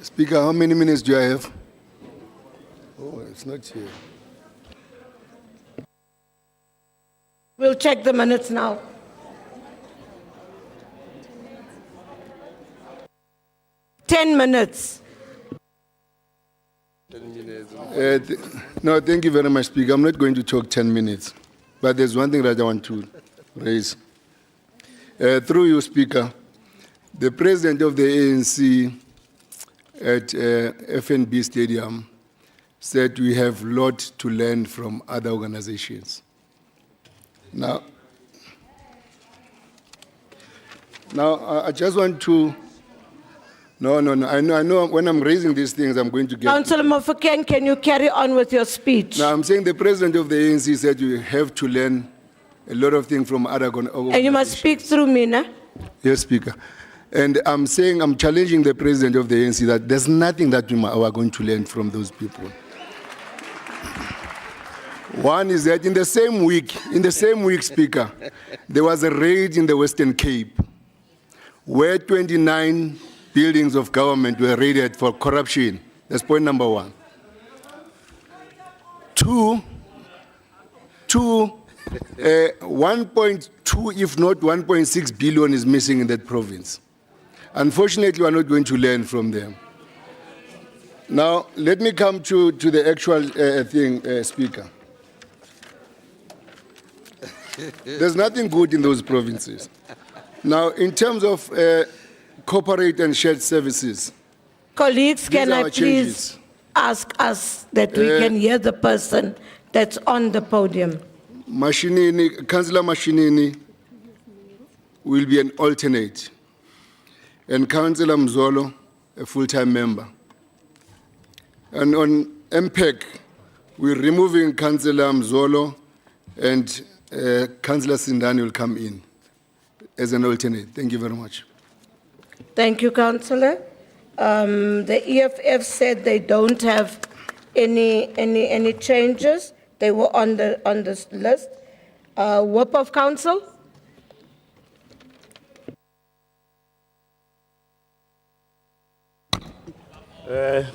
Speaker, how many minutes do I have? Oh, it's not here. We'll check the minutes now. Ten minutes. No, thank you very much, Speaker. I'm not going to talk 10 minutes, but there's one thing that I want to raise. Through you, Speaker, the president of the ANC at FNB Stadium said we have a lot to learn from other organizations. Now, I just want to. No. I know when I'm raising these things, I'm going to get. Councillor Mofokeng, can you carry on with your speech? Now, I'm saying the president of the ANC said you have to learn a lot of things from other organizations. And you must speak through me, nah? Yes, Speaker. And I'm saying, I'm challenging the president of the ANC that there's nothing that we are going to learn from those people. One is that in the same week, Speaker, there was a raid in the Western Cape where 29 buildings of government were raided for corruption. That's point number one. Two, 1.2, if not 1.6 billion is missing in that province. Unfortunately, we are not going to learn from them. Now, let me come to the actual thing, Speaker. There's nothing good in those provinces. Now, in terms of corporate and shared services. Colleagues, can these are I our please changes. ask us that we can hear the person that's on the podium? Councillor Mashinini will be an alternate, and Councillor Mzolo, a full-time member. And on MPEC, we're removing Councillor Mzolo, and Councillor Sindani will come in as an alternate. Thank you very much. Thank you, Councillor. The EFF said they don't have any changes. They were on this list. WOP of Council?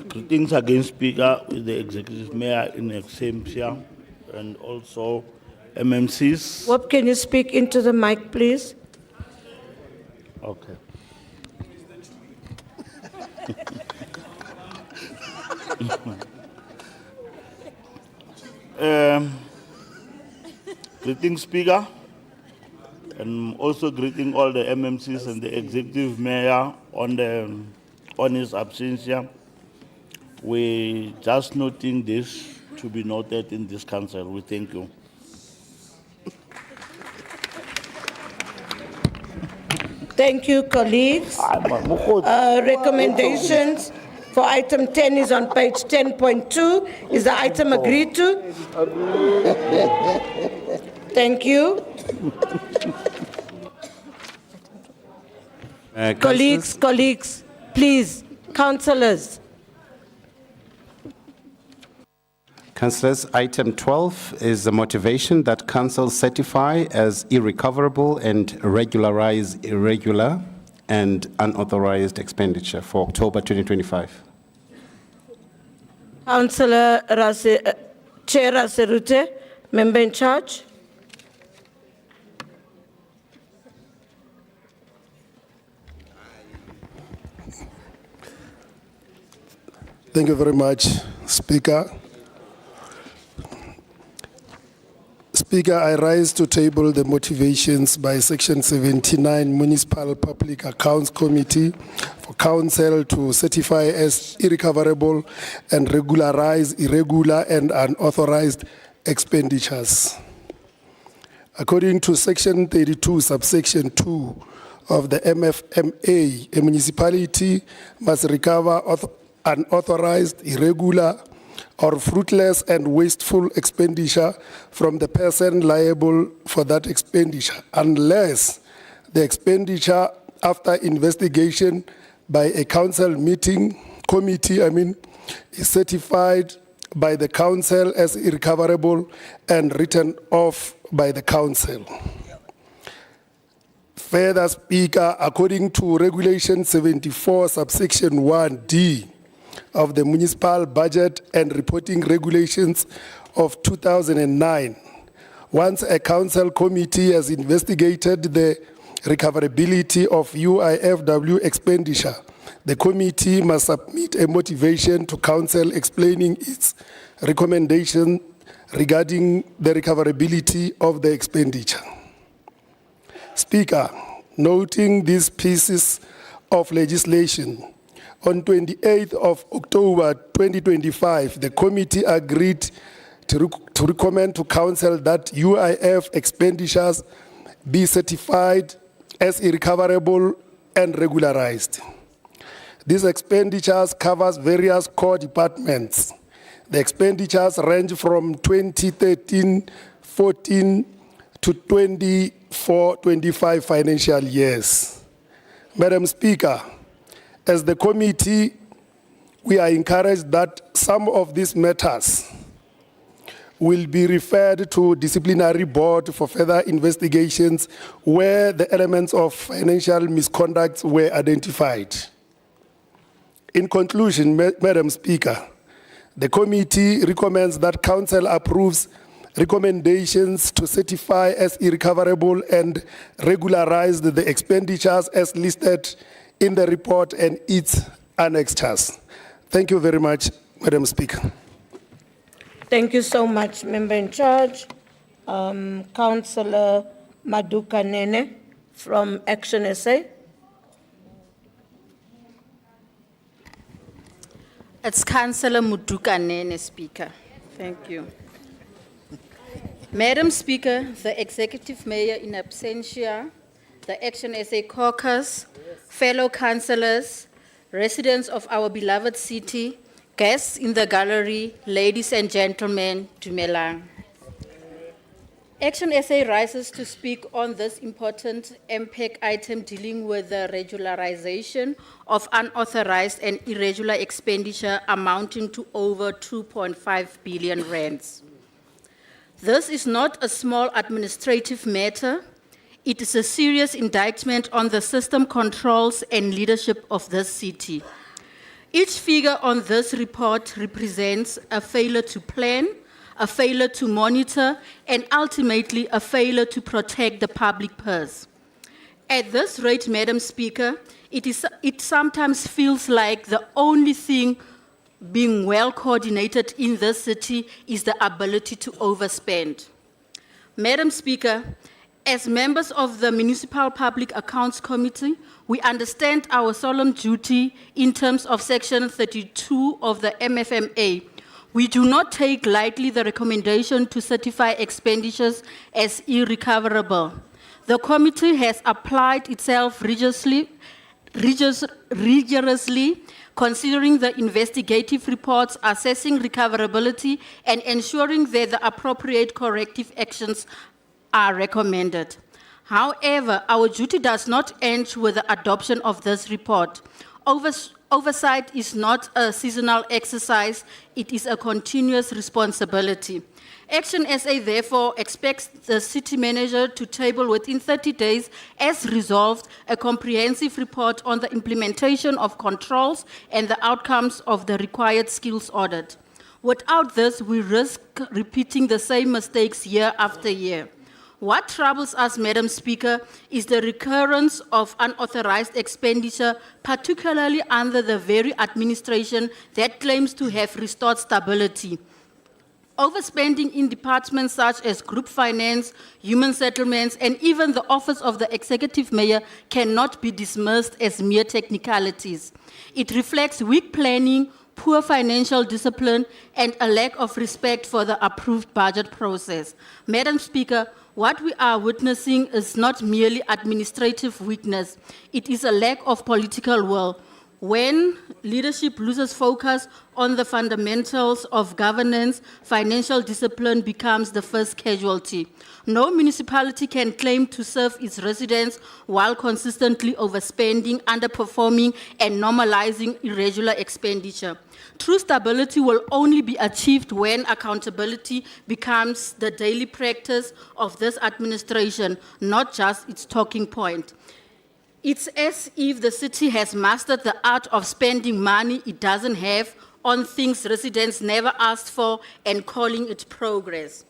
Greetings again, Speaker, with the Executive Mayor in absentia and also MMCs. WOP, can you speak into the mic, please? Okay. Greetings, Speaker, and also greeting all the MMCs and the Executive Mayor on his absentia. We just noting this to be noted in this council. We thank you. Thank you, colleagues. Recommendations for item 10 is on page 10.2. Is the item agreed to? Thank you. Colleagues, please, Councillors, Councillors, item 12 is the motivation that council certify as irrecoverable and regularize irregular and unauthorized expenditure for October 2025. Councillor Chair Raserute, member in charge. Thank you very much, Speaker. Speaker, I rise to table the motivations by Section 79 Municipal Public Accounts Committee for Council to certify as irrecoverable and regularize irregular and unauthorized expenditures. According to Section 32, subsection 2 of the MFMA, a municipality must recover unauthorized, irregular, or fruitless and wasteful expenditure from the person liable for that expenditure, unless the expenditure, after investigation by a council committee, is certified by the council as irrecoverable and written off by the council. Further, Speaker, according to Regulation 74, subsection 1D, of the Municipal Budget and Reporting Regulations of 2009. Once a council committee has investigated the recoverability of UIFW expenditure, the committee must submit a motivation to council explaining its recommendation regarding the recoverability of the expenditure. Speaker, noting these pieces of legislation, on 28th of October 2025, the committee agreed to recommend to council that UIF expenditures be certified as irrecoverable and regularized. These expenditures covers various core departments. The expenditures range from 2013-14 to 24-25 financial years. Madam Speaker, as the committee, we are encouraged that some of these matters will be referred to disciplinary board for further investigations where the elements of financial misconduct were identified. In conclusion, Madam Speaker, the committee recommends that council approves recommendations to certify as irrecoverable and regularize the expenditures as listed in the report and its annexures. Thank you very much, Madam Speaker. Thank you so much, member in charge. Councillor Maduka Nene from Action SA. It's Councillor Maduka Nene, Speaker. Thank you. Madam Speaker, the Executive Mayor in absentia, the Action SA caucus, fellow councillors, residents of our beloved city, guests in the gallery, ladies and gentlemen, Dumelang. Action SA rises to speak on this important MPEC item dealing with the regularization of unauthorized and irregular expenditure amounting to over 2.5 billion rands. This is not a small administrative matter. It is a serious indictment on the system controls and leadership of this city. Each figure on this report represents a failure to plan, a failure to monitor, and ultimately a failure to protect the public purse. At this rate, Madam Speaker, it sometimes feels like the only thing being well coordinated in this city is the ability to overspend. Madam Speaker, as members of the Municipal Public Accounts Committee, we understand our solemn duty in terms of Section 32 of the MFMA. We do not take lightly the recommendation to certify expenditures as irrecoverable. The committee has applied itself rigorously, considering the investigative reports, assessing recoverability, and ensuring that the appropriate corrective actions are recommended. However, our duty does not end with the adoption of this report. Oversight is not a seasonal exercise, it is a continuous responsibility. Action SA therefore expects the city manager to table within 30 days, as resolved, a comprehensive report on the implementation of controls and the outcomes of the required skills audit. Without this, we risk repeating the same mistakes year after year. What troubles us, Madam Speaker, is the recurrence of unauthorized expenditure, particularly under the very administration that claims to have restored stability. Overspending in departments such as group finance, human settlements, and even the office of the executive mayor cannot be dismissed as mere technicalities. It reflects weak planning, poor financial discipline, and a lack of respect for the approved budget process. Madam Speaker, what we are witnessing is not merely administrative weakness, it is a lack of political will. When leadership loses focus on the fundamentals of governance, financial discipline becomes the first casualty. No municipality can claim to serve its residents while consistently overspending, underperforming, and normalizing irregular expenditure. True stability will only be achieved when accountability becomes the daily practice of this administration, not just its talking point. It's as if the city has mastered the art of spending money it doesn't have on things residents never asked for and calling it progress.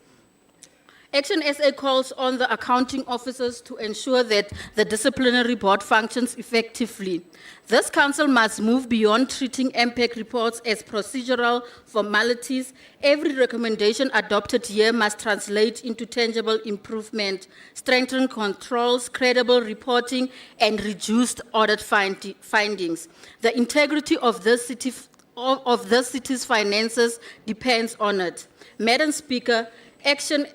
Action SA calls on the accounting officers to ensure that the disciplinary board functions effectively. This council must move beyond treating MPEC reports as procedural formalities. Every recommendation adopted here must translate into tangible improvement, strengthen controls, credible reporting, and reduced audit findings. The integrity of this city's finances depends on it. Madam Speaker, Action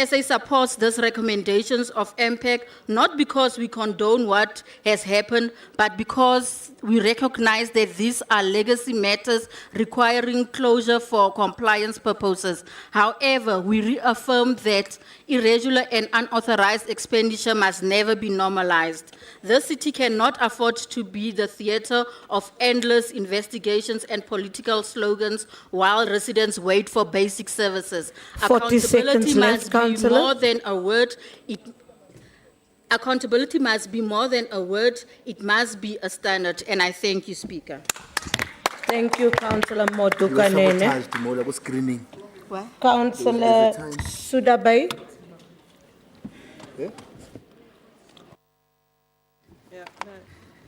SA supports these recommendations of MPEC, not because we condone what has happened, but because we recognize that these are legacy matters requiring closure for compliance purposes. However, we reaffirm that irregular and unauthorized expenditure must never be normalized. The city cannot afford to be the theater of endless investigations and political slogans while residents wait for basic services. 40 seconds left, Councillor. More than a word. Accountability must be more than a word. It must be a standard. And I thank you, Speaker. Thank you, Councillor Moduka Nene. What? Councillor Sudabai. Yeah, no,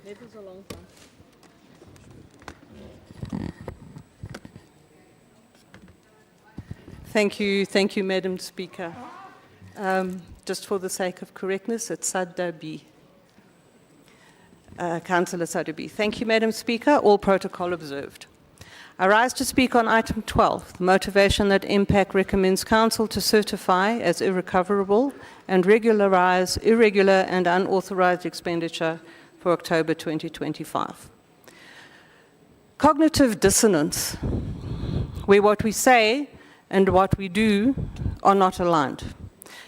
it was a long time. Thank you, Madam Speaker. Just for the sake of correctness, it's Sadabi. Councillor Sadabi. Thank you, Madam Speaker. All protocol observed. I rise to speak on item 12, the motivation that MPAC recommends Council to certify as irrecoverable and regularize irregular and unauthorized expenditure for October 2025. Cognitive dissonance, where what we say and what we do are not aligned.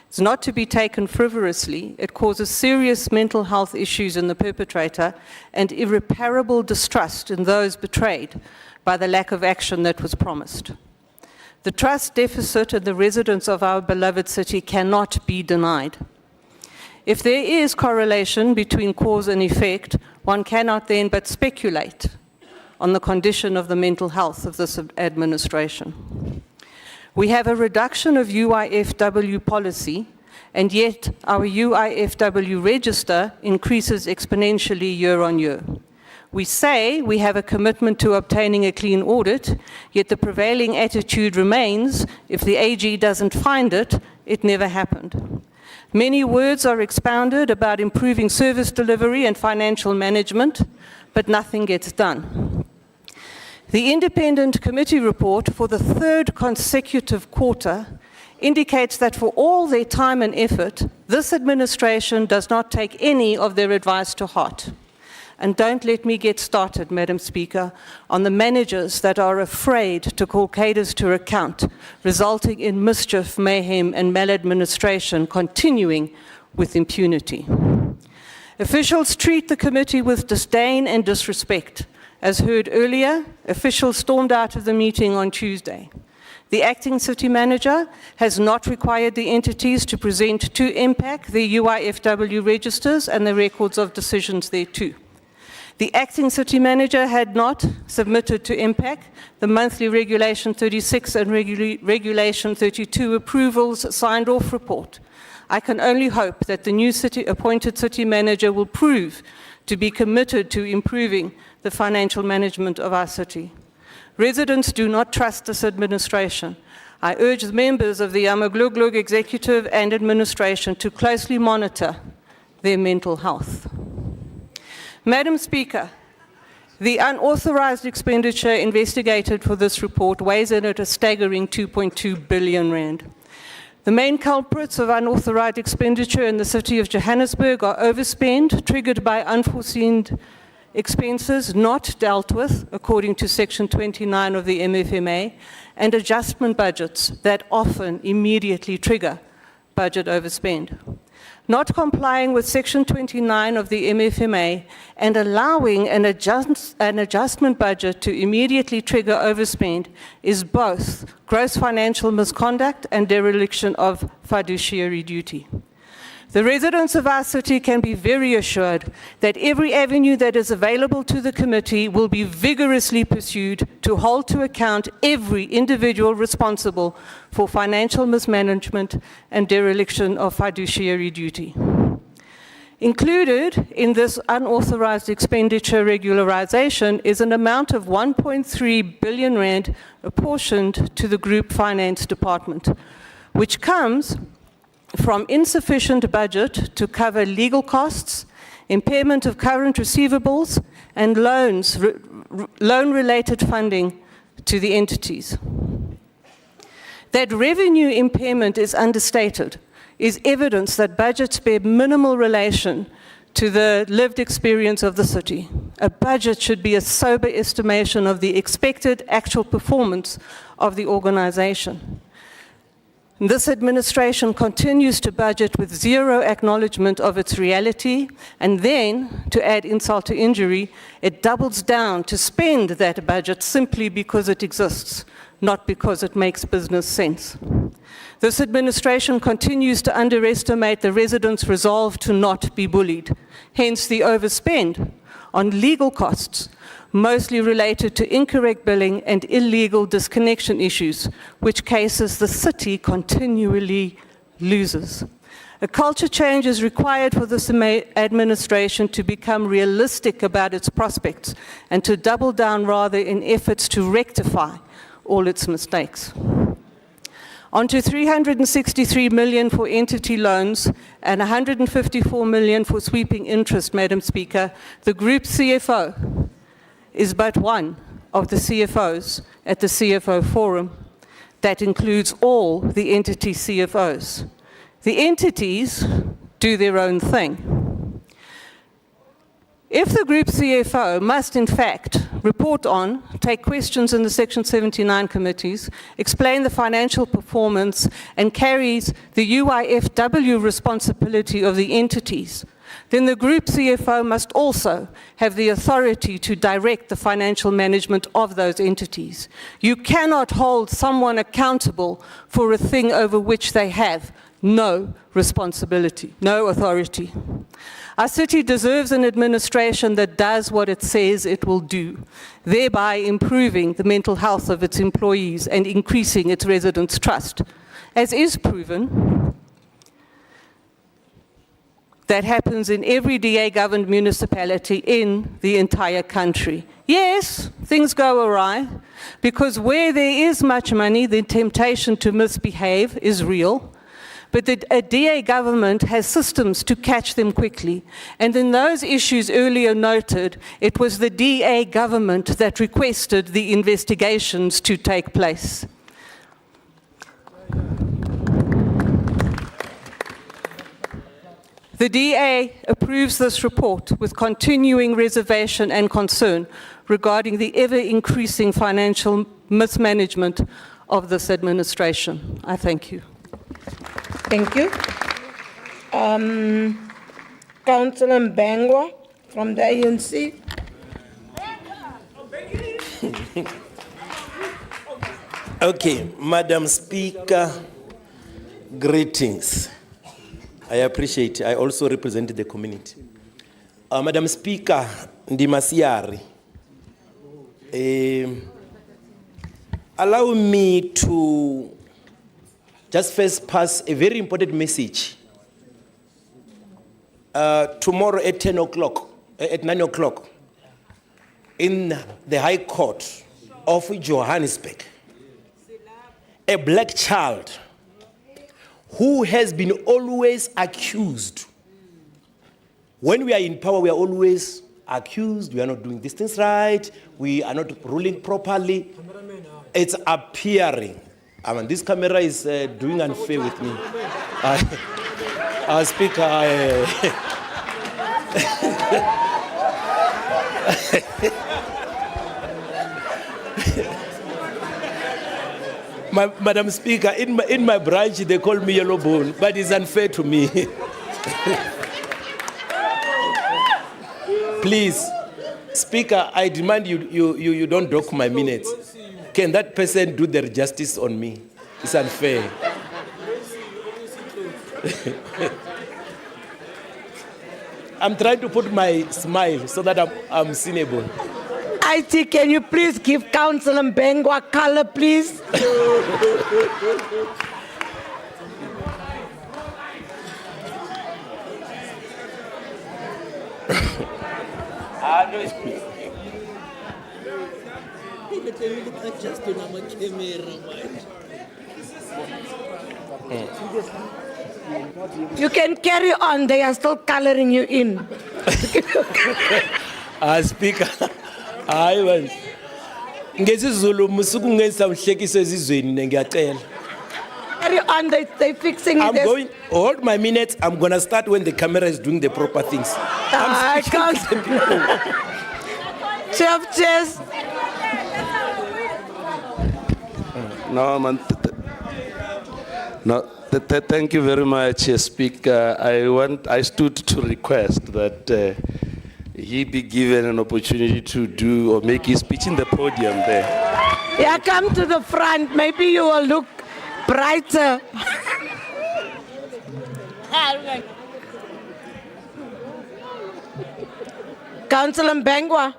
It's not to be taken frivolously. It causes serious mental health issues in the perpetrator and irreparable distrust in those betrayed by the lack of action that was promised. The trust deficit in the residents of our beloved city cannot be denied. If there is correlation between cause and effect, one cannot then but speculate on the condition of the mental health of this administration. We have a reduction of UIFW policy, and yet our UIFW register increases exponentially year on year. We say we have a commitment to obtaining a clean audit, yet the prevailing attitude remains, if the AG doesn't find it, it never happened. Many words are expounded about improving service delivery and financial management, but nothing gets done. The independent committee report for the third consecutive quarter indicates that for all their time and effort, this administration does not take any of their advice to heart. And don't let me get started, Madam Speaker, on the managers that are afraid to call cadres to account, resulting in mischief, mayhem, and maladministration continuing with impunity. Officials treat the committee with disdain and disrespect, As heard earlier, officials stormed out of the meeting on Tuesday. The acting city manager has not required the entities to present to MPAC the UIFW registers and the records of decisions thereto. The acting city manager had not submitted to MPAC the monthly Regulation 36 and Regulation 32 approvals signed off report. I can only hope that the new appointed city manager will prove to be committed to improving the financial management of our city. Residents do not trust this administration. I urge the members of the Yamagluglug executive and administration to closely monitor their mental health. Madam Speaker, the unauthorized expenditure investigated for this report weighs in at a staggering 2.2 billion rand. The main culprits of unauthorized expenditure in the city of Johannesburg are overspend triggered by unforeseen expenses not dealt with according to Section 29 of the MFMA, and adjustment budgets that often immediately trigger budget overspend. Not complying with Section 29 of the MFMA and allowing an adjustment budget to immediately trigger overspend is both gross financial misconduct and dereliction of fiduciary duty. The residents of our city can be very assured that every avenue that is available to the committee will be vigorously pursued to hold to account every individual responsible for financial mismanagement and dereliction of fiduciary duty. Included in this unauthorized expenditure regularization is an amount of 1.3 billion rand apportioned to the Group Finance Department, which comes from insufficient budget to cover legal costs, impairment of current receivables, and loan-related funding to the entities. That revenue impairment is understated is evidence that budgets bear minimal relation to the lived experience of the city. A budget should be a sober estimation of the expected actual performance of the organization. This administration continues to budget with zero acknowledgement of its reality, and then, to add insult to injury, it doubles down to spend that budget simply because it exists, not because it makes business sense. This administration continues to underestimate the residents' resolve to not be bullied, hence the overspend on legal costs, mostly related to incorrect billing and illegal disconnection issues, which cases the city continually loses. A culture change is required for this administration to become realistic about its prospects and to double down rather in efforts to rectify all its mistakes. On to 363 million for entity loans and 154 million for sweeping interest, Madam Speaker. The Group CFO is but one of the CFOs at the CFO Forum. That includes all the entity CFOs. The entities do their own thing. If the Group CFO must, in fact, report on, take questions in the Section 79 committees, explain the financial performance, and carries the UIFW responsibility of the entities, then the Group CFO must also have the authority to direct the financial management of those entities. You cannot hold someone accountable for a thing over which they have no responsibility, no authority. Our city deserves an administration that does what it says it will do, thereby improving the mental health of its employees and increasing its residents' trust. As is proven, that happens in every DA-governed municipality in the entire country. Yes, things go awry, because where there is much money, the temptation to misbehave is real. But a DA government has systems to catch them quickly. And in those issues earlier noted, it was the DA government that requested the investigations to take place. The DA approves this report with continuing reservation and concern regarding the ever-increasing financial mismanagement of this administration. I thank you. Thank you. Councillor Mbengwa from the ANC. Okay, Madam Speaker, greetings. I appreciate it. I also represent the community. Madam Speaker, Ndimasiari, allow me to just first pass a very important message. Tomorrow at 10 o'clock, at 9 o'clock, in the High Court of Johannesburg, a black child who has been always accused. When we are in power, we are always accused, we are not doing these things right, we are not ruling properly. It's appearing. I mean, this camera is doing unfair with me. Speaker, Madam Speaker, in my branch, they call me yellow bone, but it's unfair to me. Please, Speaker, I demand you don't dock my minutes. Can that person do their justice on me? It's unfair. I'm trying to put my smile so that I'm seeable. IT, can you please give Councillor Mbengwa color, please? You can carry on, they are still coloring you in. Speaker, I want. NgesiZulu musuku ngenza umhlekiso ezizweni ngiyacela. Carry on, they're fixing it. I'm going, hold my minutes, I'm going to start when the camera is doing the proper things. I can't. Chef. No, man. No, thank you very much, Speaker. I stood to request that he be given an opportunity to do or make his speech in the podium there. Yeah, come to the front. Maybe you will look brighter. Councillor Mbengwa,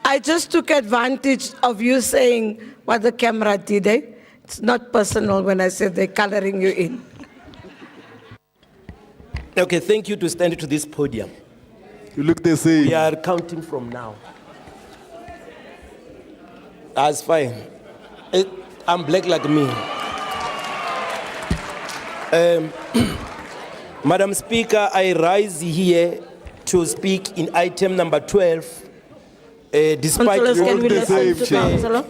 I just took advantage of you saying what the camera did. It's not personal when I said they're coloring you in. Okay, thank you to stand to this podium. You look the same. We are counting from now. That's fine. I'm black like me. Madam Speaker, I rise here to speak in item number 12. Despite Councillors, can we listen to Councillor?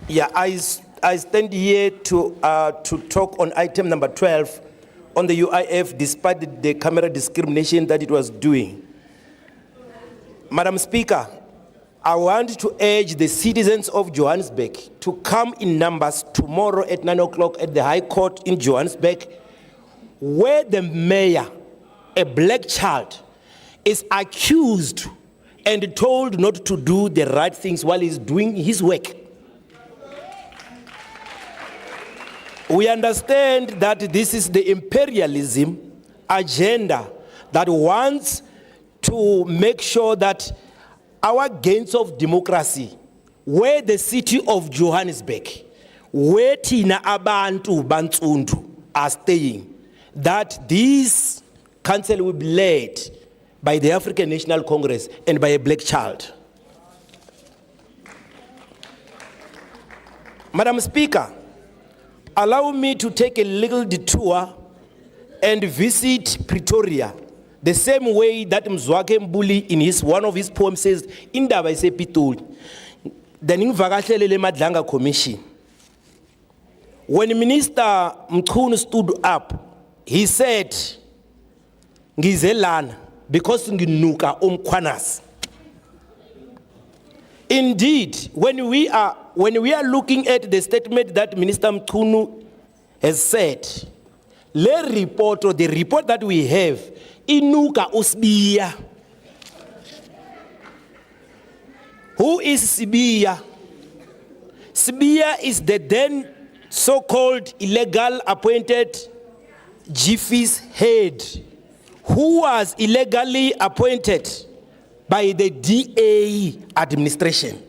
Yeah, I stand here to talk on item number 12 on the UIF, despite the camera discrimination that it was doing. Madam Speaker, I want to urge the citizens of Johannesburg to come in numbers tomorrow at 9 o'clock at the High Court in Johannesburg, where the mayor, a black child, is accused and told not to do the right things while he's doing his work. We understand that this is the imperialism agenda that wants to make sure that our gains of democracy, where the city of Johannesburg, where Tina Abantu Bantundu are staying, that this council will be led by the African National Congress and by a black child. Madam Speaker, allow me to take a little detour and visit Pretoria, the same way that Mzwake Mbuli in one of his poems says, Indaba isepitoli. The Ningvakahlelele Madlanga Commission. When Minister Mkhunu stood up, he said, Ngizelana, because nginuka umkhwanas. Indeed, when we are looking at the statement that Minister Mkhunu has said, the report that we have, inuka usbiya. Who is Sibiya? Sibiya is the then so-called illegal appointed GFIS head, who was illegally appointed by the DA administration.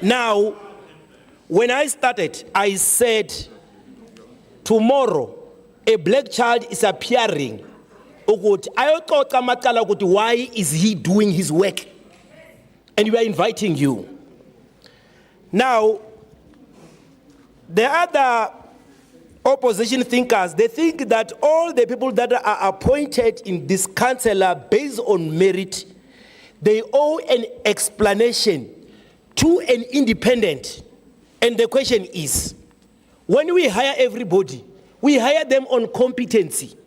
Now, when I started, I said, tomorrow, a black child is appearing. Why is he doing his work? And we are inviting you. Now, the other opposition thinkers, they think that all the people that are appointed in this council based on merit, they owe an explanation to an independent. And the question is, when we hire everybody, we hire them on competency.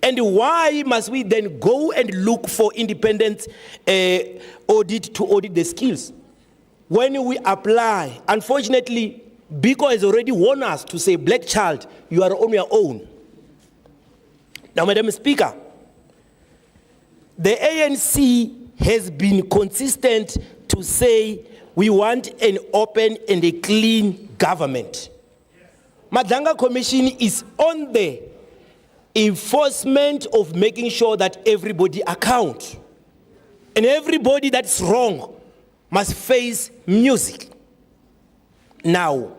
And why must we then go and look for independent audit to audit the skills? When we apply, unfortunately, Biko has already warned us to say, black child, you are on your own. Now, Madam Speaker, the ANC has been consistent to say we want an open and a clean government. Madanga Commission is on the enforcement of making sure that everybody accounts. And everybody that's wrong must face music. Now,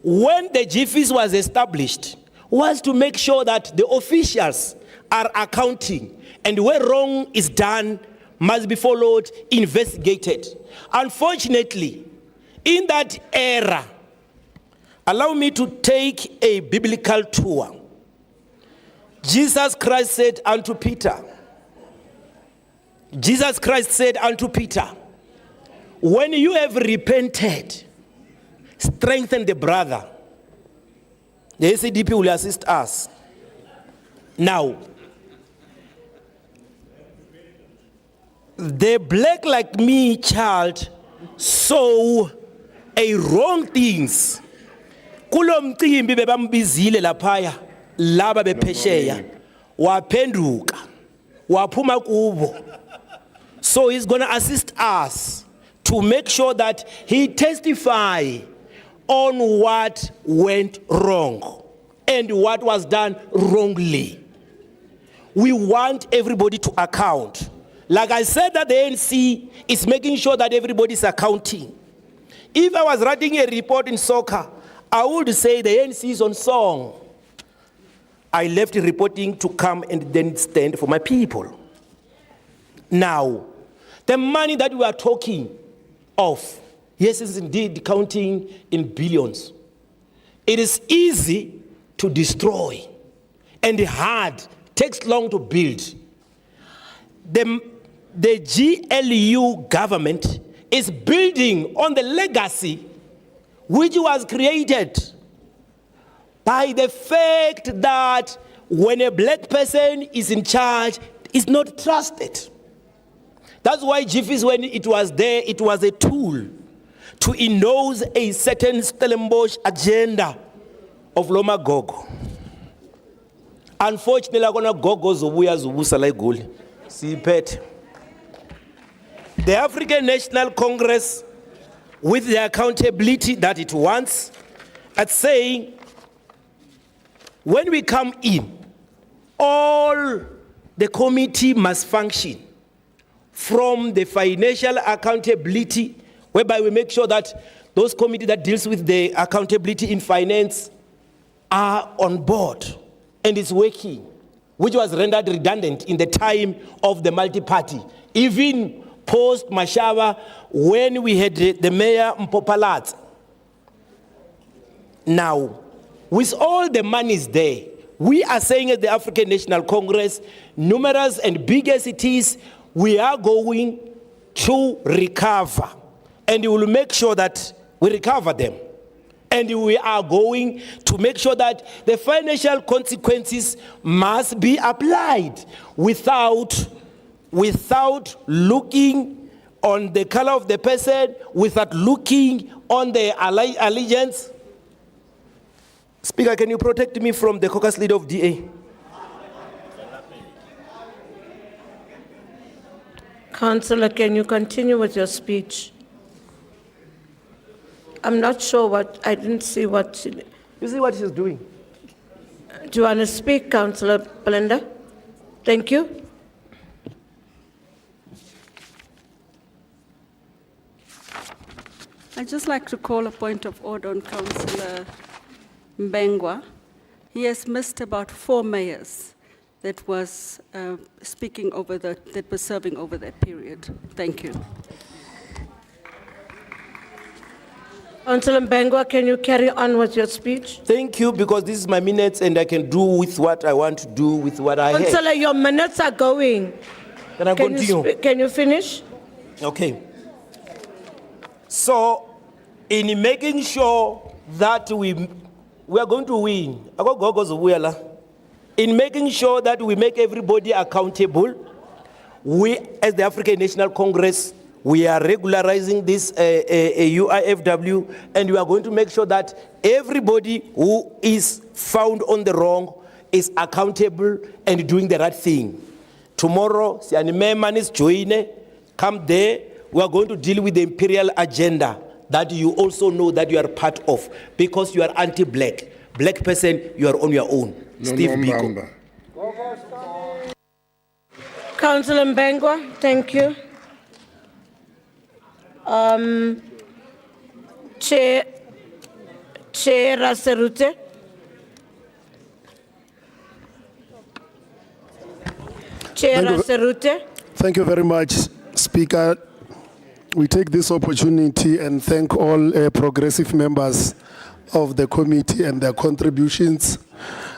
when the GFIS was established, was to make sure that the officials are accounting, and where wrong is done must be followed, investigated. Unfortunately, in that era, allow me to take a biblical tour. Jesus Christ said unto Peter, when you have repented, strengthen the brother. The ACDP will assist us. Now, the black like me child saw a wrong things. Kulomcimbi bebambizile laphaya laba bephesheya waphenduka waphuma kubo. So he's going to assist us to make sure that he testify on what went wrong and what was done wrongly. We want everybody to account. Like I said, that the ANC is making sure that everybody is accounting. If I was writing a report in soccer, I would say the ANC is on song. I left reporting to come and then stand for my people. Now, the money that we are talking of, yes, it's indeed counting in billions. It is easy to destroy and hard, takes long to build. The GLU government is building on the legacy which was created by the fact that when a black person is in charge, is not trusted. That's why GFIS, when it was there, it was a tool to endorse a certain Stellenbosch agenda of Loma Gogo. Unfortunately, akona gogo zobuya zobusa la igoli. Siphethe. The African National Congress, with the accountability that it wants, at saying, when we come in, all the committee must function from the financial accountability, whereby we make sure that those committee that deals with the accountability in finance are on board and is working, which was rendered redundant in the time of the multi-party. Even post-Mashaba, when we had the mayor Mpopalat. Now, with all the monies there, we are saying at the African National Congress, numerous and big as it is, we are going to recover. And we will make sure that we recover them. And we are going to make sure that the financial consequences must be applied without looking on the color of the person, without looking on the allegiance. Speaker, can you protect me from the caucus leader of DA? Councillor, can you continue with your speech? I'm not sure what, I didn't see what. You see what she's doing? Do you want to speak, Councillor Belinda? Thank you. I'd just like to call a point of order on Councillor Mbengwa. He has missed about 4 mayors that was that were serving over that period. Thank you. Councillor Mbengwa, can you carry on with your speech? Thank you, because this is my minutes and I can do with what I want to do with what I have. Councillor, your minutes are going. Can I continue? Can you finish? Okay. So, in making sure that we are going to win, in making sure that we make everybody accountable, we, as the African National Congress, we are regularizing this UIFW, and we are going to make sure that everybody who is found on the wrong is accountable and doing the right thing. Tomorrow, come there, we are going to deal with the imperial agenda that you also know that you are part of, because you are anti-black. Black person, you are on your own. Steve Biko. Councillor Mbengwa, thank you. Chair Raserute. Chair Raserute. Thank you very much, Speaker. We take this opportunity and thank all progressive members of the committee and their contributions,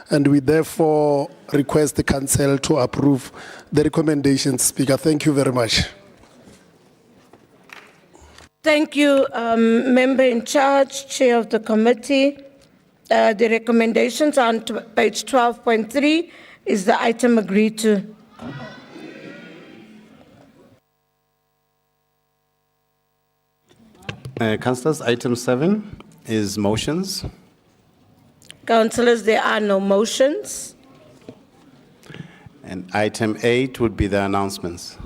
and we therefore request the Council to approve the recommendations. Speaker, thank you very much. Thank you, Member in Charge, Chair of the Committee. The recommendations on page 12.3 is the item agreed to. Councillors, item 7 is motions. Councillors, there are no motions. And item 8 would be the announcements.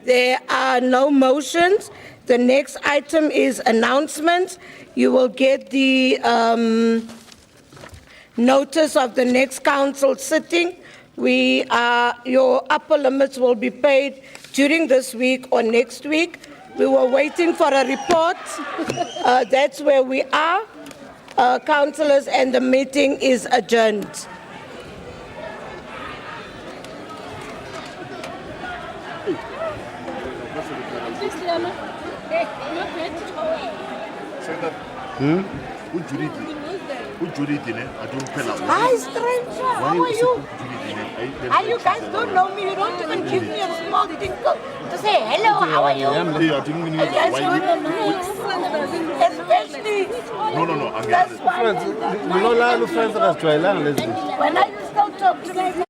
There are no motions. The next item is announcements. You will get the notice of the next council sitting. Your upper limits will be paid during this week or next week. We were waiting for a report. That's where we are, councillors, and the meeting is adjourned. Hi, stranger. How are you? And you guys don't know me. You don't even give me a small tinkle to say hello. How are you? Especially. No. That's why. When I still talk to me.